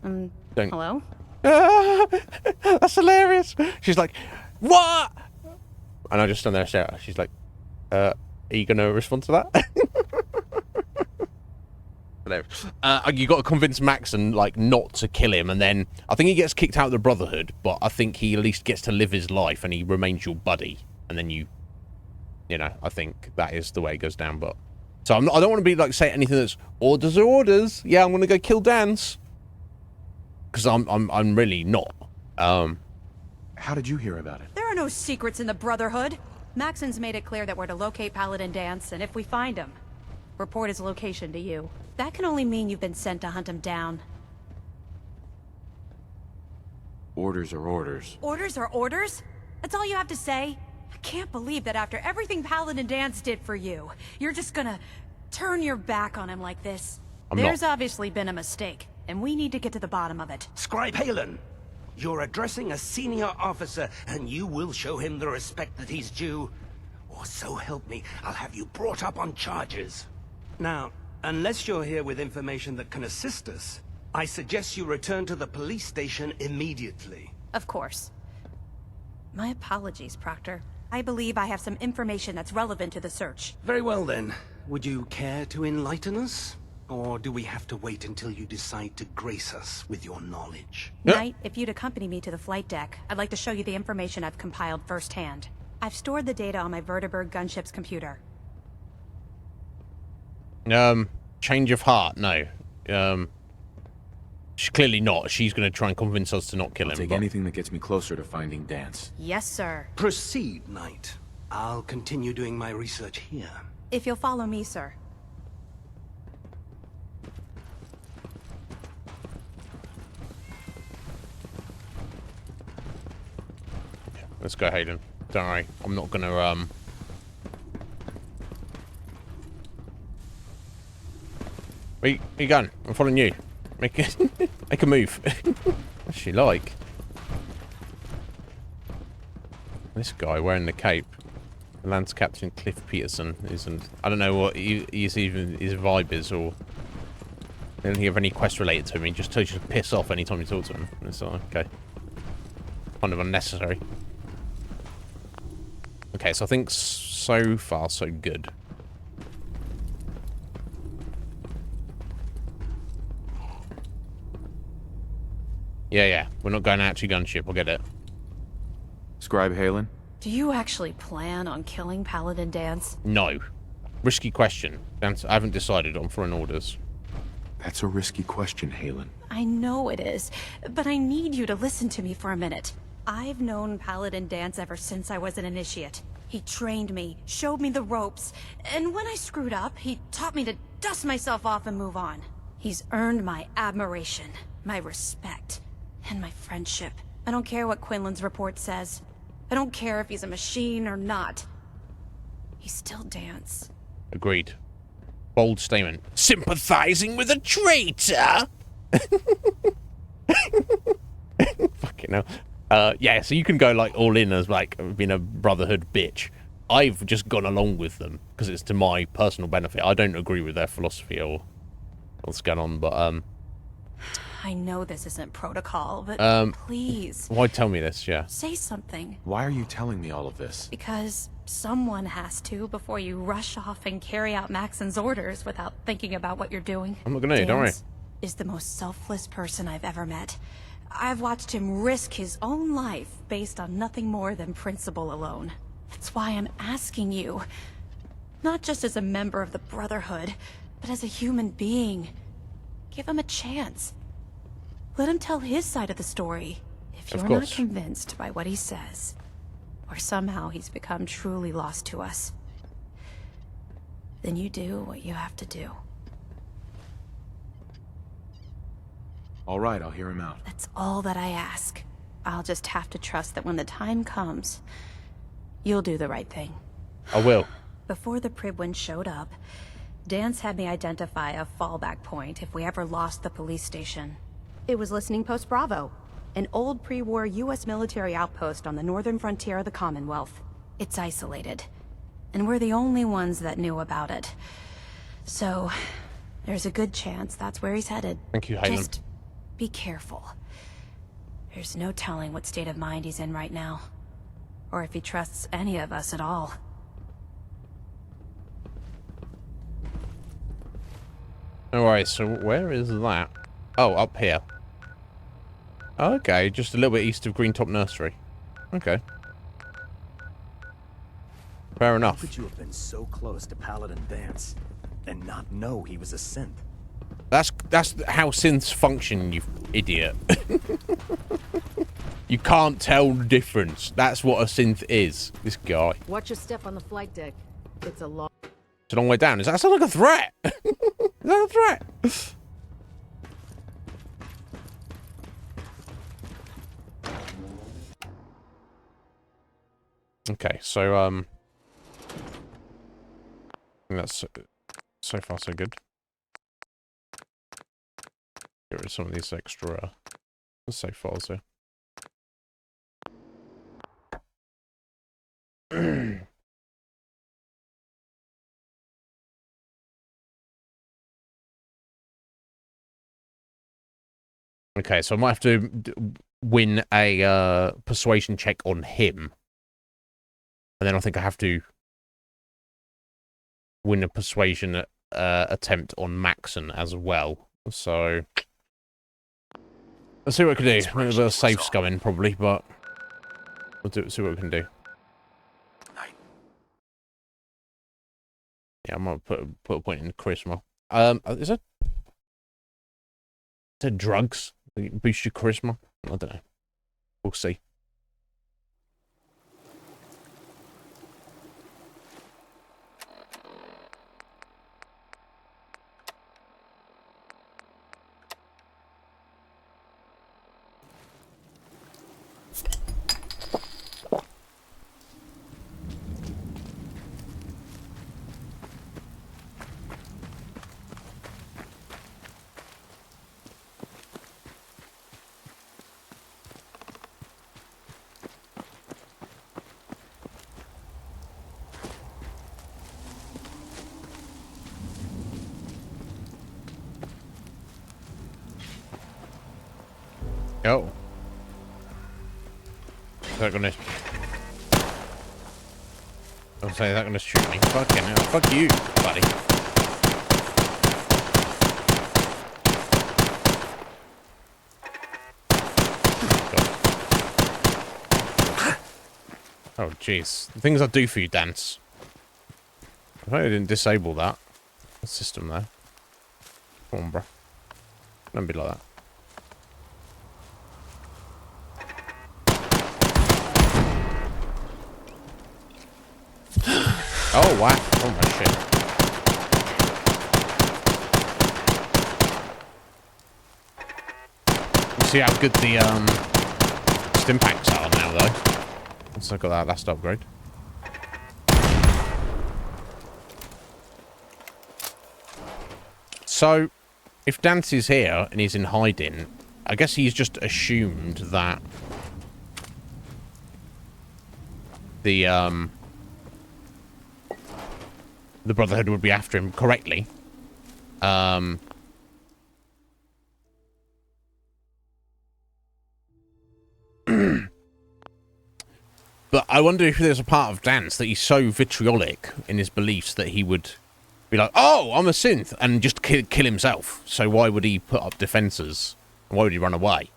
don't. Hello? That's hilarious. She's like, what? And I just stand there and stare at her. She's like, are you going to respond to that? You got to convince Maxon like not to kill him, and then I think he gets kicked out of the Brotherhood, but I think he at least gets to live his life and he remains your buddy, and then you know, I think that is the way it goes down. But so I don't want to be like say anything that's orders are orders. Yeah, I'm gonna go kill Dance because I'm really not. How did you hear about it? There are no secrets in the Brotherhood. Maxon's made it clear that we're to locate Paladin Dance, and if we find him, report his location to you. That can only mean you've been sent to hunt him down. Orders are orders. Orders are orders? That's all you have to say? I can't believe that after everything Paladin Dance did for you, you're just gonna turn your back on him like this. There's obviously been a mistake, and we need to get to the bottom of it. Scribe Halen, you're addressing a senior officer, and you will show him the respect that he's due. Or so help me, I'll have you brought up on charges. Now, unless you're here with information that can assist us, I suggest you return to the police station immediately. Of course. My apologies, Proctor. I believe I have some information that's relevant to the search. Very well then. Would you care to enlighten us? Or do we have to wait until you decide to grace us with your knowledge? Knight, if you'd accompany me to the flight deck, I'd like to show you the information I've compiled firsthand. I've stored the data on my Vertibird gunship's computer. Change of heart, no. She's clearly not. She's going to try and convince us to not kill him. I'll take anything that gets me closer to finding Dance. Yes, sir. Proceed, Knight. I'll continue doing my research here. If you'll follow me, sir. Let's go, Hayden. Don't worry. I'm not going to, Where you going? I'm following you. Make a move. What's she like? This guy wearing the cape. Lance Captain Cliff Peterson isn't. I don't know what his vibe is, or I don't think you have any quest related to him. He just tells you to piss off anytime you talk to him. It's like, okay. Kind of unnecessary. Okay, so I think so far so good. Yeah, we're not going out to gunship, I'll get it. Scribe Halen? Do you actually plan on killing Paladin Dance? No. Risky question. I haven't decided on foreign orders. That's a risky question, Halen. I know it is, but I need you to listen to me for a minute. I've known Paladin Dance ever since I was an initiate. He trained me, showed me the ropes, and when I screwed up, he taught me to dust myself off and move on. He's earned my admiration, my respect, and my friendship. I don't care what Quinlan's report says. I don't care if he's a machine or not. He's still Dance. Agreed. Bold statement. Sympathizing with a traitor? Fucking hell. Yeah, so you can go like all in as like being a Brotherhood bitch. I've just gone along with them because it's to my personal benefit. I don't agree with their philosophy or what's going on, but I know this isn't protocol, but please. Why tell me this? Yeah. Say something. Why are you telling me all of this? Because someone has to before you rush off and carry out Maxon's orders without thinking about what you're doing. I'm not gonna, don't worry. is the most selfless person I've ever met. I've watched him risk his own life based on nothing more than principle alone. That's why I'm asking you. Not just as a member of the Brotherhood, but as a human being. Give him a chance. Let him tell his side of the story. If you're not convinced by what he says, or somehow he's become truly lost to us, then you do what you have to do. All right, I'll hear him out. That's all that I ask. I'll just have to trust that when the time comes, you'll do the right thing. I will. Before the Pribwin showed up, Dance had me identify a fallback point if we ever lost the police station. It was Listening Post Bravo, an old pre-war U.S. military outpost on the northern frontier of the Commonwealth. It's isolated, and we're the only ones that knew about it. So, there's a good chance that's where he's headed. Thank you, Hayden. Just be careful. There's no telling what state of mind he's in right now, or if he trusts any of us at all. Alright, so where is that? Oh, up here. Okay, just a little bit east of Greentop Nursery. Okay. Fair enough. How could you have been so close to Paladin Dance and not know he was a synth? That's how synths function, you idiot. You can't tell the difference. That's what a synth is. This guy. Watch your step on the flight deck. It's a long... It's a long way down. Does that sound like a threat? Is that a threat? Okay, so I think that's so far so good. Get rid of some of these extra save files here. Okay, so I might have to win a persuasion check on him. And then I think I have to win a persuasion attempt on Maxon as well. So let's see what we can do. Maybe a safe scumming probably, but we'll see what we can do. Yeah, I might put a point in charisma. Is it drugs? Boost your charisma? I don't know. We'll see. Oh. Is that gonna... I'll say, is that gonna shoot me? Fucking hell. Fuck you, buddy. Oh, jeez. The things I do for you, Dance. I hope I didn't disable that. The system there. Come on, bro. Don't be like that. Oh, wow. Oh, my shit. You see how good the, stim packs are now, though. Let's look at that last upgrade. So, if Dance is here and he's in hiding, I guess he's just assumed that the Brotherhood would be after him correctly. But I wonder if there's a part of Dance that he's so vitriolic in his beliefs that he would Be like, oh, I'm a synth, and just kill himself. So why would he put up defenses? Why would he run away?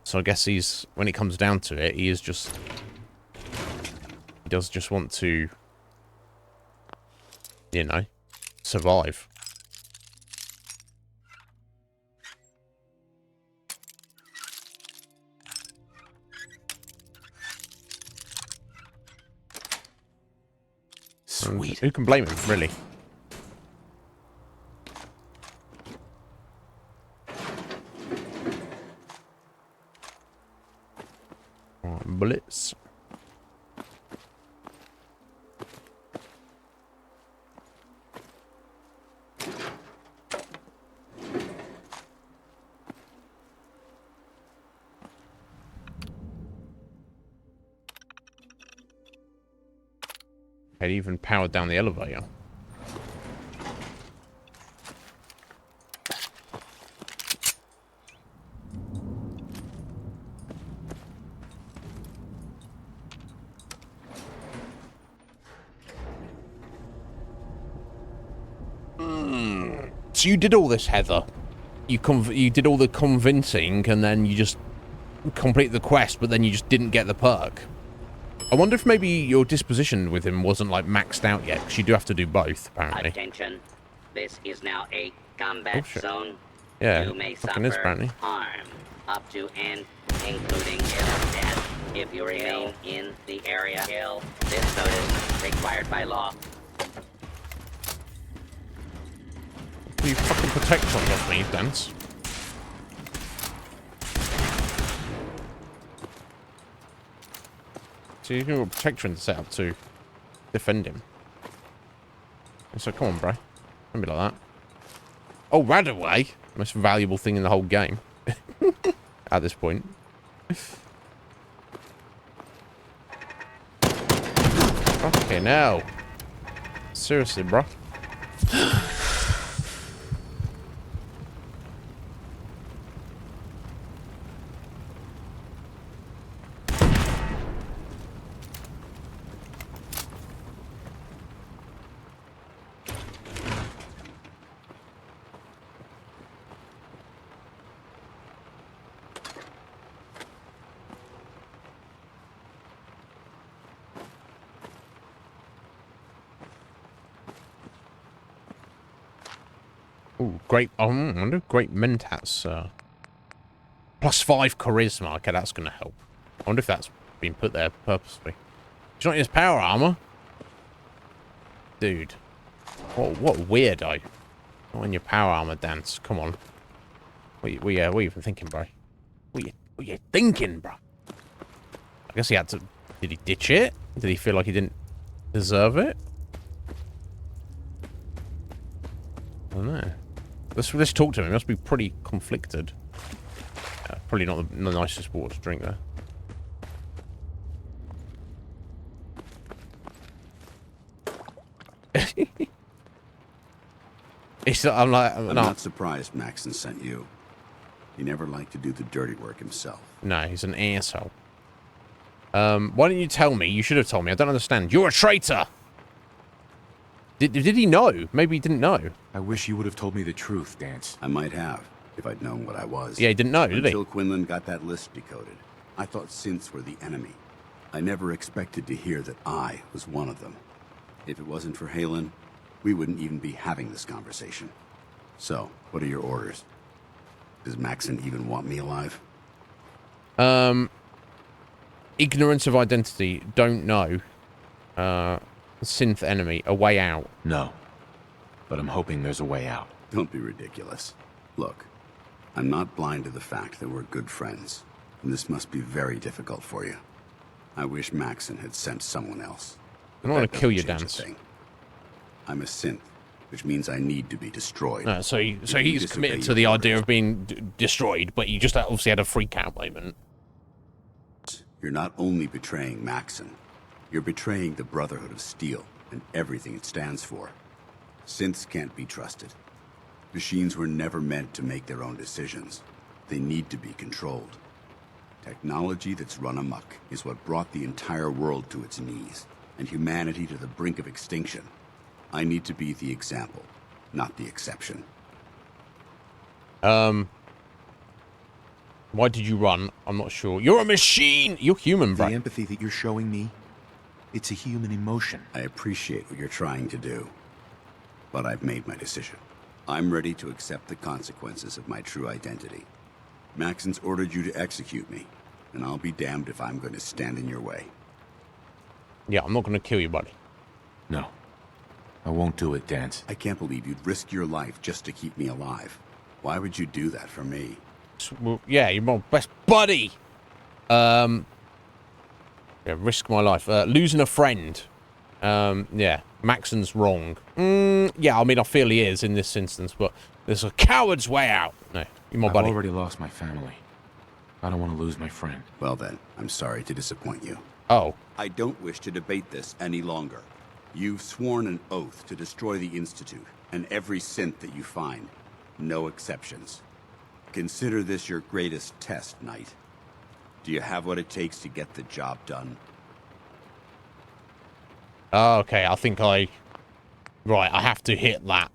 So I guess when it comes down to it, he does just want to, you know, survive. Sweet. Who can blame him, really? Bullets. It even powered down the elevator. So you did all this, Heather. You did all the convincing, and then you just completed the quest, but then you just didn't get the perk. I wonder if maybe your disposition with him wasn't like maxed out yet, because you do have to do both, apparently. Attention, this is now a combat zone. Yeah, you may fucking is, apparently. harm up to and including death. If you remain in the area, this notice required by law. You fucking protect something off me, Dance. So you've got a protection set up to defend him. So come on, bro. Don't be like that. Oh, Radaway! Most valuable thing in the whole game. At this point. Okay, now. Seriously, bro. Ooh, great. I wonder if Great Mentats. +5 charisma. Okay, that's going to help. I wonder if that's been put there purposely. Do you not use power armor? Dude. What a weirdo. Not in your power armor, Dance. Come on. What are you even thinking, bro? What are you thinking, bro? I guess he had to... Did he ditch it? Did he feel like he didn't deserve it? I don't know. Let's talk to him. He must be pretty conflicted. Probably not the nicest water to drink there. I'm not surprised Maxon sent you. He never liked to do the dirty work himself. No, he's an asshole. Why didn't you tell me? You should have told me. I don't understand. You're a traitor! Did he know? Maybe he didn't know. I wish you would have told me the truth, Dance. I might have, if I'd known what I was. Yeah, he didn't know, did he? Until Quinlan got that list decoded. I thought synths were the enemy. I never expected to hear that I was one of them. If it wasn't for Halen, we wouldn't even be having this conversation. So, what are your orders? Does Maxon even want me alive? Ignorance of identity. Don't know. Synth enemy. A way out. No. But I'm hoping there's a way out. Don't be ridiculous. Look, I'm not blind to the fact that we're good friends, and this must be very difficult for you. I wish Maxon had sent someone else. I don't want to kill you, Dance. I'm a synth, which means I need to be destroyed. So he's committed to the idea of being destroyed, but you just obviously had a freak out moment. You're not only betraying Maxon, you're betraying the Brotherhood of Steel and everything it stands for. Synths can't be trusted. Machines were never meant to make their own decisions. They need to be controlled. Technology that's run amok is what brought the entire world to its knees, and humanity to the brink of extinction. I need to be the example, not the exception. Why did you run? I'm not sure. You're a machine! You're human, bro. The empathy that you're showing me, it's a human emotion. I appreciate what you're trying to do, but I've made my decision. I'm ready to accept the consequences of my true identity. Maxon's ordered you to execute me, and I'll be damned if I'm going to stand in your way. Yeah, I'm not going to kill you, buddy. No. I won't do it, Dance. I can't believe you'd risk your life just to keep me alive. Why would you do that for me? Well, yeah, you're my best buddy. Yeah, risk my life. Losing a friend. Yeah, Maxon's wrong. Yeah, I mean, I feel he is in this instance, but there's a coward's way out. No, you're my buddy. I've already lost my family. I don't want to lose my friend. Well then, I'm sorry to disappoint you. Oh. I don't wish to debate this any longer. You've sworn an oath to destroy the Institute and every synth that you find. No exceptions. Consider this your greatest test, Knight. Do you have what it takes to get the job done? Okay, I think I have to hit that,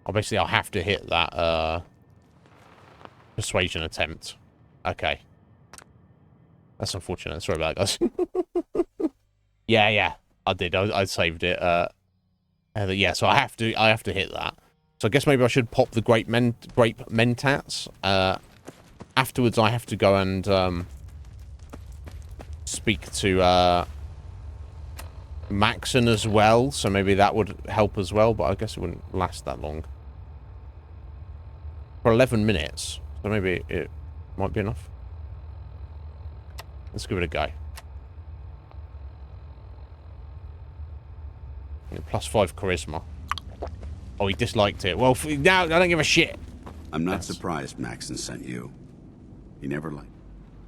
obviously I'll have to hit that, persuasion attempt. Okay. That's unfortunate. Sorry about that, guys. Yeah, I did. I saved it. Yeah, so I have to hit that. So I guess maybe I should pop the grape mentats. Afterwards, I have to go and speak to Maxon as well. So maybe that would help as well. But I guess it wouldn't last that long. For 11 minutes. So maybe it might be enough. Let's give it a go. +5 charisma. Oh, he disliked it. Well, now I don't give a shit. I'm not surprised Maxon sent you. He never liked.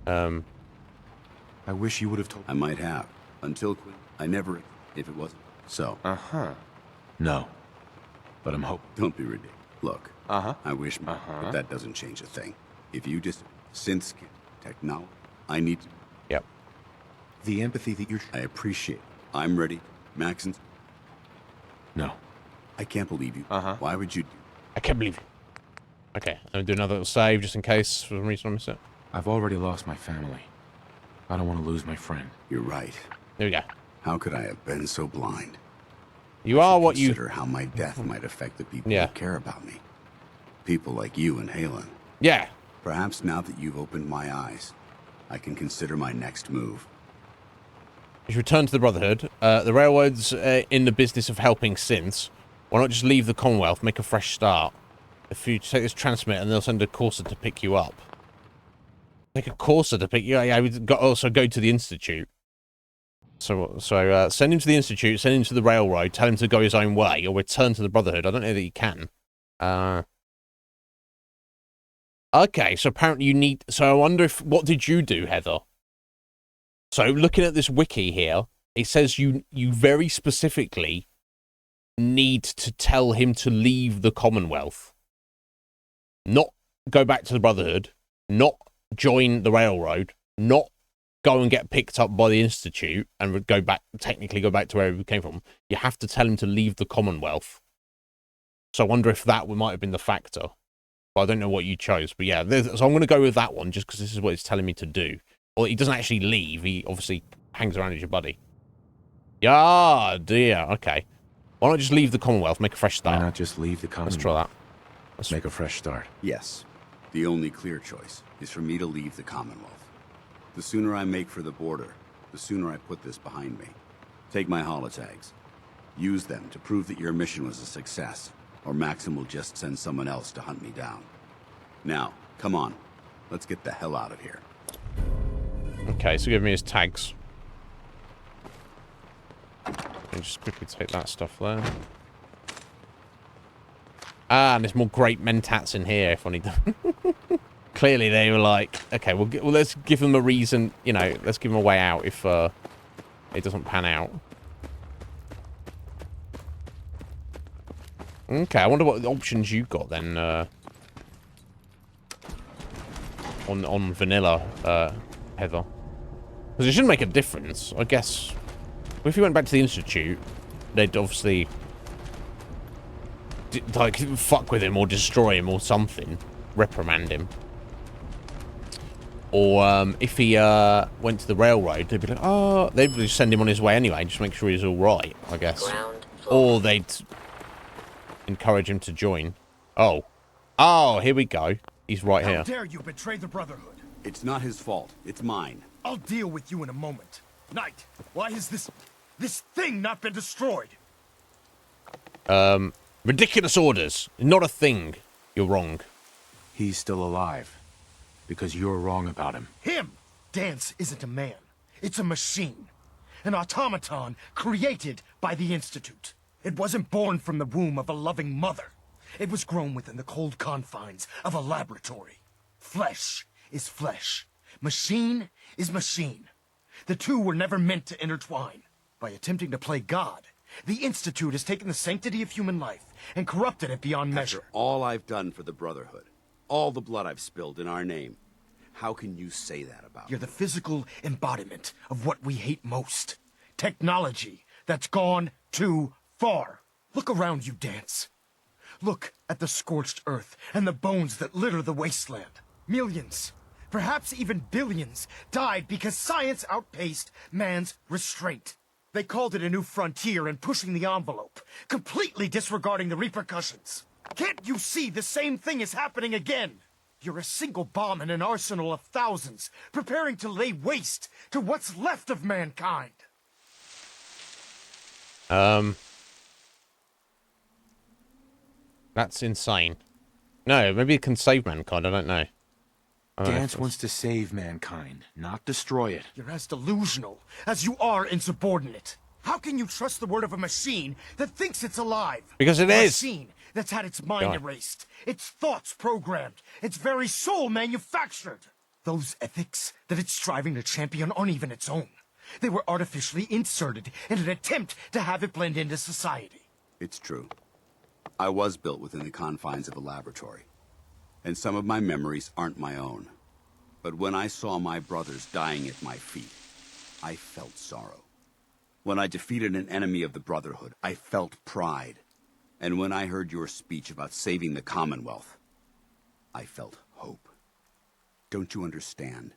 I wish you would have told. I might have. Until I never. If it wasn't so. No. But I'm hoping. Don't be ridiculous. Look. I wish. But that doesn't change a thing. If you just synth technology, I need to. Yep. The empathy that you're. I appreciate. I'm ready. Maxon. No. I can't believe you. Why would you? I can't believe you. Okay, I'm gonna do another little save just in case for some reason I miss it. I've already lost my family. I don't want to lose my friend. You're right. There we go. How could I have been so blind? You are what you. Consider how my death might affect the people who care about me. People like you and Halen. Yeah. Perhaps now that you've opened my eyes, I can consider my next move. You return to the Brotherhood. The Railroad's in the business of helping synths. Why not just leave the Commonwealth, make a fresh start? If you take this transmit and they'll send a courser to pick you up. Take a courser to pick you up? Yeah, we've got also go to the Institute. So send him to the Institute, send him to the Railroad, tell him to go his own way, or return to the Brotherhood. I don't know that you can. Okay, so apparently you need... So I wonder if... What did you do, Heather? So looking at this wiki here, it says you very specifically need to tell him to leave the Commonwealth. Not go back to the Brotherhood, not join the Railroad, not go and get picked up by the Institute and technically go back to where he came from. You have to tell him to leave the Commonwealth. So I wonder if that might have been the factor. But I don't know what you chose. But yeah, so I'm going to go with that one just because this is what it's telling me to do. Well, he doesn't actually leave. He obviously hangs around as your buddy. Yeah, dear. Okay. Why not just leave the Commonwealth, make a fresh start? Why not just leave the Commonwealth? Let's try that. Let's make a fresh start. Yes. The only clear choice is for me to leave the Commonwealth. The sooner I make for the border, the sooner I put this behind me. Take my holotags. Use them to prove that your mission was a success, or Maxim will just send someone else to hunt me down. Now, come on. Let's get the hell out of here. Okay, so give me his tags. Let me just quickly take that stuff there. Ah, and there's more great mentats in here if I need them. Clearly they were like, okay, well, let's give them a reason, you know, let's give them a way out if it doesn't pan out. Okay, I wonder what options you got then on vanilla, Heather. Because it shouldn't make a difference, I guess. Well, if you went back to the Institute, they'd obviously like fuck with him or destroy him or something, reprimand him. Or if he went to the railroad, they'd be like, oh, they'd just send him on his way anyway, just make sure he's all right, I guess. Or they'd encourage him to join. Oh, here we go. He's right here. How dare you betray the Brotherhood? It's not his fault. It's mine. I'll deal with you in a moment. Knight, why has this thing not been destroyed? Ridiculous orders. Not a thing. You're wrong. He's still alive. Because you're wrong about him. Him! Dance isn't a man. It's a machine. An automaton created by the Institute. It wasn't born from the womb of a loving mother. It was grown within the cold confines of a laboratory. Flesh is flesh. Machine is machine. The two were never meant to intertwine. By attempting to play God, the Institute has taken the sanctity of human life and corrupted it beyond measure. After all I've done for the Brotherhood, all the blood I've spilled in our name, how can you say that about You're the physical embodiment of what we hate most. Technology that's gone too far. Look around you, Dance. Look at the scorched earth and the bones that litter the wasteland. Millions, perhaps even billions, died because science outpaced man's restraint. They called it a new frontier and pushing the envelope, completely disregarding the repercussions. Can't you see the same thing is happening again? You're a single bomb in an arsenal of thousands, preparing to lay waste to what's left of mankind. That's insane. No, maybe it can save mankind, I don't know. Dance wants to save mankind, not destroy it. You're as delusional as you are insubordinate. How can you trust the word of a machine that thinks it's alive? Because it a is. Machine that's had its mind erased, its thoughts programmed, its very soul manufactured. Those ethics that it's striving to champion aren't even its own. They were artificially inserted in an attempt to have it blend into society. It's true. I was built within the confines of a laboratory, and some of my memories aren't my own. But when I saw my brothers dying at my feet, I felt sorrow. When I defeated an enemy of the Brotherhood, I felt pride. And when I heard your speech about saving the Commonwealth, I felt hope. Don't you understand?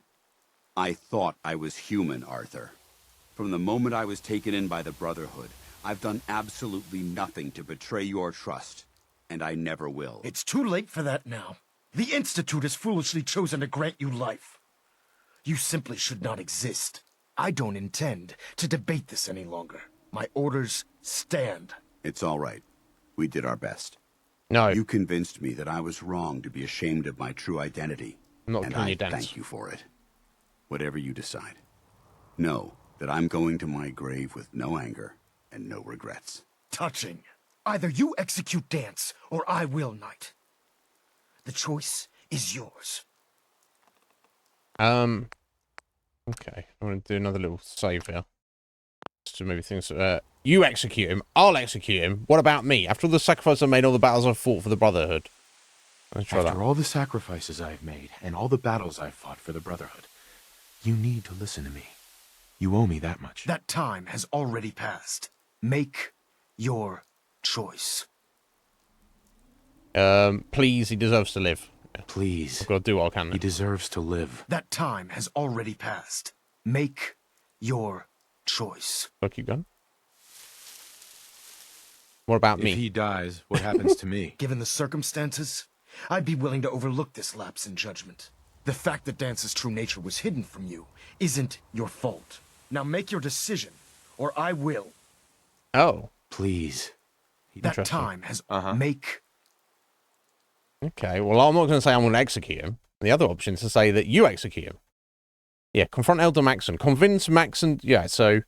I thought I was human, Arthur. From the moment I was taken in by the Brotherhood, I've done absolutely nothing to betray your trust, and I never will. It's too late for that now. The Institute has foolishly chosen to grant you life. You simply should not exist. I don't intend to debate this any longer. My orders stand. It's all right. We did our best. No. You convinced me that I was wrong to be ashamed of my true identity. I'm not and killing I you, Dance. thank you for it. Whatever you decide. Know that I'm going to my grave with no anger and no regrets. Touching. Either you execute Dance, or I will, Knight. The choice is yours. Okay. I'm going to do another little save here. Just to maybe things... you execute him. I'll execute him. What about me? After all the sacrifices I made, all the battles I've fought for the Brotherhood. Let's try After that. all the sacrifices I've made, and all the battles I've fought for the Brotherhood, you need to listen to me. You owe me that much. That time has already passed. Make your choice. Please, he deserves to live. Please. I've got to do what I can. He deserves to live. That time has already passed. Make your choice. Do I keep going? What about me? If he dies, what happens to me? Given the circumstances, I'd be willing to overlook this lapse in judgment. The fact that Dance's true nature was hidden from you isn't your fault. Now make your decision, or I will. Oh. Please. That time has... Make... Okay, well, I'm not going to say I'm going to execute him. The other option is to say that you execute him. Yeah, confront Elder Maxon. Convince Maxon... Yeah, so...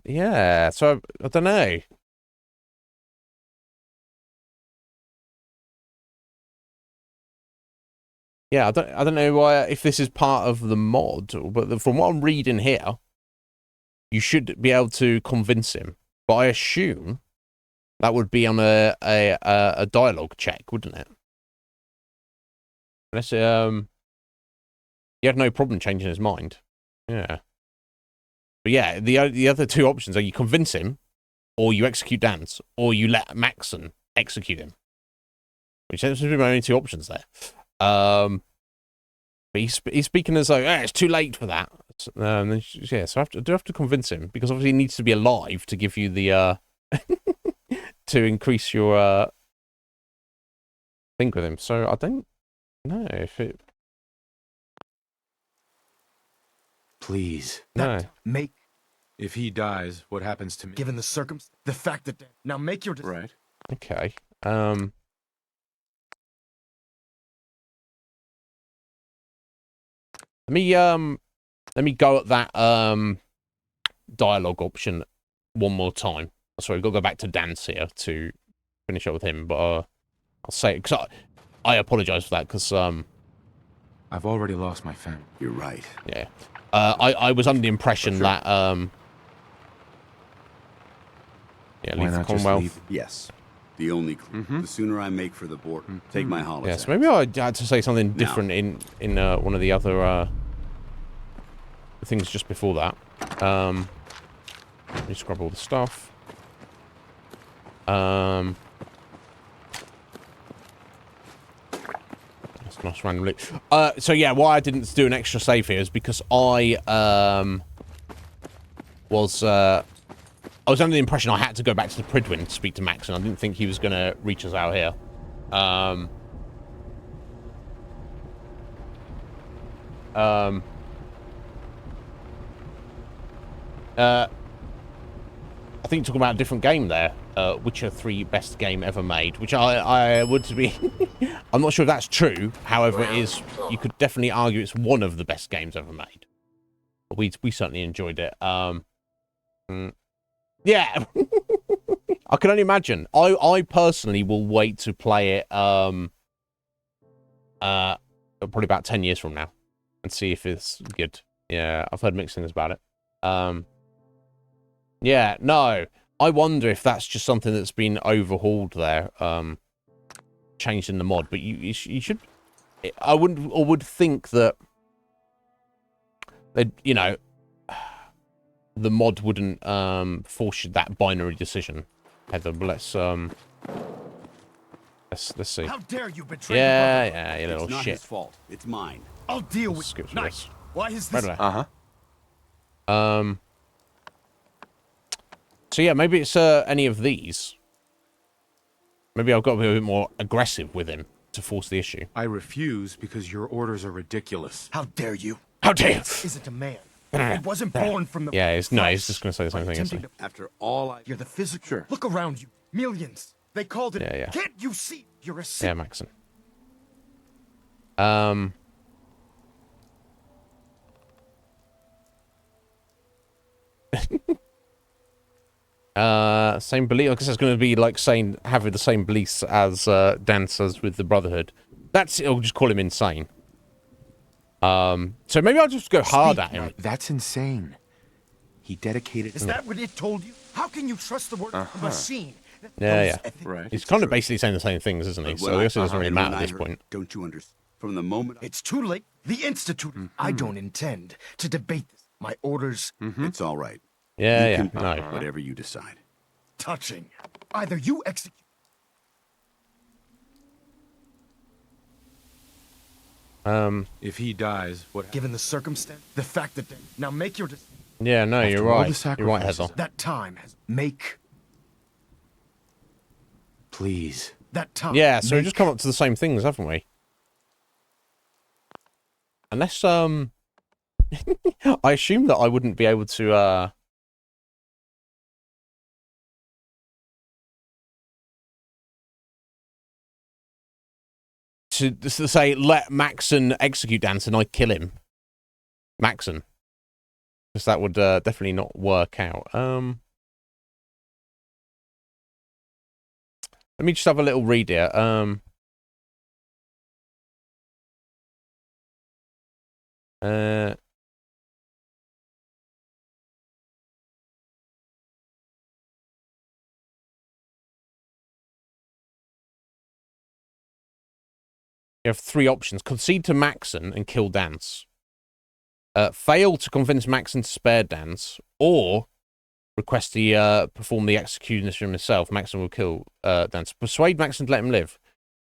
Yeah, so I don't know. Yeah, I don't know why, if this is part of the mod, but from what I'm reading here, you should be able to convince him. But I assume that would be on a dialogue check, wouldn't it? Unless he had no problem changing his mind. Yeah. But yeah, the other two options are you convince him, or you execute Dance, or you let Maxon execute him. Which seems to be my only two options there. But he's speaking as though it's too late for that. Yeah, so I do have to convince him, because obviously he needs to be alive to give you the to increase your thing with him. So I don't know if it. Please. No. If he dies, what happens to me? Given the the fact that now make your right. Okay. Let me go at that dialogue option one more time. Sorry, we've got to go back to Dance here to finish up with him, but I'll say it because I apologize for that because I've already lost my family. You're right. Yeah. I was under the impression that yeah, leave the Commonwealth. Yes. The only clue. The sooner I make for the border, take my holiday. Yes, maybe I had to say something different in one of the other things just before that. Let me scrub all the stuff. That's nice randomly. So yeah, why I didn't do an extra save here is because I was under the impression I had to go back to the Pridwin to speak to Max, and I didn't think he was going to reach us out here. I think talking about a different game there, Witcher 3 best game ever made, which I would be. I'm not sure if that's true. However, it is. You could definitely argue it's one of the best games ever made. But we certainly enjoyed it. Yeah, I can only imagine. I personally will wait to play it. Probably about 10 years from now, and see if it's good. Yeah, I've heard mixed things about it. Yeah, no. I wonder if that's just something that's been overhauled there, changed in the mod. But you should. I would think that they, you know, the mod wouldn't force that binary decision. Heather, but let's see. How dare you betray yeah, you little It's not shit. his fault. It's mine. I'll deal with Skip Nice. this. Why is this? So yeah, maybe it's any of these. Maybe I've got to be a bit more aggressive with him to force the issue. I refuse because your orders are ridiculous. How dare you? How dare you? This isn't a man. It wasn't born from the. Yeah, he's just going to say the same thing. Isn't he? After all You're the physical. Sure. Look around you. Millions. They called it. Yeah. Can't you see? You're a. Yeah, Maxon. Same belief. I guess it's going to be like having the same beliefs as dancers with the Brotherhood. I'll just call him insane. So maybe I'll just go hard at him. That's insane. He dedicated. Is that what it told you? How can you trust the word of a machine? Yeah. Right. He's kind of basically saying the same things, isn't he? So I guess it doesn't really matter at this point. Don't you understand? From the moment it's too late. The Institute. I don't intend to debate this. My orders. It's all right. Yeah, You can no. whatever you decide. Touching. Either you execute. If he dies, what? Given the circumstance, the fact that now make your. Yeah, no, you're right. You're right, Heather. That time has make. Please. That time. Yeah, so we've just come up to the same things, haven't we? Unless I assume that I wouldn't be able to say let Maxon execute Dance and I kill him. Maxon. Because that would definitely not work out. Let me just have a little read here. You have three options. Concede to Maxon and kill Dance. Fail to convince Maxon to spare Dance, or request he perform the execution himself. Maxon will kill Dance. Persuade Maxon to let him live.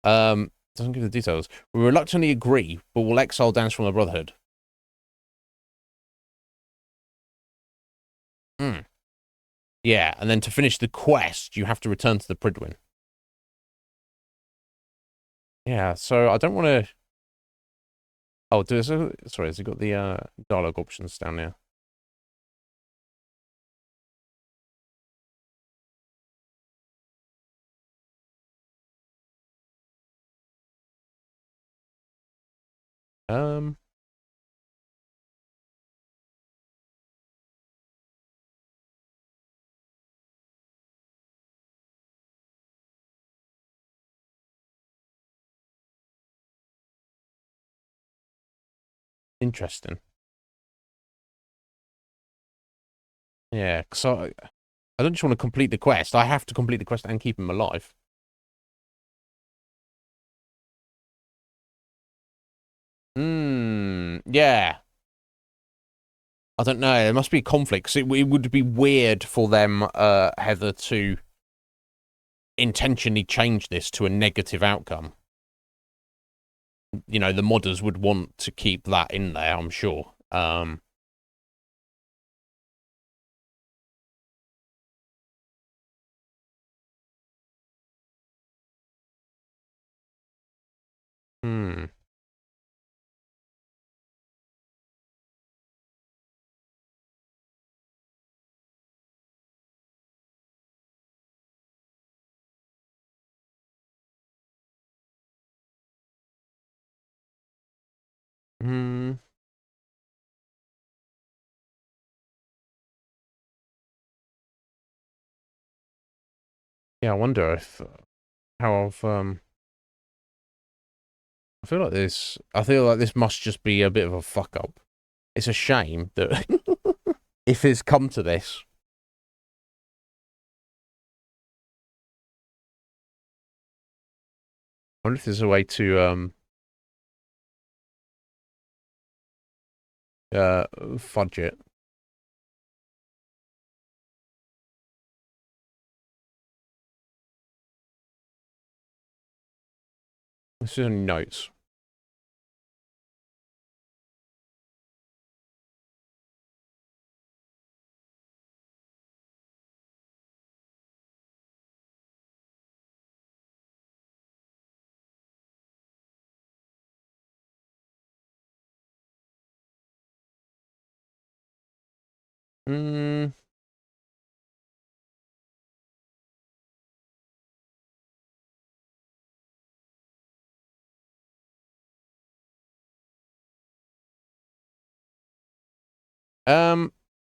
Doesn't give the details. We reluctantly agree, but will exile Dance from the Brotherhood. Yeah, and then to finish the quest, you have to return to the Pridwin. Yeah, so I don't want to... Oh, sorry, has it got the dialogue options down there? Interesting. Yeah, because I don't just want to complete the quest. I have to complete the quest and keep him alive. Yeah. I don't know. There must be a conflict. 'Cause it would be weird for them, Heather, to intentionally change this to a negative outcome. You know, the modders would want to keep that in there, I'm sure. Yeah, I wonder if how I've I feel like this must just be a bit of a fuck up. It's a shame that if it's come to this. I wonder if there's a way to fudge it. This is only notes.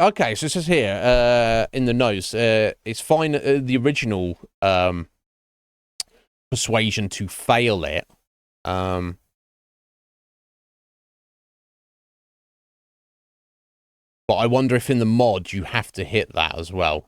Okay, so it says here, in the notes, it's fine, the original, persuasion to fail it, but I wonder if in the mod you have to hit that as well.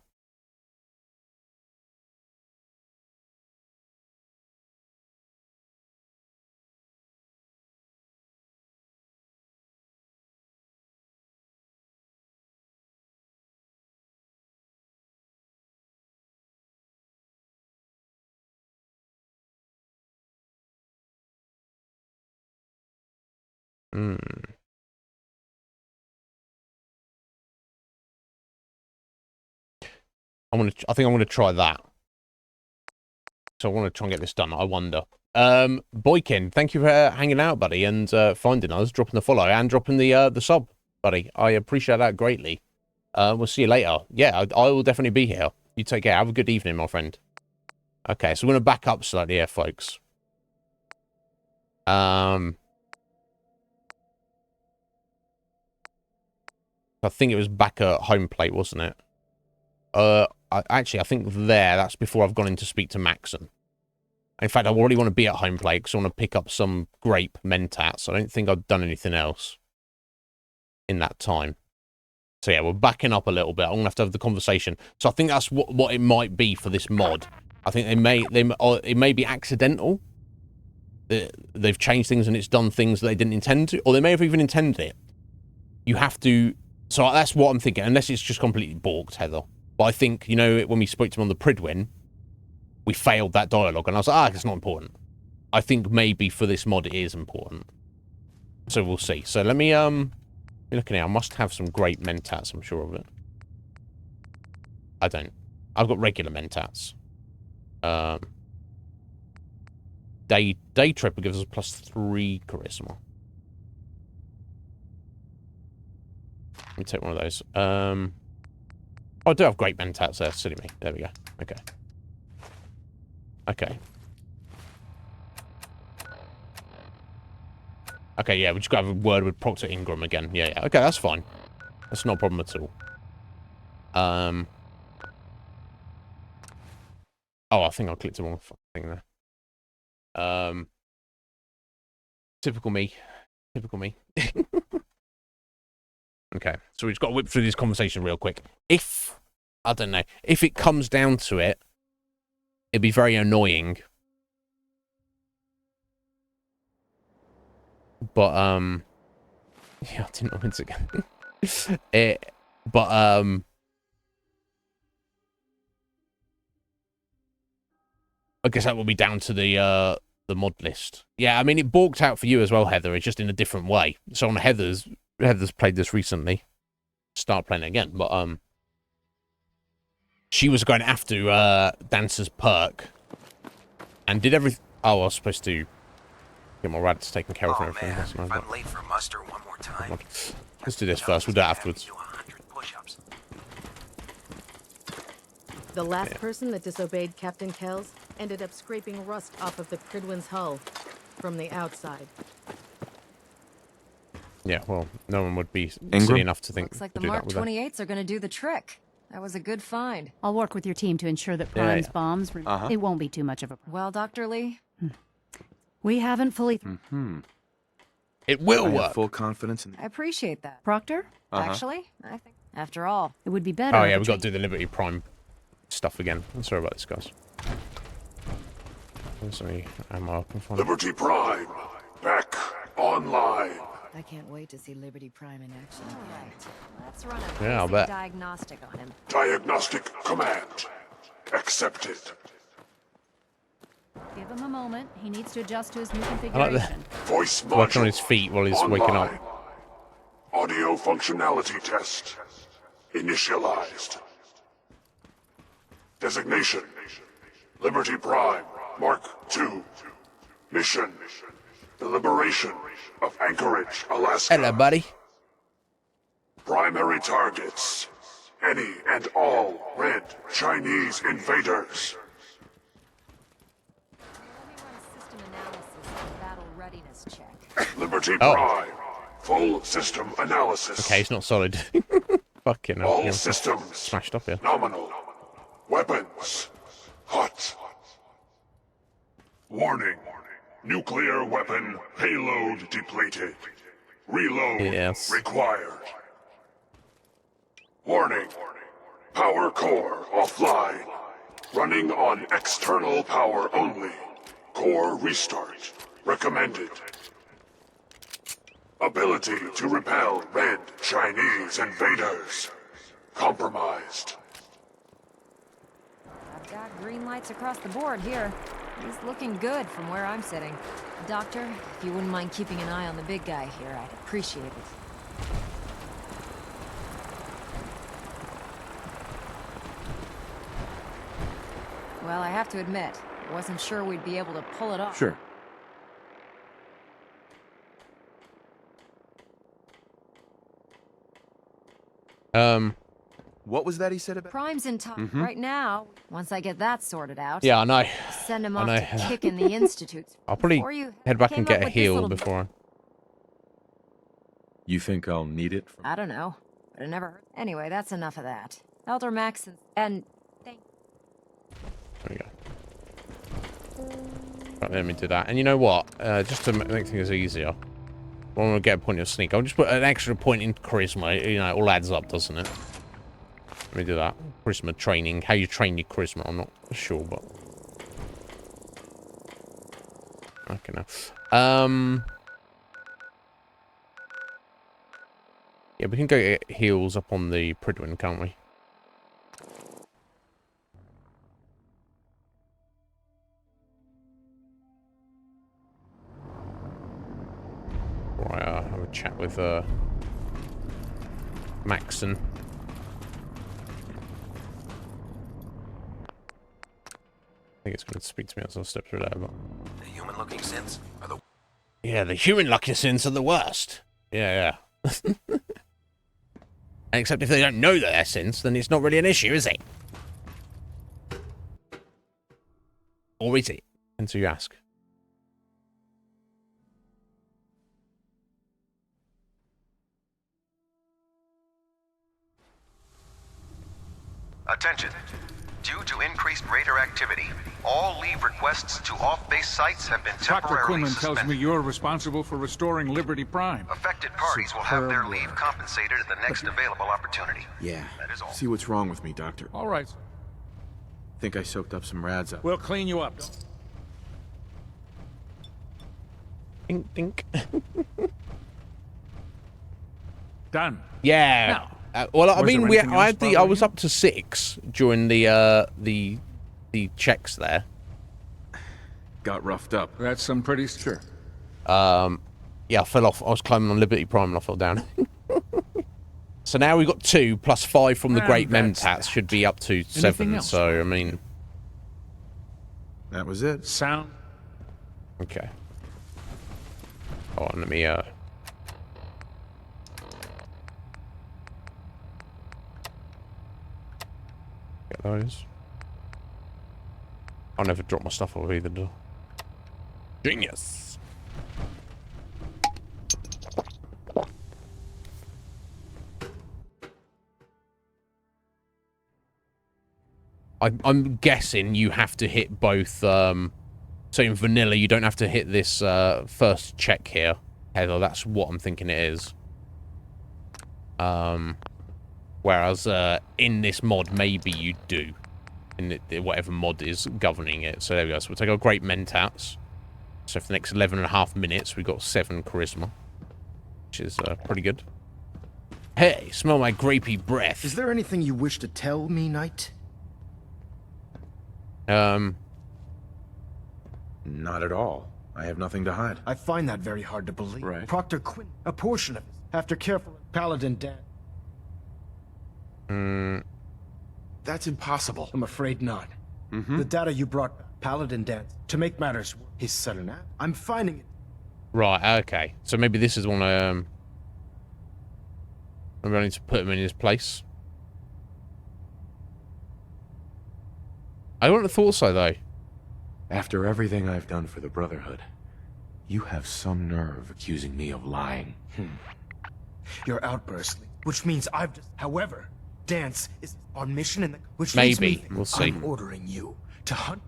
I think I'm gonna try that. So I want to try and get this done. I wonder. Boykin, thank you for hanging out, buddy, and finding us, dropping the follow, and dropping the sub, buddy. I appreciate that greatly. We'll see you later. Yeah, I will definitely be here. You take care. Have a good evening, my friend. Okay, so we're gonna back up slightly here, folks. I think it was back at home plate, wasn't it? Actually, I think that's before I've gone in to speak to Maxon. In fact, I already want to be at home plate because I want to pick up some grape mentats. I don't think I've done anything else in that time. So yeah, we're backing up a little bit. I'm gonna have to have the conversation. So I think that's what it might be for this mod. I think it may be accidental. They've changed things and it's done things that they didn't intend to, or they may have even intended it. you have to... So that's what I'm thinking, unless it's just completely balked, Heather. But I think, you know, when we spoke to him on the Pridwin, we failed that dialogue, and I was like, it's not important. I think maybe for this mod it is important. So we'll see. So let me, looking here, I must have some great mentats, I'm sure of it. I don't. I've got regular mentats. Day Tripper gives us +3 charisma. Let me take one of those. Oh, I do have great mentats there. Silly me. There we go. Okay. Okay. Okay, yeah, we just got to have a word with Proctor Ingram again. Yeah, yeah. Okay, that's fine. That's not a problem at all. Oh, I think I clicked the wrong thing there. Typical me. Typical me. Okay, so we've got to whip through this conversation real quick. If, I don't know, if it comes down to it, it'd be very annoying. But, yeah, I didn't know when to go. I guess that will be down to the mod list. Yeah, I mean, it balked out for you as well, Heather. It's just in a different way. So on Heather's played this recently. Start playing it again, but she was going after Dancer's perk and did everything. Oh, I was supposed to get my rads taken care of and everything. Man, if I'm late for muster one more time. Let's do this first. We'll do it afterwards. The last person that disobeyed Captain Kells ended up scraping rust off of the Pridwin's hull from the outside. Yeah, well, no one would be silly enough to think. Looks like the Mark that, 28s are going to do the trick. That was a good find. I'll work with your team to ensure that Prime's bombs... It won't be too much of a... Well, Dr. Lee? We haven't fully... It will work. I have full confidence in... I appreciate that. Proctor? Actually, I think, after all... It would be better... Oh, yeah, we've got to do the Liberty Prime stuff again. I'm sorry about this, guys. Sorry, am I up in front? Liberty Prime, back online. I can't wait to see Liberty Prime in action again. Let's run a Yeah, I'll basic bet. diagnostic on him. Diagnostic command accepted. Give him a moment. He needs to adjust to his new I like configuration. Voice working on module his feet while he's online. waking up. Audio functionality test initialized. Designation: Liberty Prime, Mark II. Mission: the liberation of Anchorage, Alaska. Hello, buddy. Primary targets: any and all red Chinese invaders. Battle readiness check. Liberty Oh. Prime, full system analysis. Okay, it's not solid. Fucking hell. All Yeah, systems smashed up here. nominal. Weapons hot. Warning: nuclear weapon payload depleted. Reload required. Warning: power core offline. Running on external power only. Core restart recommended. Ability to repel red Chinese invaders compromised. I've got green lights across the board here. He's looking good from where I'm sitting. Doctor, if you wouldn't mind keeping an eye on the big guy here, I'd appreciate it. Well, I have to admit, I wasn't sure we'd be able to pull it off. Sure. What was that he said about... Prime's in time right now. Once I get that sorted out, Yeah, I know. send him I off know. to kick in the institutes. I'll probably Before you head back came and up get a with this heal little- before I... You think I'll need it? I don't know, but it never hurt. Anyway, that's enough of that. Elder Max and thank. There we go. Right, let me do that. And you know what? Just to make things easier, when we get a point of sneak, I'll just put an extra point in charisma. You know, it all adds up, doesn't it? Let me do that. Charisma training. How you train your charisma, I'm not sure, but... Okay, now. Yeah, we can go get heals up on the Pridwin, can't we? Right, I'll have a chat with Maxon. I think it's going to speak to me as I step through that. But... The human-looking synths are the... Yeah, the human-looking synths are the worst. Yeah. Except if they don't know that they're synths, then it's not really an issue, is it? Or is it? Until you ask. Attention. Due to increased raider activity, all leave requests to off-base sites have been Dr. temporarily Quinlan suspended. tells me you're responsible for restoring Liberty Prime. Affected parties will have their leave compensated at the next available opportunity. Yeah. That is all. See what's wrong with me, Doctor. All right. Think I soaked up some rads up. We'll clean you up. Dink, dink. Done. Yeah. Well, I mean, I was up to 6 during the checks there. Got roughed up. That's some pretty sure. Yeah, I fell off. I was climbing on Liberty Prime and I fell down. So now we've got 2 plus 5 from the Great Mentats, should be up to 7. So I mean, that was it. Sound. Okay. Oh, let me get those. I'll never drop my stuff off either, do I? Genius. I'm guessing you have to hit both. So in vanilla, you don't have to hit this first check here, Heather. That's what I'm thinking it is. Whereas in this mod, maybe you do. In whatever mod is governing it. So there we go. So we'll take our Great Mentats. So for the next 11.5 minutes, we've got 7 charisma, which is pretty good. Hey, smell my grapey breath. Is there anything you wish to tell me, Knight? Not at all. I have nothing to hide. I find that very hard to believe. Right. Proctor Quinn, a portion of it, after careful Paladin Dan. That's impossible. I'm afraid not. The data you brought Paladin Dan to make matters worse, his sudden act. I'm finding it. Right, okay. So maybe this is one maybe I need to put him in his place. I wouldn't have thought so, though. After everything I've done for the Brotherhood, you have some nerve accusing me of lying. Your outburst, which means I've just... However, Dance is on mission in the... Which maybe. Means We'll see. I'm ordering you to hunt...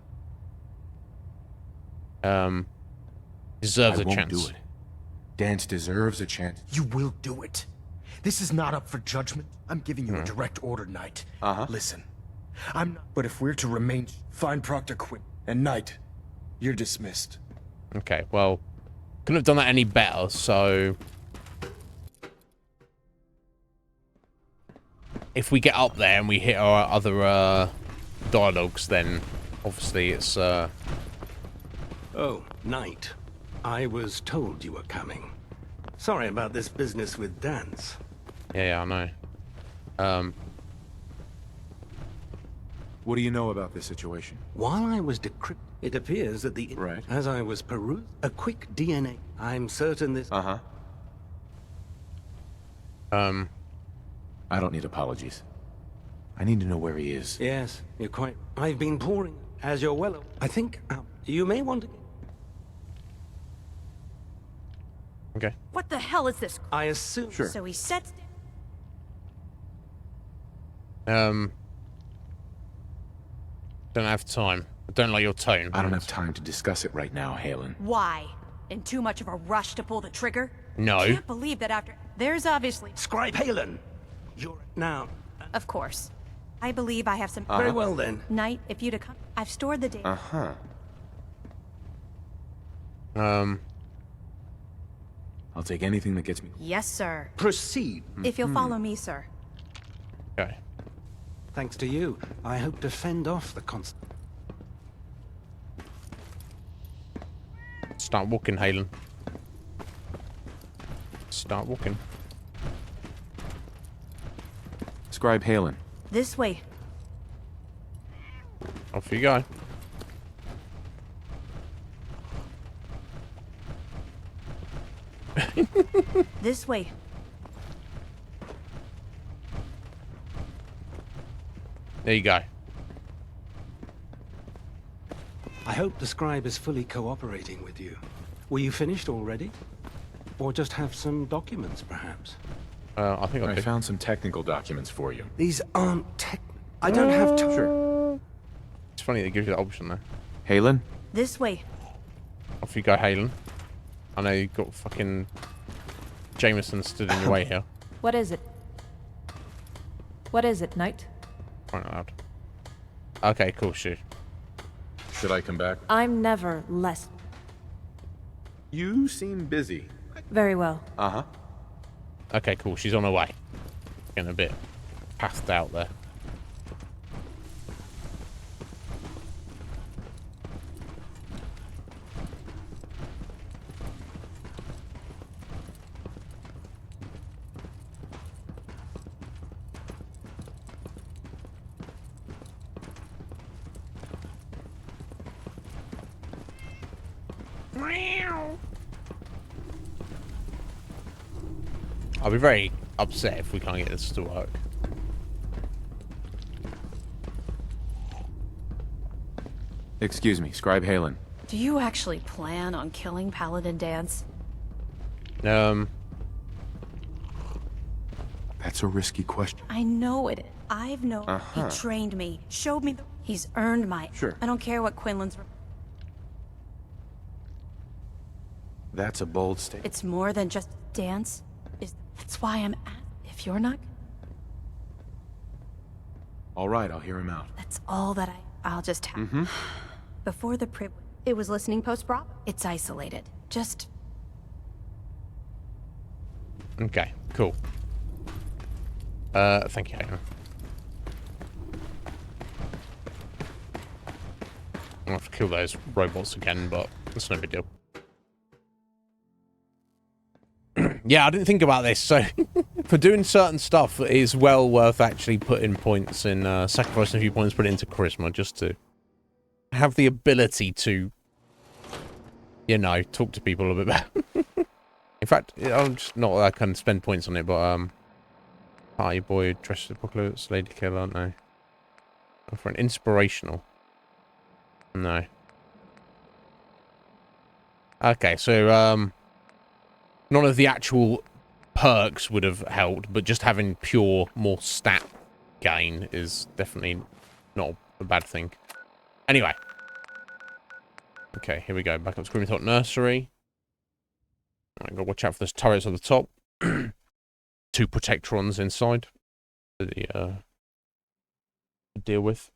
Deserves I a won't chance. do it. Dance deserves a chance. You will do it. This is not up for judgment. I'm giving you a direct order, Knight. Listen, I'm not... But if we're to remain... Find Proctor Quinn. And Knight, you're dismissed. Okay, well, couldn't have done that any better, so... If we get up there and we hit our other dialogues, then obviously it's... Oh, Knight. I was told you were coming. Sorry about this business with Dance. Yeah, I know. What do you know about this situation? While I was decrypted, it appears that the... Right. As I was perusing, a quick DNA. I'm certain this... I don't need apologies. I need to know where he is. Yes, you're quite... I've been pouring, as you're well... I think you may want to... Okay. What the hell is this? I assume... Sure. So he sets... Don't have time. I don't like your tone. I don't have time to discuss it right now, Halen. Why? In too much of a rush to pull the trigger? No. I can't believe that after... There's obviously... Scribe Halen! You're... Now... Of course. I believe I have some... Very well, then. Knight, if you'd have come... I've stored the data. I'll take anything that gets me. Yes, sir. Proceed. If you'll follow me, sir. Okay. Thanks to you, I hope to fend off the constant. Start walking, Halen. Start walking. Scribe Halen. This way. Off you go. This way. There you go. I hope the scribe is fully cooperating with you. Were you finished already? Or just have some documents, perhaps? I think I found some technical documents for you. These aren't I don't have time. Sure. It's funny they give you that option there. Halen? This way. Off you go, Halen. I know you've got fucking Jameson stood in your way here. What is it? What is it, Knight? Quite loud. Okay, cool, shoot. Should I come back? I'm never less. You seem busy. Very well. Uh-huh. Okay, cool. She's on her way. Getting a bit passed out there. I'll be very upset if we can't get this to work. Excuse me, Scribe Halen. Do you actually plan on killing Paladin Dance? That's a risky question. I know it. I've known. Uh-huh. He trained me, showed me. He's earned my. Sure. I don't care what Quinlan's. That's a bold statement. It's more than just dance. That's why I'm. If you're not. All right, I'll hear him out. That's all that I'll just have. Mm-hmm. Before the it was listening post Bravo. It's isolated. Just. Okay, cool. Thank you, Halen. I'll have to kill those robots again, but it's no big deal. Yeah, I didn't think about this, so for doing certain stuff, it is well worth actually putting points in, sacrificing a few points, put it into charisma, just to have the ability to, you know, talk to people a little bit better. In fact, I'm just not that I can spend points on it, but, Party Boy, Dressed Apocalypse, Lady Killer, no. For an inspirational. No. Okay, so, none of the actual perks would have helped, but just having pure, more stat gain is definitely not a bad thing. Anyway. Okay, here we go. Back up to Screaming Top Nursery. Alright, gotta watch out for those turrets at the top. 2 Protectrons inside. To deal with.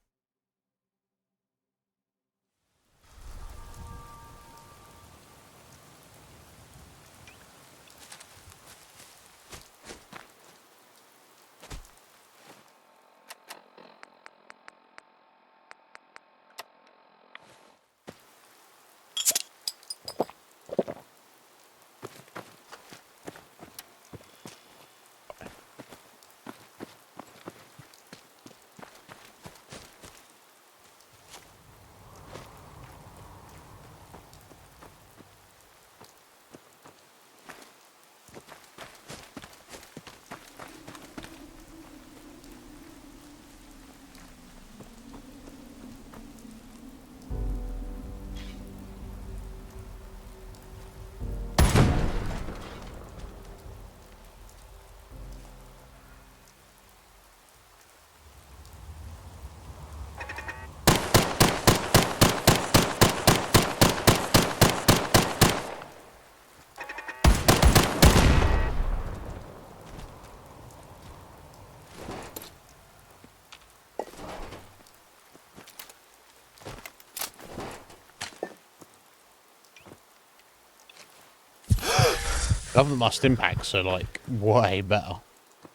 Love that my stim packs are like way better.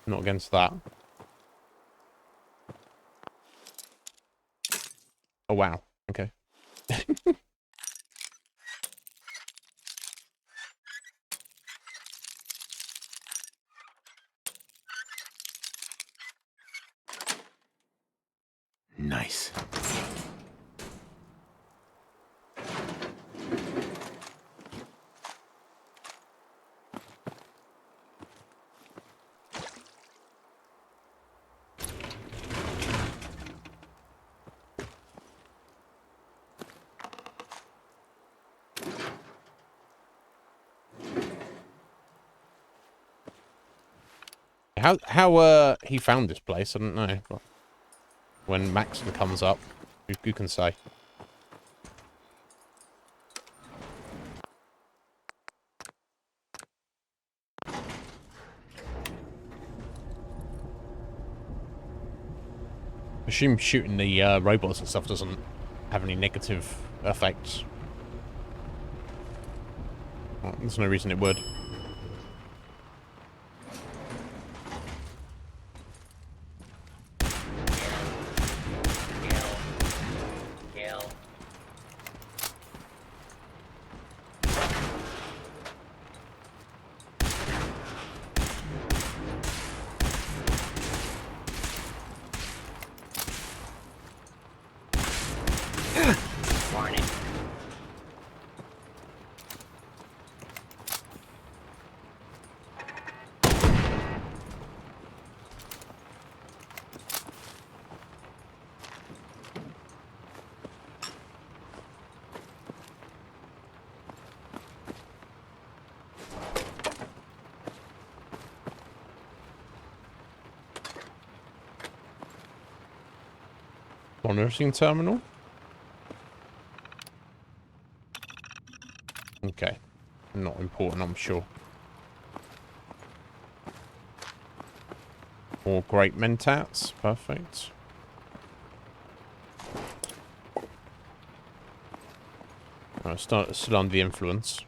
Not against that. Oh wow. Okay. Nice. How he found this place, I don't know. But when Maxon comes up, who can say? Assume shooting the robots and stuff doesn't have any negative effects. Well, there's no reason it would. Monitoring terminal? Okay. Not important, I'm sure. More great mentats. Perfect. Still under the influence.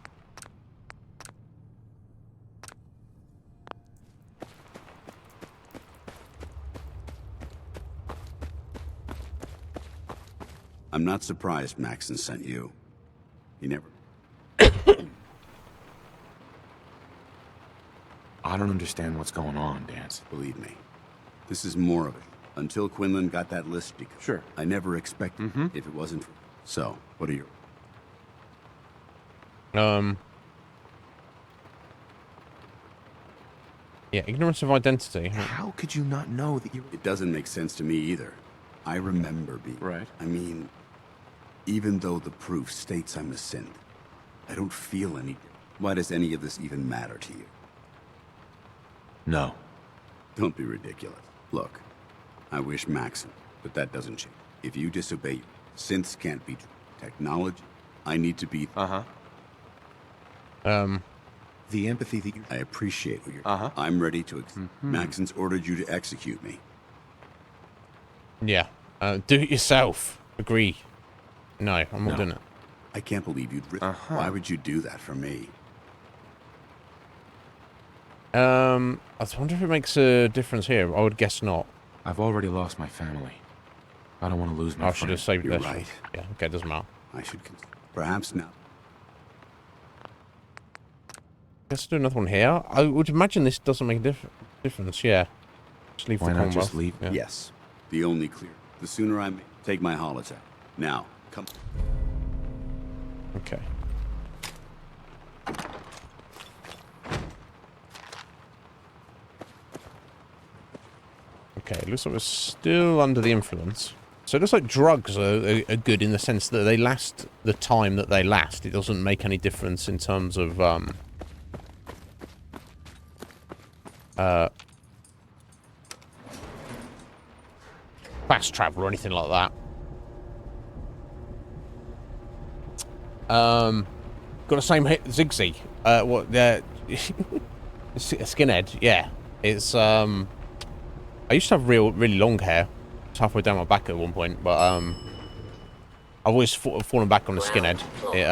I'm not surprised Maxon sent you. He never... I don't understand what's going on, Dance. Believe me. This is more of it. Until Quinlan got that list, sure. I never expected if it wasn't for... So, what are your... Yeah, ignorance of identity. How could you not know that you... It doesn't make sense to me either. I remember being... Right. I mean, even though the proof states I'm a synth, I don't feel any... Why does any of this even matter to you? No. Don't be ridiculous. Look, I wish Maxon, but that doesn't change. If you disobey, synths can't be technology. I need to be... The empathy that you... I appreciate what you're... I'm ready to... Maxon's ordered you to execute me. Yeah. Do it yourself. Agree. No, I'm not doing it. I can't believe you'd... Why would you do that for me? I wonder if it makes a difference here. I would guess not. I've already lost my family. I don't want to lose my I should have saved You're this. right. Yeah, okay, doesn't matter. I should... Perhaps now. Let's do another one here. I would imagine this doesn't make a difference, yeah. Just leave Why the not Commonwealth. just leave? Yeah. Yes. The only clear. The sooner I take my holotape. Now, come... Okay. Okay, looks like we're still under the influence. So it looks like drugs are good in the sense that they last the time that they last. It doesn't make any difference in terms of fast travel or anything like that. Got the same hit, Zigzag. What the skinhead? Yeah, it's I used to have really long hair. It's halfway down my back at one point, but I've always fallen back on the skinhead. It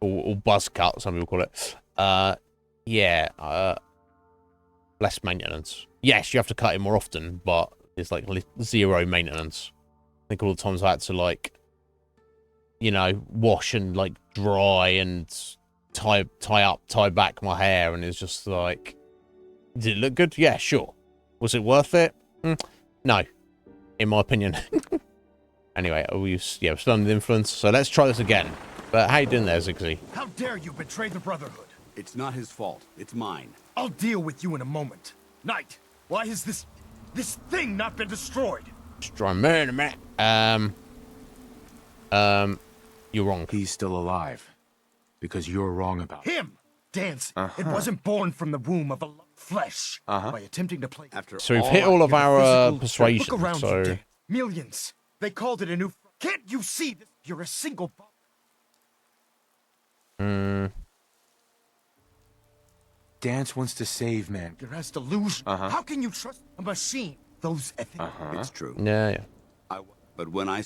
or buzz cut, some people call it. Yeah, less maintenance. Yes, you have to cut it more often, but it's like zero maintenance. I think all the times I had to, like, you know, wash and like dry and tie back my hair, and it's just like, did it look good? Yeah, sure. Was it worth it? No, in my opinion. Anyway, we're still under the influence, so let's try this again. But how you doing there, Ziggsy? How dare you betray the Brotherhood? It's not his fault. It's mine. I'll deal with you in a moment. Knight, why has this thing not been destroyed? Destroy me in a minute. You're wrong. He's still alive. Because you're wrong about him. Dance. It wasn't born from the womb of a flesh. By attempting to play. So we've hit all of our persuasion. Look around So you, Dan. Millions. They called it a new. Can't you see this? You're a single. Dance wants to save man. You're as delusional. How can you trust a machine? Those ethics. It's true. Yeah. But when I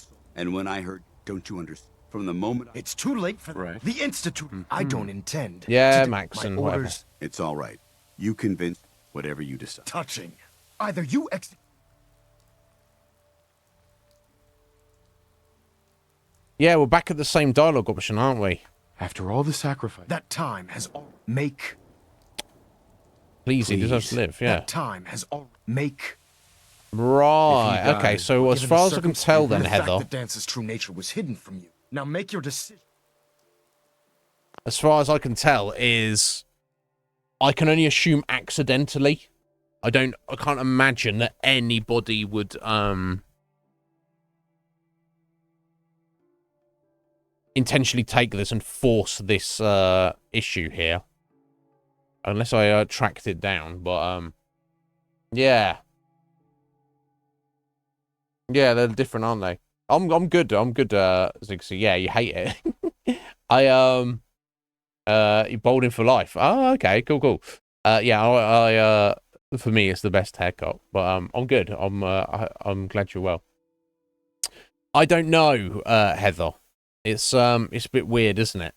heard, don't you understand? From the moment it's too late for the Institute. I don't intend. Yeah, to Max my and whatever. orders. It's all right. You convince whatever you decide. Touching. Either you Yeah, we're back at the same dialogue option, aren't we? After all the sacrifice. That time has all make. Please, he deserves to live. Yeah. That time has all make. Right. Okay. So as Given far the as I can tell, then the fact Heather. that Dance's true nature was hidden from you. Now make your decision. As far as I can tell, is I can only assume accidentally. I can't imagine that anybody would intentionally take this and force this issue here, unless I tracked it down. But yeah, they're different, aren't they? I'm good, Ziggsy. Yeah, you hate it. You're balding for life. Oh, okay, cool. Yeah, I for me, it's the best haircut. But I'm good. I'm glad you're well. I don't know, Heather. It's a bit weird, isn't it?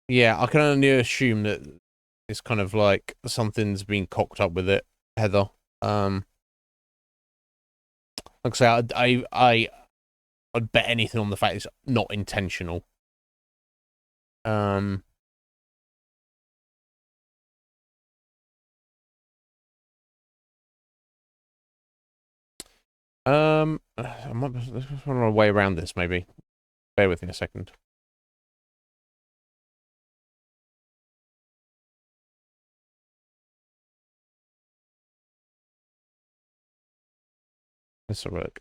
Yeah, I can only assume that it's kind of like something's been cocked up with it, Heather. Like I say, I'd bet anything on the fact it's not intentional. I might find a way around this, maybe. Bear with me a second. This will work.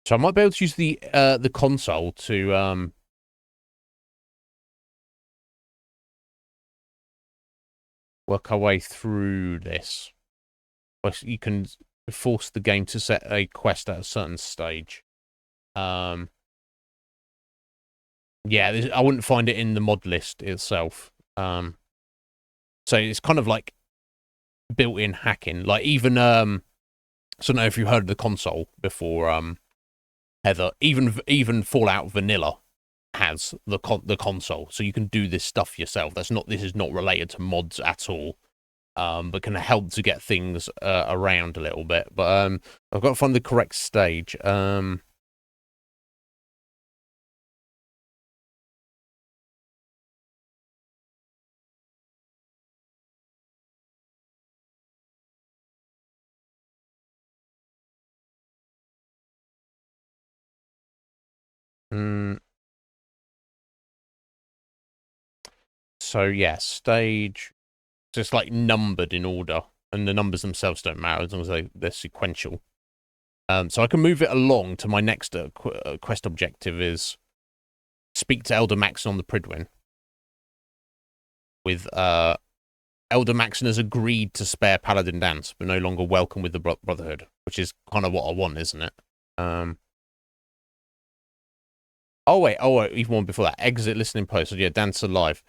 So I might be able to use the console to work our way through this. But you can force the game to set a quest at a certain stage. Yeah, I wouldn't find it in the mod list itself. So it's kind of like built-in hacking. Like even so I don't know if you've heard of the console before, Heather. Even Fallout Vanilla has the console, so you can do this stuff yourself. This is not related to mods at all. but can help to get things around a little bit. But I've got to find the correct stage. So yeah, stage. So it's like numbered in order, and the numbers themselves don't matter as long as they're sequential. So I can move it along to my next quest objective is speak to Elder Maxon on the Pridwin. With Elder Maxon has agreed to spare Paladin Dance, but no longer welcome with the Brotherhood, which is kind of what I want, isn't it? Oh wait, even one before that. Exit listening post. So yeah, Dance alive.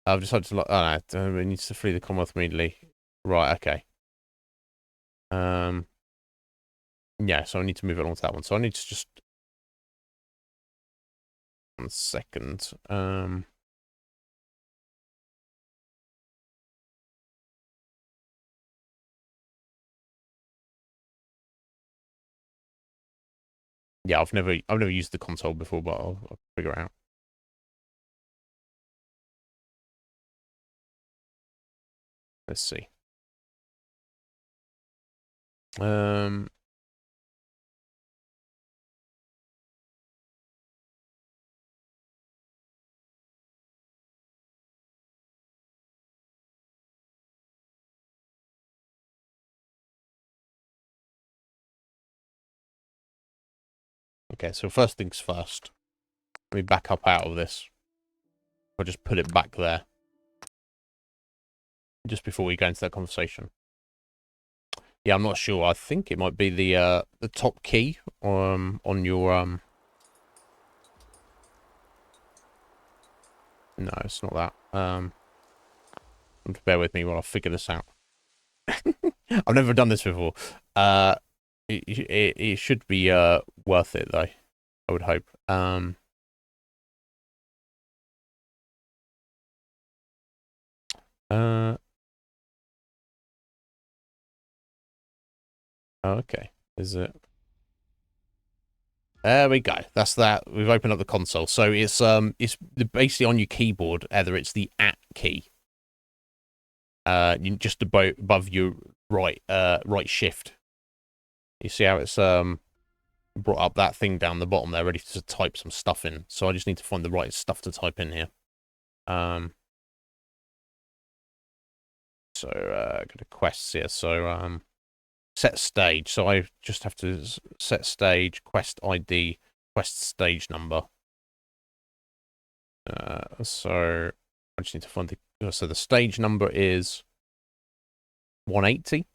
I've decided to. Oh no, it needs to flee the Commonwealth immediately. Right. Okay. Yeah, so I need to move it along to that one. So I need to just 1 second. Yeah, I've never used the console before, but I'll figure it out. Let's see. Okay, so first things first. Let me back up out of this. I'll just put it back there. Just before we go into that conversation. Yeah, I'm not sure. I think it might be the top key on your No, it's not that. Bear with me while I figure this out. I've never done this before. It should be worth it though. I would hope. Okay. Is it? There we go. That's that. We've opened up the console. So it's basically on your keyboard. Either it's the @ key. You just above your right shift. You see how it's brought up that thing down the bottom there, ready to type some stuff in. So I just need to find the right stuff to type in here. So go to quests here. So set stage. So I just have to set stage, quest ID, quest stage number. So I just need to find the. So the stage number is 180,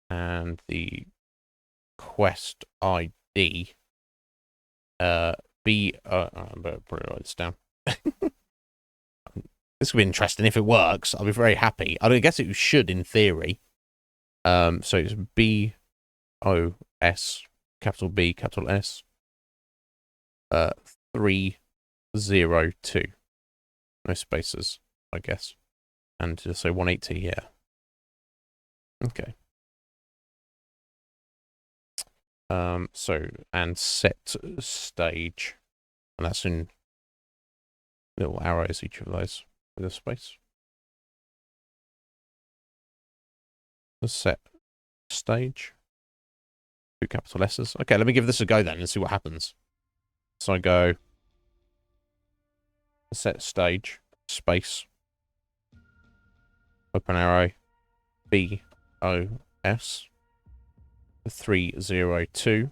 and the quest ID B. I'm better put it write this down. This will be interesting if it works. I'll be very happy. I guess it should in theory. So it's BOS, capital B, capital S, 302. No spaces, I guess. And just say 180, yeah. Okay. So, and set stage. And that's in little arrows, each of those, with a space. Set stage. 2 capital S's. Okay, let me give this a go then and see what happens. So I go set stage, space, open arrow, BOS, 302,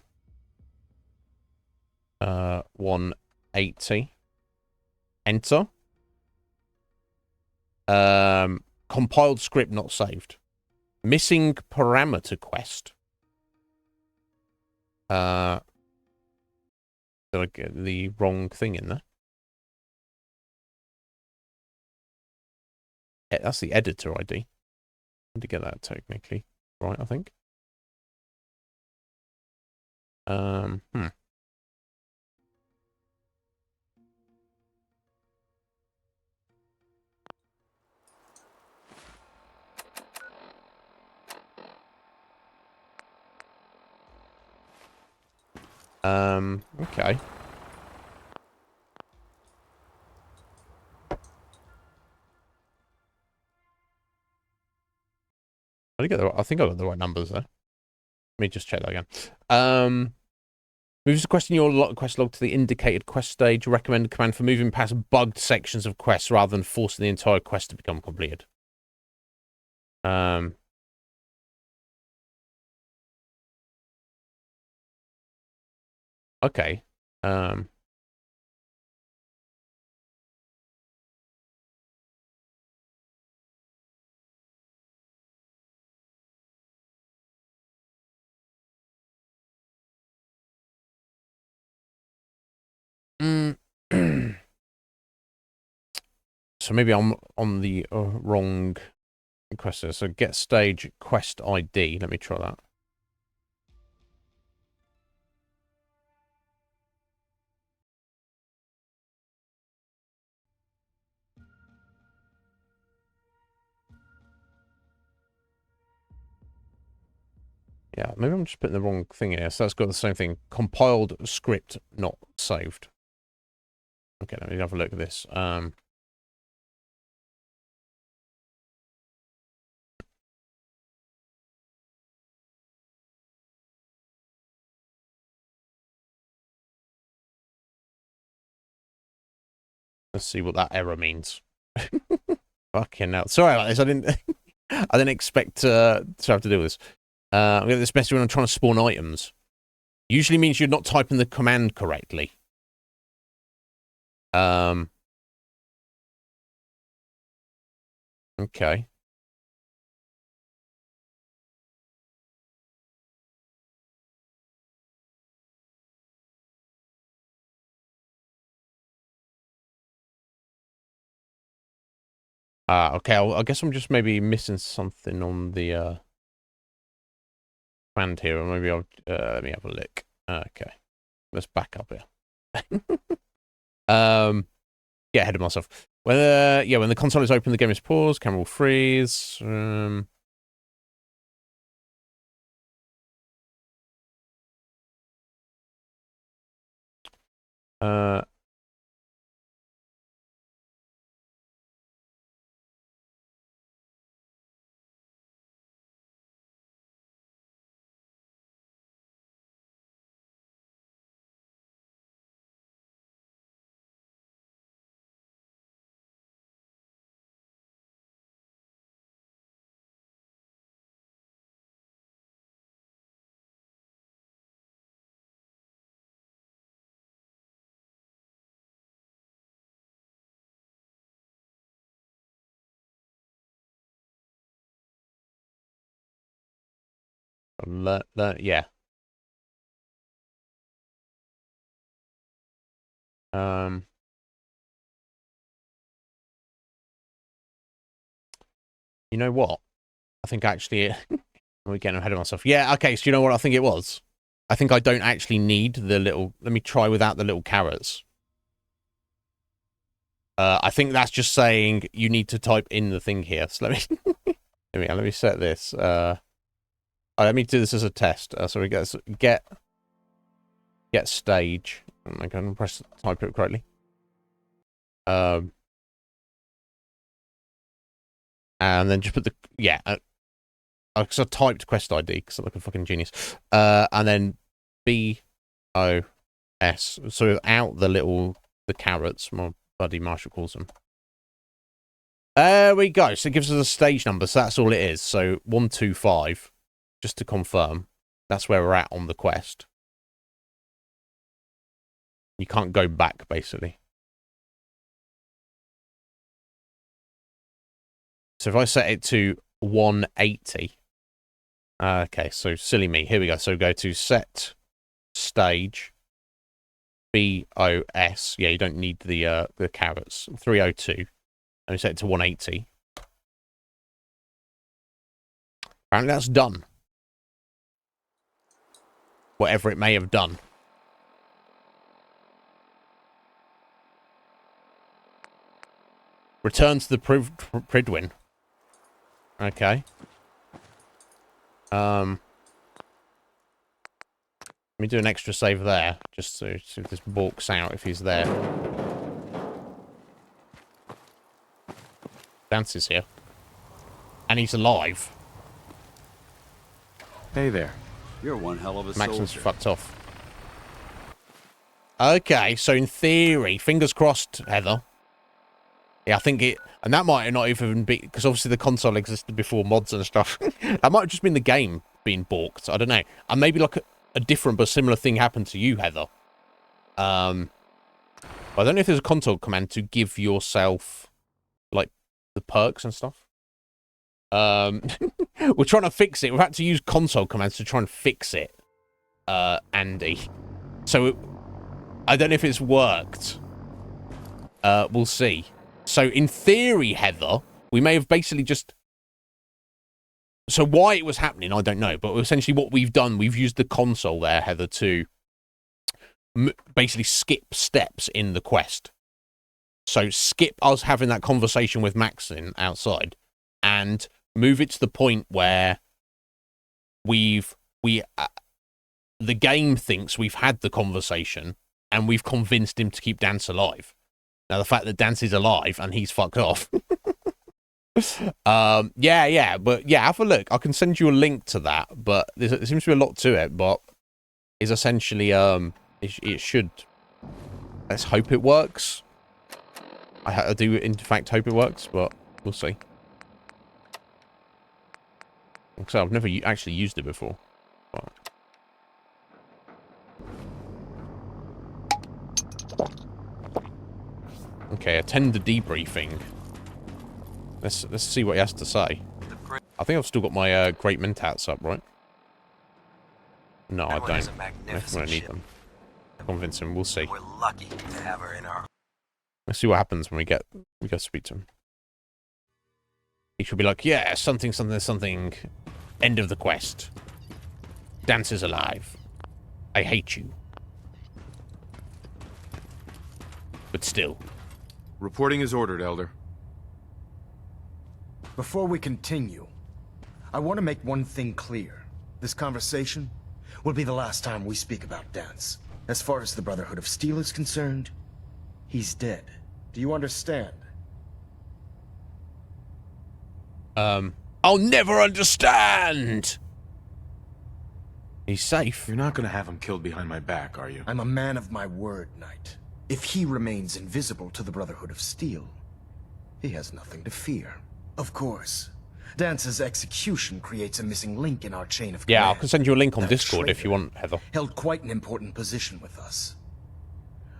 180, enter. Compiled script not saved. Missing parameter quest. Did I get the wrong thing in there? Yeah, that's the editor ID. I need to get that technically right, I think. Okay. I think I got the right numbers there. Let me just check that again. Moves the quest in your quest log to the indicated quest stage. Recommended command for moving past bugged sections of quests rather than forcing the entire quest to become completed. Okay. So maybe I'm on the wrong quest there. So get stage quest ID. Let me try that. Yeah, maybe I'm just putting the wrong thing in here. So that's got the same thing. Compiled script not saved. Okay, let me have a look at this. Let's see what that error means. Fucking hell. Sorry about this. I didn't expect to have to do this. I'm getting this message when I'm trying to spawn items. Usually means you're not typing the command correctly. Okay. Okay. I guess I'm just maybe missing something on the command here, or maybe I'll let me have a look. Okay. Let's back up here. Get ahead of myself. When the console is open, the game is paused. Camera will freeze. Yeah. You know what? I think actually, we're getting ahead of myself. Yeah, okay, so you know what I think it was? I think I don't actually need the little... Let me try without the little carrots. I think that's just saying you need to type in the thing here. So let me... let me set this. Let me do this as a test. So we get stage. I'm going to type it correctly. And then just put the... Yeah, because I typed quest ID because I'm like a fucking genius. And then BOS. So without the carrots, my buddy Marshall calls them. There we go. So it gives us a stage number. So that's all it is. So 125, just to confirm. That's where we're at on the quest. You can't go back, basically. So if I set it to 180. Okay, so silly me. Here we go. So go to set stage BOS. Yeah, you don't need the carrots. 302. And we set it to 180. Apparently that's done. Whatever it may have done. Return to the Pridwin. Okay. me do an extra save there, just so see if this balks out if he's there. Dance is here. And he's alive. Hey there. You're one hell of a Maxim's soldier. fucked off. Okay, so in theory, fingers crossed, Heather. Yeah, I think it... And that might not even be... Because obviously the console existed before mods and stuff. That might have just been the game being balked. I don't know. And maybe like a different but similar thing happened to you, Heather. I don't know if there's a console command to give yourself, like, the perks and stuff. We're trying to fix it. We've had to use console commands to try and fix it, Andy. So, I don't know if it's worked. We'll see. So, in theory, Heather, we may have basically just... So, why it was happening, I don't know. But essentially what we've done, we've used the console there, Heather, to basically skip steps in the quest. So, skip us having that conversation with Maxine outside and move it to the point where the game thinks we've had the conversation and we've convinced him to keep Dance alive. Now, the fact that Dance is alive and he's fucked off. Yeah, but yeah, have a look. I can send you a link to that, but there seems to be a lot to it, but it's essentially, it should, let's hope it works. I do, in fact, hope it works, but we'll see. So I've never actually used it before. But... Okay, attend the debriefing. Let's see what he has to say. I think I've still got my great mentats up, right? No, I don't. I think I need them. Convince him. We'll see. We're lucky to have her in our... Let's see what happens when we go speak to him. He should be like, yeah, something, something, something. End of the quest. Dance is alive. I hate you. But still. Reporting is ordered, Elder. Before we continue, I want to make one thing clear. This conversation will be the last time we speak about Dance. As far as the Brotherhood of Steel is concerned, he's dead. Do you understand? I'll never understand! He's safe. You're not gonna have him killed behind my back, are you? I'm a man of my word, Knight. If he remains invisible to the Brotherhood of Steel, he has nothing to fear. Of course, Dance's execution creates a missing link in our chain of command. Yeah, I can send you a link on Discord if you want, Heather. Held quite an important position with us.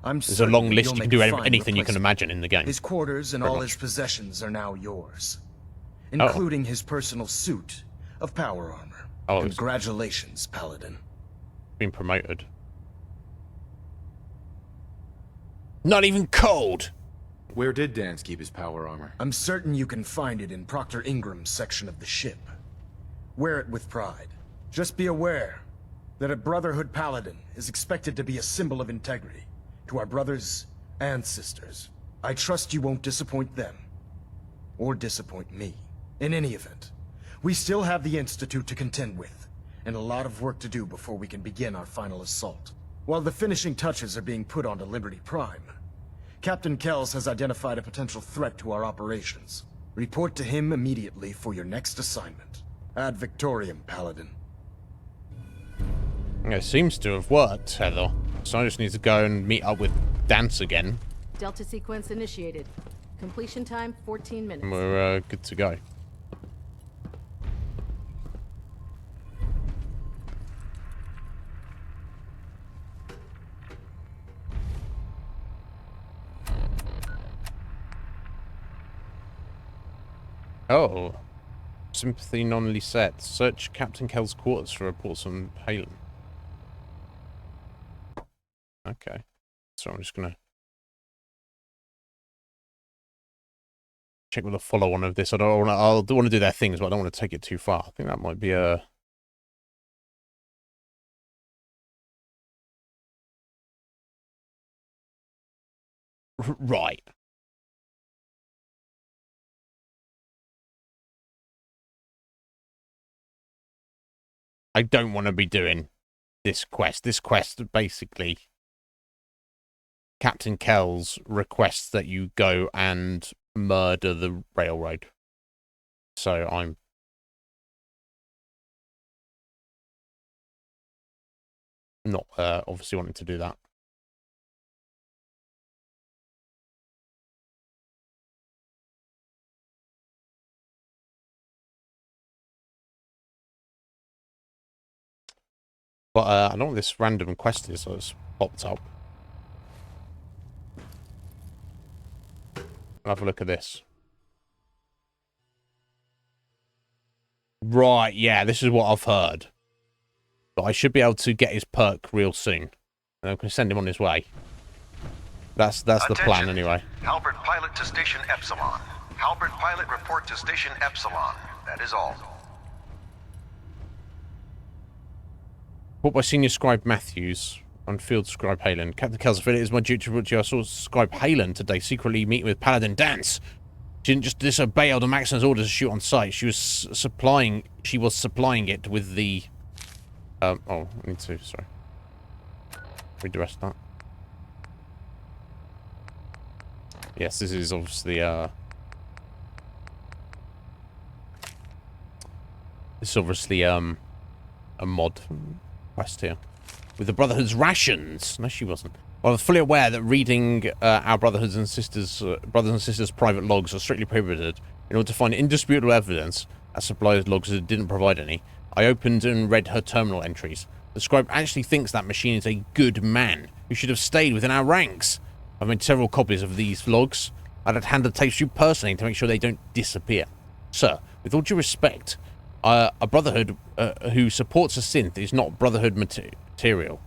There's a long list. You can do anything you can imagine in the game. His quarters and all his possessions are now yours, including his personal suit of power armor. Oh, congratulations, Paladin. Been promoted. Not even cold. Where did Dance keep his power armor? I'm certain you can find it in Proctor Ingram's section of the ship. Wear it with pride. Just be aware that a Brotherhood Paladin is expected to be a symbol of integrity to our brothers and sisters. I trust you won't disappoint them, or disappoint me. In any event, we still have the Institute to contend with, and a lot of work to do before we can begin our final assault. While the finishing touches are being put onto Liberty Prime, Captain Kells has identified a potential threat to our operations. Report to him immediately for your next assignment. Ad Victoriam, Paladin. It seems to have worked, Heather. So I just need to go and meet up with Dance again. Delta sequence initiated. Completion time 14 minutes. And we're good to go. Oh. Sympathy nominally set. Search Captain Kell's quarters for reports on Palin. Okay. So I'm just gonna check with a follow-on of this. I'll want to do their things, but I don't want to take it too far. I think that might be a... Right. I don't want to be doing this quest. This quest, basically, Captain Kells requests that you go and murder the railroad. So I'm not obviously wanting to do that. But I don't know what this random quest is, so it's popped up. I'll have a look at this. Right, yeah, this is what I've heard. But I should be able to get his perk real soon. And I'm going to send him on his way. That's the plan, anyway. Halbert pilot to station Epsilon. Halbert pilot report to station Epsilon. That is all. Report by Senior Scribe Matthews on Field Scribe Halen. Captain Kells, I feel it is my duty to report to you. I saw Scribe Halen today secretly meeting with Paladin Dance. She didn't just disobey Elder Maxon's orders to shoot on sight. She was supplying it with the... oh, I need to, sorry. Read the rest of that. Yes, this is obviously, this is obviously, a mod quest here. With the Brotherhood's rations. No, she wasn't. I was fully aware that reading our brothers and sisters' private logs are strictly prohibited. In order to find indisputable evidence, as suppliers' logs didn't provide any, I opened and read her terminal entries. The scribe actually thinks that machine is a good man who should have stayed within our ranks. I've made several copies of these logs. I'd have handed tapes to you personally to make sure they don't disappear. Sir, with all due respect, a Brotherhood who supports a synth is not Brotherhood material.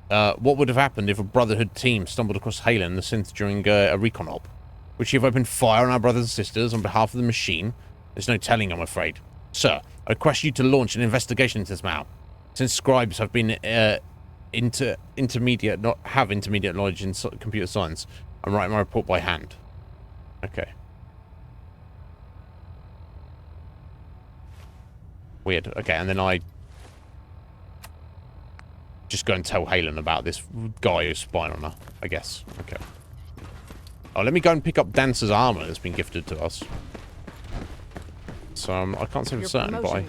What would have happened if a Brotherhood team stumbled across Halen, the synth, during a recon op? Would she have opened fire on our brothers and sisters on behalf of the machine? There's no telling, I'm afraid. Sir, I request you to launch an investigation into this matter. Since scribes have been intermediate knowledge in computer science, I'm writing my report by hand. Okay. Weird. Okay, and then I just go and tell Halen about this guy who's spying on her, I guess. Okay. Oh, let me go and pick up Dancer's armor that's been gifted to us. So I can't say for certain, but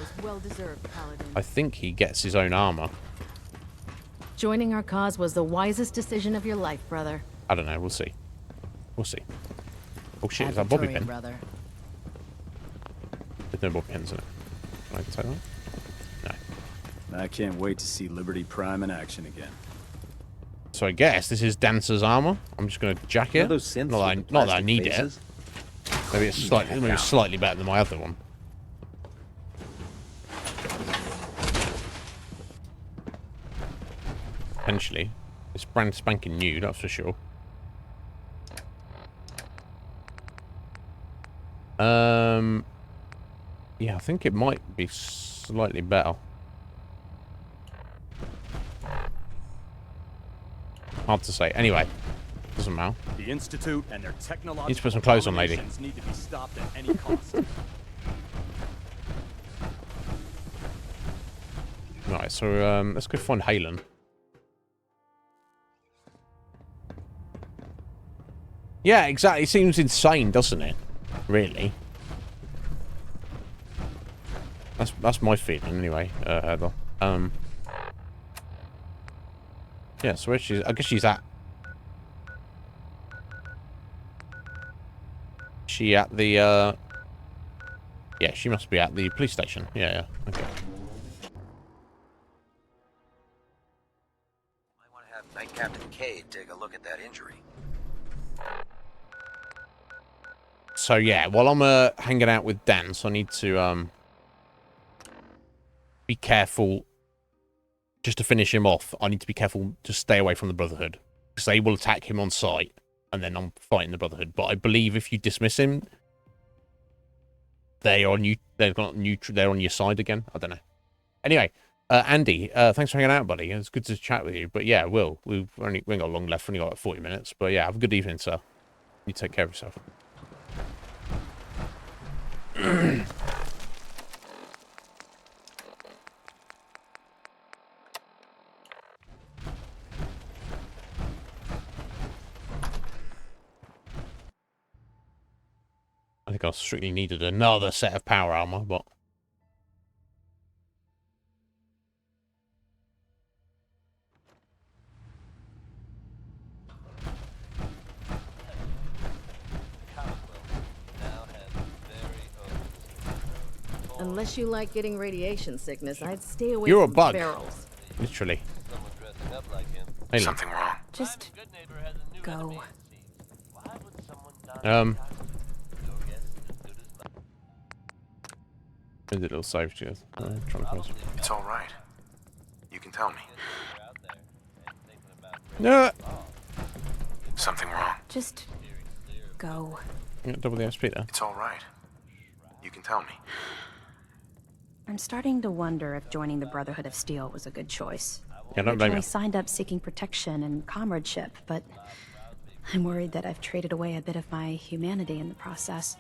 I think he gets his own armor. Joining our cause was the wisest decision of your life, brother. I don't know. We'll see. We'll see. Oh shit! Is that bobby pin? Brother. There's no bobby pins in it. Can I take that? No. I can't wait to see Liberty Prime in action again. So I guess this is Dancer's armor. I'm just going to jack it. Not that I need it. Maybe it's slightly better than my other one. Potentially. It's brand spanking new, that's for sure. Yeah, I think it might be slightly better. Hard to say. Anyway, doesn't matter. The Institute and their technological need to put some clothes on, lady. Need to be stopped at any cost. Right, so let's go find Halen. Yeah, exactly. It seems insane, doesn't it? Really. That's my feeling anyway, Heather. Yeah, so where she's, I guess she's at. She at the yeah, she must be at the police station. Yeah, okay. I want to have Night Captain Cade take a look at that injury. So yeah, while I'm hanging out with Dan, so I need to be careful. Just to finish him off, I need to be careful to stay away from the Brotherhood, because they will attack him on sight, and then I'm fighting the Brotherhood. But I believe if you dismiss him, they are on you. They're on your side again. I don't know. Anyway, Andy, thanks for hanging out, buddy. It's good to chat with you. But yeah, we ain't got long left. We've only got like 40 minutes. But yeah, have a good evening, sir. You take care of yourself. think I strictly needed another set of power armor, but... Unless you like getting radiation sickness, I'd stay away You're a from bug. barrels. Literally. Just go. Where's the little save to It's all right. You can tell me. No. Something wrong? Just go. You got double the SP there. It's all right. You can tell me. I'm starting to wonder if joining the Brotherhood of Steel was a good choice. Yeah, don't blame I you. signed up seeking protection and comradeship, but I'm worried that I've traded away a bit of my humanity in the process.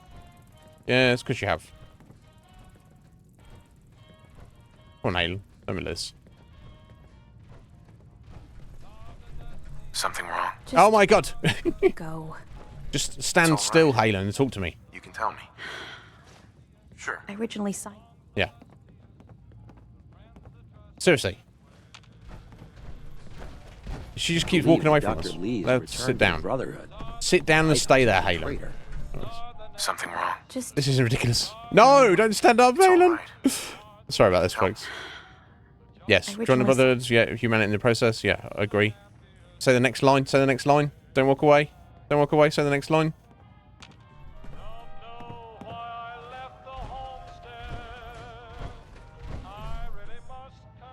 Yeah, it's because you have. Come on, Halen. Tell me this. Something wrong? Oh my god! Go. Just stand still, Halen, and talk to me. You can tell me. Sure. I originally signed. Yeah. Seriously. She just keeps walking away from us. Let's sit down. Sit down and stay there, Halen. Something wrong? This is ridiculous. No, don't stand up, Halen. Sorry about this, folks. Yes, join the Brotherhoods. Yeah, humanity in the process. Yeah, I agree. Say the next line. Say the next line. Don't walk away. Don't walk away. Say the next line.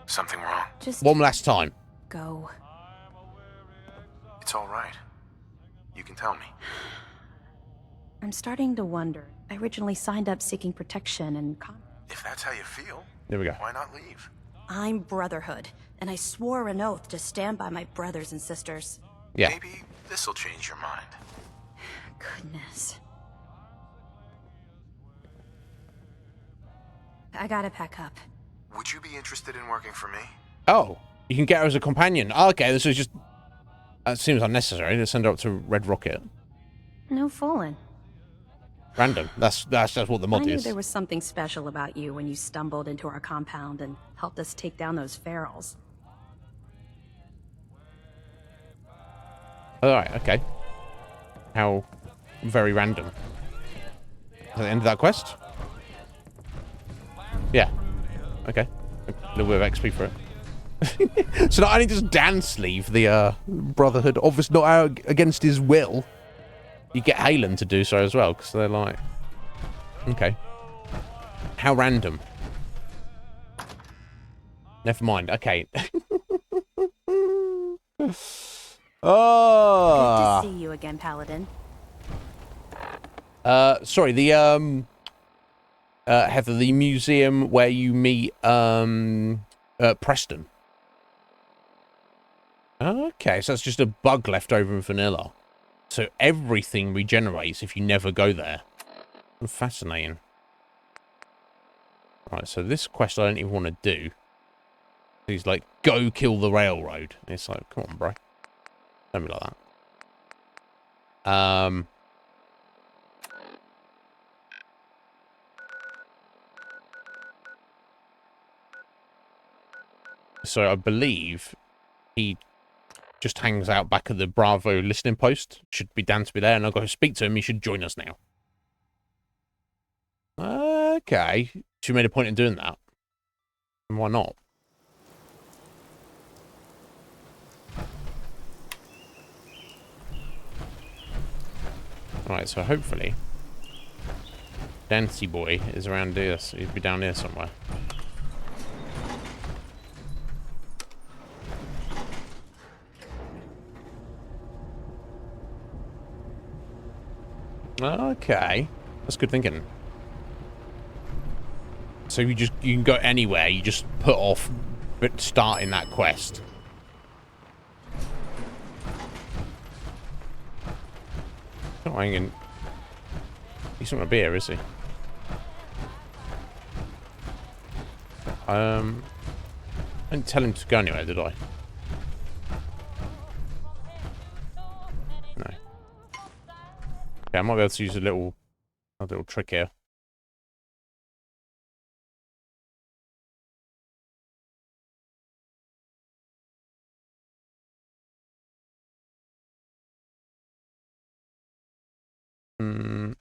Something wrong? One last time. Go. It's all right. You can tell me. I'm starting to wonder. I originally signed up seeking protection and If that's how you feel, there we go. Why not leave? I'm Brotherhood, and I swore an oath to stand by my brothers and sisters. Yeah. Maybe this'll change your mind. Goodness. I gotta pack up. Would you be interested in working for me? Oh, you can get her as a companion. Oh, okay, this is just... That seems unnecessary. Let's send her up to Red Rocket. No fooling. Random. That's what the mod I knew is. there was something special about you when you stumbled into our compound and helped us take down those ferals. Alright, okay. How very random. At the end of that quest? Yeah. Okay. A little bit of XP for it. So not only does Dan leave the Brotherhood, obviously not out against his will, you get Halen to do so as well, because they're like... Okay. How random. Never mind. Okay. Oh. Good to see you again, Paladin. Sorry, the Heather, the museum where you meet Preston. Okay, so that's just a bug left over in vanilla. So everything regenerates if you never go there. Fascinating. Right, so this quest I don't even want to do. He's like, go kill the railroad. And it's like, come on, bro. Don't be like that. So I believe he just hangs out back at the Bravo listening post. Should be Dan to be there, and I'll go speak to him. He should join us now. Okay. She made a point in doing that. And why not? Alright, so hopefully Dancy Boy is around here. So he'd be down here somewhere. Okay. That's good thinking. So you can go anywhere, you just put off but starting that quest. Not hanging. He's not gonna be here, is he? I didn't tell him to go anywhere, did I? No. Okay, I might be able to use a little A little trick here. Hmm.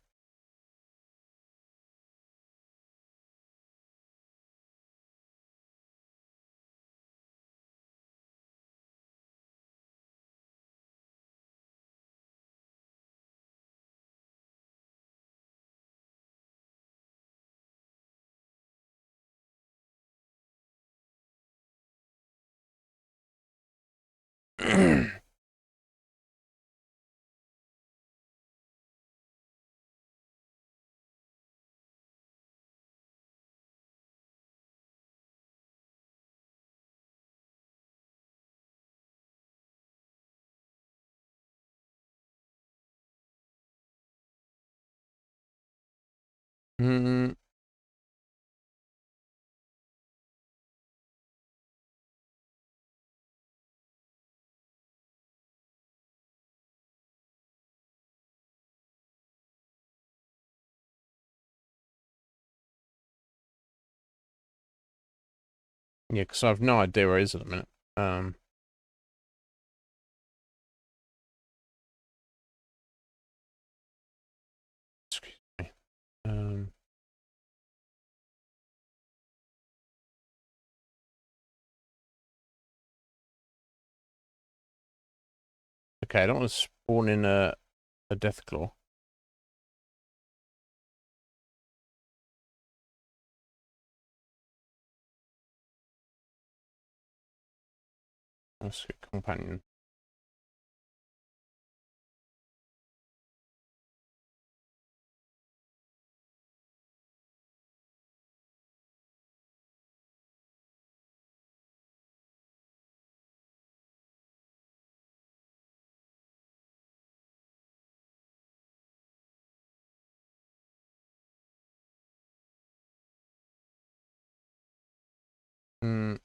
Hmm. Yeah, because I have no idea where it is at the minute. Excuse me. Okay, I don't want to spawn in a Deathclaw. Let's get companion. Hmm.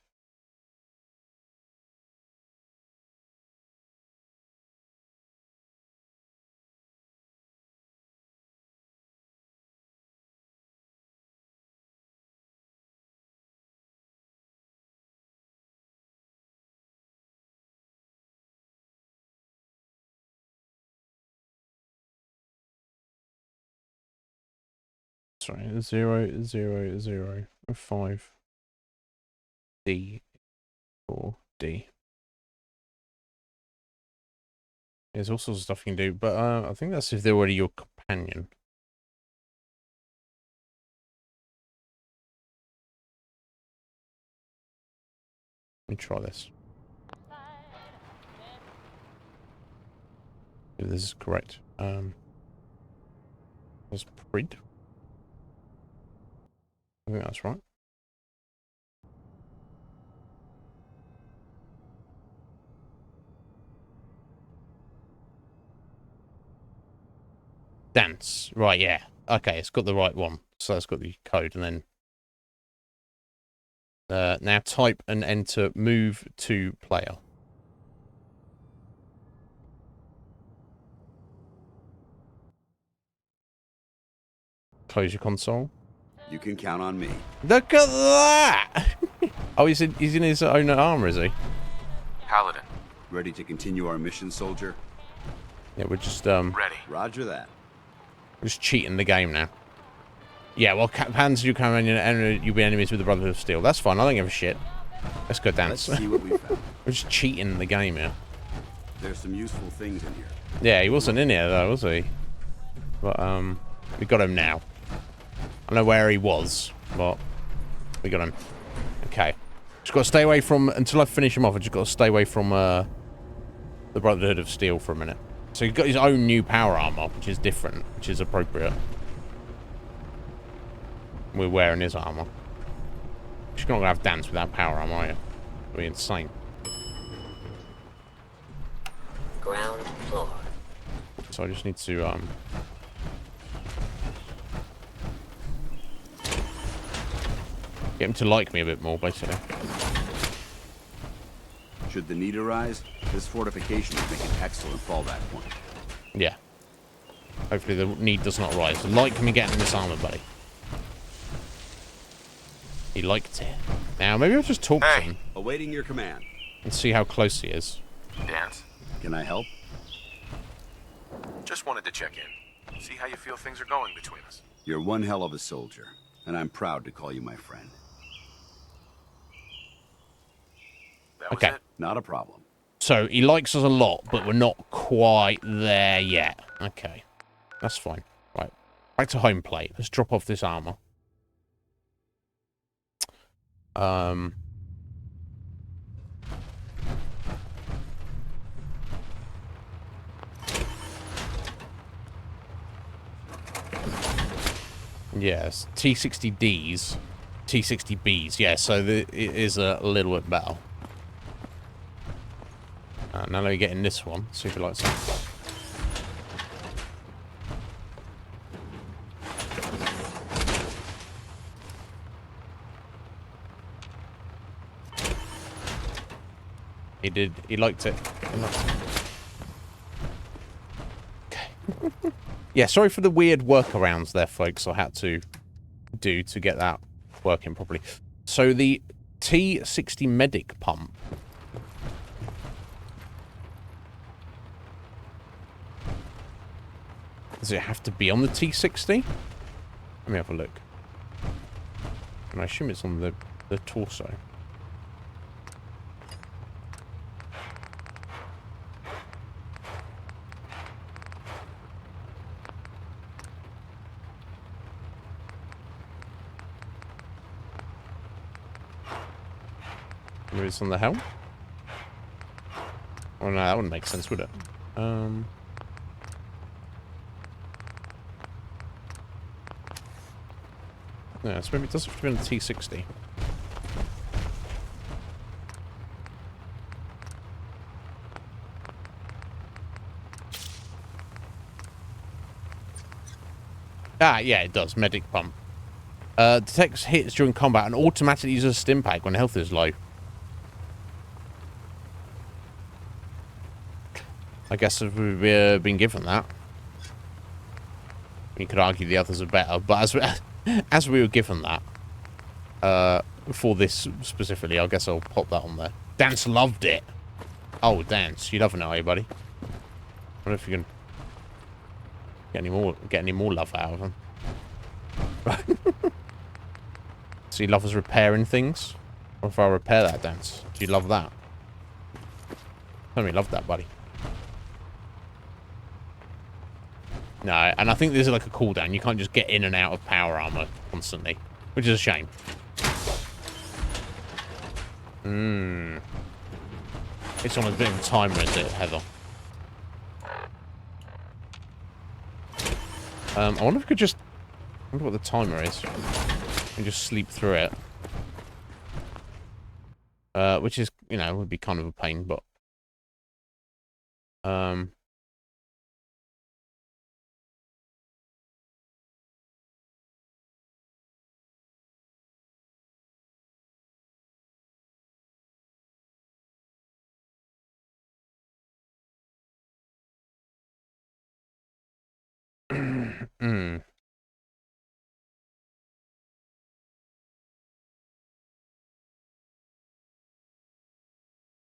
Sorry, 0, 0, 0, 5, D, 4, D. There's all sorts of stuff you can do, but I think that's if they're already your companion. Let me try this. If this is correct. That's Prid. I think that's right. Dance. Right, yeah. Okay, it's got the right one. So it's got the code, and then now type and enter move to player. Close your console. You can count on me. Look at that! Oh, he's in his own armor, is he? Paladin. Ready to continue our mission, soldier? Yeah, we're just Ready. Roger that. We're just cheating the game now. Yeah, well, hands you come and you'll be enemies with the Brotherhood of Steel. That's fine. I don't give a shit. Let's go dance. Let's see what we found. We're just cheating the game here. There's some useful things in here. Yeah, he wasn't in here though, was he? But we got him now. I don't know where he was, but we got him. Okay. Just got to stay away from until I finish him off. I just got to stay away from the Brotherhood of Steel for a minute. So he's got his own new power armor, which is different, which is appropriate. We're wearing his armor. You're not gonna have dance without power armor, are you? It'd be insane. Ground floor. So I just need to get him to like me a bit more, basically. Should the need arise, this fortification would make an excellent fallback point. Yeah. Hopefully the need does not rise. Like me getting this armor, buddy. He liked it. Now, maybe I'll just talk to him. Awaiting your command. And see how close he is. Dance. Can I help? Just wanted to check in. See how you feel things are going between us. You're one hell of a soldier, and I'm proud to call you my friend. That was Okay. it? Not a problem. So, he likes us a lot, but we're not quite there yet. Okay. That's fine. Right. Back to home plate. Let's drop off this armor. Yes, T60Ds, T60Bs. Yeah, so it is a little bit better. Now let me get in this one. See if it likes it. He did. He liked it. Okay. Yeah, sorry for the weird workarounds there, folks. I had to do to get that working properly. So the T60 medic pump. Does it have to be on the T60? Let me have a look. And I assume it's on the torso. Maybe it's on the helm? Oh no, that wouldn't make sense, would it? Yeah, so maybe it does have to be on the T60. Ah, yeah, it does. Medic pump. Detects hits during combat and automatically uses a stim pack when health is low. I guess if we've been given that, you could argue the others are better, but as we were given that, for this specifically, I guess I'll pop that on there. Dance loved it. Oh, Dance, you love it, are you, buddy? I wonder if you can get any more love out of him. So you love us repairing things? Or if I repair that, Dance, do you love that? Tell me you love that, buddy. No, and I think this is like a cooldown. You can't just get in and out of power armor constantly, which is a shame. It's on a bit of a timer, is it, Heather? I wonder if we could just... I wonder what the timer is. And just sleep through it. Which is, you know, would be kind of a pain, but...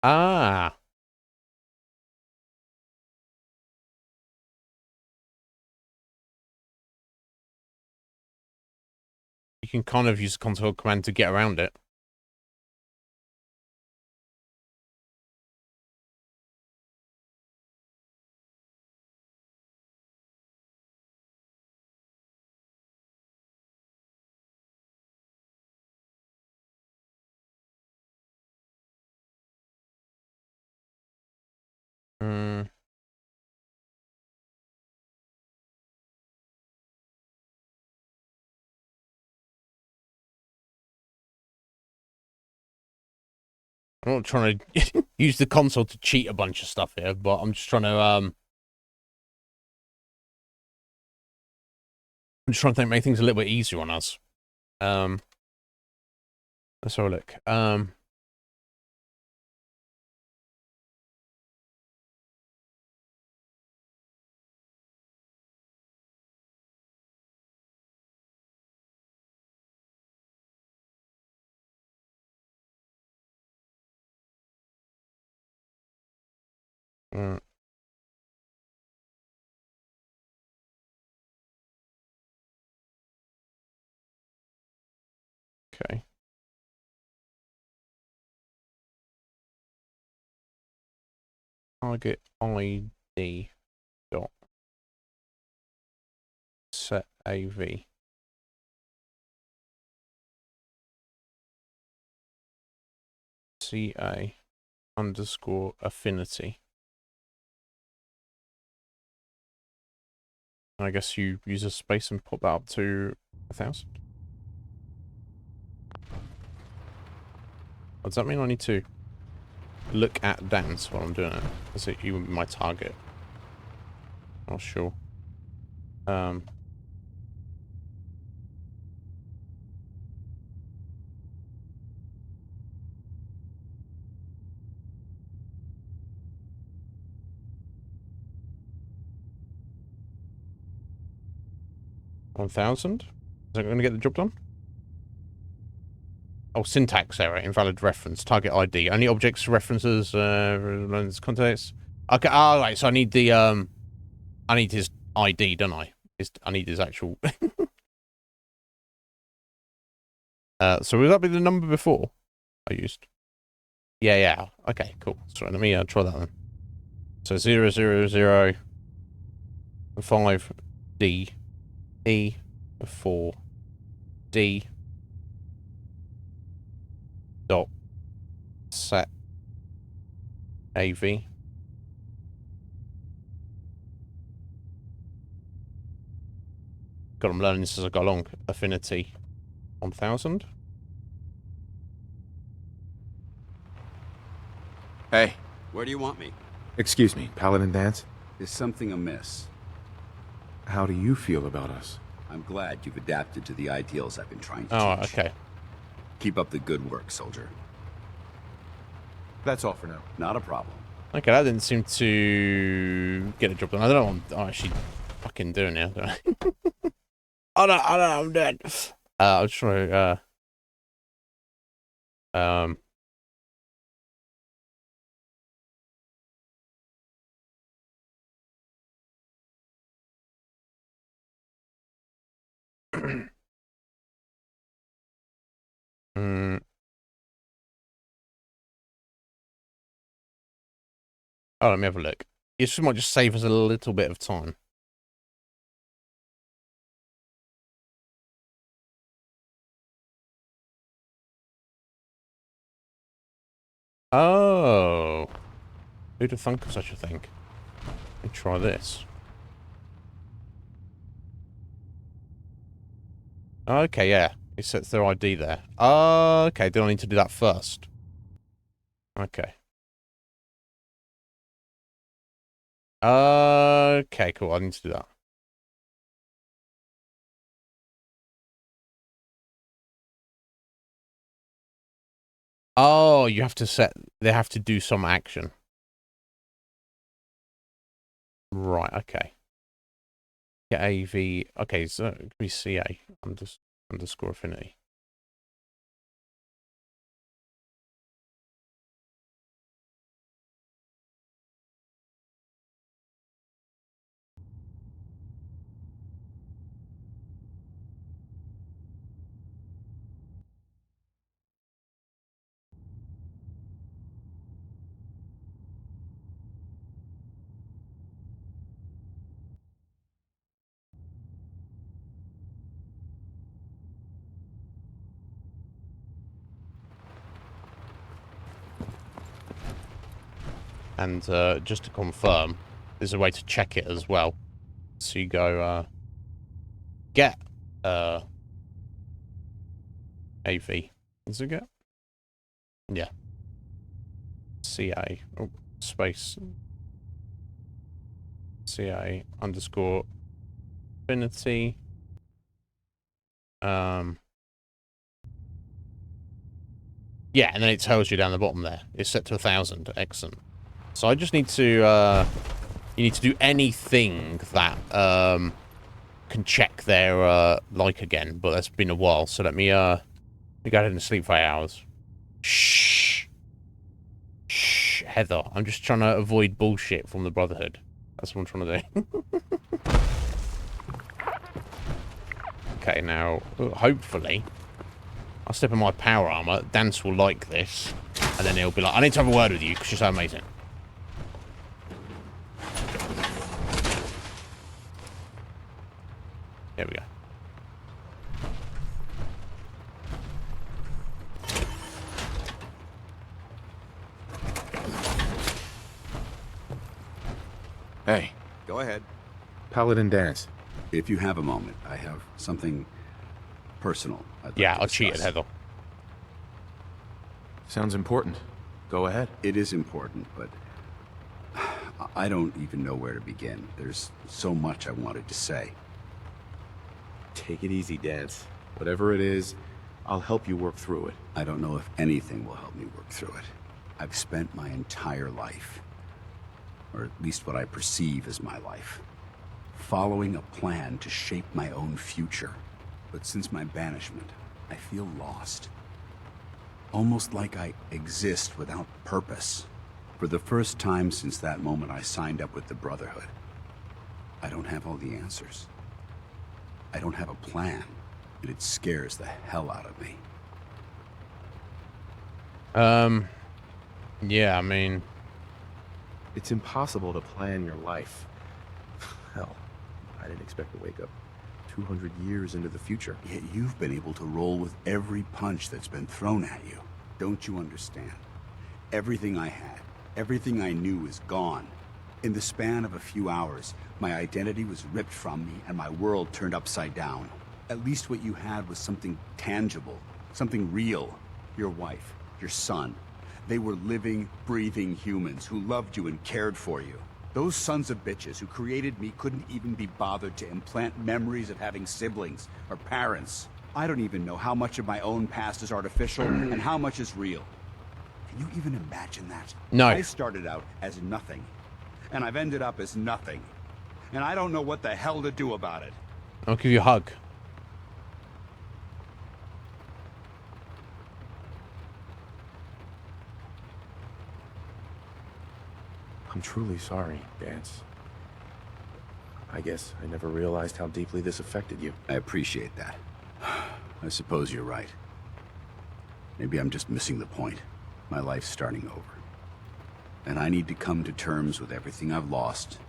Ah. You can kind of use the console command to get around it. I'm not trying to use the console to cheat a bunch of stuff here, but I'm just trying to I'm just trying to make things a little bit easier on us. Let's have a look. Mm. Okay. Target ID dot set AV. CA underscore affinity. I guess you use a space and pop that up to 1,000. Does that mean I need to look at dance while I'm doing it? Is it you my target? Not sure. 1,000? Is that going to get the job done? Oh, syntax error, invalid reference, target ID. Only objects, references, context. Okay, right, so I need the, I need his ID, don't I? I need his actual... so would that be the number before I used? Yeah. Okay, cool. So let me try that then. So 000 5 D E 4 D dot set AV. God, I'm learning this as I go along. Affinity 1,000. Hey. Where do you want me? Excuse me, Paladin Dance? Is something amiss? How do you feel about us? I'm glad you've adapted to the ideals I've been trying to teach. Okay. Keep up the good work, soldier. That's all for now. Not a problem. Okay, that didn't seem to get a job done. I don't know what I'm actually fucking doing now. Don't I? I don't know, I'm dead. I'll just try Oh, let me have a look. This might just save us a little bit of time. Oh. Who'd have thunk of such a thing? Let me try this. Okay, yeah. It sets their ID there. Okay, do I need to do that first? Okay. Okay, cool. I need to do that. Oh, you have to set... They have to do some action. Right, okay. Get AV... Okay, so it could be CA. Underscore affinity. And just to confirm, there's a way to check it as well. So you go get AV. Is it get? Yeah. CA. Oh, space. CA underscore affinity. Yeah, and then it tells you down the bottom there. It's set to 1,000. Excellent. So I just need to, you need to do anything that, can check their, like again, but that's been a while, so let me go ahead and sleep for 8 hours. Shh. Shh. Heather. I'm just trying to avoid bullshit from the Brotherhood. That's what I'm trying to do. Okay, now, hopefully, I'll step in my power armor. Dance will like this. And then he'll be like, I need to have a word with you because you're so amazing. There we go. Hey. Go ahead. Paladin Dance. If you have a moment, I have something personal. I'll cheat it, Heather. Sounds important. Go ahead. It is important, but I don't even know where to begin. There's so much I wanted to say. Take it easy, Dance. Whatever it is, I'll help you work through it. I don't know if anything will help me work through it. I've spent my entire life, or at least what I perceive as my life, following a plan to shape my own future. But since my banishment, I feel lost. Almost like I exist without purpose. For the first time since that moment I signed up with the Brotherhood, I don't have all the answers. I don't have a plan, and it scares the hell out of me. Yeah, I mean... It's impossible to plan your life. Hell, I didn't expect to wake up 200 years into the future. Yet you've been able to roll with every punch that's been thrown at you. Don't you understand? Everything I had, everything I knew is gone. In the span of a few hours, my identity was ripped from me and my world turned upside down. At least what you had was something tangible, something real. Your wife, your son. They were living, breathing humans who loved you and cared for you. Those sons of bitches who created me couldn't even be bothered to implant memories of having siblings or parents. I don't even know how much of my own past is artificial and how much is real. Can you even imagine that? No. I started out as nothing, and I've ended up as nothing. And I don't know what the hell to do about it. I'll give you a hug. I'm truly sorry, Dance. I guess I never realized how deeply this affected you. I appreciate that. I suppose you're right. Maybe I'm just missing the point. My life's starting over. And I need to come to terms with everything I've lost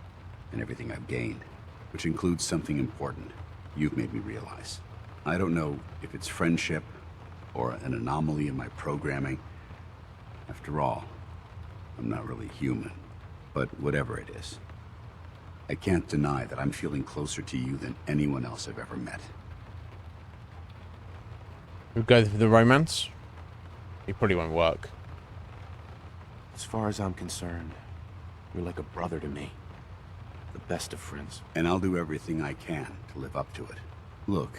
and everything I've gained, which includes something important you've made me realize. I don't know if it's friendship or an anomaly in my programming. After all, I'm not really human. But whatever it is, I can't deny that I'm feeling closer to you than anyone else I've ever met. We'll go for the romance. It probably won't work. As far as I'm concerned, you're like a brother to me. The best of friends. And I'll do everything I can to live up to it. Look,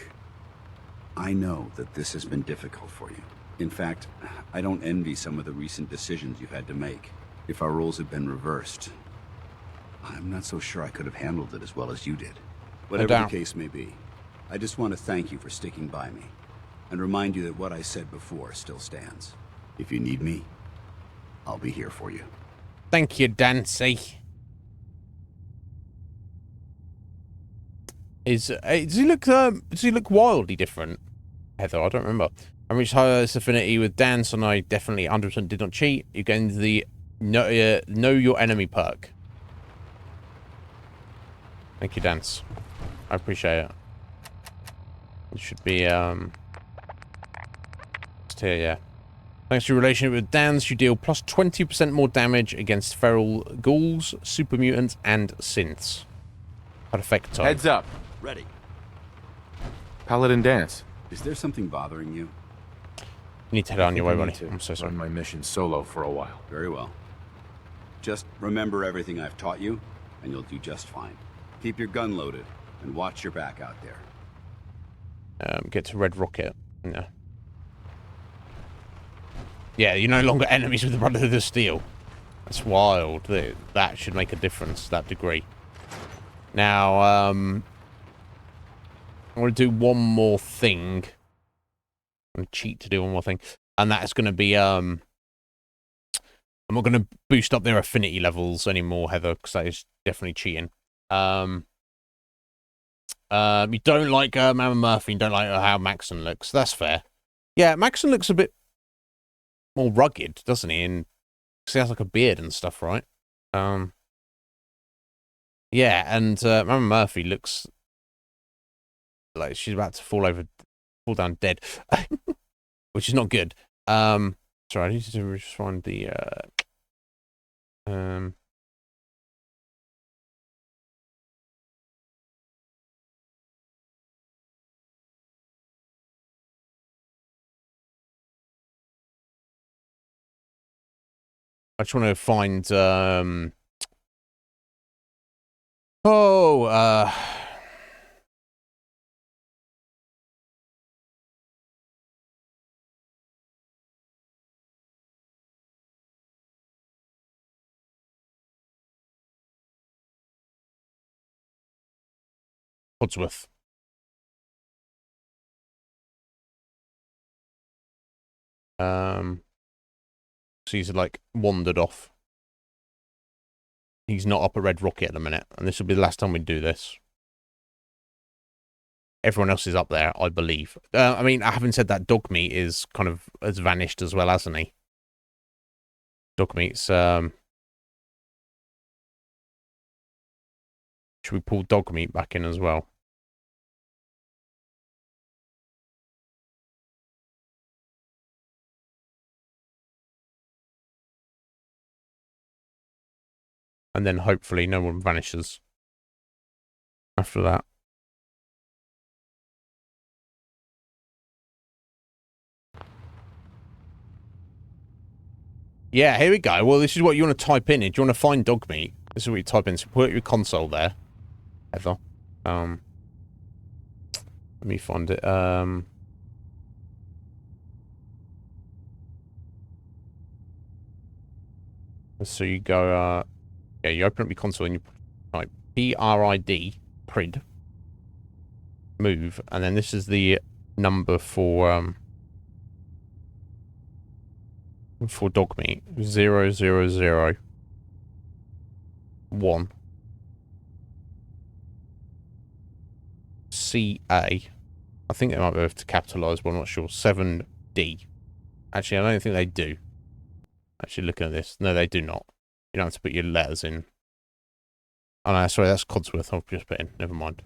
I know that this has been difficult for you. In fact, I don't envy some of the recent decisions you've had to make. If our roles had been reversed, I'm not so sure I could have handled it as well as you did. Whatever the case may be, I just want to thank you for sticking by me, and remind you that what I said before still stands. If you need me, I'll be here for you. Thank you, Dancy. Does he look wildly different, Heather? I don't remember. I reached highest affinity with Dance, and I definitely 100% did not cheat. You gained the know your enemy perk. Thank you, Dance. I appreciate it. It should be just here, yeah. Thanks to your relationship with Dance, you deal plus 20% more damage against feral ghouls, super mutants, and synths. Perfecto. Heads up. Ready. Paladin Dance. Is there something bothering you? You need to head on your way, buddy. I'm so sorry. Run my mission solo for a while. Very well. Just remember everything I've taught you, and you'll do just fine. Keep your gun loaded, and watch your back out there. Get to Red Rocket. No. Yeah, you're no longer enemies with the Brotherhood of Steel. That's wild. That should make a difference to that degree. Now, I'm going to do one more thing. I'm going to cheat to do one more thing. And that is going to be, I'm not going to boost up their affinity levels anymore, Heather, because that is definitely cheating. You don't like Mama Murphy, you don't like how Maxon looks. That's fair. Yeah, Maxon looks a bit more rugged, doesn't he? And he has like a beard and stuff, right? Yeah, and Mama Murphy looks like she's about to fall down dead, which is not good. Sorry, I need to just find the I just want to find Codsworth. So he's like wandered off. He's not up a Red Rocket at the minute, and this will be the last time we do this. Everyone else is up there, I believe. I mean, having said that, Dogmeat is kind of has vanished as well, hasn't he? Dogmeat's should we pull Dogmeat back in as well? And then hopefully no one vanishes after that. Yeah, here we go. Well, this is what you want to type in. Do you want to find Dogmeat? This is what you type in. So put your console there, Heather. Let me find it. So you go, yeah, you open up your console and you type PRID, PRID, move, and then this is the number for Dogmeat, 0001 CA. I think they might be able to capitalize, but I'm not sure. 7D. Actually, I don't think they do. Actually, looking at this, no, they do not. You don't have to put your letters in. Oh no, sorry, that's Codsworth. I'll just put in. Never mind.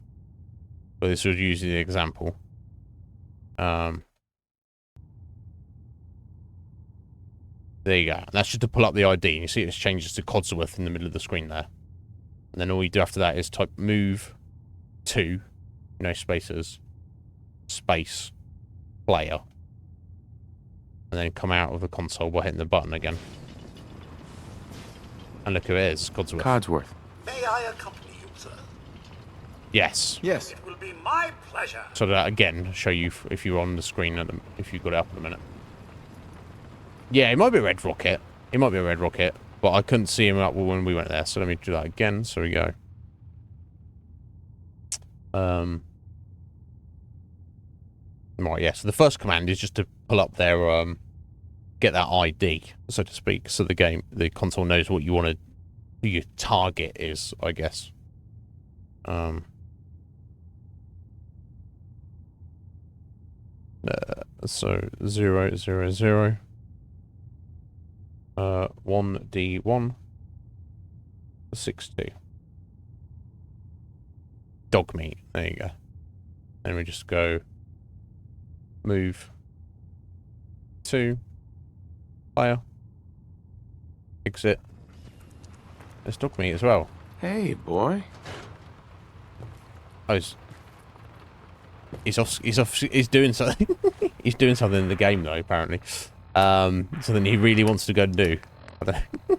But this was usually the example. There you go. That's just to pull up the ID. And you see it changes to Codsworth in the middle of the screen there. And then all you do after that is type move to, no spaces, space, player. And then come out of the console by hitting the button again. And look who it is, Codsworth. Codsworth. May I accompany you, sir? Yes. Yes. It will be my pleasure. So that again, show you if you're on the screen, if you've got it up in a minute. Yeah, it might be a Red Rocket. It might be a Red Rocket, but I couldn't see him up when we went there. So let me do that again. So we go. Right, yeah. So the first command is just to pull up their get that ID, so to speak, so the console knows what you want to, who your target is, I guess. So 000 1D1 62 Dogmeat. There you go. And we just go move to player, exit. There's Dogmeat as well. Hey, boy. Oh, he's doing something. He's doing something in the game though, apparently. Something he really wants to go and do. I don't know.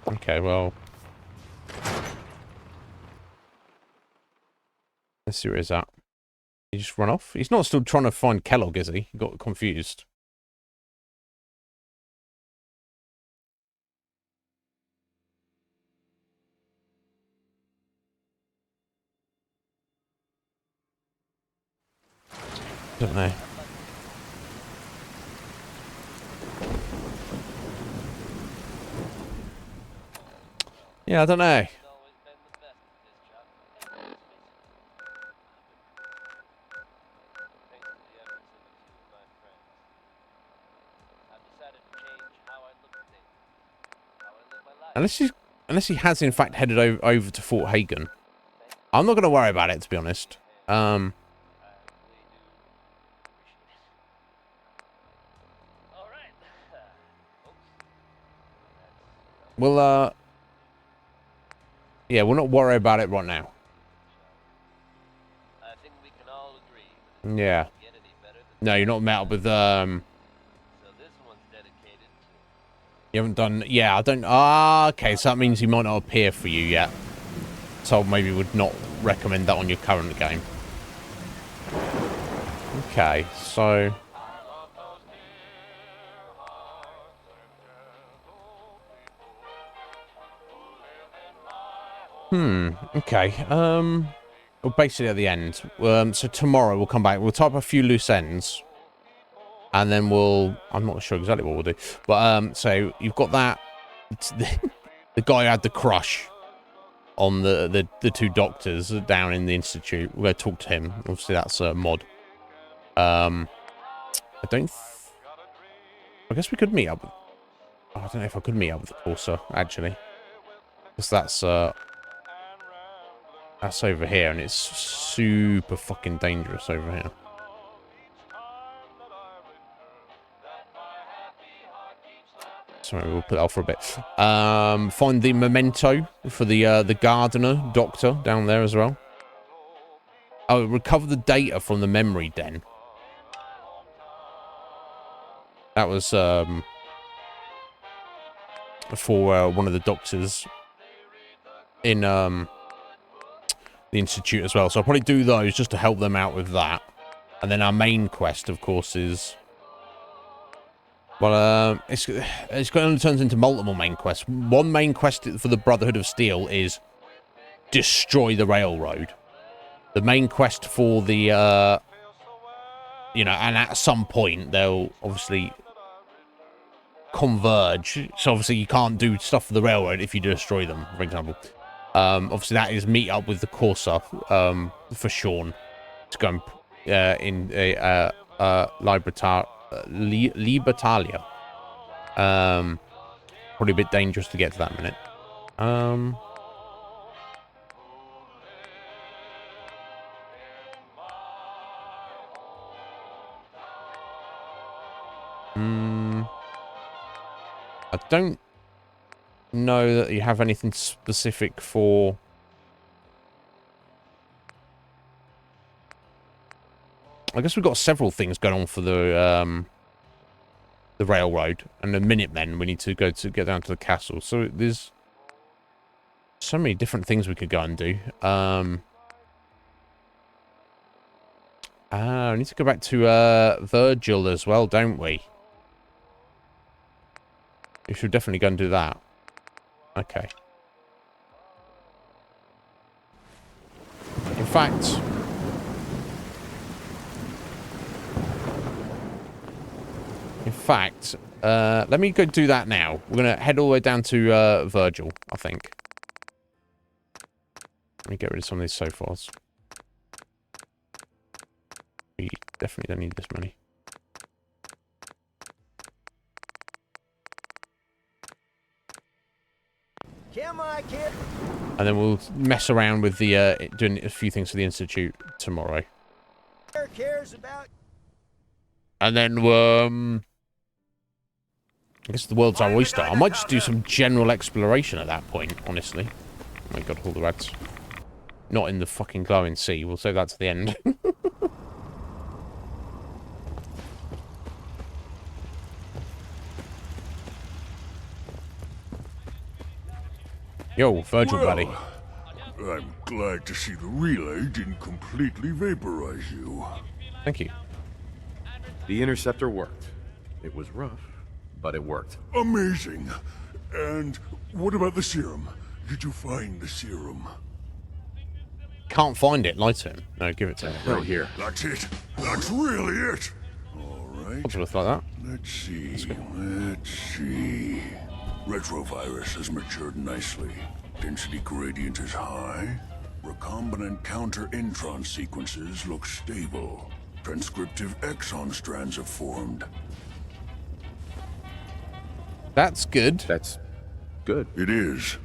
Okay, well. Let's see where he's at. He just run off? He's not still trying to find Kellogg, is he? He got confused. Don't know. Yeah, I don't know. Unless he has in fact headed over to Fort Hagen. I'm not going to worry about it, to be honest. We'll yeah, we'll not worry about it right now. Yeah. No, you're not met up with you haven't done... Yeah, I don't... Ah, okay, so that means he might not appear for you yet. So maybe would not recommend that on your current game. Okay, so... Okay, well, basically at the end. So tomorrow we'll come back. We'll type a few loose ends. And then we'll... I'm not sure exactly what we'll do. But, so you've got that... The guy who had the crush on the two doctors down in the institute. We're going to talk to him. Obviously, that's a mod. I guess we could meet up with... Oh, I don't know if I could meet up with the Corsair, actually. Because that's over here, and it's super fucking dangerous over here. Sorry, we'll put that off for a bit. Find the memento for the gardener doctor down there as well. Oh, recover the data from the memory den. That was for one of the doctors in the institute as well. So I'll probably do those just to help them out with that. And then our main quest, of course, is... Well, it's going to turn into multiple main quests. One main quest for the Brotherhood of Steel is destroy the railroad. The main quest for the, you know, and at some point they'll obviously converge. So obviously you can't do stuff for the railroad if you destroy them, for example. Obviously that is meet up with the Corsair for Sean to go in a Libertalia. Probably a bit dangerous to get to that minute. I don't know that you have anything specific for... I guess we've got several things going on for the railroad and the Minutemen. We need to go to get down to the castle. So there's so many different things we could go and do. We need to go back to Virgil as well, don't we? We should definitely go and do that. Okay. In fact... let me go do that now. We're going to head all the way down to Virgil, I think. Let me get rid of some of these sofas. We definitely don't need this money. And then we'll mess around with the doing a few things for the Institute tomorrow. And then I guess the world's our oyster. I might just do some general exploration at that point, honestly. Oh my god, all the rats. Not in the fucking glowing sea. We'll save that to the end. Yo, Virgil, buddy. I'm glad to see the relay didn't completely vaporize you. Thank you. The interceptor worked. It was rough, but it worked. Amazing. And what about the serum? Did you find the serum? can't find it, lie to him. No, give it to him. Right here. That's it. That's really it. All right. Wadsworth like that. Let's see. Let's see. Retrovirus has matured nicely. Density gradient is high. Recombinant counter-intron sequences look stable. Transcriptive exon strands have formed. That's good. That's good. It is.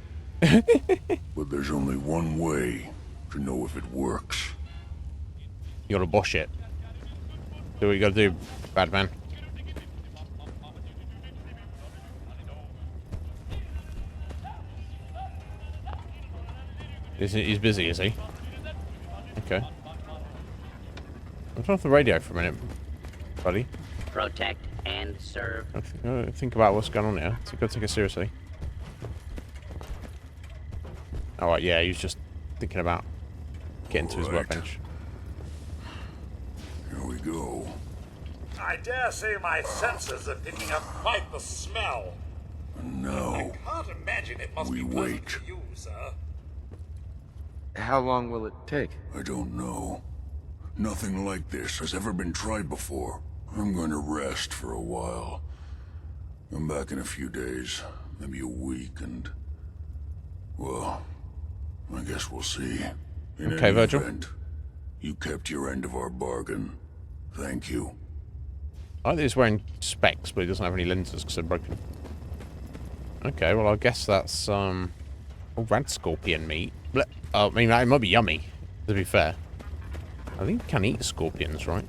But there's only one way to know if it works. You gotta bosh it. Do what you gotta do, bad man. He's busy, is he? Okay. I'll turn off the radio for a minute, buddy. Protect and serve. Think about what's going on here. So gotta take it seriously. Alright, yeah, he was just thinking about getting to his workbench. Here we go. I dare say my senses are picking up quite the smell. No. I can't imagine it must We be pleasant wait. to you, sir. How long will it take? I don't know. Nothing like this has ever been tried before. I'm going to rest for a while. I'm back in a few days, maybe a week, and... well, I guess we'll see. In Okay, any Virgil. event, you kept your end of our bargain. Thank you. I think he's wearing specs, but he doesn't have any lenses because they're broken. Okay, well, I guess that's, oh, rad scorpion meat. I mean, it might be yummy, to be fair. I think you can eat scorpions, right?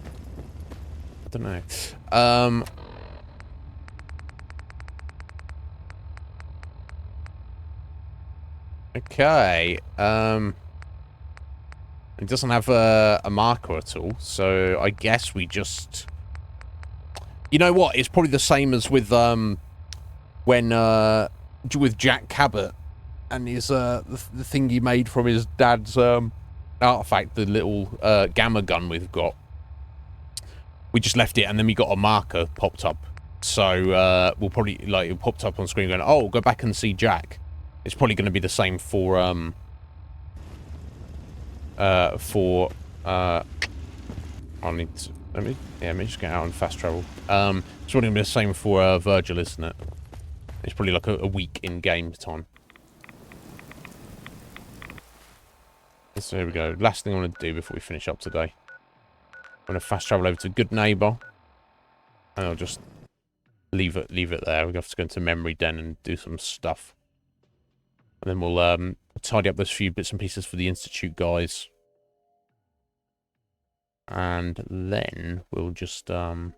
I don't know. Okay. It doesn't have a marker at all, so I guess we just... You know what? It's probably the same as with when with Jack Cabot and his the thing he made from his dad's artifact, the little gamma gun we've got. We just left it, and then we got a marker popped up. So we'll probably it popped up on screen going, "Oh, go back and see Jack." It's probably going to be the same for I need to let me just get out on fast travel. It's probably going to be the same for Virgil, isn't it? It's probably like a week in game time. So here we go. Last thing I want to do before we finish up today. I'm going to fast travel over to Good Neighbor, and I'll just leave it there. We have to go into Memory Den and do some stuff, and then we'll tidy up those few bits and pieces for the Institute guys, and then we'll just have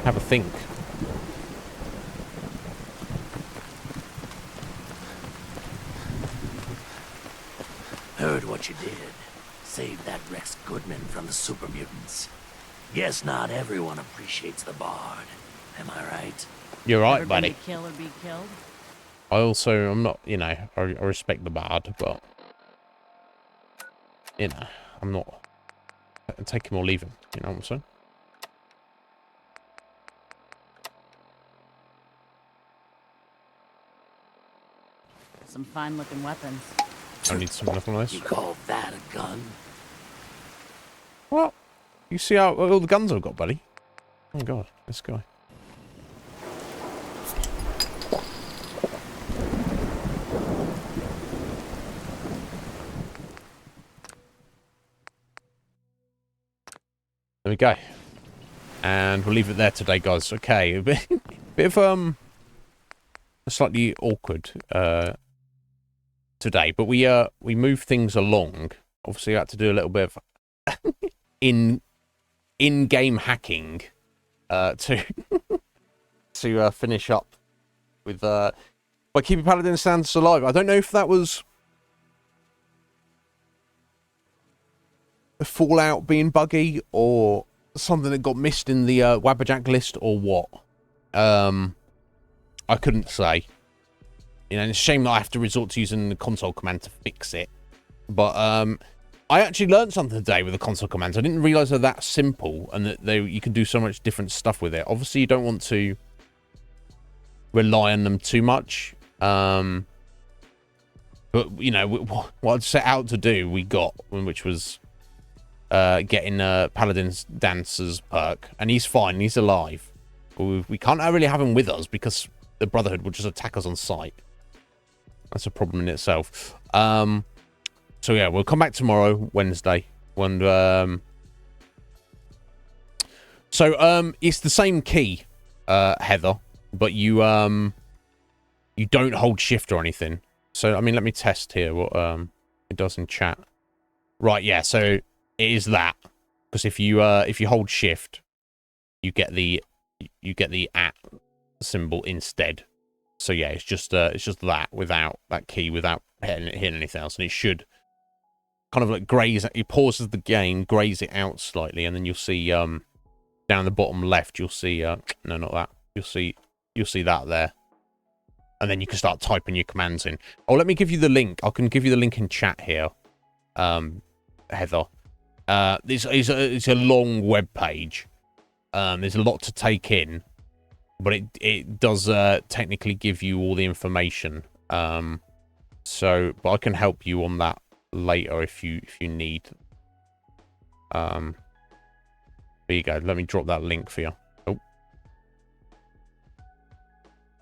a think. Heard what you did. Saved that Rex Goodman from the super mutants. Guess not everyone appreciates the Bard. Am I right? You're right, Ever buddy. been to kill or be killed? I'm not, you know, I respect the Bard, but, you know, I'm not, take him or leave him, you know what I'm saying? Some fine-looking weapons. I need some enough of those. You call that a gun? What? You see how all the guns I've got, buddy? Oh my god, this guy. There we go. And we'll leave it there today, guys. Okay, a bit of slightly awkward today, but we moved things along. Obviously, I had to do a little bit of in-game hacking to to finish up with by keeping Paladin Stands alive. I don't know if that was a Fallout being buggy or something that got missed in the Wabberjack list or what. I couldn't say. You know, it's a shame that I have to resort to using the console command to fix it. But I actually learned something today with the console commands. I didn't realise they're that simple and that you can do so much different stuff with it. Obviously, you don't want to rely on them too much. But, you know, what I'd set out to do, we got, which was getting Paladin's Dancer's perk. And he's fine, he's alive. But we can't really have him with us because the Brotherhood will just attack us on sight. That's a problem in itself. So, yeah, we'll come back tomorrow, Wednesday. When, it's the same key, Heather, but you don't hold shift or anything. So, I mean, let me test here what it does in chat. Right, yeah, so it is that. Because if you hold shift, you get the at symbol instead. So yeah, it's just that without that key, without hitting anything else, and it should kind of like graze. It pauses the game, graze it out slightly, and then you'll see down the bottom left, you'll see no, not that. You'll see that there. And then you can start typing your commands in. Oh, let me give you the link. I can give you the link in chat here, Heather. It's a long web page. There's a lot to take in, but it does technically give you all the information. But I can help you on that later if you need. There you go. Let me drop that link for you.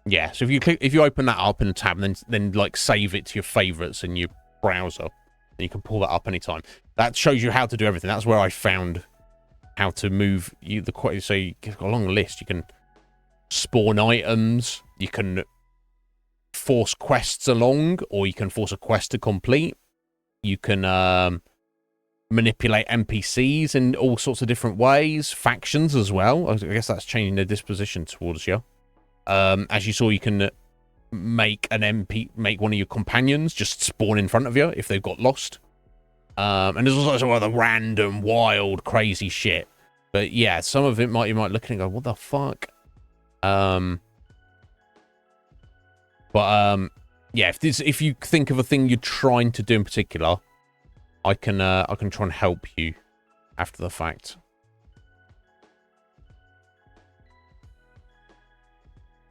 Yeah, so if you open that up in a tab, and then like save it to your favorites in your browser, then you can pull that up anytime. That shows you how to do everything. That's where I found how to move so you've got a long list. You can spawn items, you can force quests along, or you can force a quest to complete. You can manipulate NPCs in all sorts of different ways, factions as well. I guess that's changing their disposition towards you. As you saw, you can make one of your companions just spawn in front of you if they've got lost. And there's also some other random, wild, crazy shit. But yeah, some of it you might look at it and go, what the fuck? Yeah, if you think of a thing you're trying to do in particular, I can try and help you after the fact.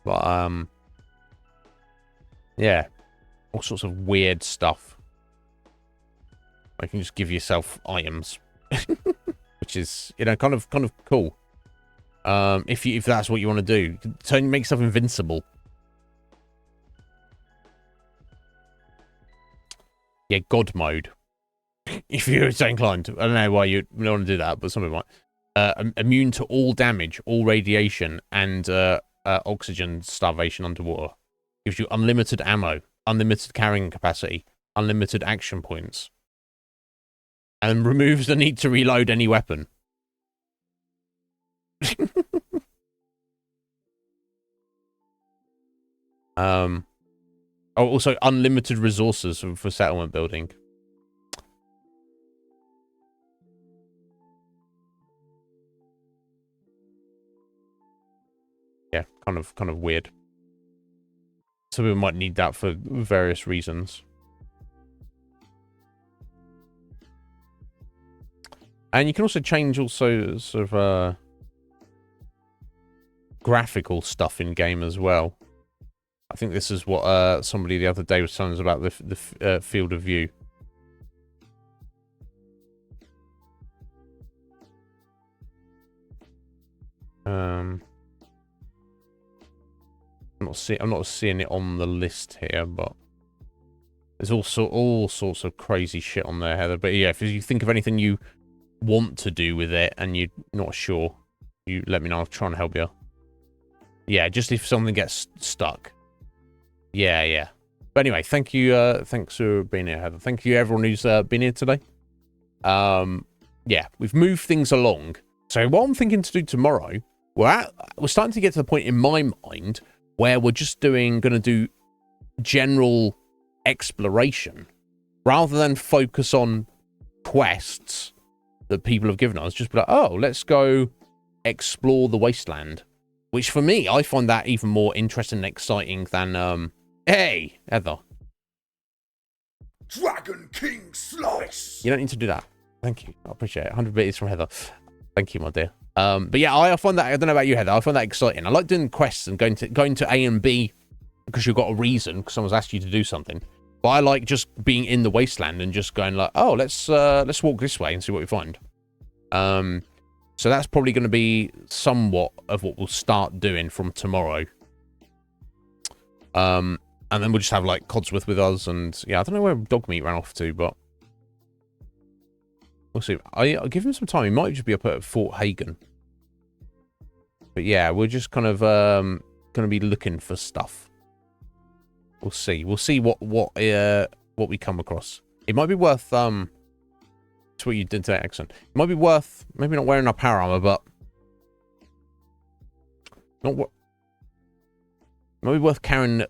But yeah, all sorts of weird stuff. You can just give yourself items, which is, you know, kind of cool. If that's what you want to do, make yourself invincible. Yeah, God mode. If you're so inclined, I don't know why you don't want to do that, but some people might. Immune to all damage, all radiation, and oxygen starvation underwater. Gives you unlimited ammo, unlimited carrying capacity, unlimited action points, and removes the need to reload any weapon. Also unlimited resources for settlement building. Yeah, kind of weird. Some people might need that for various reasons. And you can also change sort of graphical stuff in game as well. I think this is what somebody the other day was telling us about the field of view. I'm not seeing it on the list here, but there's also all sorts of crazy shit on there, Heather. But yeah, if you think of anything you want to do with it and you're not sure, you let me know. I'll try and help you. Yeah, just if something gets stuck. Yeah. But anyway, thank you. Thanks for being here, Heather. Thank you, everyone who's been here today. Yeah, we've moved things along. So what I'm thinking to do tomorrow, we're starting to get to the point in my mind where we're just going to do general exploration rather than focus on quests that people have given us. Just be like, oh, let's go explore the wasteland. Which for me, I find that even more interesting and exciting than, hey, Heather. Dragon King Slice! You don't need to do that. Thank you. I appreciate it. 100 bits from Heather. Thank you, my dear. But yeah, I find that, I don't know about you, Heather, I find that exciting. I like doing quests and going to A and B because you've got a reason, because someone's asked you to do something. But But I like just being in the wasteland and just going like, oh, let's walk this way and see what we find. So that's probably going to be somewhat of what we'll start doing from tomorrow. And then we'll just have like Codsworth with us, and yeah, I don't know where Dogmeat ran off to, but we'll see. I'll give him some time. He might just be up at Fort Hagen. But yeah, we're just kind of going to be looking for stuff. We'll see. We'll see what we come across. It might be worth that's what you did today, excellent. It might be worth maybe not wearing our power armor, but not what. It might be worth carrying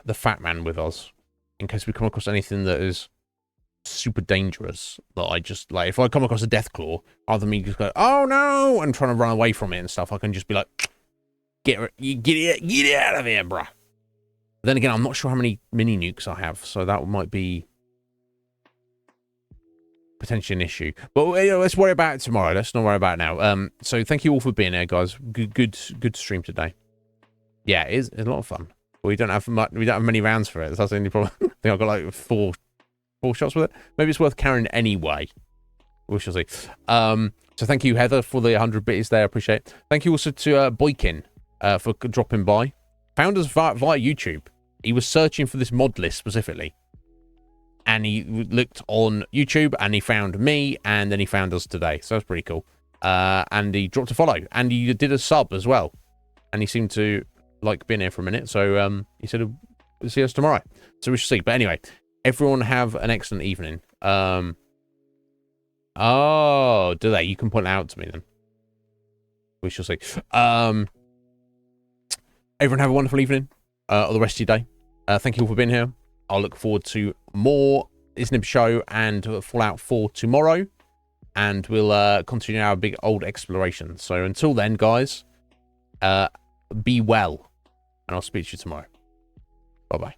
the fat man with us in case we come across anything that is super dangerous. That I just like, if I come across a death claw, rather than me just go, oh no, and trying to run away from it and stuff, I can just be like, get out of here, bruh. Then again, I'm not sure how many mini nukes I have, so that might be potentially an issue. But let's worry about it tomorrow. Let's not worry about it now. So thank you all for being here, guys. Good stream today. Yeah, it is a lot of fun. But we don't have much. We don't have many rounds for it. That's the only problem. I think I've got like four shots with it. Maybe it's worth carrying anyway. We shall see. So thank you, Heather, for the 100 bits there. I appreciate it. Thank you also to Boykin for dropping by. Found us via YouTube. He was searching for this mod list specifically. And he looked on YouTube and he found me, and then he found us today. So that's pretty cool. And he dropped a follow, and he did a sub as well. And he seemed to like being here for a minute. So he said we'll see us tomorrow. So we shall see. But anyway, everyone have an excellent evening. Oh, do they? You can point it out to me then. We shall see. Everyone have a wonderful evening. Or the rest of your day. Thank you all for being here. I'll look forward to more Iznib Show and Fallout 4 tomorrow. And we'll continue our big old exploration. So until then, guys, be well. And I'll speak to you tomorrow. Bye-bye.